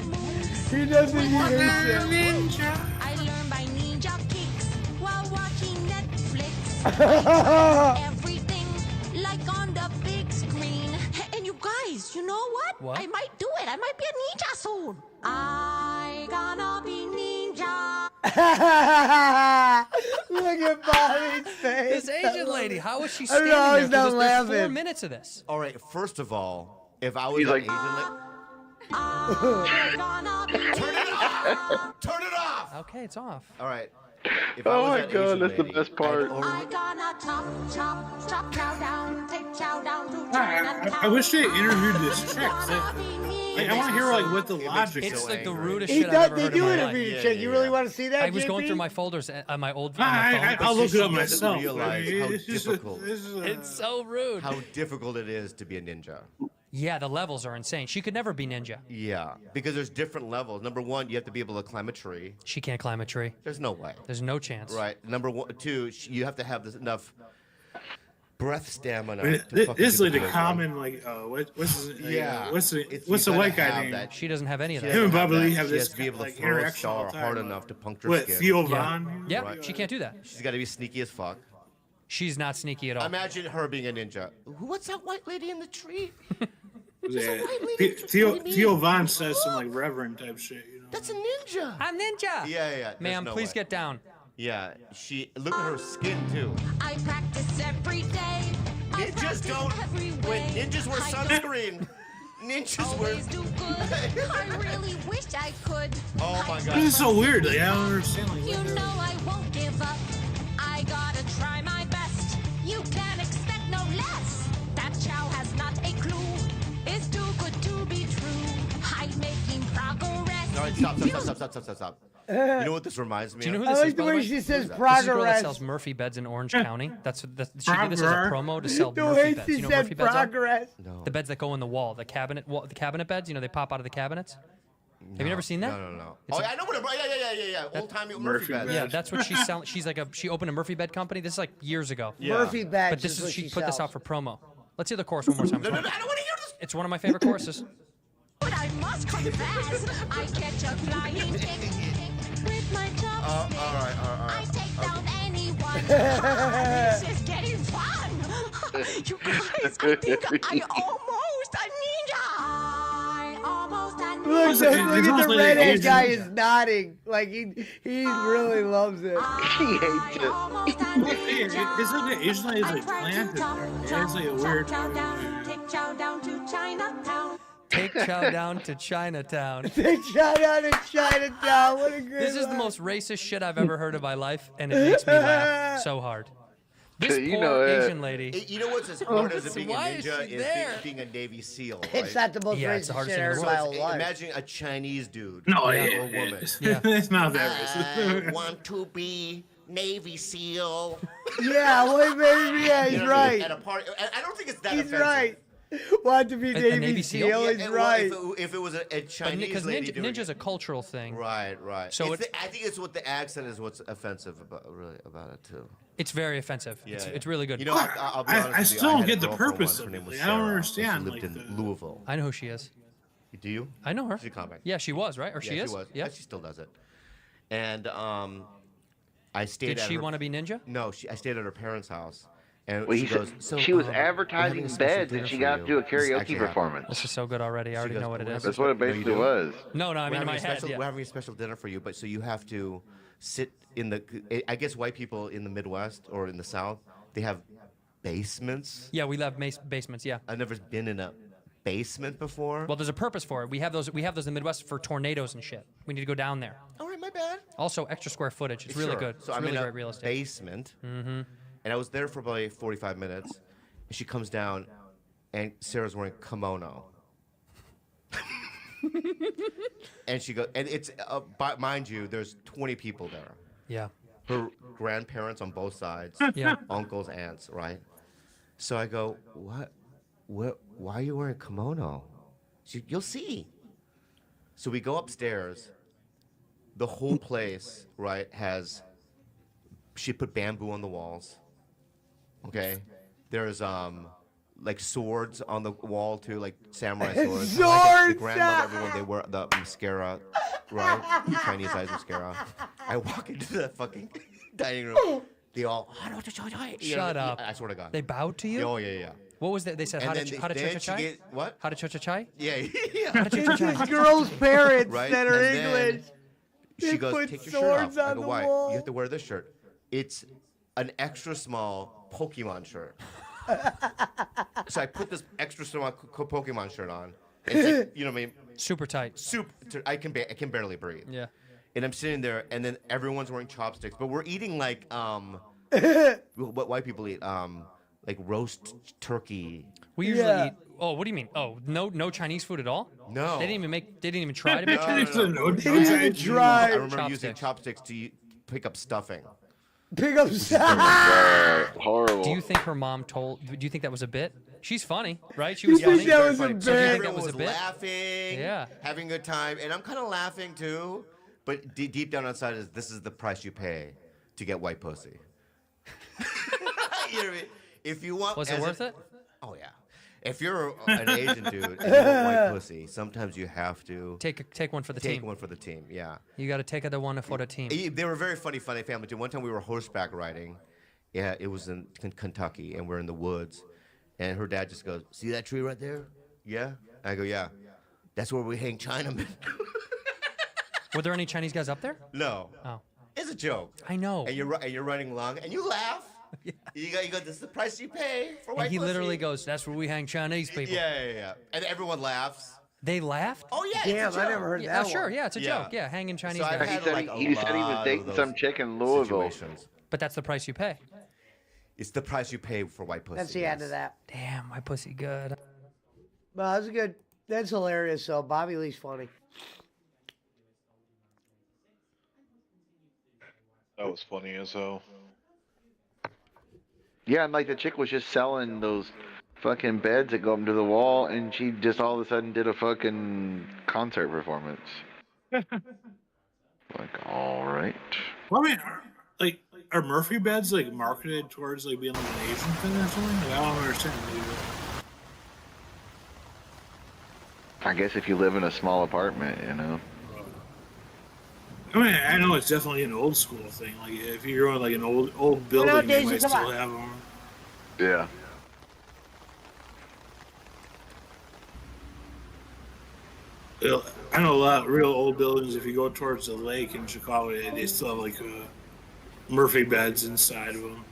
He doesn't even it. I learned my ninja kicks while watching Netflix. Everything like on the big screen. And you guys, you know what? What? I might do it. I might be a ninja soon. I gonna be ninja. Look at Bobby's face. This Asian lady, how is she I standing don't know, there? he's 'Cause not there's 4 laughing. minutes of this. All right. First of all, if I was He's an like- Asian, I gonna be turn it off. Turn it off. Okay, it's off. All right. If I Oh was my that god, Asian that's the lady, best part. I gonna chop chow down, take chow down to I wish they interviewed this chick. I want to hear like what the logic is. It's like the rudest He shit does. I've ever They heard do in my interview life. the chick. You really want to see that? I was going JP? through my folders on my old on my phone. I'll look it up She myself. doesn't realize how It's just- difficult. It's so rude. How difficult it is to be a ninja. Yeah, the levels are insane. She could never be ninja. Yeah, because there's different levels. Number one, you have to be able to climb a tree. She can't climb a tree. There's no way. There's no chance. Right. Number two, you have to have enough breath stamina. I mean, to fucking this is do like the whole common like what's his, Yeah. what's the It's- what's you the white gotta guy have name? that. She doesn't have any of that. Him and Bobby Lee have She this has to be able to like throw a interaction all star the hard time. enough to puncture What, skin. Theo Yeah. Von? Yeah, Right. she can't do that. She's got to be sneaky as fuck. She's not sneaky at all. Imagine her being a ninja. What's that white lady in the tree? Yeah. Theo Von says some like reverend type shit. You know? That's a ninja. I'm ninja. Yeah. There's Ma'am, no please way. get down. Yeah, look at her skin too. I practice every day. Ninjas don't. When ninjas wear sunscreen, ninjas wear. Always do good. I really wish I could. Oh my god. This is so weird. Like, I don't understand. Like, You know I won't give up. I gotta try my best. You can't expect no less. That chow has not a clue. It's too good to be true. I'm making progress. All right, stop. You know what this reminds me Do you know of? who this I is? like the by way way? she says This is a girl that progress. sells Murphy beds in Orange County. She did this as a promo to sell The Murphy way beds. she You know said Murphy beds are? progress. No. The beds that go in the wall, the cabinet beds. You know they pop out of the cabinets. Have you never seen that? No. It's Oh, a- I know what. Yeah. Old timey Murphy bed. Yeah, that's what she's selling. She opened a Murphy bed company. This is like years ago. Yeah. Murphy beds. But this is is what she she put this sells. out for promo. Let's hear the chorus one more time. No, I don't want to hear this. It's one of my favorite choruses. But I must confess, I catch a flying tick with my chopsticks. All right. I take down anyone. This is getting fun. You guys, I think I almost a ninja. I almost a ninja. Look, It's like- look it's at almost the like redhead an Asian guy ninja. is nodding. Like he really loves it. He hates it. Almost a It's ninja. like the Asian lady is I like try planted to there. chop, It's like a chop, weird. chow down, take chow down to Chinatown. Take chow down to Chinatown. Take shout out in Chinatown. What a great. This is the line. most racist shit I've ever heard in my life, and it makes me laugh so hard. This You poor know it. Asian lady. You know what's as hard as being a Why is ninja she is there? being a Navy SEAL. Right? It's not the most Yeah, it's the racist hardest shit I thing in heard the in my whole life. Imagine a Chinese dude No, or yeah, a woman. it's not that I racist. want to be Navy SEAL. Yeah, well, maybe, yeah, he's You know what I mean? right. At a party, I don't think it's that He's offensive. right. Want to be A Navy, Navy SEAL? SEAL? He's Yeah, well, right. if it was a Chinese Because lady doing ninja's it. a cultural thing. Right. So So I think it's what the accent is. What's offensive about it too. It's very offensive. Yeah, It's really good. You know, I'll be honest with I you, still I don't had a get the girlfriend purpose once, her of name it. was Like, I don't Sarah, and understand, She lived like, in Louisville. I know who she is. Do you? I know her. She's a comic. Yeah, she was, right? Or she Yeah, is? She was. Yeah. She still does it. And I stayed. Did at she her- want to be ninja? No, I stayed at her parents' house, and Well, she he goes. said So she was we're having advertising a special beds dinner and she for got you." to a This karaoke actually happened. performance. This is so good already. I already goes, know what it "We're is. That's what it No, you basically don't. was. No, I We're mean in having my a head. special, Yeah. We're having a special dinner for you, but so you have to sit in the. I guess white people in the Midwest or in the South, they have basements. Yeah, we love basements. Yeah. I've never been in a basement before. Well, there's a purpose for it. We have those in the Midwest for tornadoes and shit. We need to go down there. All right, my bad. Also, extra square footage. It's really Sure. good. So it's I'm really in a great real estate. basement, and I was there for probably 45 minutes. And she comes down, and Sarah's wearing kimono. And she goes, and it's mind you, there's 20 people there. Yeah. Her grandparents on both sides, Yeah. uncles, aunts, right? So I go, what? Why are you wearing kimono? You'll see. So we go upstairs. The whole place, right, she put bamboo on the walls. Okay? There's like swords on the wall too, like samurai swords. And like Swords! the grandmother, everyone, they wear the mascara, right? Chinese eyes mascara. I walk into the fucking dining room. They all Shut up. I swear to God. They bowed to you? Oh yeah. What was that? They said And how then to they- how to then cha she cha get- what? How to cha cha chai? Yeah, How to cha cha This chai? girl's parents Right? that are And then English. She They goes, put take your shirt swords off. I on go, the why? wall. You have to wear this shirt. It's an extra small Pokemon shirt. So I put this extra small Pokemon shirt on. It's like, you know what I mean? Super tight. I can barely breathe. Yeah. and I'm sitting there, and then everyone's wearing chopsticks, but we're eating like what white people eat, like roast turkey. We usually eat. Oh, what do you mean? Oh, no Chinese food at all? No. They didn't even try to make No, Chinese no, food. no. They didn't even try. I remember using chopsticks to pick up stuffing. Pick up horrible. Do you think her mom told? Do you think that was a bit? She's funny, right? She was You think funny. that was a So do you bit? think that Everyone was a was bit? laughing, Yeah. having a good time, and I'm kind of laughing too. But deep down inside is this is the price you pay to get white pussy. You know what I mean? If you want, Was it worth it? Oh yeah. If you're an Asian dude and you want white pussy, sometimes you have to Take one for the team. take one for the team. Yeah. You got to take the one for the team. They were very funny family too. One time we were horseback riding. Yeah, it was in Kentucky, and we're in the woods. And her dad just goes, "See that tree right there? Yeah." I go, "Yeah. That's where we hang Chinamen." Were there any Chinese guys up there? No. Oh. It's a joke. I know. And you're running along, and you laugh. Yeah. You go. This is the price you pay for white And he pussy. literally goes, "That's where we hang Chinese people." Yeah. And everyone laughs. They laughed? Oh yeah. Damn, it's a I joke. never heard Yeah, that sure. one. Yeah, it's a Yeah. joke. Yeah, hanging Chinese So I've guys. had, He said like, a he said he was lot dating of some those chick in Louisville. situations. But that's the price you pay. It's the price you pay for white pussy. That's the end of that. Damn, my pussy good. Well, that's good. That's hilarious. So Bobby Lee's funny. That was funny as hell. Yeah, and like the chick was just selling those fucking beds that go up into the wall, and she just all of a sudden did a fucking concert performance. Like, all right. Well, I mean, are Murphy beds like marketed towards like being like an Asian thing or something? Like, I don't understand. I guess if you live in a small apartment, you know. I mean, I know it's definitely an old school thing. Like if you're on like an old building, nowadays, you might come still on. have them. Yeah. I know a lot of real old buildings. If you go towards the lake in Chicago, they still have like Murphy beds inside of them.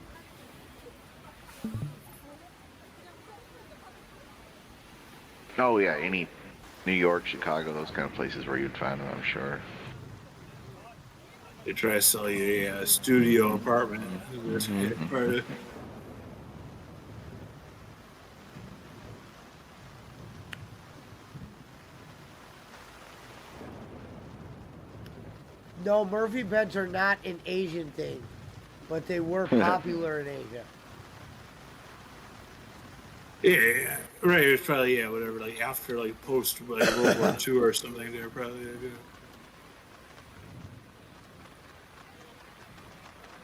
Oh yeah, any New York, Chicago, those kind of places where you'd find them, I'm sure. They try to sell you a studio apartment. No, Murphy beds are not an Asian thing, but they were popular in Asia. Yeah, right. It was probably whatever. Like after post World War II or something. They're probably.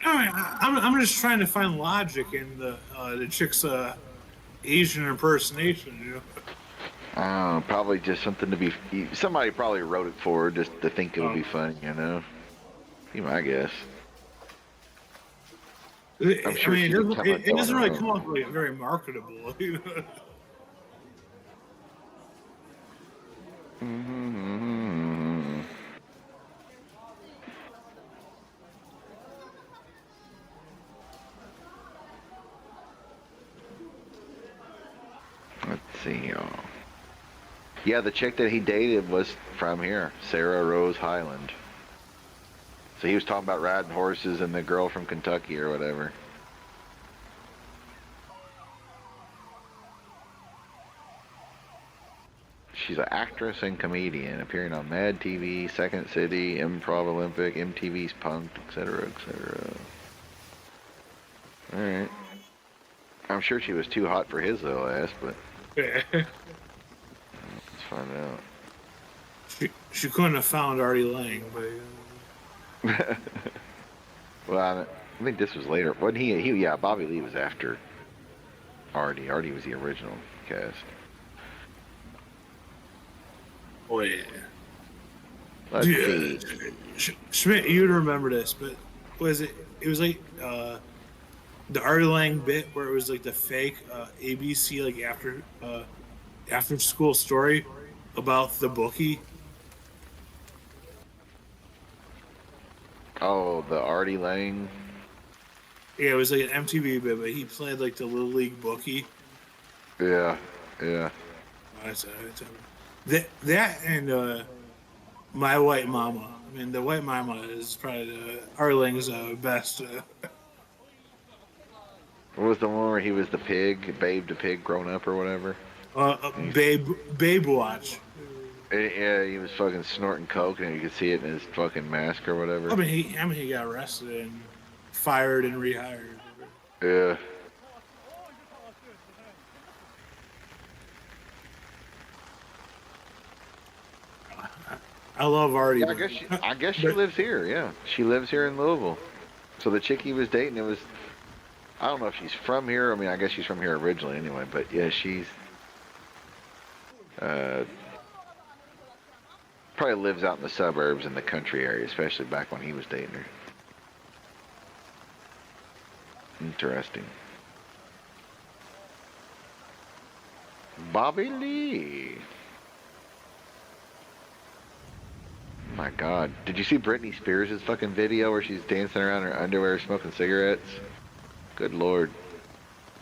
I mean, I'm just trying to find logic in the chick's Asian impersonation. You know. Probably just something to be. Somebody probably wrote it for her just to think it would be funny, you know. Be my guess. I'm sure I mean, she could tell it doesn't really her come own. off like very marketable. You know? Mm-hmm. Let's see. Yeah, the chick that he dated was from here, Sarah Rose Highland. So he was talking about riding horses and the girl from Kentucky or whatever. She's an actress and comedian, appearing on Mad TV, Second City, Improv Olympic, MTV's Punk'd, etc., etc. Alright. I'm sure she was too hot for his little ass, but let's find out. She couldn't have found Artie Lang, but. Well, I think this was later. Wasn't he? Yeah, Bobby Lee was after Artie. Artie was the original cast. Oh yeah. Let's see. Schmidt, you'd remember this, but was it? It was like the Artie Lang bit where it was like the fake ABC like after school story about the bookie. Oh, the Artie Lang. Yeah, it was like an MTV bit, but he played like the Little League bookie. Yeah, yeah. That and My White Mama. I mean, the white mama is probably Arling's best. What was the one where he was the pig, Babe the pig grown up or whatever? Babe Watch. Yeah, he was fucking snorting coke, and you could see it in his fucking mask or whatever. I mean, he got arrested and fired and rehired. Yeah. I love Artie. Yeah, I guess she lives here. Yeah, she lives here in Louisville. So the chick he was dating, it was. I don't know if she's from here. I mean, I guess she's from here originally anyway. But yeah, she's. Probably lives out in the suburbs in the country area, especially back when he was dating her. Interesting. Bobby Lee. My God. Did you see Britney Spears' fucking video where she's dancing around in her underwear smoking cigarettes? Good Lord.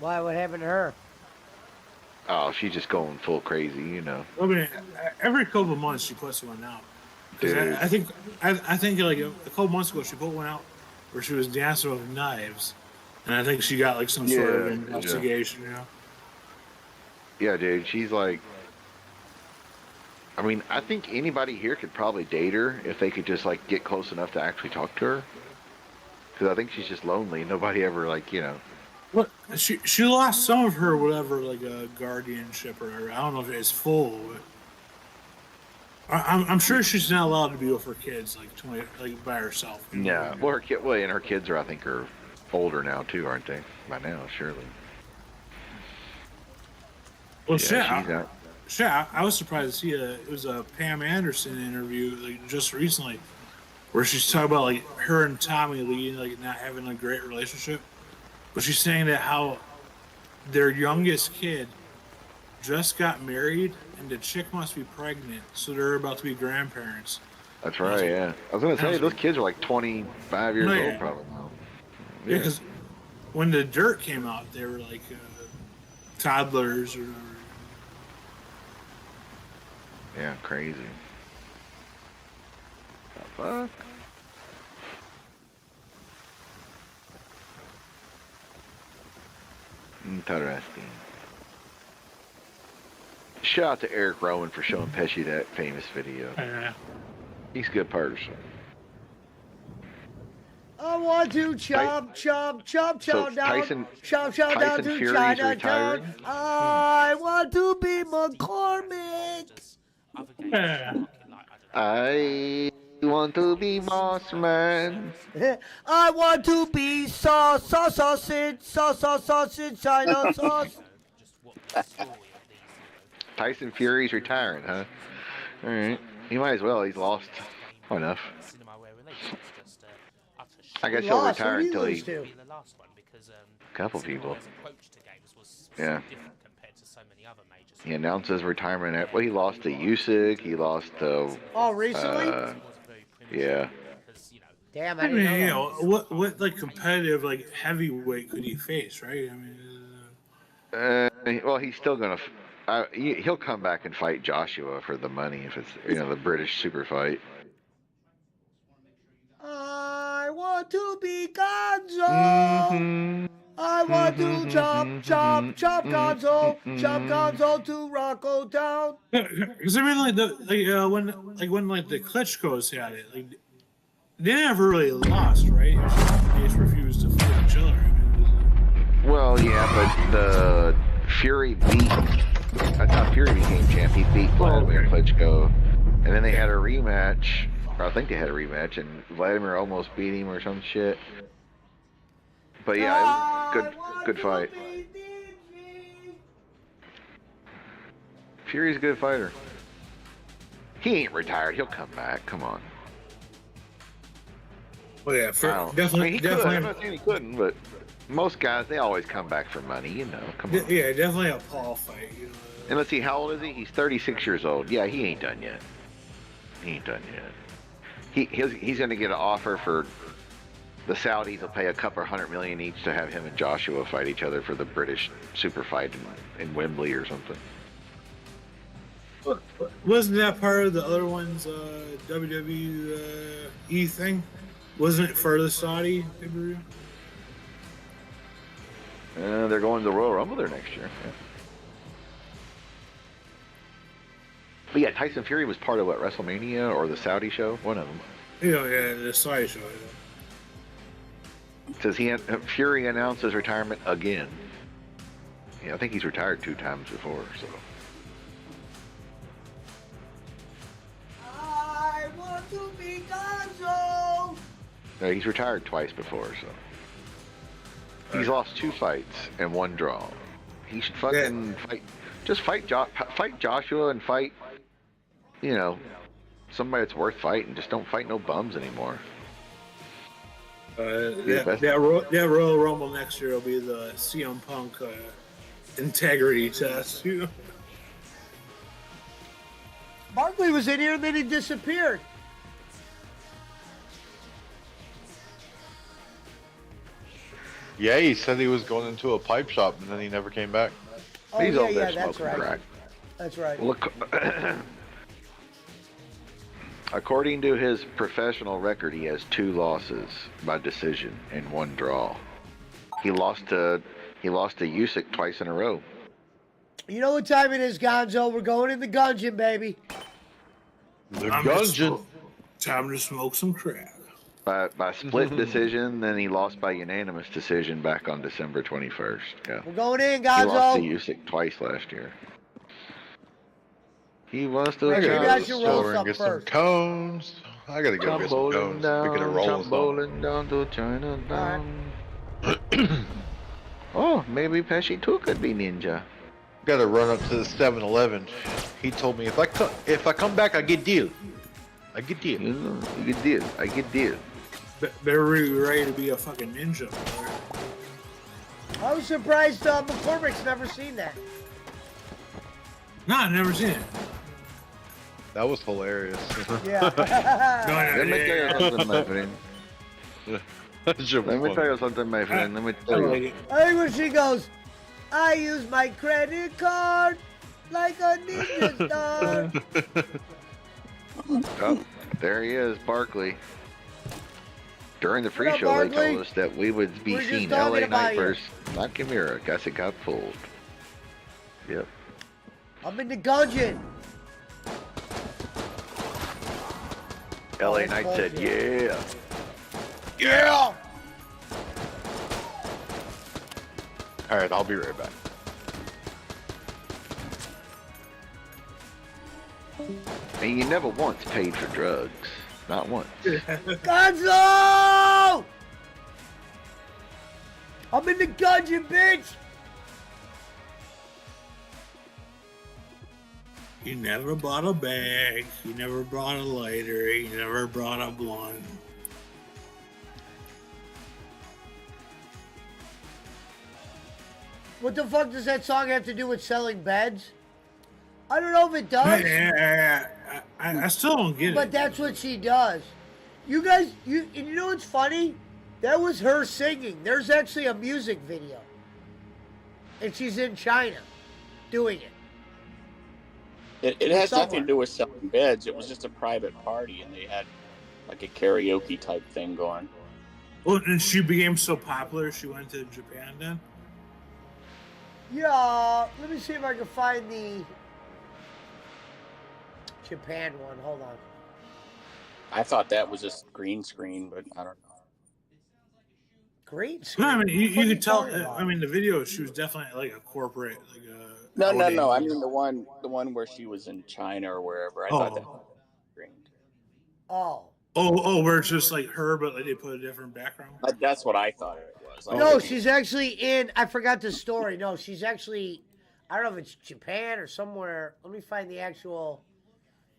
Why? What happened to her? Oh, she's just going full crazy, you know. I mean, every couple of months she puts one out. 'Cause Dude. I think like a couple months ago she put one out where she was dancing with knives, and I think she got like some sort of investigation. You know. Yeah, dude, she's like. I mean, I think anybody here could probably date her if they could just like get close enough to actually talk to her. Because I think she's just lonely. Nobody ever like, you know. What she lost some of her whatever like a guardianship or whatever. I don't know if it's full. But I'm sure she's not allowed to be with her kids like by herself. Yeah. Well, and her kids are, I think, are older now too, aren't they? By now, surely. Well, yeah, shit, I was surprised to see it was a Pam Anderson interview like just recently, where she's talking about like her and Tommy Lee like not having a great relationship, but she's saying that how their youngest kid just got married and the chick must be pregnant, so they're about to be grandparents. That's right, yeah. I was gonna say those kids are like 25 years old probably now. Yeah, because when the Dirt came out, they were like toddlers or. Yeah, crazy. The fuck? Interesting. Shout out to Eric Rowan for showing Pesci that famous video. He's a good person. I want to chop down Tyson to Fury's Chinatown. retiring? I want to be McCormick. I want to be boss man. I want to be sausage, China sauce. Tyson Fury's retiring, huh? All right. He might as well. He's lost enough. I guess he'll retire until he. A couple people. Yeah. He announced his retirement. Well, he lost to Usyk. He lost to. Oh, recently? Yeah. Damn, I mean, you know, what like competitive like heavyweight could he face, right? I mean, well, he's still gonna. He'll come back and fight Joshua for the money if it's the British super fight. I want to be Gonzo. I want to chop Gonzo to Rocco Town. Because I mean, when the Klitschko's had it, like they never really lost, right? They just refused to fight each other. Well, yeah, but the Fury beat. That's how Fury became champ. He beat Vladimir Klitschko, and then they had a rematch. Or I think they had a rematch, and Vladimir almost beat him or some shit. But yeah, it was good fight. Fury's a good fighter. He ain't retired. He'll come back. Come on. Well, yeah, definitely. I mean, he could. I'm not saying he couldn't, but most guys, they always come back for money. Come on. Yeah, definitely a Paul fight. And let's see, how old is he? He's 36 years old. Yeah, he ain't done yet. He's going to get an offer for the Saudis. Will pay a couple $100 million each to have him and Joshua fight each other for the British super fight in Wembley or something. Wasn't that part of the other one's WWE thing? Wasn't it for the Saudi pay-per-view? They're going to the Royal Rumble there next year. Yeah. But yeah, Tyson Fury was part of what, WrestleMania or the Saudi show? One of them. Yeah, the Saudi show. It says Fury announced his retirement again. Yeah, I think he's retired 2 times before, so. I want to be Gonzo. No, he's retired twice before, so. He's lost 2 fights and 1 draw. He should fucking fight. Just fight Joshua and fight, you know, somebody that's worth fighting. Just don't fight no bums anymore. That Royal Rumble next year will be the CM Punk integrity test. You know? Barkley was in here and then he disappeared. Yeah, he said he was going into a pipe shop and then he never came back. Oh, He's yeah, over there that's smoking right. crack. That's right. Look, according to his professional record, he has 2 losses by decision and 1 draw. He lost to Usyk twice in a row. You know what time it is, Gonzo? We're going in the Gungeon, baby. The Gungeon. Time to smoke some crack. By split decision, then he lost by unanimous decision back on December 21st. Yeah. We're going in, He lost to Gonzo. Usyk twice last year. He wants to Maybe I should roll Store and some get some first. cones. I gotta go get some cones. Speaking of rolling bowling down to Chinatown. Oh, maybe Pesci too could be ninja. Gotta run up to the 7-Eleven. He told me if I come back, I get deal. I get deal. You get deal. I get deal. They're really ready to be a fucking ninja. I was surprised McCormick's never seen that. No, I've never seen it. That was hilarious. Yeah. Let me tell you something, my friend. Let me tell you something, my friend. Let me tell you. I think when she goes, I use my credit card like a ninja star. Oh, there he is, Barkley. During the What up, pre-show, they Barkley? told us that we would be We're just seen talking LA about Knight you. versus Nakamura. Guess it got pulled. Yep. I'm in the Gungeon. LA that's Knight said, bullshit. yeah. Yeah. All right, I'll be right back. And you never once paid for drugs. Not once. Gonzo! I'm in the Gungeon, bitch. You never bought a bag. You never brought a lighter. You never brought a blunt. What the fuck does that song have to do with selling beds? I don't know if it does. I still don't get But it. that's what she does. You guys, you know what's funny? That was her singing. There's actually a music video. And she's in China doing it. It has Somewhere. nothing to do with selling beds. It was just a private party, and they had like a karaoke type thing going. Well, and she became so popular, she went to Japan then? Yeah, let me see if I can find the Japan one. Hold on. I thought that was just green screen, but I don't know. Green No, screen? I mean, What the you fuck could tell. talking about? I mean, the video, she was definitely like a corporate, like a. No. outing. I mean the one where she was in China or wherever. I thought that was green. Oh. Oh, where it's just like her, but like they put a different background. That's what I thought it was. Like, No, she's actually in. I forgot the story. No, she's actually. I don't know if it's Japan or somewhere. Let me find the actual.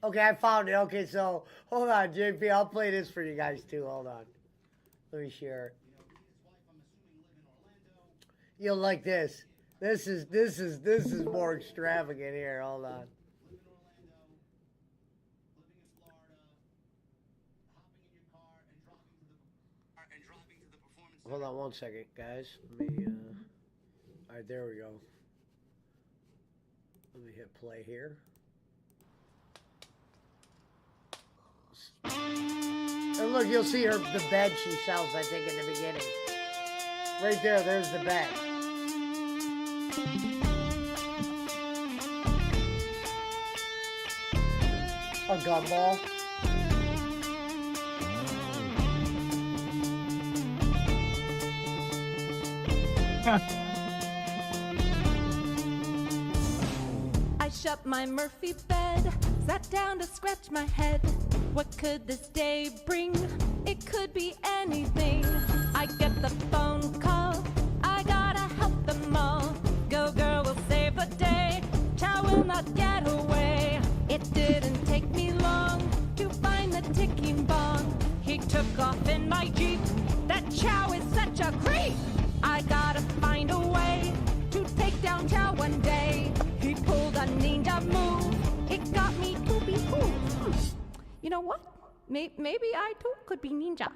Okay, I found it. Okay, so hold on, JP. I'll play this for you guys too. Hold on. Let me share it. You'll like this. This is more extravagant here. Hold on. Hold on one second, guys. Let me. All right, there we go. Let me hit play here. box. And look, you'll see her the bed she sells, I think, in the beginning. Right there, there's the bed. A gumball. I shut my Murphy bed, sat down to scratch my head. What could this day bring? It could be anything. I get the phone call, I gotta help them all. Go girl will save the day, Chow will not get away. It didn't take me long to find the ticking bomb. He took off in my Jeep, that Chow is such a creep. I gotta find a way to take down Chow one day. He pulled a ninja move, it got me to be cool. You know what? Maybe I too could be ninja.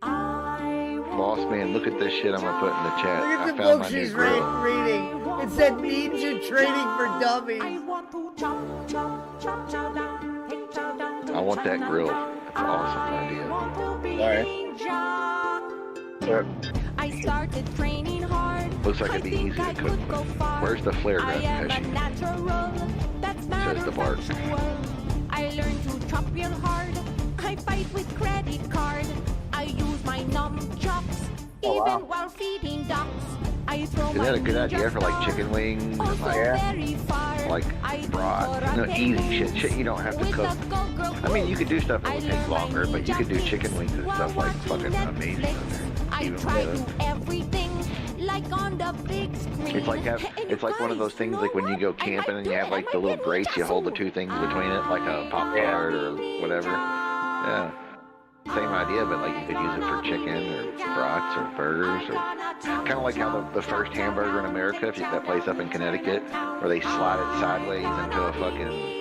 Boss man, look at this shit I'm gonna put in the chat. Look at I the found book my new she's grill. reading. It said Ninja Training for Dummies. I want that grill. It's an awesome idea. I started training hard. Looks like it'd be easy to cook with. Where's the flare gun, Pesci? Says the Bart. I learned to chop real hard. I fight with credit card. I use my nunchucks even while feeding ducks. I throw Isn't that a good idea for like chicken wings and like broth? You know, easy shit you don't have to cook. I mean, you could do stuff that would take longer, but you could do chicken wings and stuff like fucking amazing on there. Even with everything like on the big screen. it's like one of those things like when you go camping and you have like the little grates, you hold the two things between it, like a Pop-Tart or whatever. Yeah. Same idea, but like you could use it for chicken or brats or burgers, or kind of like how the first hamburger in America, if you, that place up in Connecticut, where they slide it sideways into a fucking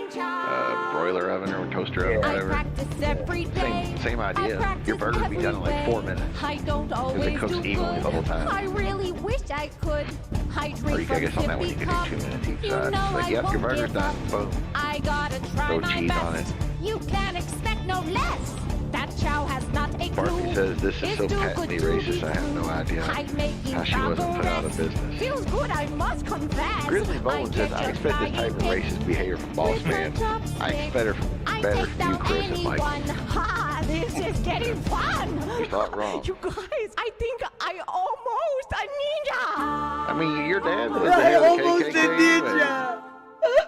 broiler oven or toaster oven or whatever. Same idea. Your burger would be done in like 4 minutes because it cooks evenly the whole time. I really wish I could. I Or you could, I guess on that one you could do 2 minutes each side. It's like, yep, your burger's done. Boom. I gotta try Throw my cheese best. on it. You can't expect no less. That Chow has not a Barkley clue. says this is It's so too patently good to be racist, I have no idea how she wasn't put out of business. Feels good, I must confess. Grizzly Bowen says, I expect this type of racist behavior from Boss Man. I expect better from you, Chris and Mike. Ha! This is getting fun. You thought wrong. You guys, I think I almost a ninja. I mean, your dad was the head of the KKK.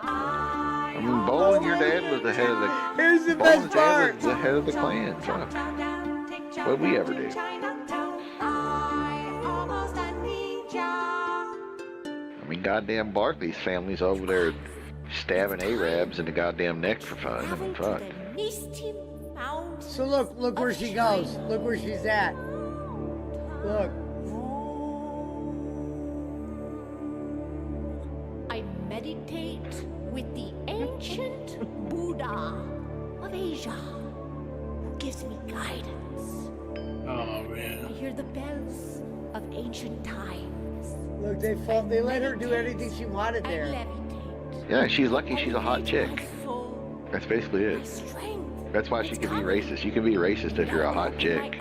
I mean, Bowen, your dad was the head of the. Here's the Bowen's best dad part. was the head of the Klan. So, what'd we ever do? I mean, goddamn Barkley's family's over there stabbing Arabs in the goddamn neck for fun. I mean, fuck. So look where she goes. Look where she's at. Look. I meditate with the ancient Buddha of Asia, who gives me guidance. Oh man. I hear the bells of ancient times. Look, they let her do anything she wanted there. Yeah, she's lucky she's a hot chick. That's basically it. That's why she can be racist. You can be racist if you're a hot chick.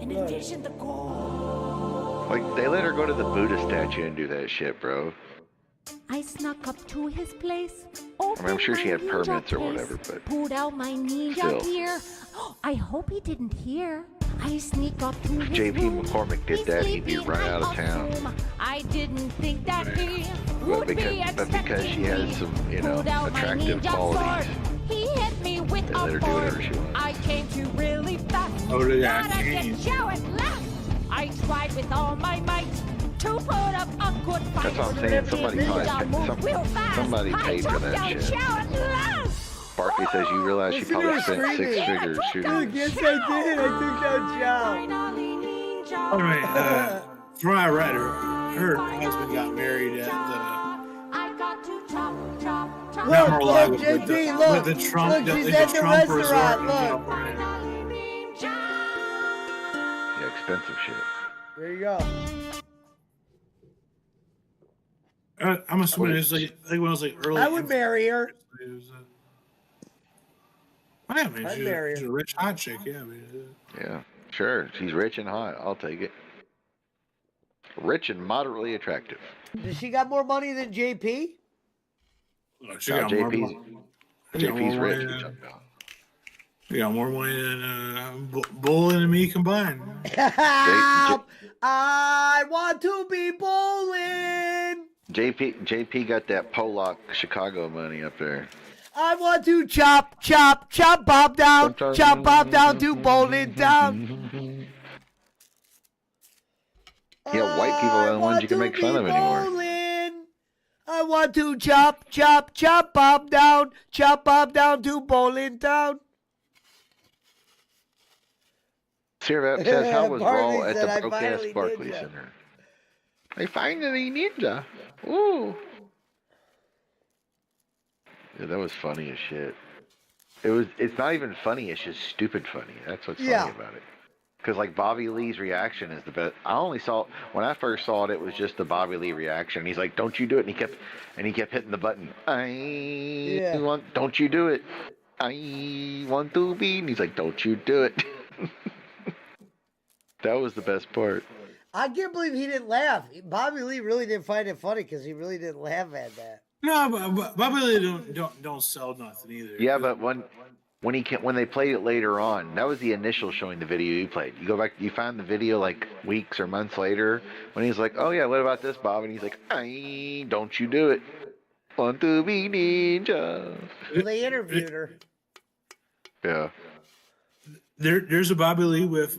And envision the goal. Like, they let her go to the Buddha statue and do that shit, bro. I snuck up to his place. I mean, I'm sure she had permits or whatever, but Pulled out my ninja Still. gear. I hope he didn't hear. I sneak up to if his JP room. McCormick did that, he'd be run out of town. I didn't think that he But would be because she has some, you know, Pulled out my attractive ninja qualities, sword. He hit me with they a let her do fork. whatever she wants. I came to really fast. Oh, look at Gotta that. get Joe at last. I tried with all my might to put up a good fight. That's what I'm saying. Somebody somebody paid for that shit. Joe at last. Barkley says you realize she probably spent 6 figures shooting. Look, yes I did. I took down Chow. All right. From what I read, her husband got married at Look, Mar-a-Lago look, JP, with look. the Trump, Look, she's the at the Trump restaurant, resort. look. Yeah, expensive shit. There you go. I'm assuming it's like when I was like early. I would marry her. I mean, I'd she's, marry she's her. a rich hot chick. Yeah, I mean, Yeah, sure. She's rich and hot. I'll take it. Rich and moderately attractive. Does she got more money than JP? look, she No, got more. JP's She got more JP's money rich. You're than- talking about. She got more money than Bolin and me combined. Help! I want to be bowling. JP got that Pollock Chicago money up there. I want to chop, chop, chop Bob down, chop Bob down to bowling down. Yeah, white people are the ones you can make fun of anymore. Bowling. I want to chop, chop, chop Bob down to bowling town. Sierra says, how was Barney Raw at said, the "I broke ass finally Barclays ninja." Center? I finally ninja. Ooh. Yeah, that was funny as shit. It's not even funny, it's just stupid funny. That's what's funny Yeah. about it. Because like Bobby Lee's reaction is the best. I only saw when I first saw it, it was just the Bobby Lee reaction. He's like, "Don't you do it," and he kept hitting the button. Don't you do it? I want to be. And he's like, "Don't you do it?" That was the best part. I can't believe he didn't laugh. Bobby Lee really didn't find it funny because he really didn't laugh at that. No, but Bobby Lee don't sell nothing either. Yeah, but when they played it later on, that was the initial showing the video you played. You go back, you find the video like weeks or months later when he's like, "Oh yeah, what about this, Bob?" And he's like, "I don't you do it. Want to be ninja." Well, they interviewed her. Yeah. There's a Bobby Lee with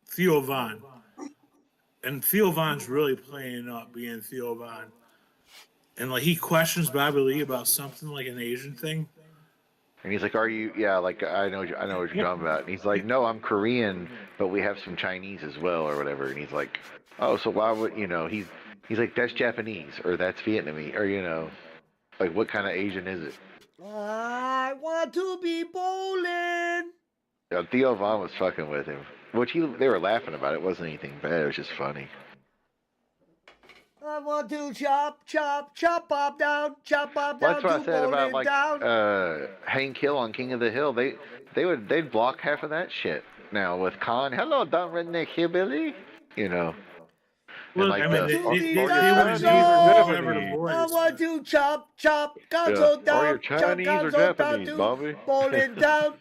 Theo Von, and Theo Von's really playing up being Theo Von, and like he questions Bobby Lee about something like an Asian thing. And he's like, "Are you? Yeah, like I know what you're talking about." And he's like, "No, I'm Korean, but we have some Chinese as well, or whatever." And he's like, "Oh, so why would He's like, "That's Japanese, or that's Vietnamese, or like what kind of Asian is it?" I want to be bowling. Yeah, Theo Von was fucking with him, which they were laughing about. It wasn't anything bad. It was just funny. I want to chop, chop, chop Bob down Well, to that's what I said bowling about like down. Hank Hill on King of the Hill. They'd block half of that shit now with Khan. Hello, dumb redneck hillbilly. Well, like I mean, the- they or wouldn't your use Chinese whatever the or voice. I want to chop, chop, gonzo Yeah. down, Or you're chop Chinese or gonzo down Japanese, to Bobby. bowling down.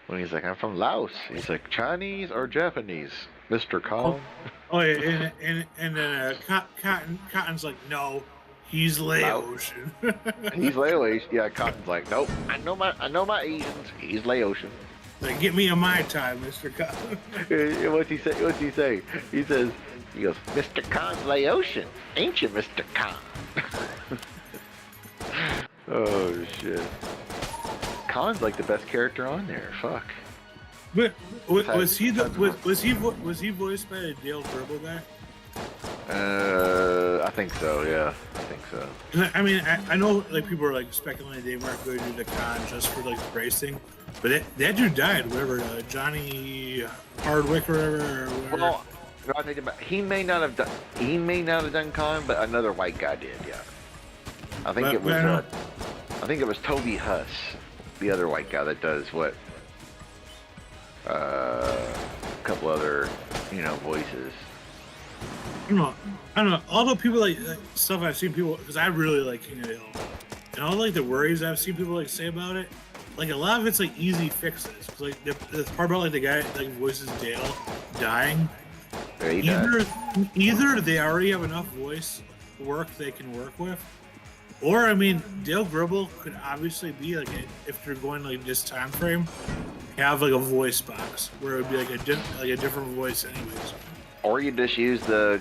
When he's like, "I'm from Laos," he's like, "Chinese or Japanese, Mr. Khan?" Oh yeah, and then Cotton's like, no, he's Laotian. He's Laotian. Yeah, Cotton's like, "Nope, I know my Asians. He's Laotian." Like, get me a Mai Tai, Mr. Cotton. What's he say? He goes, "Mr. Khan's Laotian, ain't you, Mr. Khan?" Oh shit. Khan's like the best character on there. Fuck. But was he voiced by a Dale Gribble guy? I think so. Yeah, I think so. I mean, I know like people are like speculating they weren't going to do the con just for like the racing, but that dude died. Whatever, Johnny Hardwick or whatever. Well, I think about he may not have done Khan, but another white guy did. Yeah, I think it was Toby Huss, the other white guy that does what. A couple other, voices. I don't know. All the people like stuff I've seen people, because I really like King of the Hill, and all like the worries I've seen people like say about it, like a lot of it's like easy fixes. Cause, like the part about like the guy that like voices Dale dying. Yeah, either they already have enough voice work they can work with, or I mean Dale Gribble could obviously be like if they're going like this time frame, have like a voice box where it would be like a different voice anyways. Or you just use the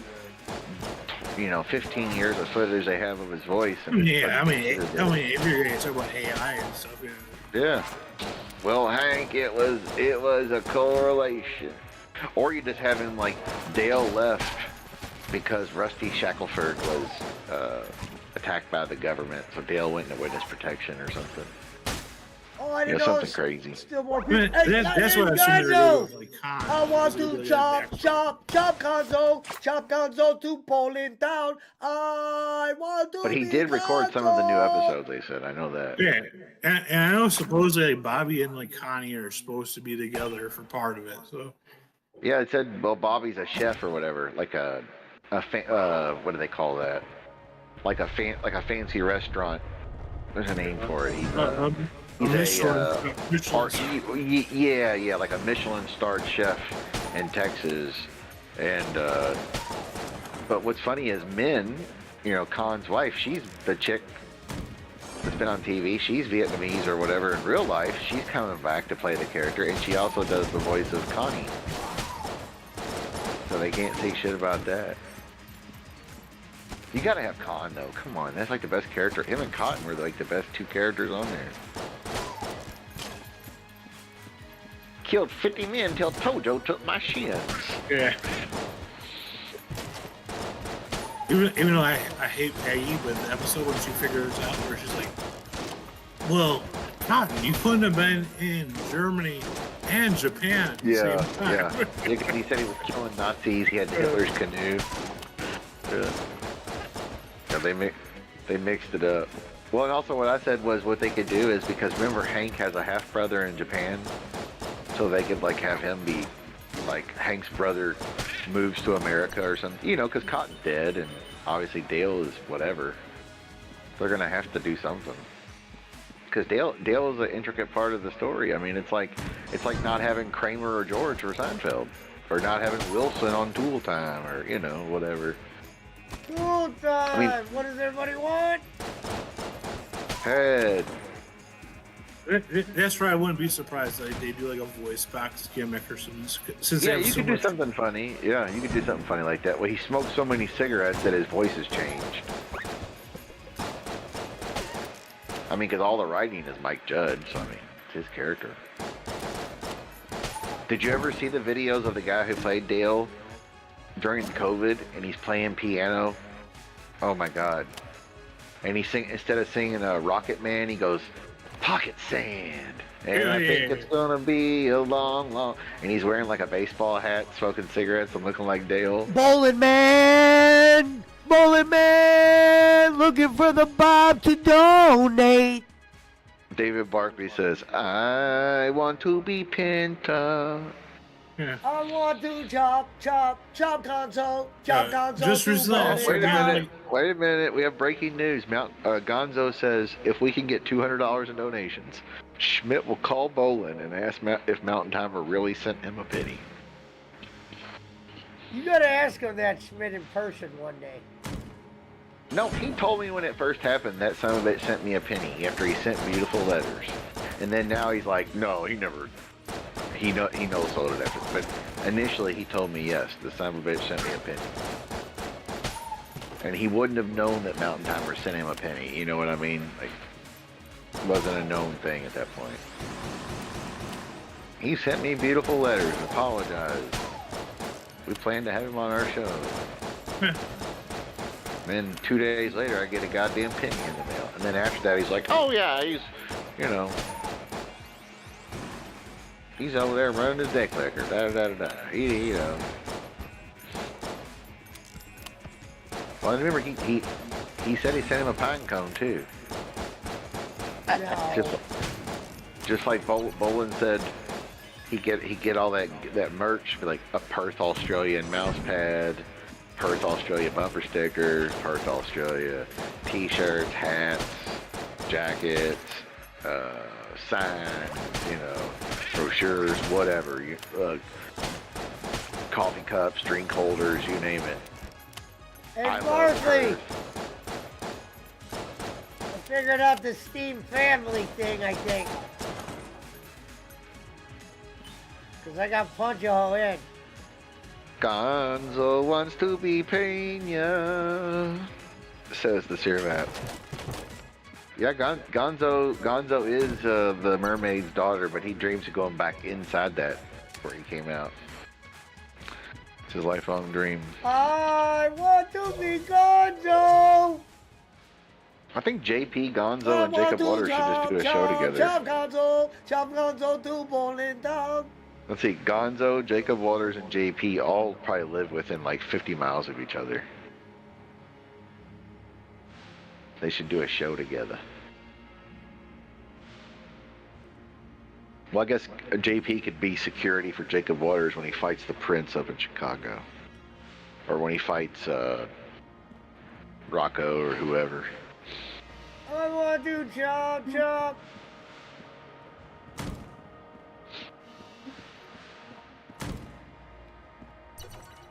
15 years of footage they have of his voice. Yeah, I mean, if you're going to talk about AI and stuff, yeah. Well, Hank, it was a correlation. Or you just have him like Dale left because Rusty Shackelford was attacked by the government, so Dale went into witness protection or something. Oh, Oh, I You didn't know, know. something crazy. Still more Man, people. Hey, that's hey, what I've seen her do Gonzo! with, like, Khan. I want She's to really chop, back- chop, chop Gonzo to Poland town. I want to But he be did record some of the new Gonzo. episodes. They said, I know that. Yeah, and I know supposedly like, Bobby and like Connie are supposed to be together for part of it. So Yeah, it said, well, Bobby's a chef or whatever, like what do they call that? Like a fancy restaurant. There's a name for it. He's yeah, like a Michelin-starred chef in Texas. And but what's funny is Min, Khan's wife, she's the chick that's been on TV. She's Vietnamese or whatever in real life. She's coming back to play the character, and she also does the voice of Connie. So they can't say shit about that. You gotta have Khan though. Come on, that's like the best character. Him and Cotton were like the best two characters on there. Killed 50 men till Tojo took my shins. yeah. Even though I hate Peggy, but the episode when she figures out where she's like, well, Cotton, you couldn't have been in Germany and Japan at the same time. Yeah. He said he was killing Nazis. He had Hitler's canoe. Yeah, they mixed it up. Well, and also what I said was what they could do is, because remember Hank has a half brother in Japan, so they could like have him be like Hank's brother moves to America or something, because Cotton's dead and obviously Dale is whatever. They're gonna have to do something, because Dale is an intricate part of the story. I mean, it's like not having Kramer or George for Seinfeld, or not having Wilson on Tool Time, or whatever. Tool time. What does everybody want? Head. That's why I wouldn't be surprised that they do like a voice box gimmick or something. Since Yeah, they have you so could do much- something funny. Yeah, you could do something funny like that. Well, he smoked so many cigarettes that his voice has changed. I mean, because all the writing is Mike Judge, so I mean, it's his character. Did you ever see the videos of the guy who played Dale during COVID, and he's playing piano? Oh my God! And instead of singing Rocket Man, he goes Pocket Sand. And I think it's gonna be a long, and he's wearing like a baseball hat, smoking cigarettes, and looking like Dale. Bowling man, looking for the Bob to donate. David Barkley says, I want to be Penta. I want to chop Gonzo, Gonzo. just recently, Wait a minute. We have breaking news. Gonzo says if we can get $200 in donations, Schmidt will call Bolin and ask if Mountain Timer really sent him a penny. You gotta ask him that Schmidt in person one day. No, he told me when it first happened that son of a bitch sent me a penny after he sent beautiful letters. And then now he's like, no, he never. He knows sold it after. But initially he told me yes, the son of a bitch sent me a penny. And he wouldn't have known that Mountain Timer sent him a penny. You know what I mean? Like, it wasn't a known thing at that point. He sent me beautiful letters and apologized. We plan to have him on our show. Then 2 days later, I get a goddamn penny in the mail. And then after that, he's like, oh yeah, he's over there running his deck liquor. He. Well, I remember he said he sent him a pine cone too. No. Just like Bolin said, he get all that merch, like a Perth Australia mouse pad, Perth Australia bumper stickers, Perth Australia T-shirts, hats, jackets, signs, brochures, whatever, coffee cups, drink holders, you name it. Hey, I love Markley! her. I figured out the Steam family thing, I think. Because I got Punch-O in. Gonzo wants to be Pena, says the Sirvat. Yeah, Gonzo is the mermaid's daughter, but he dreams of going back inside that where he came out. It's his lifelong dream. I want to be Gonzo! I think JP, Gonzo, and Jacob Waters should just do a show together. Chop Gonzo to bowling down. Let's see, Gonzo, Jacob Waters, and JP all probably live within like 50 miles of each other. They should do a show together. Well, I guess JP could be security for Jacob Waters when he fights the Prince up in Chicago. Or when he fights Rocco or whoever. I want to chop, chop.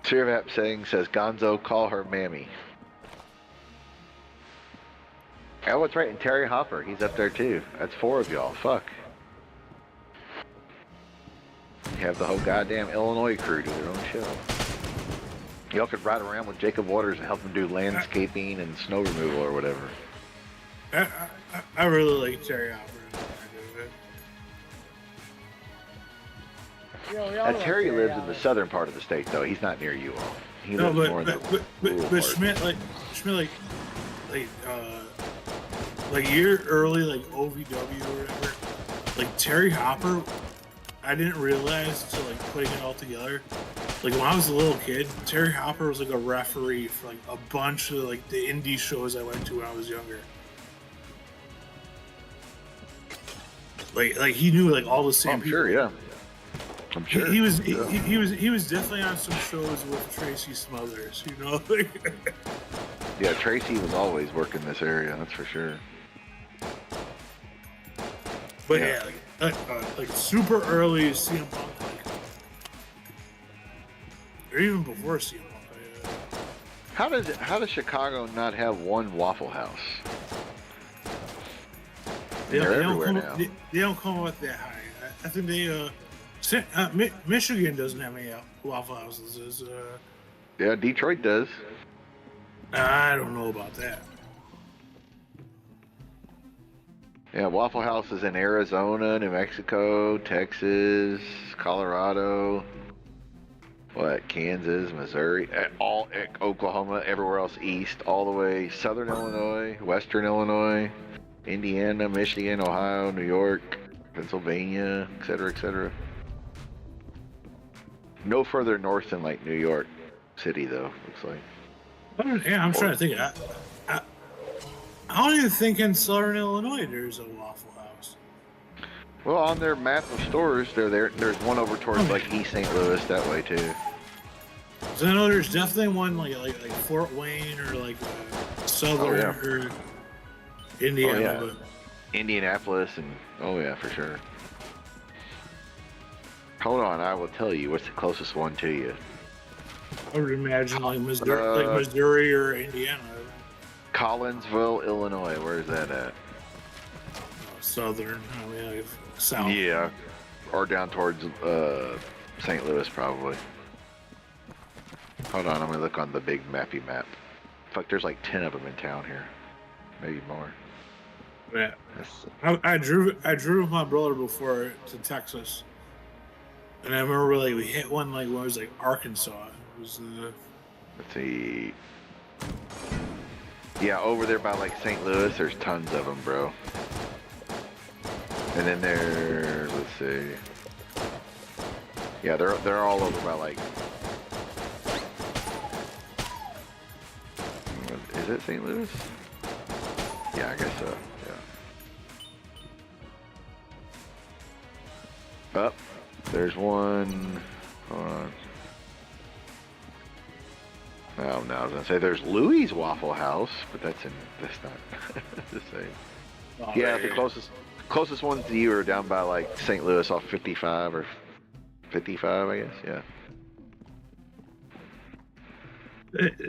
Sirvap saying says, Gonzo, call her Mammy. Oh, what's right, and Terry Hopper, he's up there too. That's 4 of y'all, fuck. You have the whole goddamn Illinois crew do their own show. Y'all could ride around with Jacob Waters and help him do landscaping and snow removal or whatever. I really like Terry Hopper. Terry lives in the southern part of the state, though. He's not near you all. He No, lives more in the rural but part. Schmidt, like a year early, like OVW or whatever. Like Terry Hopper, I didn't realize until like putting it all together. Like when I was a little kid, Terry Hopper was like a referee for like a bunch of like the indie shows I went to when I was younger. Like he knew like all the same people. Sure, yeah. I'm sure. He was Yeah. he was definitely on some shows with Tracy Smothers, you know. Yeah, Tracy was always working this area, that's for sure. But yeah, like super early CM Punk, like, or even before CM Punk. How does Chicago not have one Waffle House? They're everywhere now. They don't come up that high. I think they Michigan doesn't have any Waffle Houses. Yeah, Detroit does. I don't know about that. Yeah, Waffle House is in Arizona, New Mexico, Texas, Colorado, Kansas, Missouri, all Oklahoma, everywhere else east, all the way southern Illinois, western Illinois, Indiana, Michigan, Ohio, New York, Pennsylvania, etc., etc. No further north than like New York City, though. Looks like. Yeah, I'm trying to think. I don't even think in southern Illinois there's a Waffle House. Well, on their map of stores, they're there. There's one over towards like East St. Louis that way too. So I know there's definitely one like Fort Wayne or like southern or Indiana. Oh, yeah. But Indianapolis and for sure. Hold on, I will tell you what's the closest one to you. I would imagine like Missouri or Indiana. Collinsville, Illinois. Where's that at? Southern, like south. Yeah, or down towards St. Louis, probably. Hold on, I'm gonna look on the big mappy map. Fuck, there's like 10 of them in town here, maybe more. Yeah, I drove with my brother before to Texas, and I remember like we hit one like when it was like Arkansas. It was let's see. Yeah, over there by like St. Louis, there's tons of them, bro. And then there's, let's see. Yeah, they're all over by like. Is it St. Louis? Yeah, I guess so. Yeah. Up. There's one. Hold on. Oh no, I was gonna say there's Louis Waffle House, but that's not the same. Oh, Yeah, the closest ones to you are down by like St. Louis off 55 or 55, I guess. Yeah.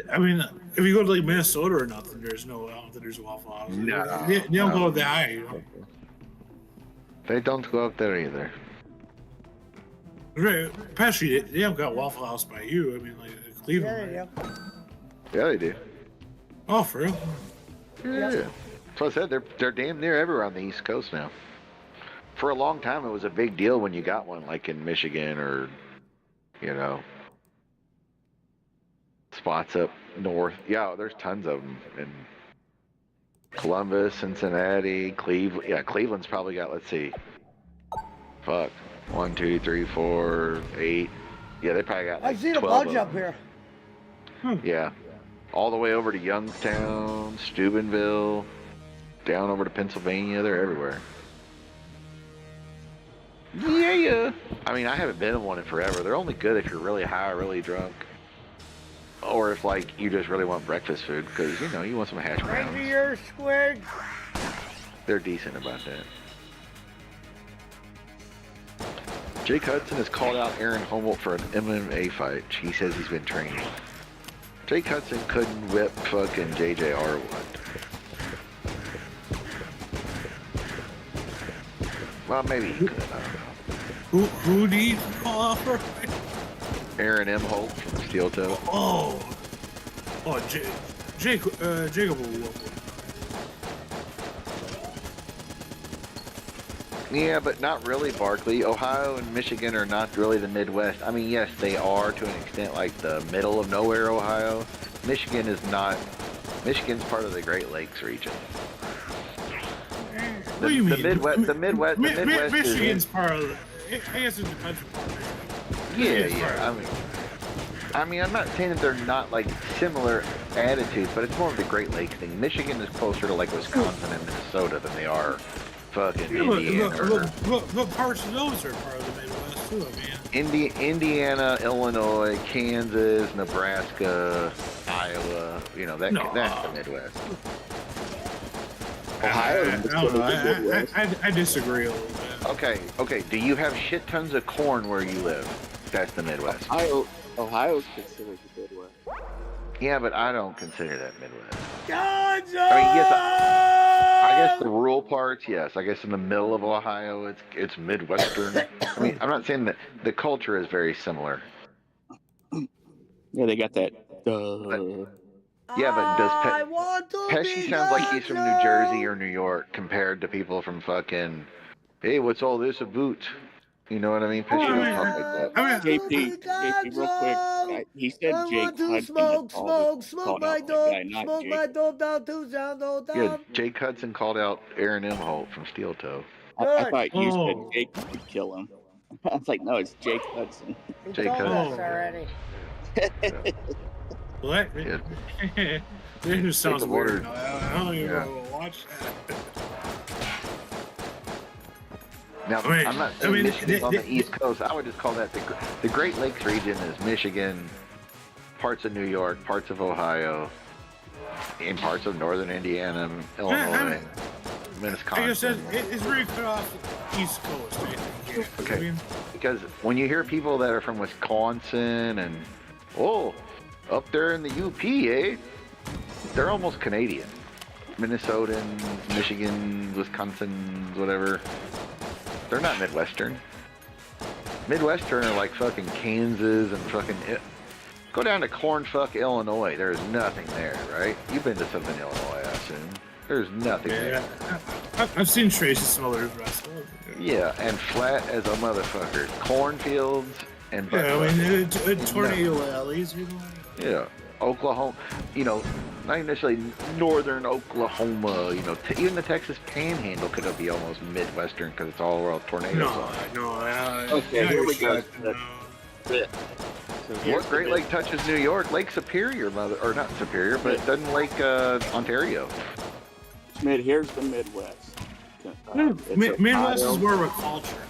I mean, if you go to like Minnesota or nothing, there's no. I don't think there's a Waffle House. No, they don't go that high. You know? They don't go up there either. Right, Pesci, they don't got Waffle House by you. I mean, like Cleveland. Yeah, Yeah, they do. Oh, for real? Yeah. That's what I said. They're damn near everywhere on the East Coast now. For a long time, it was a big deal when you got one, like in Michigan or, spots up north. Yeah, there's tons of them. And Columbus, Cincinnati, Cleveland. Yeah, Cleveland's probably got, let's see. Fuck. 1, 2, 3, 4, 8. Yeah, they probably got I like see the 12 bunch of up them. here. Yeah. All the way over to Youngstown, Steubenville, down over to Pennsylvania. They're everywhere. Yeah. I mean, I haven't been in one in forever. They're only good if you're really high or really drunk. Or if, like, you just really want breakfast food because, you know, you want some hash browns. Crazy your squig. They're decent about that. Jake Hudson has called out Aaron Humboldt for an MMA fight. He says he's been training. Jake Hudson couldn't whip fucking JJ Arwood. Well, maybe he could. I don't know. Who do you call out for? Aaron M. Holt from Steel Toe. Oh, Jacob will whoop him. Yeah, but not really, Barkley. Ohio and Michigan are not really the Midwest. I mean, yes, they are to an extent, like the middle of nowhere, Ohio. Michigan is not. Michigan's part of the Great Lakes region. What do you mean? The Midwest Michigan's is. part of the. I guess it depends upon Michigan. Yeah. I mean, I'm not saying that they're not like similar attitudes, but it's more of the Great Lakes thing. Michigan is closer to like Wisconsin and Minnesota than they are fucking Indiana. But parts of those are part of the Midwest too, man. Indiana, Illinois, Kansas, Nebraska, Iowa. You know that's the Midwest. Ohio. I disagree a little bit. Okay. Do you have shit tons of corn where you live? That's the Midwest. Ohio's considered the Midwest. Yeah, but I don't consider that Midwest. Gotcha! I mean, yes, I guess the rural parts, yes. I guess in the middle of Ohio, it's Midwestern. I mean, I'm not saying that the culture is very similar. Yeah, they got that. Yeah, but does Pesci sounds like he's from New Jersey or New York compared to people from fucking, hey, what's all this about? You know what I mean? Pesci don't talk like that. JP, real quick. He said Jake Hudson smoke my dope, smoke my dope down to sound down. Yeah, Jake Hudson called out Aaron M. Holt from Steel Toe. I thought you said Jake would kill him. I was like, no, it's Jake Hudson. Jake Hudson. already. What? It just sounds weird. I don't even want to watch that. Now, I'm not saying Michigan's on the East Coast. I would just call that the Great Lakes region is Michigan, parts of New York, parts of Ohio, and parts of northern Indiana, Illinois, Wisconsin. Like I said, it's really cut off the East Coast, I think. Okay. I mean, Because when you hear people that are from Wisconsin and, up there in the UP, eh? They're almost Canadian. Minnesotans, Michigan, Wisconsin, whatever. They're not Midwestern. Midwestern are like fucking Kansas and fucking... Go down to cornfuck Illinois. There's nothing there, right? You've been to Southern Illinois, I assume. There's nothing there. I've seen traces of some other wrestle. Yeah, and flat as a motherfucker. Cornfields and... Yeah, I mean, tornado alleys, you know? Yeah, Oklahoma, not even necessarily northern Oklahoma, even the Texas Panhandle could be almost Midwestern because it's all around tornadoes. Okay, here we go. What Great Lake touches New York? Lake Superior, or not Superior, but doesn't Lake Ontario? Here's the Midwest. Midwest is where we're culture.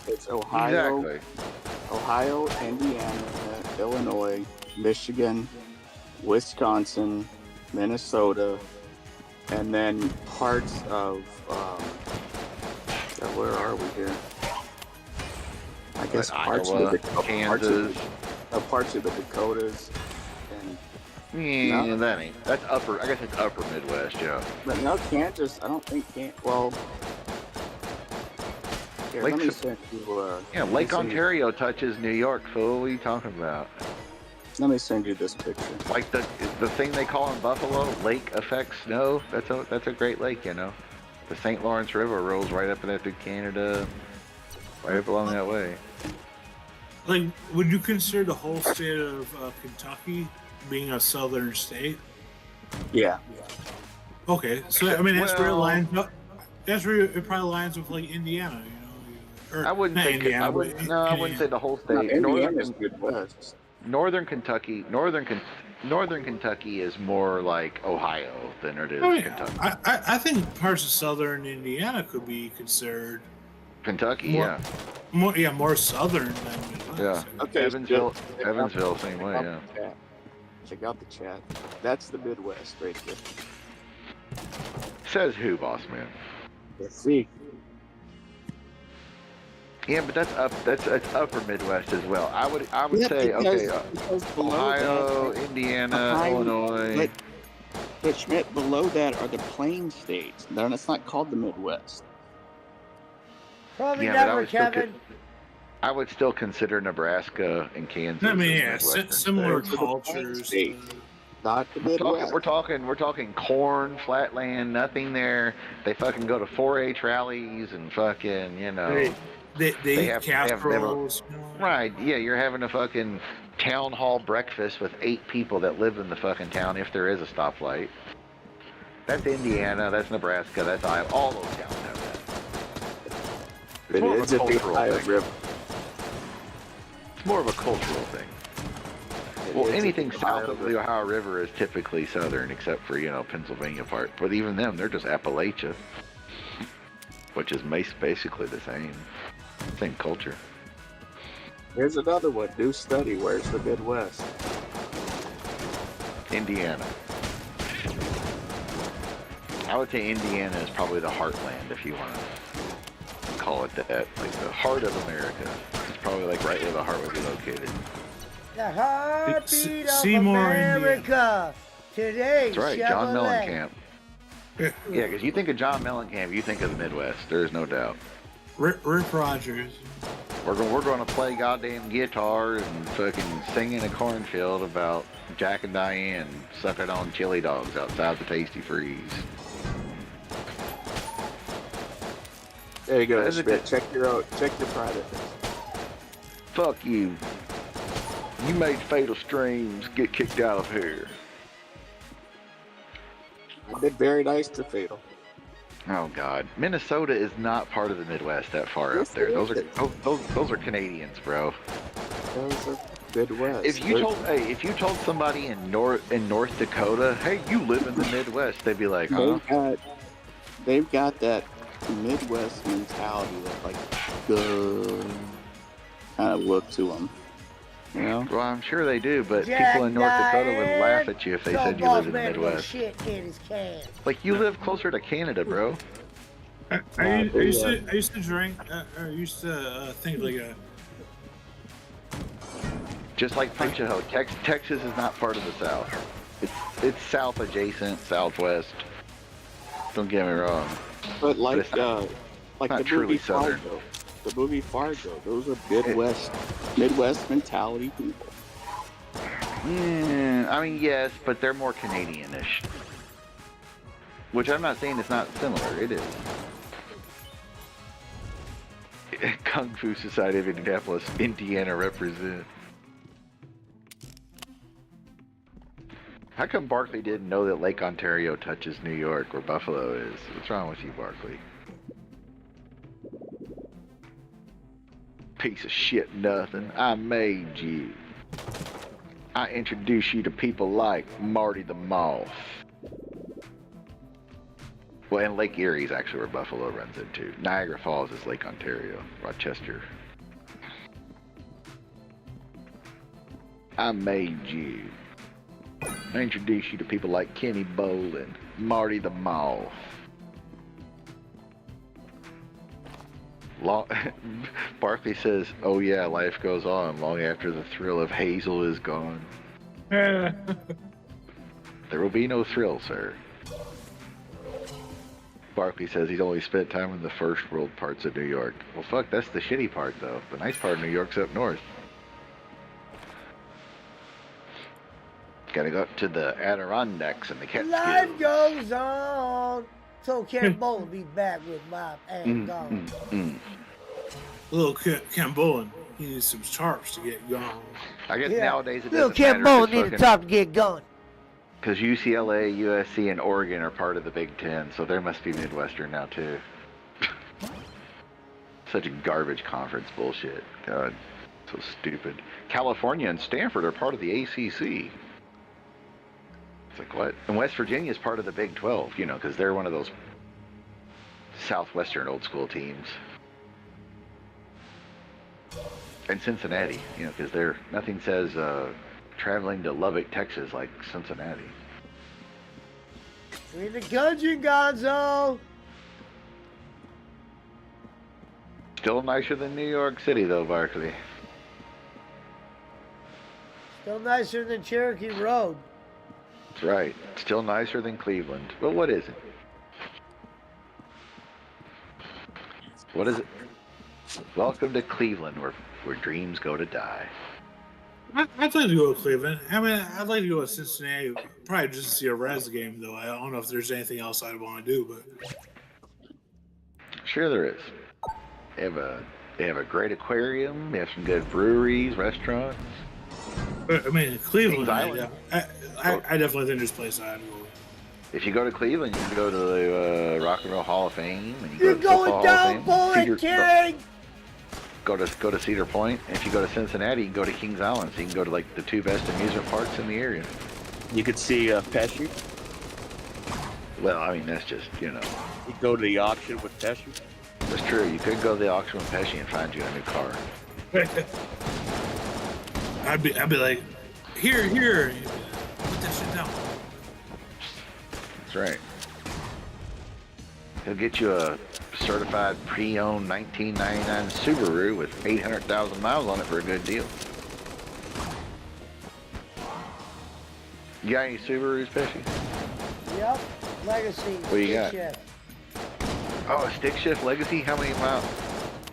It's Ohio, Exactly. Ohio, Indiana, Illinois, Michigan, Wisconsin, Minnesota, and then parts of where are we here? I guess parts Iowa, of the Kansas. parts of the Dakotas. And That's upper. I guess it's upper Midwest, yeah. but no, Kansas. I don't think Well, here, Lake let me Sup- send you. Lake Ontario touches New York, fool. What are you talking about? Let me send you this picture. Like the thing they call in Buffalo, lake effect snow. That's a great lake, The St. Lawrence River rolls right up and through Canada, right up along that way. Like, would you consider the whole state of Kentucky being a southern state? Yeah. Okay, so I mean that's where it Well- lines up. That's where it probably lines with like Indiana, you know. Or, I wouldn't not say Indiana, I wouldn't. but No, I wouldn't say the whole No, state. Indiana's Midwest. Northern Kentucky, Northern Kentucky is more like Ohio than it is I mean, Kentucky. I think parts of southern Indiana could be considered Kentucky, more, yeah, more southern than Midwest. yeah. Okay, Evansville, check out- Evansville, same way, check out yeah. the chat. Check out the chat. That's the Midwest right there. Says who, boss man? Let's see. Yeah, but that's upper Midwest as well. I would Yeah, say because- okay, because below Ohio, that- Indiana, behind- Illinois. But Schmidt, below that are the plain states. It's not called the Midwest. Probably Yeah, but I never, would still Kevin. I would still consider Nebraska and Kansas. I mean, as yeah, Midwestern similar states. cultures. Not the Midwest. We're talking corn, flatland, nothing there. They fucking go to 4-H rallies and fucking, you know. They eat have casseroles. right, yeah, you're having a fucking town hall breakfast with 8 people that live in the fucking town if there is a stoplight. That's Indiana, that's Nebraska, that's Iowa. All those towns have that. It's It more of is a at the cultural Ohio thing. River. It's more of a cultural thing. Well, anything south of the Ohio River is typically southern, except for, you know, Pennsylvania part. But even them, they're just Appalachia, which is basically the same culture. Here's another one. New study. Where's the Midwest? Indiana. I would say Indiana is probably the heartland, if you want to call it that. Like the heart of America. It's probably like right where the heart would be located. The heartbeat of Seymour, America. Today, That's right, Chevrolet. John Mellencamp. Yeah, because you think of John Mellencamp, you think of the Midwest. There is no doubt. Rick Rogers. We're going to play goddamn guitar and fucking sing in a cornfield about Jack and Diane sucking on chili dogs outside the Tasty Freeze. There you go. That's a Schmidt. good- Check your private. Fuck you. You made Fatal Streams get kicked out of here. I've been very nice to Fatal. Oh God, Minnesota is not part of the Midwest that far Yes, up there. it Those are is. those are Canadians, bro. Those are Midwest. If you told somebody in North Dakota, hey, you live in the Midwest, they'd be like, huh? They've got that Midwest mentality, that like good kind of look to them. You know? Well, I'm sure they do, but Jack people in North Dakota would Diane. laugh at you if they Some said you boss live in the man no Midwest. shit in his can. Like you live closer to Canada, bro. I used to drink, or I used to think like a. Just like Pinchot, Texas is not part of the South. It's South adjacent, Southwest. Don't get me wrong. But like, it's not like the truly movie Southern. Fargo. The movie Fargo. Those are Midwest mentality people. I mean, yes, but they're more Canadian-ish. Which I'm not saying it's not similar. It is. Kung Fu Society of Indianapolis, Indiana represent. How come Barkley didn't know that Lake Ontario touches New York, where Buffalo is? What's wrong with you, Barkley? Piece of shit, nothing. I made you. I introduced you to people like Marty the Moth. Well, and Lake Erie is actually where Buffalo runs into. Niagara Falls is Lake Ontario, Rochester. I made you. I introduced you to people like Kenny Bolin, Marty the Moth. Barkley says, oh yeah, life goes on long after the thrill of Hazel is gone. There will be no thrill, sir. Barkley says he's only spent time in the first world parts of New York. Well, fuck, that's the shitty part, though. The nice part of New York's up north. Gotta go up to the Adirondacks and the Catskills. Life goes on. So Ken Bowl will be back with Bob and Gone. Little Ken Bullen, he needs some sharps to get going. I guess Yeah. nowadays it Little doesn't Ken matter. Bowl if need it's to fucking- talk to get going. Because UCLA, USC, and Oregon are part of the Big Ten, so there must be Midwestern now too. Such a garbage conference bullshit. God, so stupid. California and Stanford are part of the ACC. It's like, what? And West Virginia is part of the Big 12, you know, because they're one of those Southwestern old school teams. And Cincinnati, you know, because they're, nothing says traveling to Lubbock, Texas like Cincinnati. Bring the Gungeon, Gonzo! Still nicer than New York City, though, Barkley. Still nicer than Cherokee Road. That's right. Still nicer than Cleveland. But what is it? What is it? Welcome to Cleveland, where dreams go to die. I'd like to go to Cleveland. I mean, I'd like to go to Cincinnati, probably just to see a Reds game, though. I don't know if there's anything else I'd want to do, but Sure there is. They have a great aquarium. They have some good breweries, restaurants. I mean, Cleveland. Kings Island. I definitely think there's a place I'd go. If you go to Cleveland, you can go to the Rock and Roll Hall of Fame. And you You're go to the going Football Hall down, of Fame. Bullet King! Go to Cedar Point. And if you go to Cincinnati, you can go to Kings Island. So you can go to like the two best amusement parks in the area. You could see Pesci. Well, I mean, that's just, you know. You go to the auction with Pesci. That's true. You could go to the auction with Pesci and find you a new car. I'd be like, here, put that shit down. That's right. He'll get you a certified pre-owned 1999 Subaru with 800,000 miles on it for a good deal. You got any Subarus, Pesci? Yep. Legacy. What you got? Shift. Oh, a stick shift Legacy? How many miles?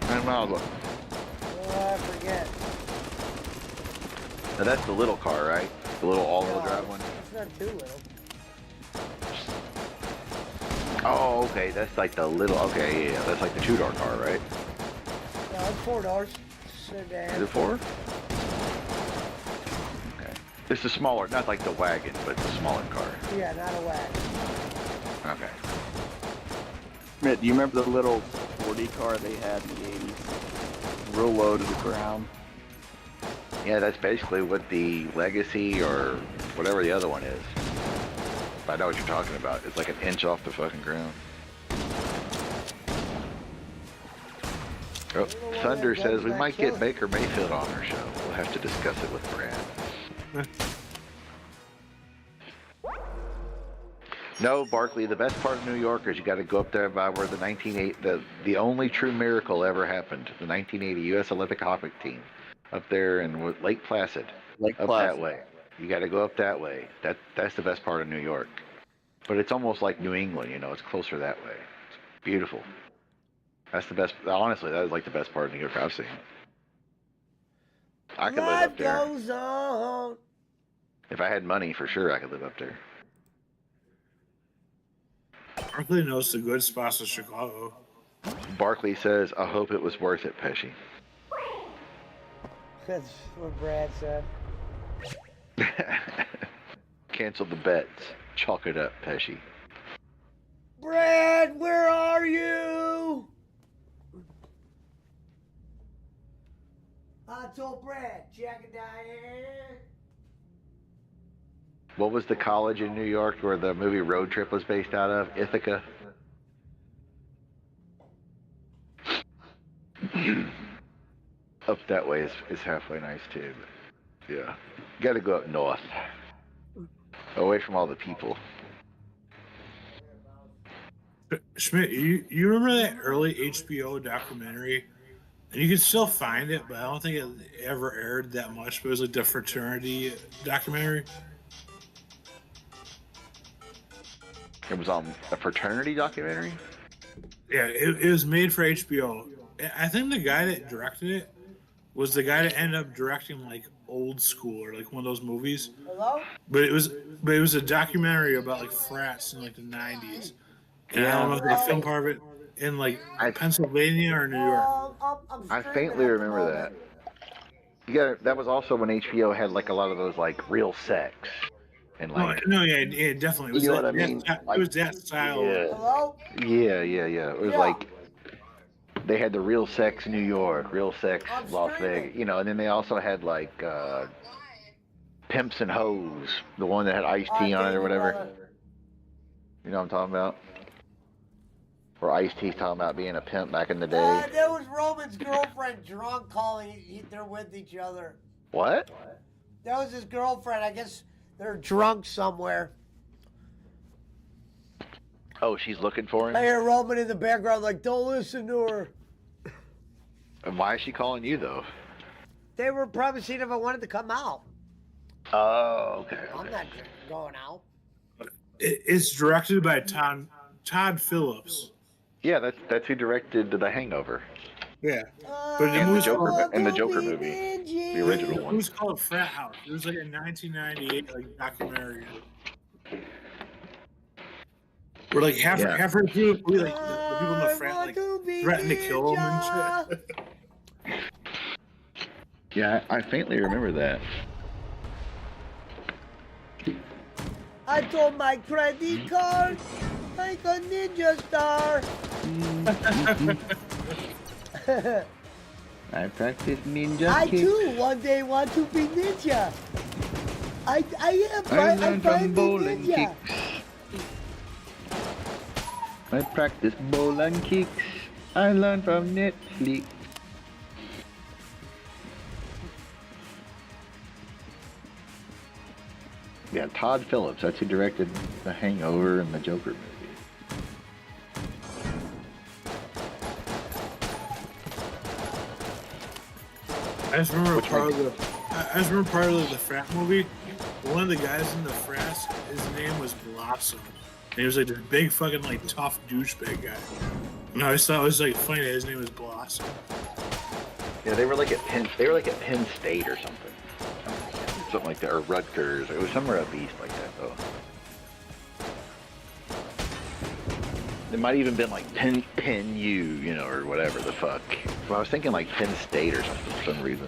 How many miles? Oh, I forget. Now that's the little car, right? The little all-wheel drive one? It's not too little. Oh, okay. That's like the little, okay, yeah. That's like the two-door car, right? No, it's 4 doors. Sedan. Is it 4? Okay. It's a smaller, not like the wagon, but the smaller car. Yeah, not a wagon. Okay. Mitt, do you remember the little 40 car they had in the 80s? Real low to the ground. Yeah, that's basically what the Legacy or whatever the other one is. I know what you're talking about. It's like an inch off the fucking ground. Oh, Thunder says we might get Baker Mayfield on our show. We'll have to discuss it with Brad. No, Barkley, the best part of New York is you got to go up there by where the only true miracle ever happened. The 1980 U.S. Olympic hockey team up there in Lake Placid. Up that way. You got to go up that way. That's the best part of New York. But it's almost like New England, you know. It's closer that way. It's beautiful. That's the best. Honestly, that is like the best part of New York I've seen. I could live up there. Life goes on. If I had money, for sure, I could live up there. Barkley knows the good spots of Chicago. Barkley says, I hope it was worth it, Pesci. That's what Brad said. Cancel the bets. Chalk it up, Pesci. Brad, where are you? I told Brad, Jack and Diane. What was the college in New York where the movie Road Trip was based out of? Ithaca? Up that way is halfway nice too. But yeah. You gotta go up north. Away from all the people. Schmidt, you remember that early HBO documentary? And you can still find it, but I don't think it ever aired that much. But it was like the fraternity documentary. It was on a fraternity documentary? Yeah, it was made for HBO. I think the guy that directed it was the guy that ended up directing like Old School or like one of those movies. Hello? But it was a documentary about like frats in like the 90s. And I don't know if they filmed part of it in like Pennsylvania or New York. I faintly remember that. That was also when HBO had like a lot of those like real sex. and like yeah, definitely. It was You know that, what I mean? it was that style. Hello? Yeah. It was like they had the Real Sex New York, Real Sex Las Vegas, you know, and then they also had like Pimps and Hoes, the one that had Ice-T on it or whatever. You know what I'm talking about? Where Ice-T's talking about being a pimp back in the day. That was Roman's girlfriend drunk calling. They're with each other. What? That was his girlfriend. I guess they're drunk somewhere. Oh, she's looking for him? I hear Roman in the background like, don't listen to her. And why is she calling you, though? They were probably seeing if I wanted to come out. Oh, okay. I'm not going out. It's directed by Todd Phillips. Yeah, that's who directed The Hangover. Yeah. But And the Joker movie. The original It one. was called Frat House. It was like a 1998 like documentary. We're like halfway through, we like the people in the frat like threatened to kill him and shit. Yeah, I faintly remember that. I told my credit card like a ninja star. I practice ninja I kicks. too one day want to be ninja. I learned from bowling ninja. kicks. I practice bowling kicks. I learned from Netflix. Yeah, Todd Phillips. That's who directed The Hangover and the Joker movie. I just remember part of the frat movie. One of the guys in the frat, his name was Blossom. And he was like this big fucking like tough douchebag guy. And I always thought it was like funny that his name was Blossom. Yeah, they were like at Penn State or something. Something like that, or Rutgers. It was somewhere up east like that, though. It might even been like Penn U, you know, or whatever the fuck. Well, I was thinking like Penn State or something for some reason.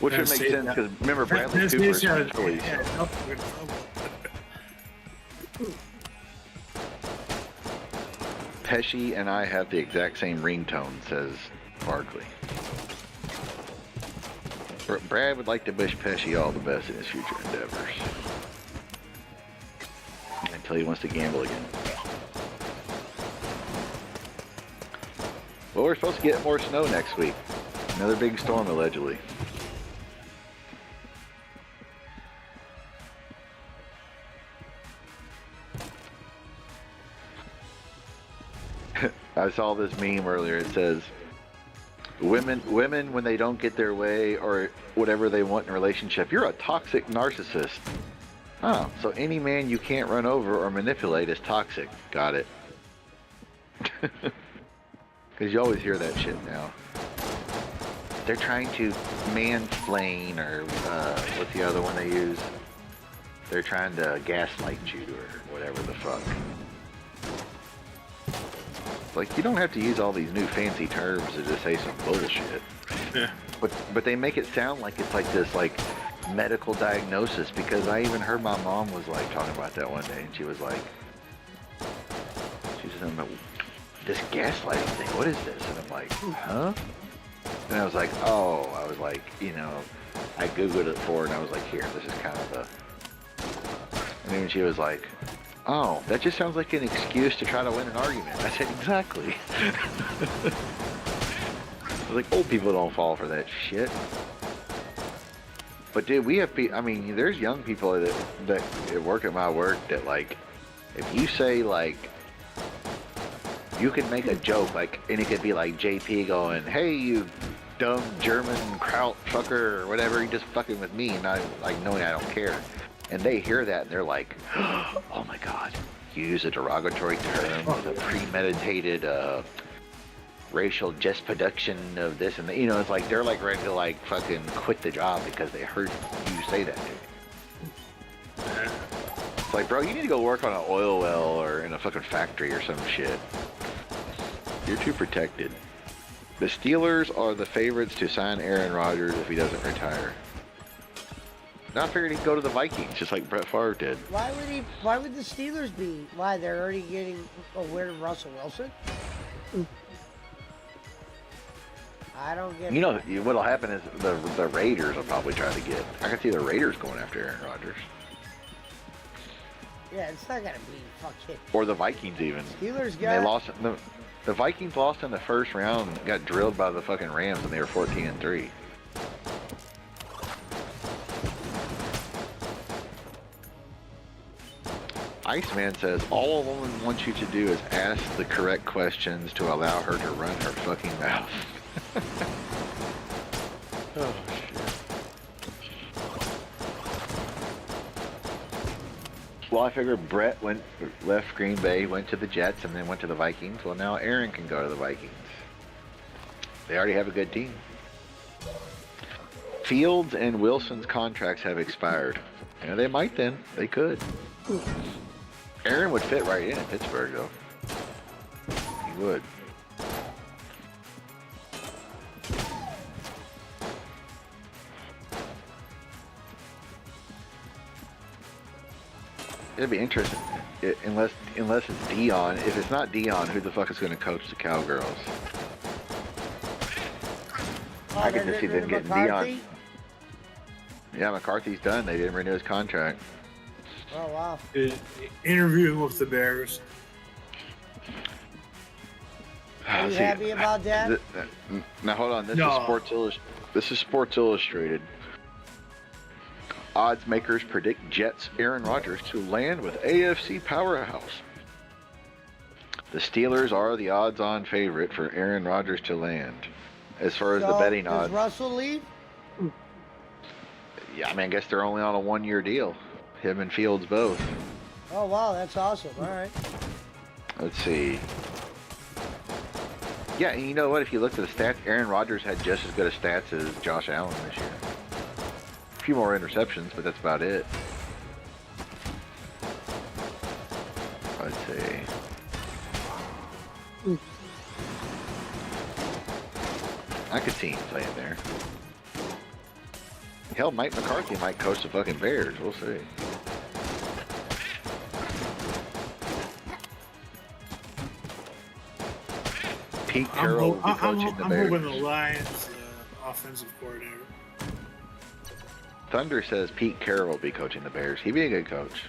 Which would make sense because remember Bradley Cooper's police. Pesci and I have the exact same ringtone, says Barkley. Brad would like to wish Pesci all the best in his future endeavors. Until he wants to gamble again. Well, we're supposed to get more snow next week. Another big storm, allegedly. I saw this meme earlier. It says, women when they don't get their way or whatever they want in a relationship, you're a toxic narcissist. Oh, so any man you can't run over or manipulate is toxic. Got it. Because you always hear that shit now. They're trying to mansplain, or what's the other one they use? They're trying to gaslight you or whatever the fuck. Like, you don't have to use all these new fancy terms to just say some bullshit. Yeah. But they make it sound like it's like this like medical diagnosis, because I even heard my mom was like talking about that one day, and she was like, this gaslighting thing, what is this? And I'm like, huh? And I was like, oh, you know, I Googled it for her, and I was like, here, this is kind of the... And then she was like, oh, that just sounds like an excuse to try to win an argument. I said, exactly. I was like, old people don't fall for that shit. But dude, we have people, I mean, there's young people that work at my work that, like, if you say, like, you can make a joke, like, and it could be like JP going, hey, you dumb German kraut fucker, or whatever, you just fucking with me, and I, like, knowing I don't care. And they hear that, and they're like, oh my god, you use a derogatory term with a premeditated racial just production of this and that. You know, it's like they're like ready to like fucking quit the job because they heard you say that, dude. It's like, bro, you need to go work on an oil well or in a fucking factory or some shit. You're too protected. The Steelers are the favorites to sign Aaron Rodgers if he doesn't retire. Now I figured he'd go to the Vikings, just like Brett Favre did. Why would the Steelers be? Why, they're already getting aware of Russell Wilson? I don't get You know, that. what'll happen is the Raiders will probably try to get. I can see the Raiders going after Aaron Rodgers, Yeah, it's not gonna be fucking. or the Vikings even. Steelers They got. lost. The Vikings lost in the first round, and got drilled by the fucking Rams, and they were 14-3. Iceman says, all a woman wants you to do is ask the correct questions to allow her to run her fucking mouth. Oh, shit. Well, I figured Brett left Green Bay, went to the Jets, and then went to the Vikings. Well, now Aaron can go to the Vikings. They already have a good team. Fields and Wilson's contracts have expired. Yeah, they might then. They could. Aaron would fit right in Pittsburgh, though. He would. It'd be interesting, unless it's Dion. If it's not Dion, who the fuck is going to coach the Cowgirls? I can just see them getting Dion. Yeah, McCarthy's done. They didn't renew his contract. Oh wow. Interviewing with the Bears. Are you happy about that? Now hold on. This No. is Sports Illustrated. Odds makers predict Jets Aaron Rodgers to land with AFC powerhouse. The Steelers are the odds-on favorite for Aaron Rodgers to land. As far as the betting does odds, Russell leave? yeah, I mean, I guess they're only on a one-year deal. Him and Fields both. Oh wow, that's awesome. All right. Let's see. Yeah, and you know what? If you look at the stats, Aaron Rodgers had just as good a stats as Josh Allen this year. A few more interceptions, but that's about it. Let's see. I could see him playing there. Hell, Mike McCarthy might coach the fucking Bears. We'll see. Pete Carroll will be coaching the I'm Bears. hoping the Lions offensive coordinator. Thunder says Pete Carroll will be coaching the Bears. He'd be a good coach.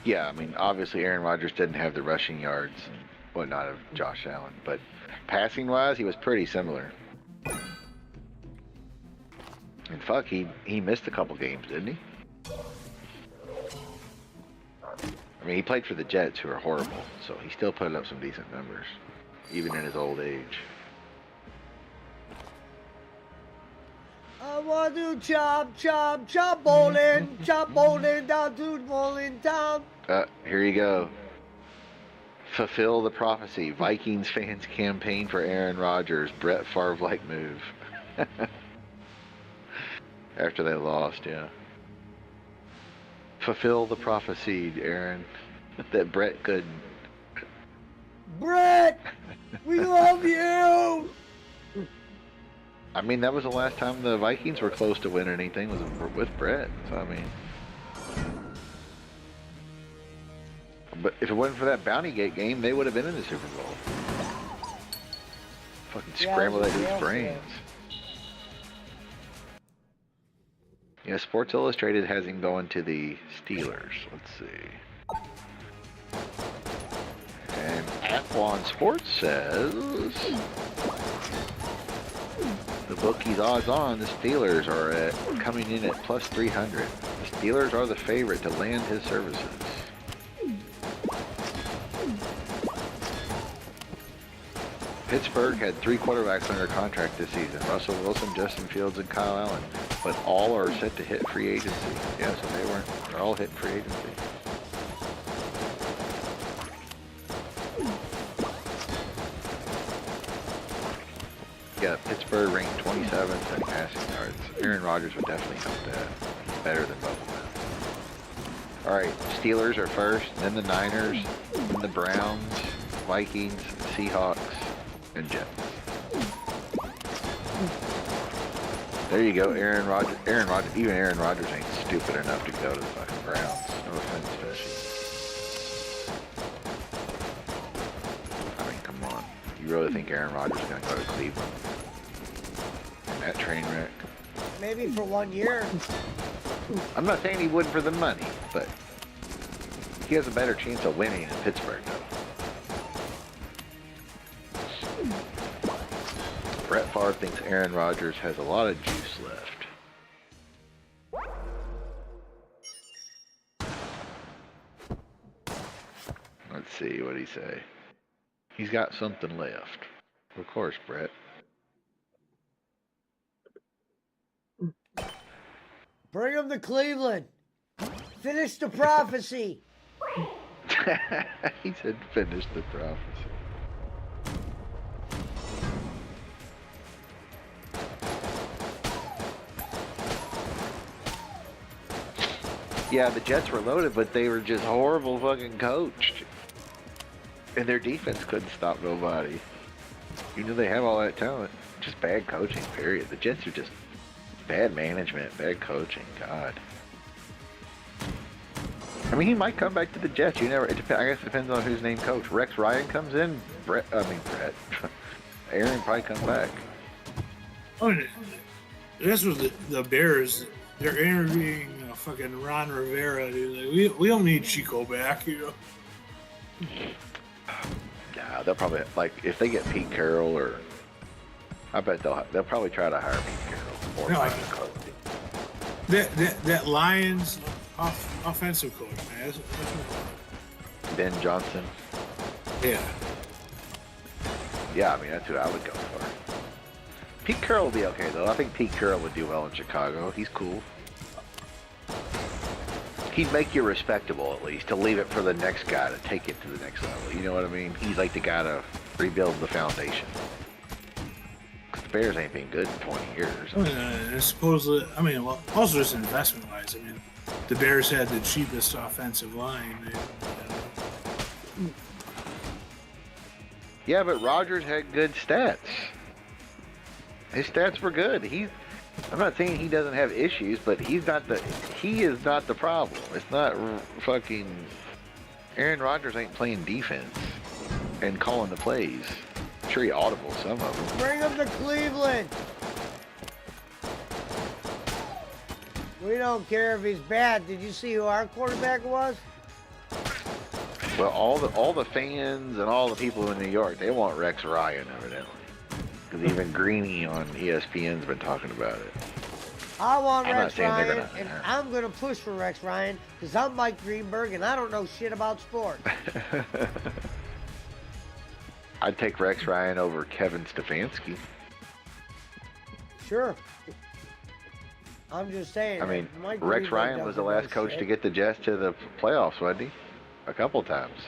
Yeah, I mean, obviously Aaron Rodgers didn't have the rushing yards and whatnot of Josh Allen, but passing-wise, he was pretty similar. And fuck, he missed a couple games, didn't he? I mean, he played for the Jets, who are horrible, so he still put up some decent numbers, even in his old age. I want to chop bowling down to bowling town. Here you go. Fulfill the prophecy. Vikings fans campaign for Aaron Rodgers. Brett Favre-like move. After they lost, yeah. Fulfill the prophecy, Aaron, that Brett couldn't. Brett, we love you. I mean, that was the last time the Vikings were close to winning anything, was with Brett. So, I mean. But if it wasn't for that Bounty Gate game, they would have been in the Super Bowl. Fucking scramble that dude's brains. Yeah, Sports Illustrated has him going to the Steelers. Let's see. And Athlon Sports says the bookies odds on the Steelers are coming in at plus 300. The Steelers are the favorite to land his services. Pittsburgh had 3 quarterbacks under contract this season: Russell Wilson, Justin Fields, and Kyle Allen. But all are set to hit free agency. Yeah, so they're all hitting free agency. Yeah, Pittsburgh ranked 27th in passing yards. Aaron Rodgers would definitely help that. He's better than both of them. All right, Steelers are first, then the Niners, then the Browns, Vikings, Seahawks, and Jets. There you go, Aaron Rodgers. Even Aaron Rodgers ain't stupid enough to go to the fucking Browns. No offense, Fishy. I mean, come on. You really think Aaron Rodgers is gonna go to Cleveland? And that train wreck? Maybe for 1 year. I'm not saying he wouldn't for the money, but he has a better chance of winning in Pittsburgh, though. Brett Favre thinks Aaron Rodgers has a lot of juice left. Let's see, what'd he say? He's got something left. Of course, Brett. Bring him to Cleveland. Finish the prophecy. He said finish the prophecy. Yeah, the Jets were loaded, but they were just horrible fucking coached. And their defense couldn't stop nobody. You know they have all that talent. Just bad coaching, period. The Jets are just bad management, bad coaching. God. I mean, he might come back to the Jets. You never. I guess it depends on who's named coach. Rex Ryan comes in. Brett. Aaron probably comes back. Oh, this was the Bears. They're interviewing fucking Ron Rivera. Dude. Like, we don't need Chico back, you know. Yeah, they'll probably if they get Pete Carroll or I bet they'll probably try to hire Pete Carroll or No, find a coach. That Lions offensive coach, man. Ben Johnson. Yeah. Yeah, I mean that's who I would go for. Pete Carroll will be okay though. I think Pete Carroll would do well in Chicago. He's cool. He'd make you respectable at least, to leave it for the next guy to take it to the next level. You know what I mean? He's like the guy to rebuild the foundation. 'Cause the Bears ain't been good in 20 years. Supposedly, I mean, well, also just investment-wise, I mean, the Bears had the cheapest offensive line. Yeah, but Rodgers had good stats. His stats were good. I'm not saying he doesn't have issues, but he is not the problem. It's not fucking Aaron Rodgers ain't playing defense and calling the plays. I'm sure he audible some of them. Bring him to Cleveland. We don't care if he's bad. Did you see who our quarterback was? Well, all the fans and all the people in New York, they want Rex Ryan evidently. Because even Greeny on ESPN's been talking about it. I want I'm not Rex saying they're Ryan, gonna- and I'm going to push for Rex Ryan because I'm Mike Greenberg and I don't know shit about sports. I'd take Rex Ryan over Kevin Stefanski. Sure. I'm just saying. I mean, Mike Rex Greenberg Ryan was the doesn't know last coach shit. to get the Jets to the playoffs, wasn't he? A couple times.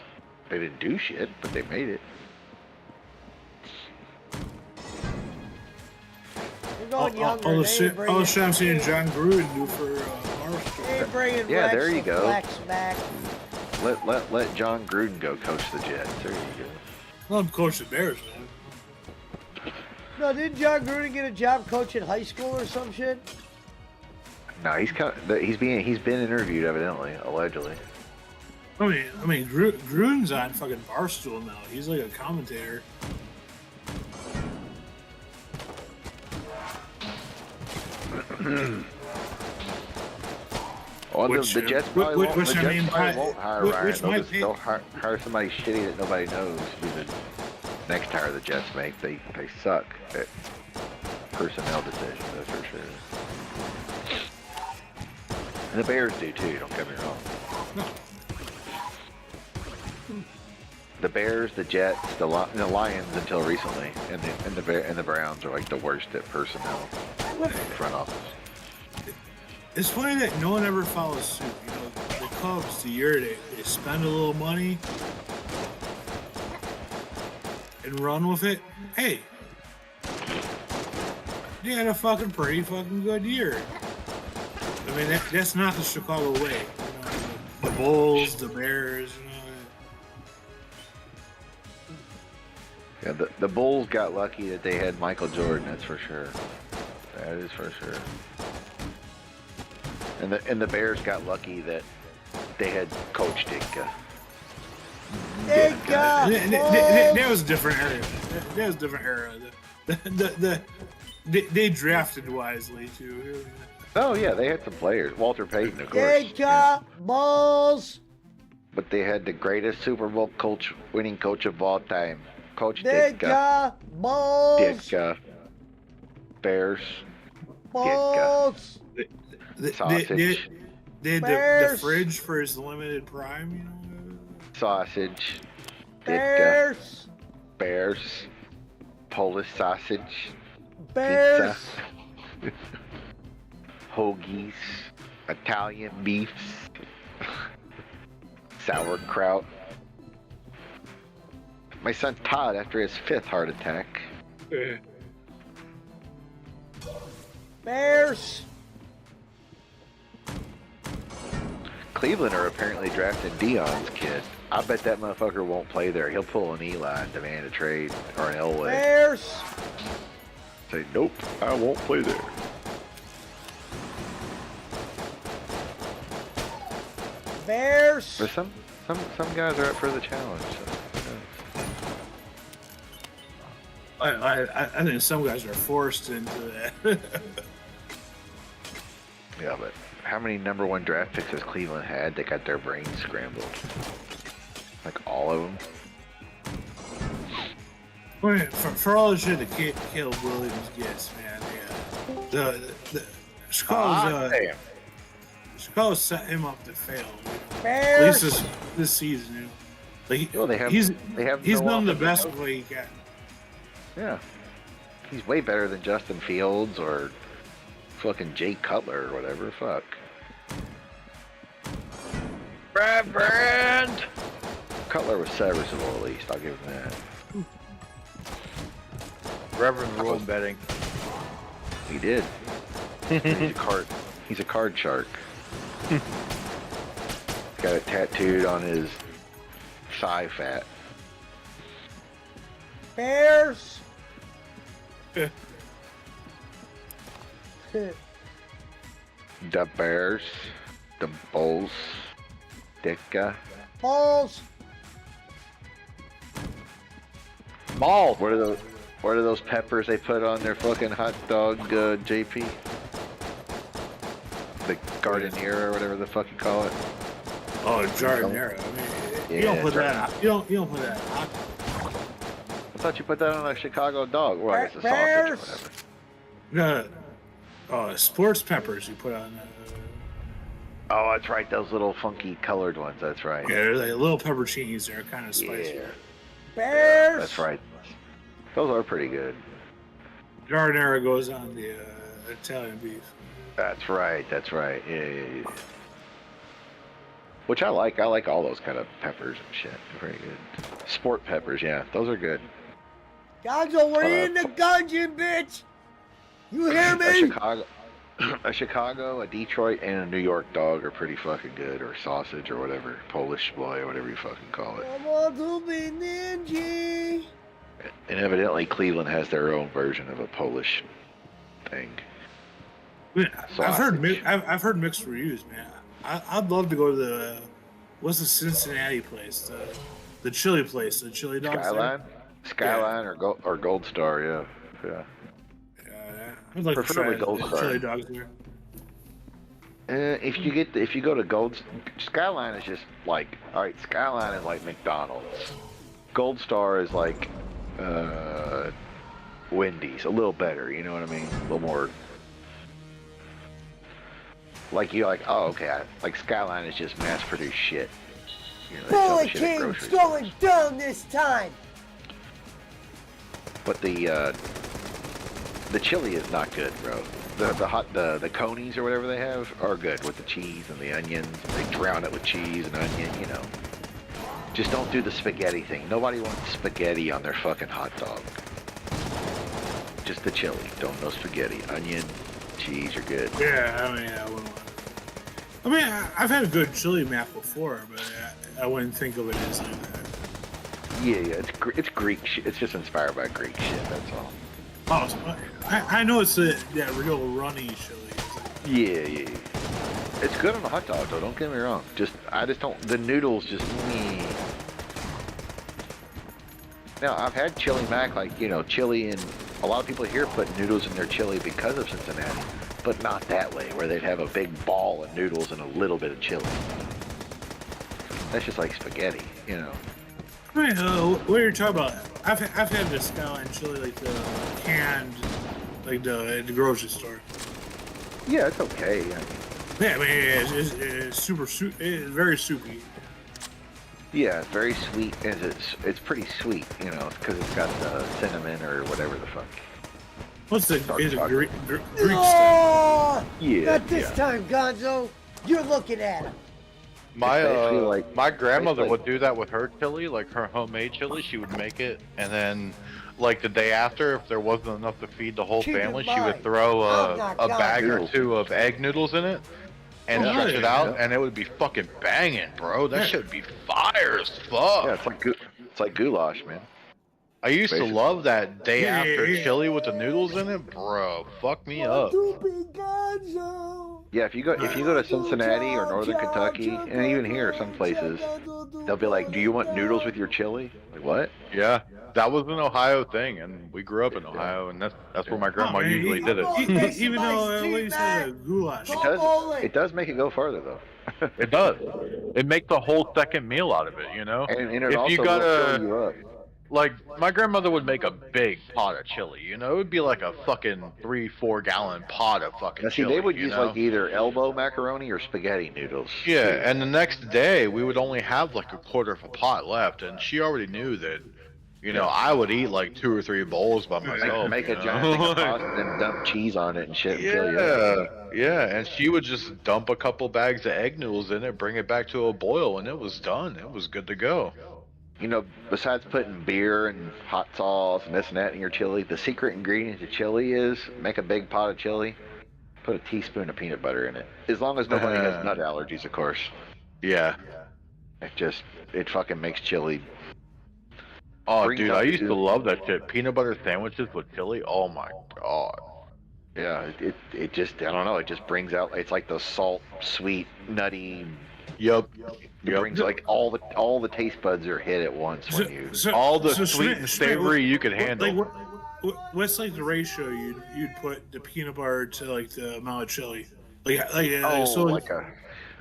They didn't do shit, but they made it. We're going younger. All the They shit, ain't bringing- all the shit I'm seeing John Gruden do for Barstool. They ain't bringing Yeah, Rex there you the go. flex back. Let John Gruden go coach the Jets. There you go. Let him coach the Bears, man. No, didn't John Gruden get a job coaching high school or some shit? No, he's been interviewed evidently, allegedly. I mean, Gruden's on fucking Barstool now. He's like a commentator. Well, Which, the Jets probably won't, which the I Jets mean, probably won't hire which Ryan. They'll, might just, be- they'll hire somebody shitty that nobody knows. To be the next hire the Jets make. They suck at personnel decisions, that's for sure. And the Bears do too. Don't get me wrong. The Bears, the Jets, the Lions until recently, and the Browns are like the worst at personnel front office. It's funny that no one ever follows suit. You know, the Cubs, the year they spend a little money and run with it. Hey, they had a fucking pretty fucking good year. I mean, that's not the Chicago way. You know, the Bulls, the Bears. Yeah, the Bulls got lucky that they had Michael Jordan. That's for sure. That is for sure. And the Bears got lucky that they had Coach Ditka. That was a different era. That was a different era. They drafted wisely too. Oh yeah, they had some players. Walter Payton, of course. Ditka Bulls. But they had the greatest Super Bowl winning coach of all time, Coach Ditka. Ditka Bulls. Ditka. Bears. Bulls. Sausage. They had the fridge for his limited prime, you know. Sausage. Bears. Bears. Polish sausage. Bears. Pizza. Hoagies. Italian beefs. Sauerkraut. My son Todd after his 5th heart attack. Bears. Cleveland are apparently drafting Dion's kid. I bet that motherfucker won't play there. He'll pull an Eli and demand a trade or an Elway. Bears. Say, nope, I won't play there. Bears. But some guys are up for the challenge. So, I think some guys are forced into that. yeah, but how many #1 draft picks has Cleveland had that got their brains scrambled? Like all of them? For all the shit that Caleb Williams gets, man, yeah. Chicago set him up to fail. At least this season, you know. Like, he's done the best way he can. Yeah. He's way better than Justin Fields or fucking Jay Cutler or whatever. Fuck. Brand! Cutler was serviceable at least, I'll give him that. Reverend ruled betting. He did. He's a card shark. Got it tattooed on his thigh fat. Bears. The Bears. The Bulls. Ditka. Bulls. Ball. What are those peppers they put on their fucking hot dog, JP? The Gardeniera or whatever the fuck you call it. Oh, Jardinera. I mean, you don't put that. You don't put that. I thought you put that on a Chicago dog. Well, it's a sausage or whatever. No. Oh, sports peppers you put on. Oh, that's right. Those little funky colored ones. That's right. Yeah, they're like little pepperoncinis. They're kind of spicy. Yeah. Bears. That's right. Those are pretty good. Jardinera goes on the Italian beef. That's right. That's right. Yeah. Which I like. I like all those kind of peppers and shit. They're very good. Sport peppers, yeah. Those are good. Gonzo, we're in the dungeon, bitch. You hear me? A Chicago, a Detroit, and a New York dog are pretty fucking good, or sausage, or whatever, Polish boy, or whatever you fucking call it. I want to be ninja. And evidently, Cleveland has their own version of a Polish thing. I've heard mixed reviews, man. I'd love to go to the what's the Cincinnati place, the chili place, the chili dog. Skyline, or Gold Star, yeah. I'd like Preferably to try Gold Star. chili dogs there. If you go to Skyline is just like, all right, Skyline is like McDonald's. Gold Star is like Wendy's, a little better. You know what I mean? A little more. Like you're like, oh okay, like Skyline is just mass-produced shit. You know, they sell Bullet shit at King's grocery going down this time. But the chili is not good, bro. The conies or whatever they have are good with the cheese and the onions. They drown it with cheese and onion, you know. Just don't do the spaghetti thing. Nobody wants spaghetti on their fucking hot dog. Just the chili. No spaghetti. Onion, cheese, you're good. Yeah, I mean, I mean, I've had a good chili map before, but I wouldn't think of it as like that. Yeah, it's Greek shit. It's just inspired by Greek shit. That's all. Oh, so I know it's that real runny chili. Yeah. It's good on a hot dog, though. Don't get me wrong. I just don't. The noodles just me. Now I've had chili mac, like chili, and a lot of people here put noodles in their chili because of Cincinnati, but not that way, where they'd have a big ball of noodles and a little bit of chili. That's just like spaghetti, I mean, what you're talking about? I've had the skyline chili, like the canned, like at the grocery store. Yeah, it's okay. Yeah, I mean, it's super it's very soupy. Yeah, it's very sweet. It's pretty sweet, because it's got the cinnamon or whatever the fuck. What's the Greek Oh, Yeah, not this time, Gonzo. You're looking at him. My grandmother would do that with her chili, like her homemade chili. She would make it, and then, like the day after, if there wasn't enough to feed the whole Keep in family, she mind, would throw I'm not a bag or Gonzo. two of egg noodles in it and Oh, stretch it yeah. out, and it would be fucking banging, bro. That should be fire as fuck. Yeah, it's like goulash, man. I used to Basically. love that day Yeah, after yeah. chili with the noodles in it, bro. Fuck me up. Yeah, if you go to Cincinnati or Northern Kentucky, and even here, some places, they'll be like, "Do you want noodles with your chili?" Like what? Yeah, that was an Ohio thing, and we grew up in Ohio, and that's where my grandma man, usually did it. Even though at least goulash. It does make it go farther though. It does. It makes a whole second meal out of it, And it if also you will gotta, fill you up. like, my grandmother would make a big pot of chili, It would be like a fucking 3-4 gallon pot of fucking Now, see, chili, they would use know? like either elbow macaroni or spaghetti noodles. Yeah, too. and the next day we would only have like a quarter of a pot left, and she already knew that, I would eat like 2 or 3 bowls by myself. Make a giant thing of pasta and then dump cheese on it and shit and fill you up. Yeah, and she would just dump a couple bags of egg noodles in it, bring it back to a boil, and it was done. It was good to go. Besides putting beer and hot sauce and this and that in your chili, the secret ingredient to chili is make a big pot of chili, put a teaspoon of peanut butter in it. As long as nobody has nut allergies, of course. Yeah. It fucking makes chili. Oh, Brings dude, out I the used to dude. love that shit. Peanut butter sandwiches with chili. Oh my god. Yeah, it just, I don't know, it just brings out, it's like the salt, sweet, nutty. Yep. It brings like all the taste buds are hit at once when you. All the so sweet and Schmidt, savory you could handle. Like, what's like the ratio you'd put the peanut butter to like the amount of chili? Like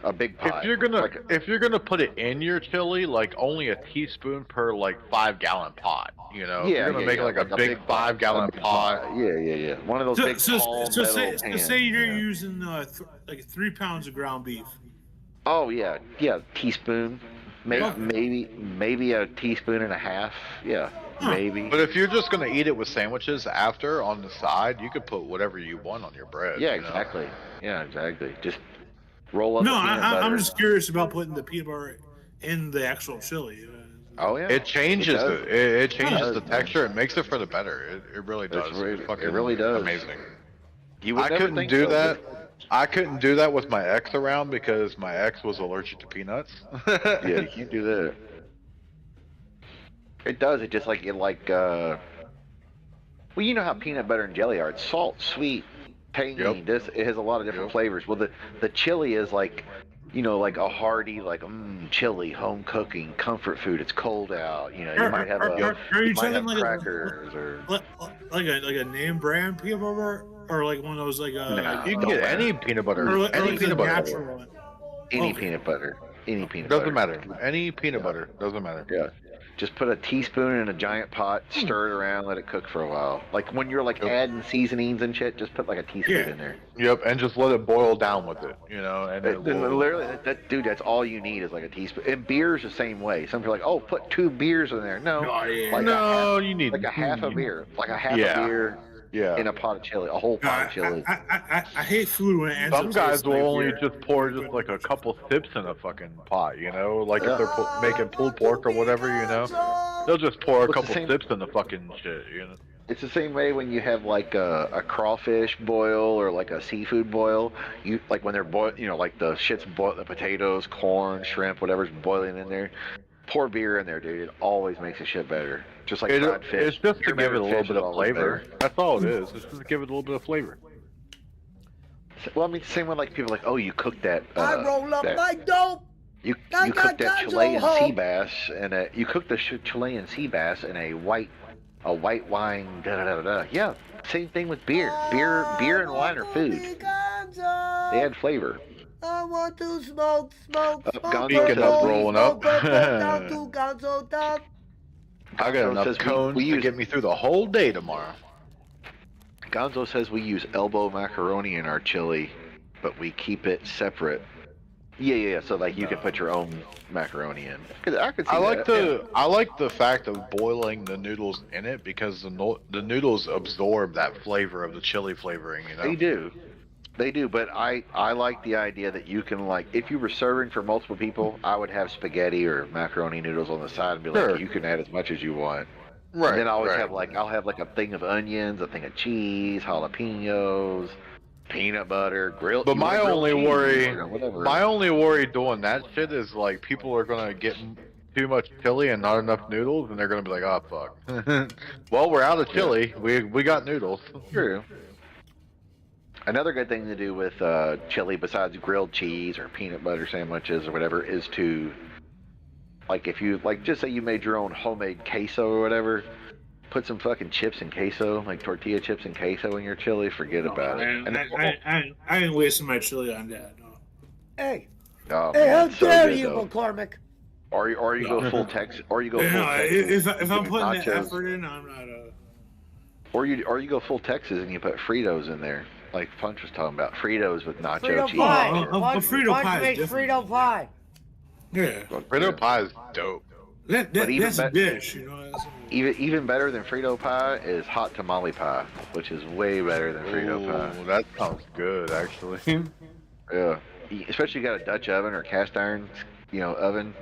a big pot. If you're gonna put it in your chili, like only a teaspoon per like 5-gallon pot. If you're gonna make like a big 5-gallon pot. Yeah. One of those big tall metal pans. Say you're using like 3 pounds of ground beef. Oh yeah, teaspoon, maybe a teaspoon and a half. Yeah, maybe. But if you're just gonna eat it with sandwiches after on the side, you could put whatever you want on your bread. Yeah, exactly. Yeah, exactly. Just roll up. No, the peanut butter. I'm just curious about putting the peanut butter in the actual chili. Oh yeah. It changes does. it changes the texture. It makes it for the better. It really does. It really does. Amazing. I couldn't do that. I couldn't do that with my ex around because my ex was allergic to peanuts. Yeah, you can't do that. It does. It just well, you know how peanut butter and jelly are. It's salt, sweet, tangy. Yep. It has a lot of different flavors. Well, the chili is like a hearty, chili, home cooking, comfort food. It's cold out. You might have Are you talking like crackers or like a name brand peanut butter, or like one of those you can get any peanut butter. or Any like peanut the butter. natural one. any peanut butter. Doesn't matter. Any peanut butter. Doesn't matter. Yeah. Just put a teaspoon in a giant pot, stir it around, let it cook for a while. Like when you're adding seasonings and shit, just put like a teaspoon in there. Yep, and just let it boil down with it, and it will... Literally, dude, that's all you need is like a teaspoon. And beer's the same way. Some people are like, oh, put 2 beers in there. No, you need like a half a beer, like a half a beer. Yeah. In a pot of chili, a whole pot of chili. I hate food when it ends Some up guys tasting will like only beer. just pour just like a couple sips in a fucking pot, like if they're making pulled pork or whatever, they'll just pour a Well, it's the couple same- sips in the fucking shit, It's the same way when you have like a crawfish boil or like a seafood boil. You like when they're boiled, like the shit's boiled, the potatoes, corn, shrimp, whatever's boiling in there. Pour beer in there, dude. It always makes the shit better. Just like fried fish. It's just to Beer give it a flavored little fish bit is of always flavor. better. That's all it is. It's just to give it a little bit of flavor. Well, I mean, same one like people are like, oh, you cooked that. I roll up my dope. You I cooked that got Chilean Joe sea Ho. bass and you cooked the Chilean sea bass in a white wine. Da da da da. Yeah, same thing with beer. Beer and wine are food. They add flavor. I want to smoke. Gonzo Speaking says of we- rolling up, Down to Gonzo Dog. I got Gonzo enough says cones we to use- get me through the whole day tomorrow. Gonzo says we use elbow macaroni in our chili, but we keep it separate. Yeah. So like you can put your own macaroni in. I could see I like that. I like the fact of boiling the noodles in it because the noodles absorb that flavor of the chili flavoring. You know. They do, but I like the idea that you can, like, if you were serving for multiple people, I would have spaghetti or macaroni noodles on the side and be Sure. like, you can add as much as you want. Right, And then I always right. have I'll have like a thing of onions, a thing of cheese, jalapenos, peanut butter, grilled. But you want my grilled only cheese, worry, whatever. my only worry doing that shit is like people are gonna get too much chili and not enough noodles, and they're gonna be like, oh fuck. Well, we're out of chili. We got noodles. True. Another good thing to do with chili, besides grilled cheese or peanut butter sandwiches or whatever, is to, like, if you, like, just say you made your own homemade queso or whatever, put some fucking chips and queso, like tortilla chips and queso in your chili, forget about it. And I ain't wasting my chili on that. No. Hey, oh, hey, man, how it's so dare good, you, though. McCormick? Or you go full Texas, or you go full No, Texas. if I'm with putting that nachos. effort in, I'm not. Or you go full Texas and you put Fritos in there, like Punch was talking about, Fritos with nacho Frito cheese. pie. a Punch, Frito Punch pie is makes different. Frito pie. Yeah. Frito pie is dope. That, But even that's a be- dish, you know. That's Even better than Frito pie is hot tamale pie, which is way better than Frito pie. Ooh, that sounds good, actually. Yeah, especially you got a Dutch oven or cast iron, oven.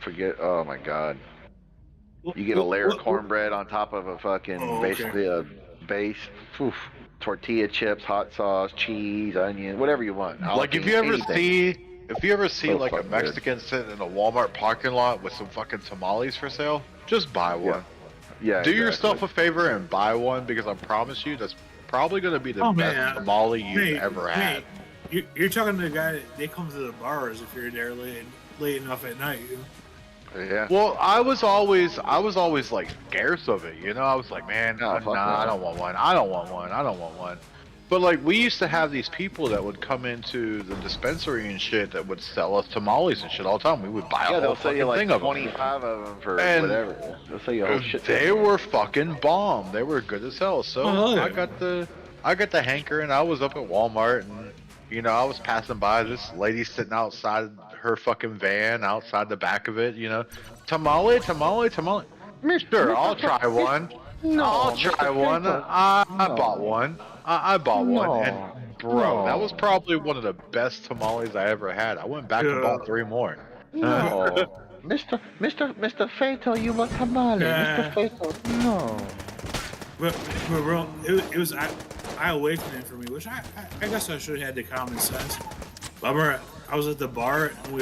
Forget. Oh my God. You get a layer of cornbread on top of a fucking basically a base. Oof, tortilla chips, hot sauce, cheese, onion, whatever you want. Like if Jalapeno, you ever anything. see So like a fucking good. Mexican sitting in a Walmart parking lot with some fucking tamales for sale, just buy one. Yeah, Do exactly. yourself a favor and buy one because I promise you that's probably gonna be the Oh, best man. tamale you've Hey, ever hey, had. You're talking to the guy that they come to the bars if you're there late enough at night. You know? Yeah. Well, I was always like scarce of it, you know. I was like, man, No, nah, fuck no. I don't want one. I don't want one. I don't want one. But like, we used to have these people that would come into the dispensary and shit that would sell us tamales and shit all the time. We would buy a Yeah, whole they'll sell fucking you like thing of them. 25 of them for And whatever. They'll sell you a whole shit. ton. They were fucking bomb. They were good as hell. So Oh, yeah. I got the hankering. I was up at Walmart and I was passing by this lady sitting outside her fucking van, outside the back of it. Tamale. Mister, I'll try one. I'll try one. I bought one. I bought one. And bro, that was probably one of the best tamales I ever had. I went back and bought 3 more. No. Mr. Fatal, you want tamale. Yeah. Mr. Fatal, no. But bro, it was eye-awakening for me, which I guess I should have had the common sense. But I remember I was at the bar, and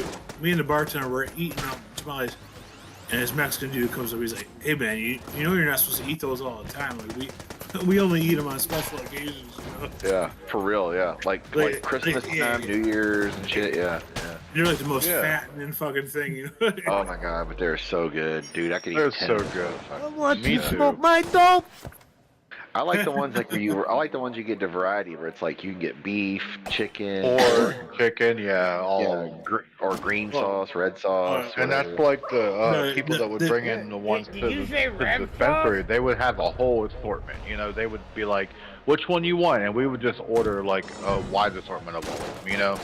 me and the bartender were eating up tamales, and this Mexican dude comes up, he's like, hey man, you know you're not supposed to eat those all the time. Like we only eat them on special occasions, you know? Yeah, for real, yeah. Like Christmas time, New Year's and shit, yeah. They're like the most Yeah. fattening fucking thing, you know? Oh my God, but they're so good, dude. I could eat They're 10 so of them. good. I want Me to too. smoke my dope. I like the ones like I like the ones you get the variety where it's like you can get beef, chicken, Or chicken, yeah, all or green sauce, red sauce. and that's whatever. like the people that would bring in the ones to Did you say the red dispensary. They would have a whole assortment. They would be like, "Which one you want?" And we would just order like a wide assortment of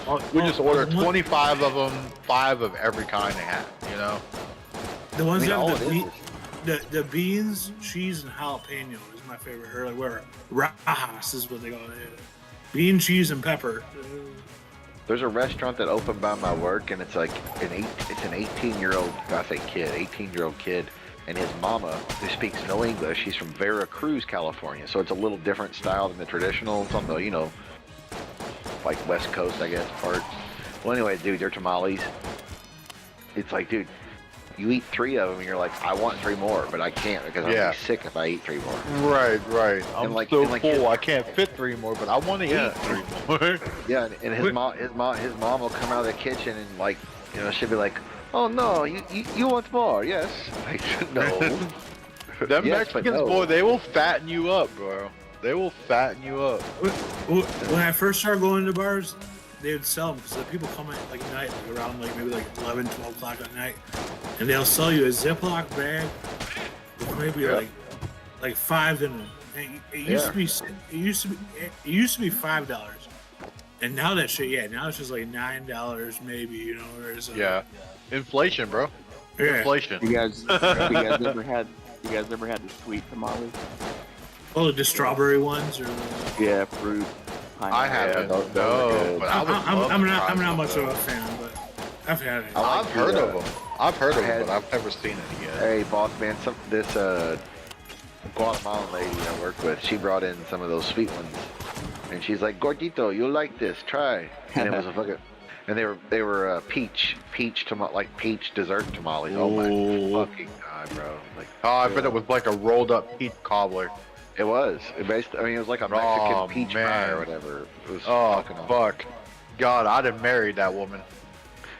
all. We just order 25 of them, 5 of every kind they have. The ones I mean, that all have it the beans, cheese, and jalapeno is my favorite. Or like where rajas is what they call it. Bean, cheese, and pepper. There's a restaurant that opened by my work, and it's like it's an 18-year-old, I say kid, 18-year-old kid and his mama, who speaks no English, she's from Veracruz, California, so it's a little different style than the traditional. It's on the, you know, like West Coast, I guess, part. Well, anyway, dude, they're tamales. It's like, dude, you eat 3 of them, and you're like, I want 3 more, but I can't because I'll be sick if I eat 3 more. Right. I'm And like- so and like full. his- I can't fit 3 more, but I want to eat 3 more. Yeah, and his mom will come out of the kitchen and like, you know, she'll be like, "Oh no, you want more? Yes." Like, no. Them Yes, but Mexicans, no. boy, they will fatten you up, bro. They will fatten you up. When I first started going to bars, they would sell them because the people come at like night, like around like maybe like 11, 12 o'clock at night, and they'll sell you a Ziploc bag with maybe like 5 in them. And it used to be $5, and now that shit, now it's just like $9 maybe, you know. Whereas Inflation, bro. Yeah. Inflation. You guys ever had the sweet tamales? Oh, the strawberry ones or Yeah, fruit. I haven't. those are No, good. but I would love to try I'm not some much of of a those. fan, but I've had it. I've heard of them. I've heard of I had- them, but I've never seen it yet. Hey, boss man, this Guatemalan lady I work with, she brought in some of those sweet ones, and she's like, "Gordito, you'll like this. Try." And it was a fucking, and they were peach dessert tamales. Oh my fucking god, bro! Like, Oh, I bet it was like a rolled up peach cobbler. it was. It basically, I mean, it was like a Mexican peach pie or whatever. It was fucking awesome. fuck. God, I'd have married that woman.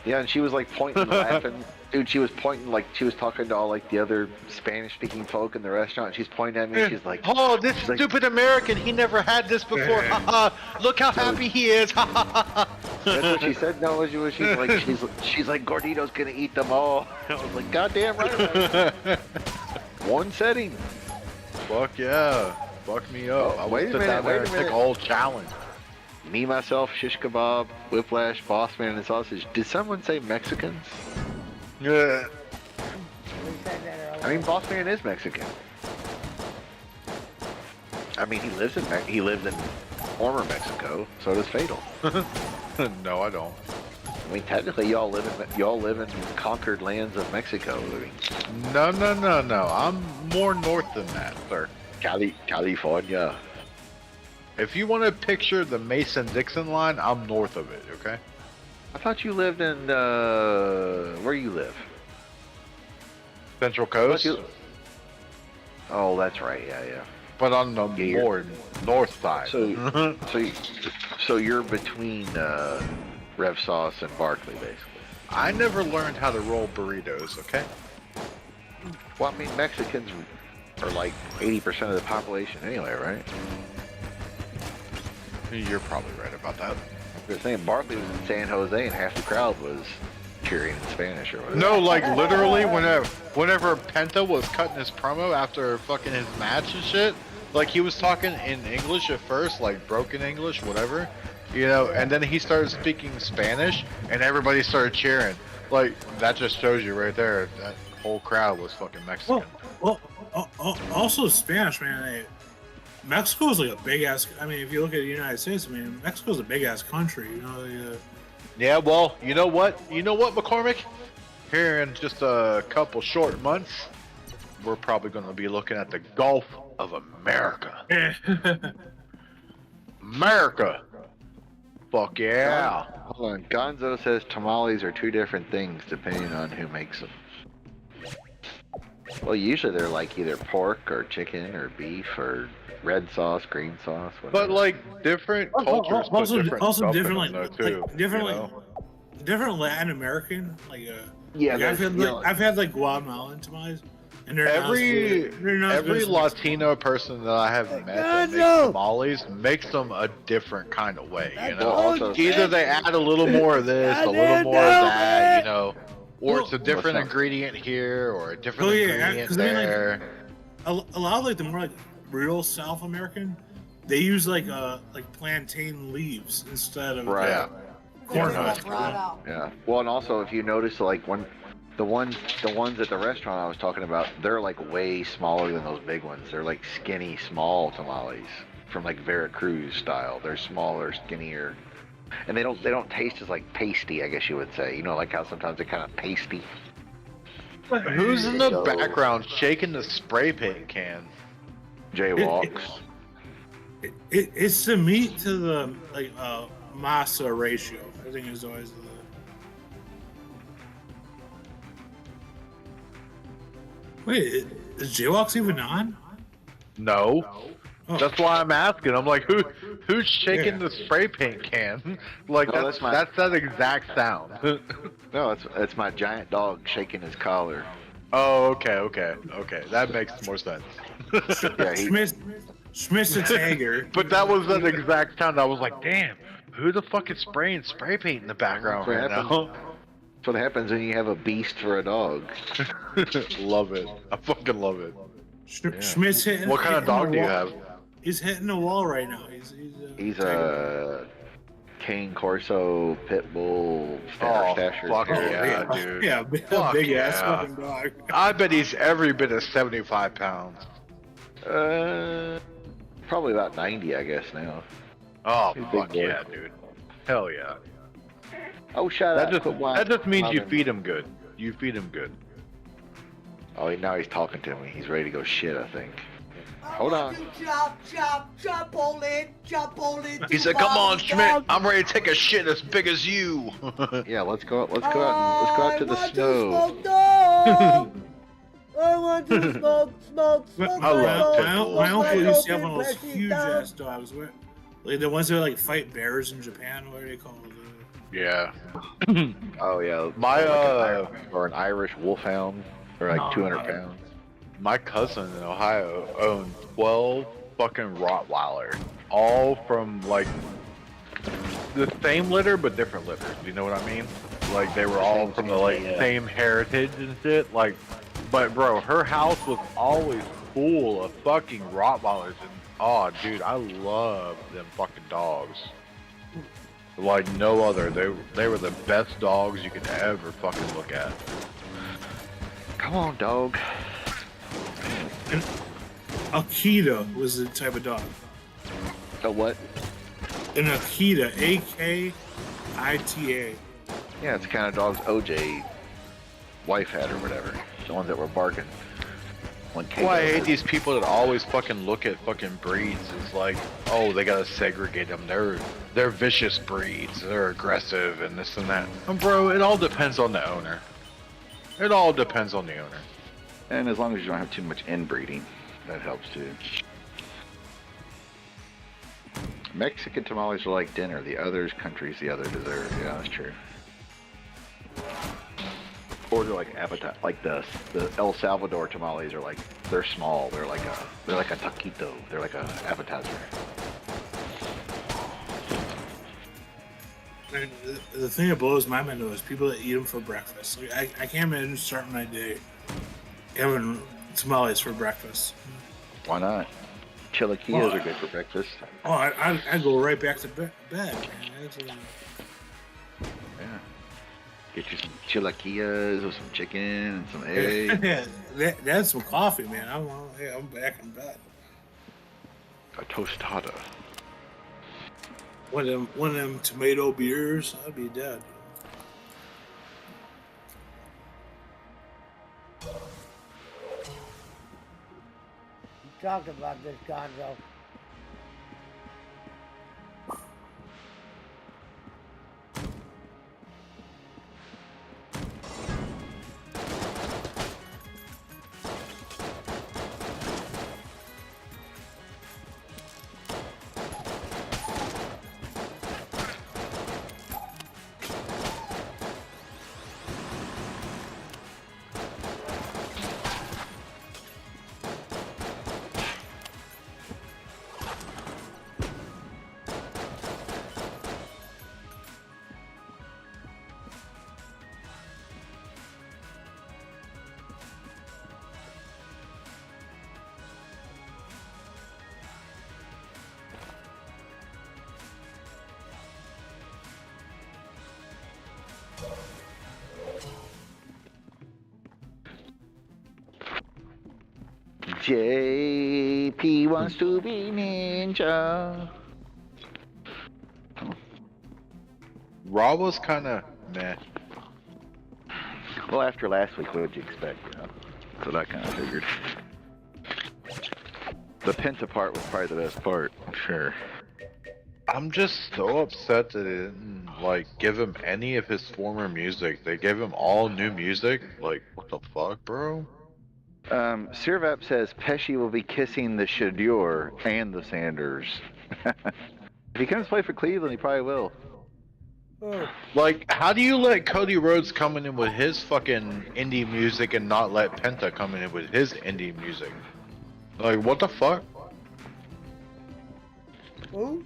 Yeah, and she was like pointing, laughing. Dude, she was pointing like she was talking to all like the other Spanish-speaking folk in the restaurant. And she's pointing at me. And she's like, "Oh, this she's like, stupid American! He never had this before. Ha ha! Look how happy he is! Ha ha ha!" That's what she said. No, she's like, Gordito's gonna eat them all. I was like, goddamn right. One setting. Fuck yeah! Fuck me up. Oh, I wait would a sit minute, down there wait a and take minute. a whole challenge. Me, myself, shish kebab, whiplash, bossman, and sausage. Did someone say Mexicans? Yeah. I mean, bossman is Mexican. I mean, he lives in former Mexico. So does Fatal. No, I don't. I mean, technically, y'all live in conquered lands of Mexico. I mean, No. I'm more north than that, sir. California. If you want to picture the Mason-Dixon line, I'm north of it, okay? I thought you lived in where you live? Central Coast? Oh, that's right. Yeah. But on the more north side. So you're between Rev Sauce and Barkley, basically. I never learned how to roll burritos, okay? Well, I mean, Mexicans are like 80% of the population anyway, right? You're probably right about that. They're saying Barkley was in San Jose and half the crowd was cheering in Spanish or whatever. No, like literally whenever Penta was cutting his promo after fucking his match and shit, like he was talking in English at first, like broken English, whatever, you know, and then he started speaking Spanish and everybody started cheering. Like, that just shows you right there, that whole crowd was fucking Mexican. Well, also Spanish, man. Mexico is like a big ass. I mean, if you look at the United States, I mean, Mexico is a big ass country. You know. Yeah, well, you know what, McCormick? Here in just a couple short months, we're probably going to be looking at the Gulf of America. America. Fuck yeah. Hold on. Gonzo says tamales are 2 different things depending on who makes them. Well, usually they're like either pork or chicken or beef or red sauce, green sauce, whatever. But like different cultures put different stuff in them, though, too. Different Latin American, like yeah. Like I've had like Guatemalan tamales, and they're every Latino person that I have met that makes tamales makes them a different kind of way. You know, either they add a little more of this, a little more of that, you know, or it's a different ingredient here or a different ingredient there. A lot of like the more like real South American, they use like plantain leaves instead of corn husks. Yeah. Well, and also if you notice, like the ones at the restaurant I was talking about, they're like way smaller than those big ones. They're like skinny, small tamales from like Veracruz style. They're smaller, skinnier, and they don't taste as like pasty, I guess you would say. You know, like how sometimes they're kind of pasty. Who's in the background shaking the spray paint can? Jaywalks. It's the meat to the masa ratio. I think is always the. Wait, is Jaywalks even on? No. Oh. That's why I'm asking. I'm like, who's shaking the spray paint can? Like No, that's that's that exact sound. No, it's my giant dog shaking his collar. Oh, okay. That makes more sense. Yeah, Schmitz the Tiger. But that was that exact sound. I was like, damn, who the fuck is spraying spray paint in the background right now? That's what happens when you have a beast for a dog. Love it. I fucking love it. Schmitz hitting. What kind of dog do you have? He's hitting the wall right now. He's a Cane Corso Pit Bull Stasher. Fuck yeah, dude. Yeah, Fuck big yeah. ass fucking dog. I bet he's every bit of 75 pounds. Probably about 90, I guess now. Oh, He's a big fuck boy. yeah, dude. Hell yeah. Oh, shut That up. just means you feed him good. You feed him good. Oh, now he's talking to me. He's ready to go shit, I think. Hold on. Chop on it. He said, "Come on, Schmidt. I'm ready to take a shit as big as you." Yeah, let's go out to the snow. I want to smoke. My uncle used to have one of those huge ass dogs. Like the ones that like fight bears in Japan. What are they called? Yeah. Oh yeah. My or an Irish wolfhound, or like 200 pounds. My cousin in Ohio owned 12 fucking Rottweilers, all from like the same litter but different litters. Do you know what I mean? Like they were all from the same heritage and shit. Like, but bro, her house was always full of fucking Rottweilers, and oh, dude, I love them fucking dogs. Like no other. They were the best dogs you could ever fucking look at. Come on, dog. An Akita was the type of dog. A what? An Akita, A-K-I-T-A. Yeah, it's the kind of dogs OJ wife had or whatever. The ones that were barking. Well, I hate these people that always fucking look at fucking breeds as like, oh, they gotta segregate them. They're vicious breeds. They're aggressive and this and that. And bro, it all depends on the owner. It all depends on the owner. And as long as you don't have too much inbreeding, that helps too. Mexican tamales are like dinner. The other countries, the other dessert. Yeah, that's true. Or they're like appetite, like the El Salvador tamales are like, they're small. They're like a taquito. They're like a appetizer. And the thing that blows my mind though is people that eat them for breakfast. Like, I can't imagine starting my day having tamales for breakfast. Why not? Chilaquiles are good for breakfast. Oh, I go right back to bed, man. Yeah. Get you some chilaquiles with some chicken and some eggs. That's some coffee, man. I'm back in bed. A tostada. One of them tomato beers, I'd be dead. Talk about this, Gonzo. JP wants to be ninja. Raw was kind of meh. Well, after last week, what did you expect? You know? So that kind of figured. The Penta part was probably the best part, I'm sure. I'm just so upset that they didn't like give him any of his former music. They gave him all new music. Like, what the fuck, bro? Sirvap says Pesci will be kissing the Shadure and the Sanders. If he comes play for Cleveland, he probably will. Like, how do you let Cody Rhodes come in with his fucking indie music and not let Penta come in with his indie music? Like, what the fuck? Who?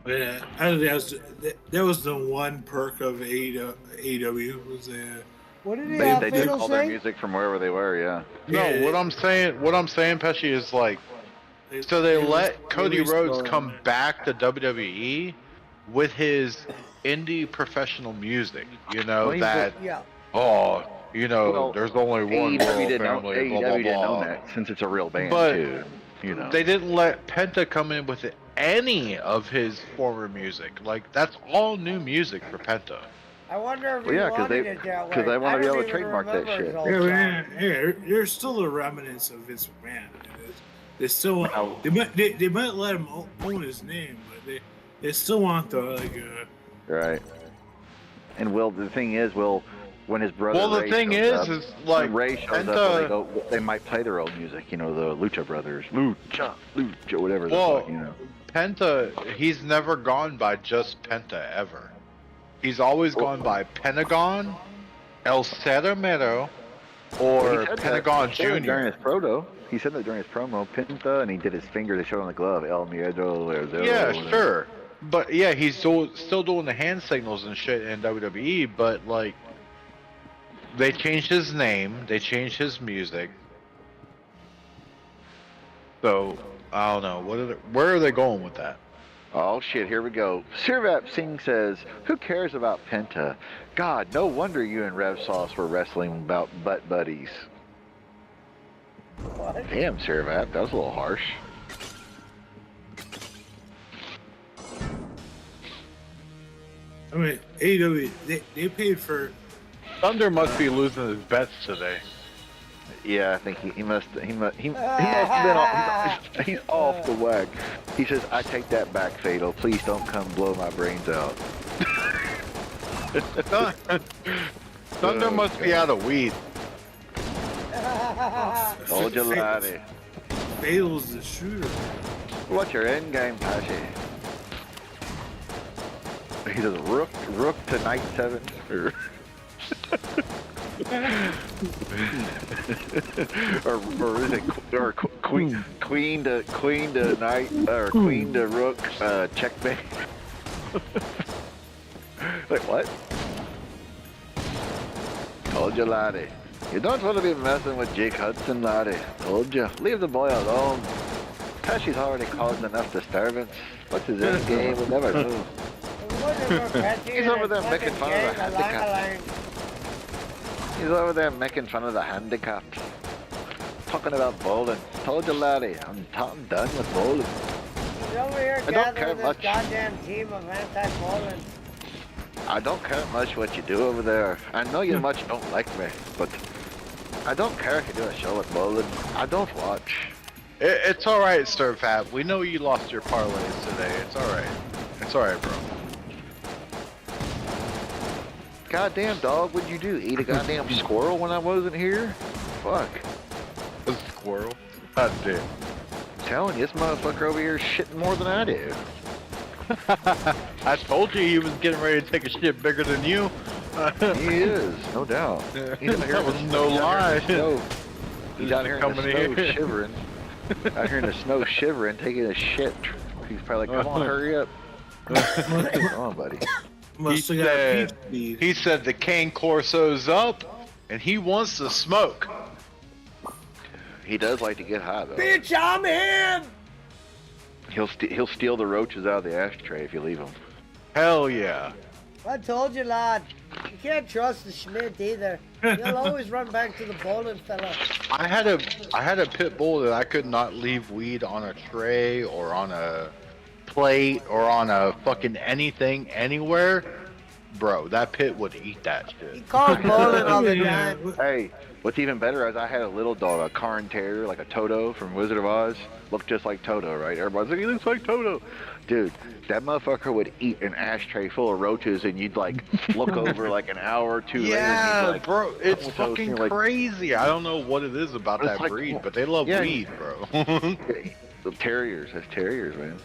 Yeah, that was the one perk of AEW was that. What did They did all their music from wherever they were, yeah. No, what I'm saying, Pesci, is like, so they let Cody Rhodes come back to WWE with his indie professional music, you know, Well, that, you know, Well, there's only one AEW world didn't own, family, blah, AEW blah, didn't blah. own that since it's a real band, But too. You know. they didn't let Penta come in with any of his former music. Like, that's all new music for Penta. I wonder if Well, he yeah, 'cause wanted they- it that way. 'cause they wanna I be don't able to even trademark that remember his shit. old Yeah, song. man, yeah, there's still a remnants of Vince McMahon. They still they might let him own his name, but they still want the like. Right. And Will, the thing is, Will, when his brother Well, the Ray thing shows is, up, like, when Ray shows Penta- up, they might play their own music. You know, the Lucha Brothers, Lucha, whatever the Well, fuck, you know. Penta, he's never gone by just Penta ever. He's always gone by Pentagon, El Ceramero, or Well, he said Pentagon that. He said that during Jr. his promo. He said that during his promo, Penta, and he did his finger. They showed on the glove, El Miedo, or Yeah, sure. But yeah, he's still doing the hand signals and shit in WWE, but like, they changed his name, they changed his music. So, I don't know, where are they going with that? Oh shit, here we go. Sirvap Singh says, who cares about Penta? God, no wonder you and Rev Sauce were wrestling about butt buddies. What? Damn, Sirvap, that was a little harsh. I mean, AEW they paid for. Thunder must be losing his bets today. Yeah, I think he must have been off, he's off the whack. He says, I take that back, Fatal. Please don't come blow my brains out. Thunder must be out of weed. Told you, laddie. Fatal's the shooter. What's your end game, Pesci? He says, Rook to Knight 7. or is it queen to knight or queen to rook checkmate? Wait, what? Told you, laddie. You don't want to be messing with Jake Hudson, laddie. Told you. Leave the boy alone. Pesci's already caused enough disturbance. What's his end game? We'll never know. He's over there making fun of the handicap. He's over there making fun of the handicapped. Talking about bowling. Told you, laddie, I'm done with bowling. He's over here I don't care gathering this much. goddamn team of anti-bowling. I don't care much what you do over there. I know you much don't like me, but I don't care if you do a show at bowling. I don't watch. It's alright, Sir Fab. We know you lost your parlays today. It's alright. It's alright, bro. Goddamn dog, what'd you do? Eat a goddamn squirrel when I wasn't here? Fuck. A squirrel? God damn. Telling you, this motherfucker over here is shitting more than I do. I told you he was getting ready to take a shit bigger than you. He is, no doubt. He's out here That in was the- no he's out lie. here in the snow. He's out here in the Coming snow here. shivering. Out here in the snow shivering, taking a shit. He's probably like, come on, hurry up. Come on, buddy. He said the Cane Corso's up, and he wants to smoke. He does like to get high, though. Bitch, I'm him! He'll steal the roaches out of the ashtray if you leave them. Hell yeah. I told you, lad. You can't trust the Schmidt either. He'll always run back to the bowling fella. I had a pit bull that I could not leave weed on a tray or on a plate or on a fucking anything anywhere. bro, that pit would eat that shit. Calls bowling all the time. Hey, what's even better is I had a little dog, a Karn Terrier, like a Toto from Wizard of Oz. Looked just like Toto, right? Everybody's like, he looks like Toto. Dude, that motherfucker would eat an ashtray full of roaches, and you'd like look over like an hour or two later. Yeah, And you'd, like, bro, it's toast, and fucking you're like, crazy. I don't know what it is about It's that like- breed, but they love yeah. weed, bro. The terriers, that's terriers, man.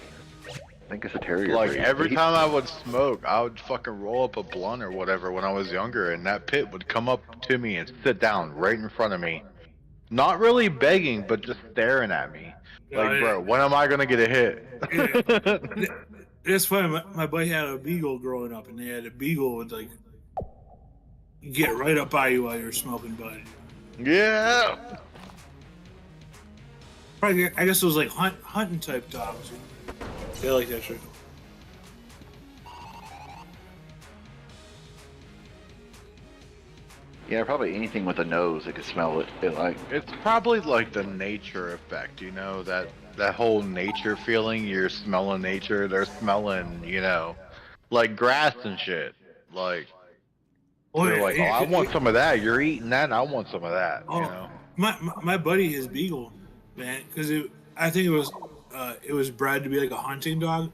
I think it's a terrier. Like breed. every He- time I would smoke, I would fucking roll up a blunt or whatever when I was younger, and that pit would come up to me and sit down right in front of me. Not really begging, but just staring at me. Like, bro, when am I gonna get a hit? It's funny. My buddy had a beagle growing up, and they had a beagle would like get right up by you while you're smoking, bud. Yeah. Probably, I guess it was like hunting type dogs. They like that shit. Yeah, probably anything with a nose that could smell it. It's probably like the nature effect, you know, that whole nature feeling. You're smelling nature, they're smelling, you know, like grass and shit. Like, they're like, oh, I want some of that. You're eating that, and I want some of that. You know. My buddy, his beagle, man, because I think it was bred to be like a hunting dog.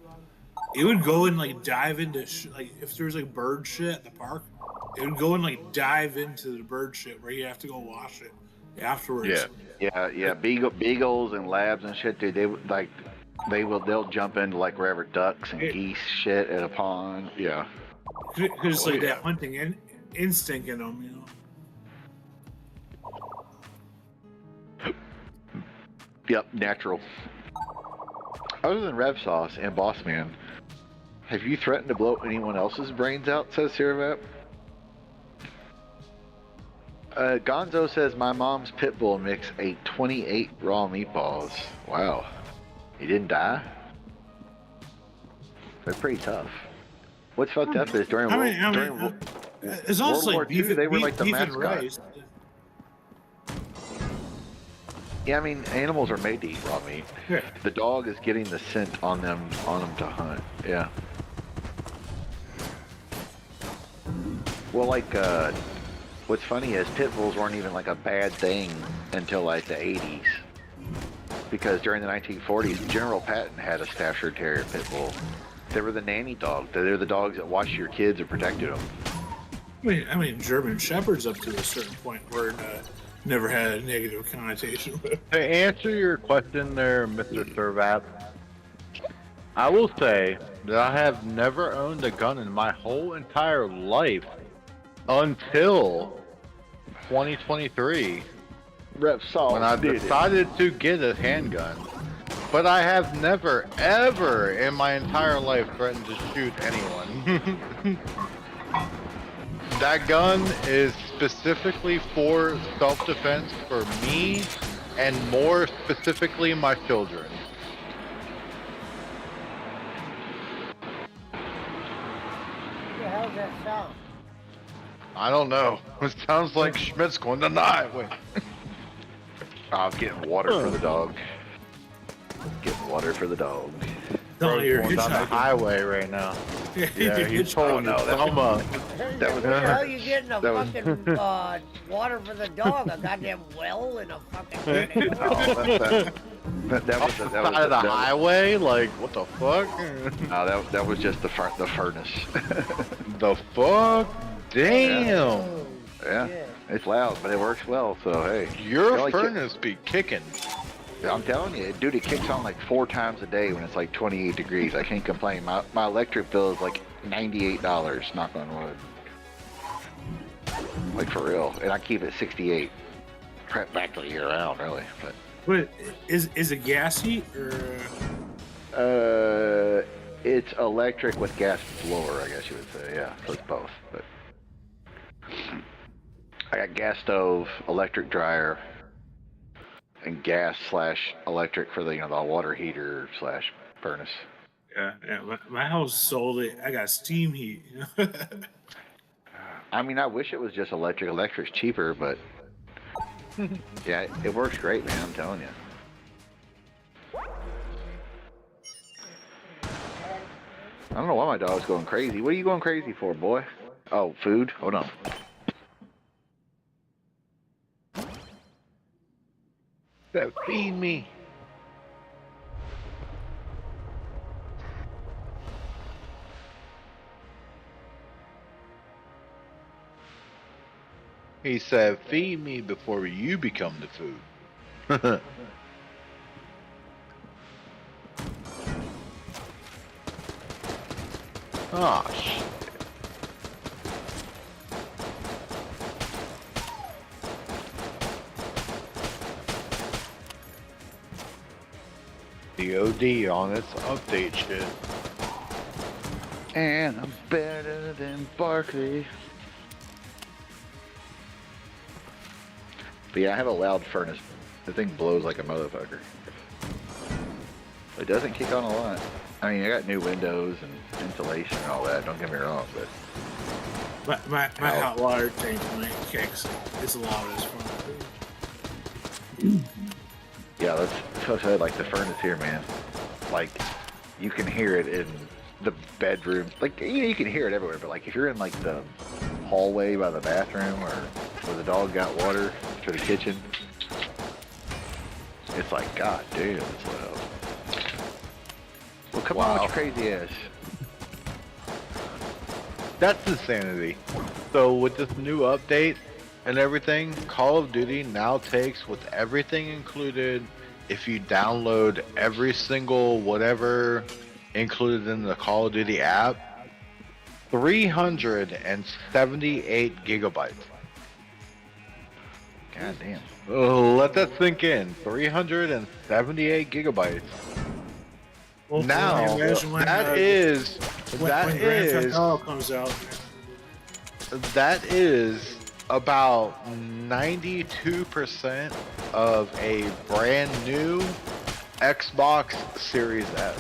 It would go and like dive into like if there was like bird shit at the park, it would go and like dive into the bird shit where you have to go wash it afterwards. Yeah. Beagles and labs and shit, dude. They would, like, they'll jump into like wherever ducks and geese shit at a pond. Yeah. Because it's like that hunting instinct in them, you know. Yep, natural. Other than Rev Sauce and Boss Man, have you threatened to blow anyone else's brains out? Says Siravat. Gonzo says my mom's pit bull mix ate 28 raw meatballs. Wow. He didn't die? They're pretty tough. What's fucked up is during it's almost World like War II, beef, they were like the beef and mascot. rice. Yeah, I mean, animals are made to eat raw meat. Yeah. The dog is getting the scent on them to hunt. Yeah. Well, like, what's funny is pit bulls weren't even like a bad thing until like the 80s. Because during the 1940s, General Patton had a Staffordshire Terrier pit bull. They were the nanny dog. They're the dogs that watched your kids and protected them. I mean, German Shepherds up to a certain point where never had a negative connotation. To answer your question there, Mr. Servat, I will say that I have never owned a gun in my whole entire life until 2023. When I decided to get a handgun. But I have never, ever in my entire life threatened to shoot anyone. That gun is specifically for self-defense for me and more specifically my children. What the hell's that sound? I don't know. It sounds like Schmidt's going to die. Wait. I was getting water for the dog. Getting water for the dog. No, you're going down the hitchhiking. highway right now. Yeah, he's pulling his thumb up. That was Where the hell you getting a that was- fucking water for the dog? A goddamn well in a fucking. That was Side of the highway? Like, what the fuck? No, that was just the furnace. The fuck? Damn. Yeah, it's loud, but it works well. So hey, Your It only furnace be kicking. I'm telling you, dude, it kicks on like 4 times a day when it's like 28 degrees. I can't complain. My electric bill is like $98. Knock on wood. Like for real, and I keep it 68. Practically year round, really. But Wait, is it gas heat or? it's electric with gas blower, I guess you would say. Yeah, so it's both. But I got gas stove, electric dryer, and gas/electric for the the water heater / furnace. Yeah. My house sold it. I got steam heat. I mean, I wish it was just electric. Electric's cheaper, but yeah, it works great, man. I'm telling you. I don't know why my dog's going crazy. What are you going crazy for, boy? Oh, food? Hold on. That feed me. He said, feed me before you become the food. Oh, shit. The OD on its update shit. And I'm better than Barkley. But yeah, I have a loud furnace. The thing blows like a motherfucker. It doesn't kick on a lot. I mean, I got new windows and insulation and all that. Don't get me wrong, but My hot water tank kicks. It's loud as fuck. yeah, that's so sad. Like the furnace here, man. Like you can hear it in the bedroom. Like you can hear it everywhere. But like if you're in like the hallway by the bathroom or where the dog got water to the kitchen, it's like, God damn, it's loud. Well, come on, with your crazy ass. That's insanity. So with this new update and everything, Call of Duty now takes with everything included, if you download every single whatever included in the Call of Duty app, 378 gigabytes. God damn. Let that sink in. 378 gigabytes. Well, Now, can you imagine when, that when Grand Theft Auto comes out. That is about 92% of a brand new Xbox Series S.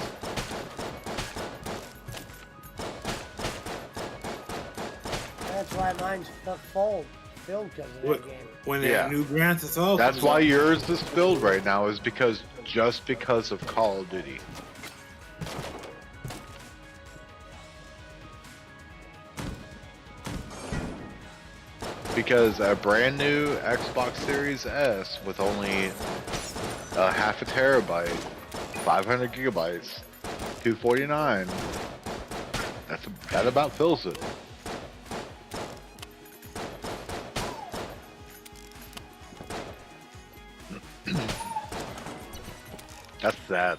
That's why mine's filled because of that game. When that new Grand Theft Auto That's comes why out. yours is filled right now, is because of Call of Duty. Because a brand new Xbox Series S with only a half a terabyte, 500 gigabytes, 249, that about fills it. That's sad.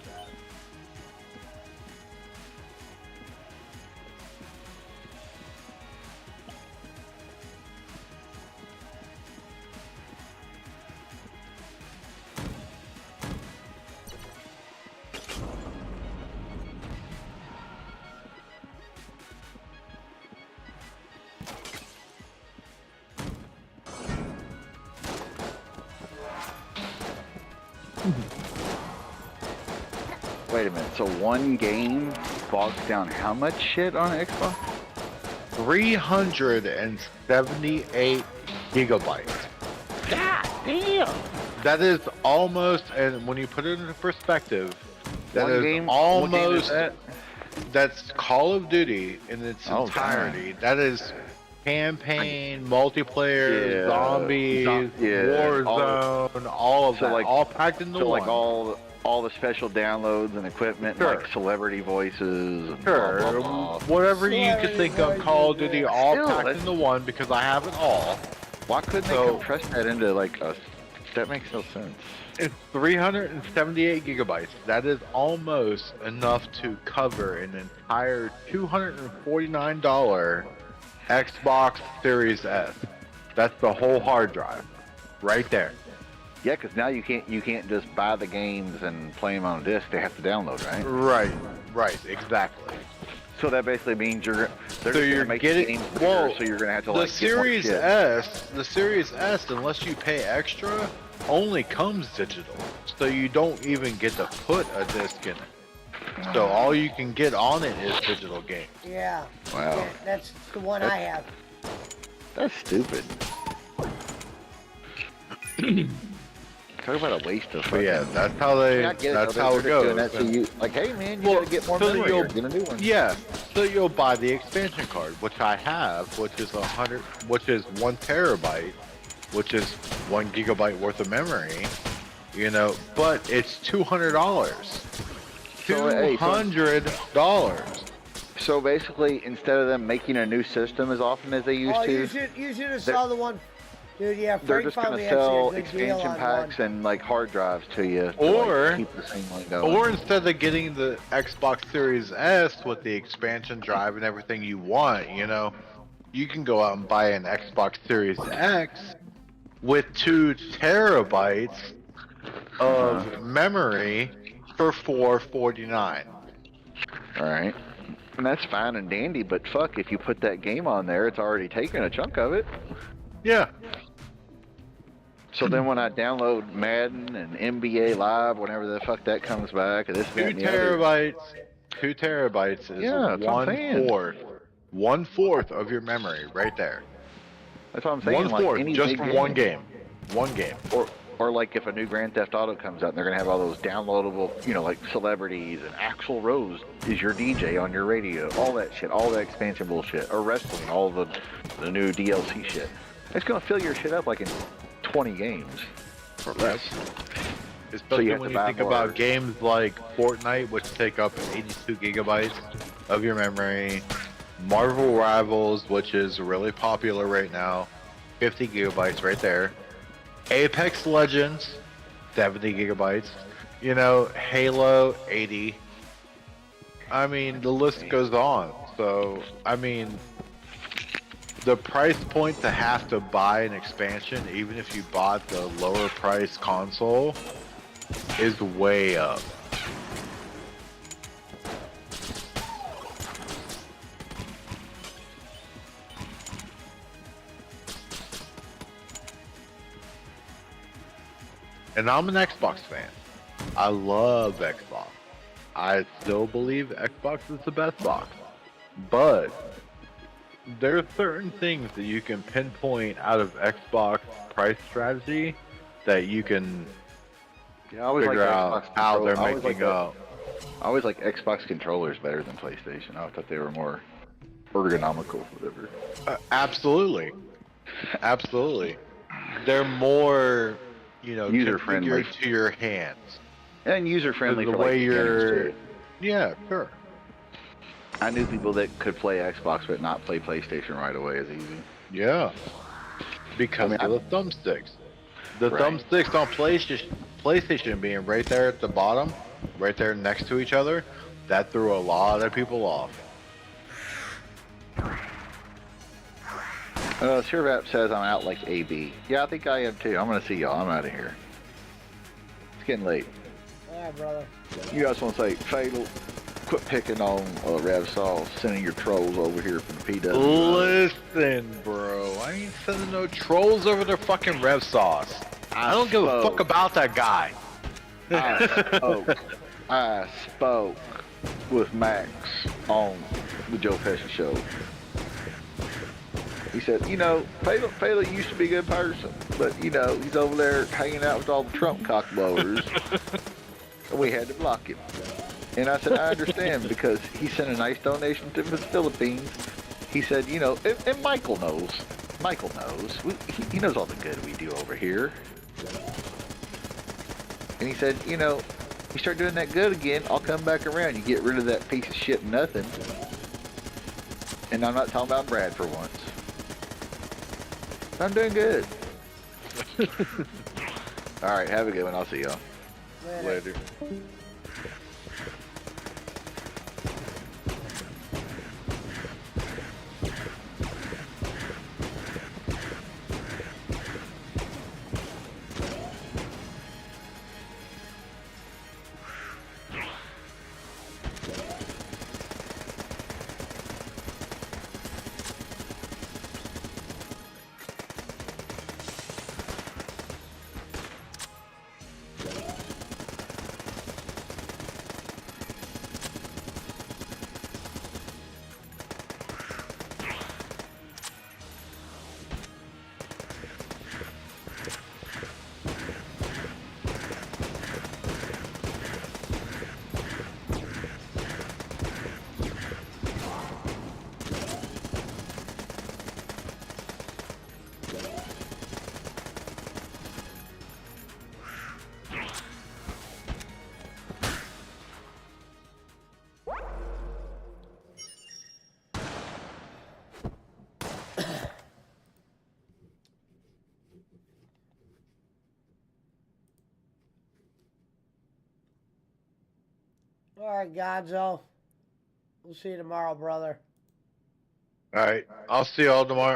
Wait a minute. So one game bogs down how much shit on Xbox? 378 gigabytes. God damn! That is almost, and when you put it into perspective, that One is game- what game is almost. that? That's Call of Duty in its Oh, entirety. damn. That is campaign, multiplayer, Yeah, zombies, yeah, Warzone, all of so that, like- all packed into So one. like all the special downloads and equipment, Sure. like celebrity voices and Sure, blah, blah, blah. whatever you could think of, Call of Duty, all Still, packed that's- into one because I have it all. Why couldn't they compress that into like a? That makes no sense. It's 378 gigabytes. That is almost enough to cover an entire $249 Xbox Series S. That's the whole hard drive, right there. Yeah, because now you can't just buy the games and play them on a disc. They have to download, right? Right, exactly. So that basically means they're So just you're gonna make getting- the games bigger, well, so you're gonna have to The like Series get more shit. the Series S, unless you pay extra, only comes digital. So you don't even get to put a disc in it. So all you can get on it is digital games. Yeah. Wow. Yeah, that's the one I have. That's stupid. Talk about a waste of But fucking. yeah, that's how they. I get it, That's though. how it They're just doing goes. that so you, like, hey man, you gotta get more so that memory. you'll- Or get a new one. Yeah, so you'll buy the expansion card, which I have, which is 1 terabyte, which is 1 gigabyte worth of memory. You know, but it's $200. So, hey, $200. So basically, instead of them making a new system as often as they used Oh, to, you should have saw the one. Dude, yeah, they're Frank just gonna finally actually sell a good deal expansion on packs one. and like hard drives to you, to, Or- like, keep the same one going. Or instead of getting the Xbox Series S with the expansion drive and everything you want, you know, you can go out and buy an Xbox Series X with 2 terabytes of memory for $449. All right, and that's fine and dandy, but fuck, if you put that game on there, it's already taken a chunk of it. Yeah. So then when I download Madden and NBA Live, whenever the fuck that comes back, and this, that, 2 and the other, terabytes. 2 terabytes is Yeah, that's what I'm saying. 1/4 of your memory right there. that's what I'm saying. 1/4 like any just big for one game. One game. Or like if a new Grand Theft Auto comes out, and they're gonna have all those downloadable, you know, like celebrities and Axl Rose is your DJ on your radio, all that shit, all that expansion bullshit, or wrestling, all the new DLC shit. It's gonna fill your shit up like in 20 games or less. Especially have when to you buy think more. about games like Fortnite, which take up 82 gigabytes of your memory. Marvel Rivals, which is really popular right now, 50 gigabytes right there. Apex Legends, 70 gigabytes. You know, Halo, 80. I mean, the list goes on. So, I mean, the price point to have to buy an expansion, even if you bought the lower price console, is way up. And I'm an Xbox fan. I love Xbox. I still believe Xbox is the best box. But there are certain things that you can pinpoint out of Xbox price strategy that you can Yeah, I always figure like out Xbox how they're control- I always making like up. I always like Xbox controllers better than PlayStation. I thought they were more ergonomical, whatever. Absolutely. Absolutely. They're more, you know, User-friendly. configured to your hands. And user friendly The for way like you're- beginners, too. Yeah, sure. I knew people that could play Xbox but not play PlayStation right away as easy. Yeah. Because I mean, of the thumbsticks. The Right. thumbsticks on PlayStation being right there at the bottom, right there next to each other, that threw a lot of people off. Sirvap says I'm out like AB. Yeah, I think I am too. I'm gonna see y'all. I'm out of here. It's getting late. Yeah, brother. You guys want to say Fatal? Quit picking on Ravsol, sending your trolls over here from the PW. Listen, bro. I ain't sending no trolls over their fucking Rev Sauce. I don't give a spoke. fuck about that guy. I spoke with Max on the Joe Pesci show. He said, you know, Fatal used to be a good person, but, you know, he's over there hanging out with all the Trump cockblowers, and we had to block him. And I said, I understand, because he sent a nice donation to the Philippines. He said, you know, and Michael knows. Michael knows. He knows all the good we do over here. And he said, you know, you start doing that good again, I'll come back around. You get rid of that piece of shit nothing. And I'm not talking about Brad for once. I'm doing good. All right, have a good one. I'll see y'all later. All right, Gonzo. We'll see you tomorrow, brother. All right. I'll see y'all tomorrow.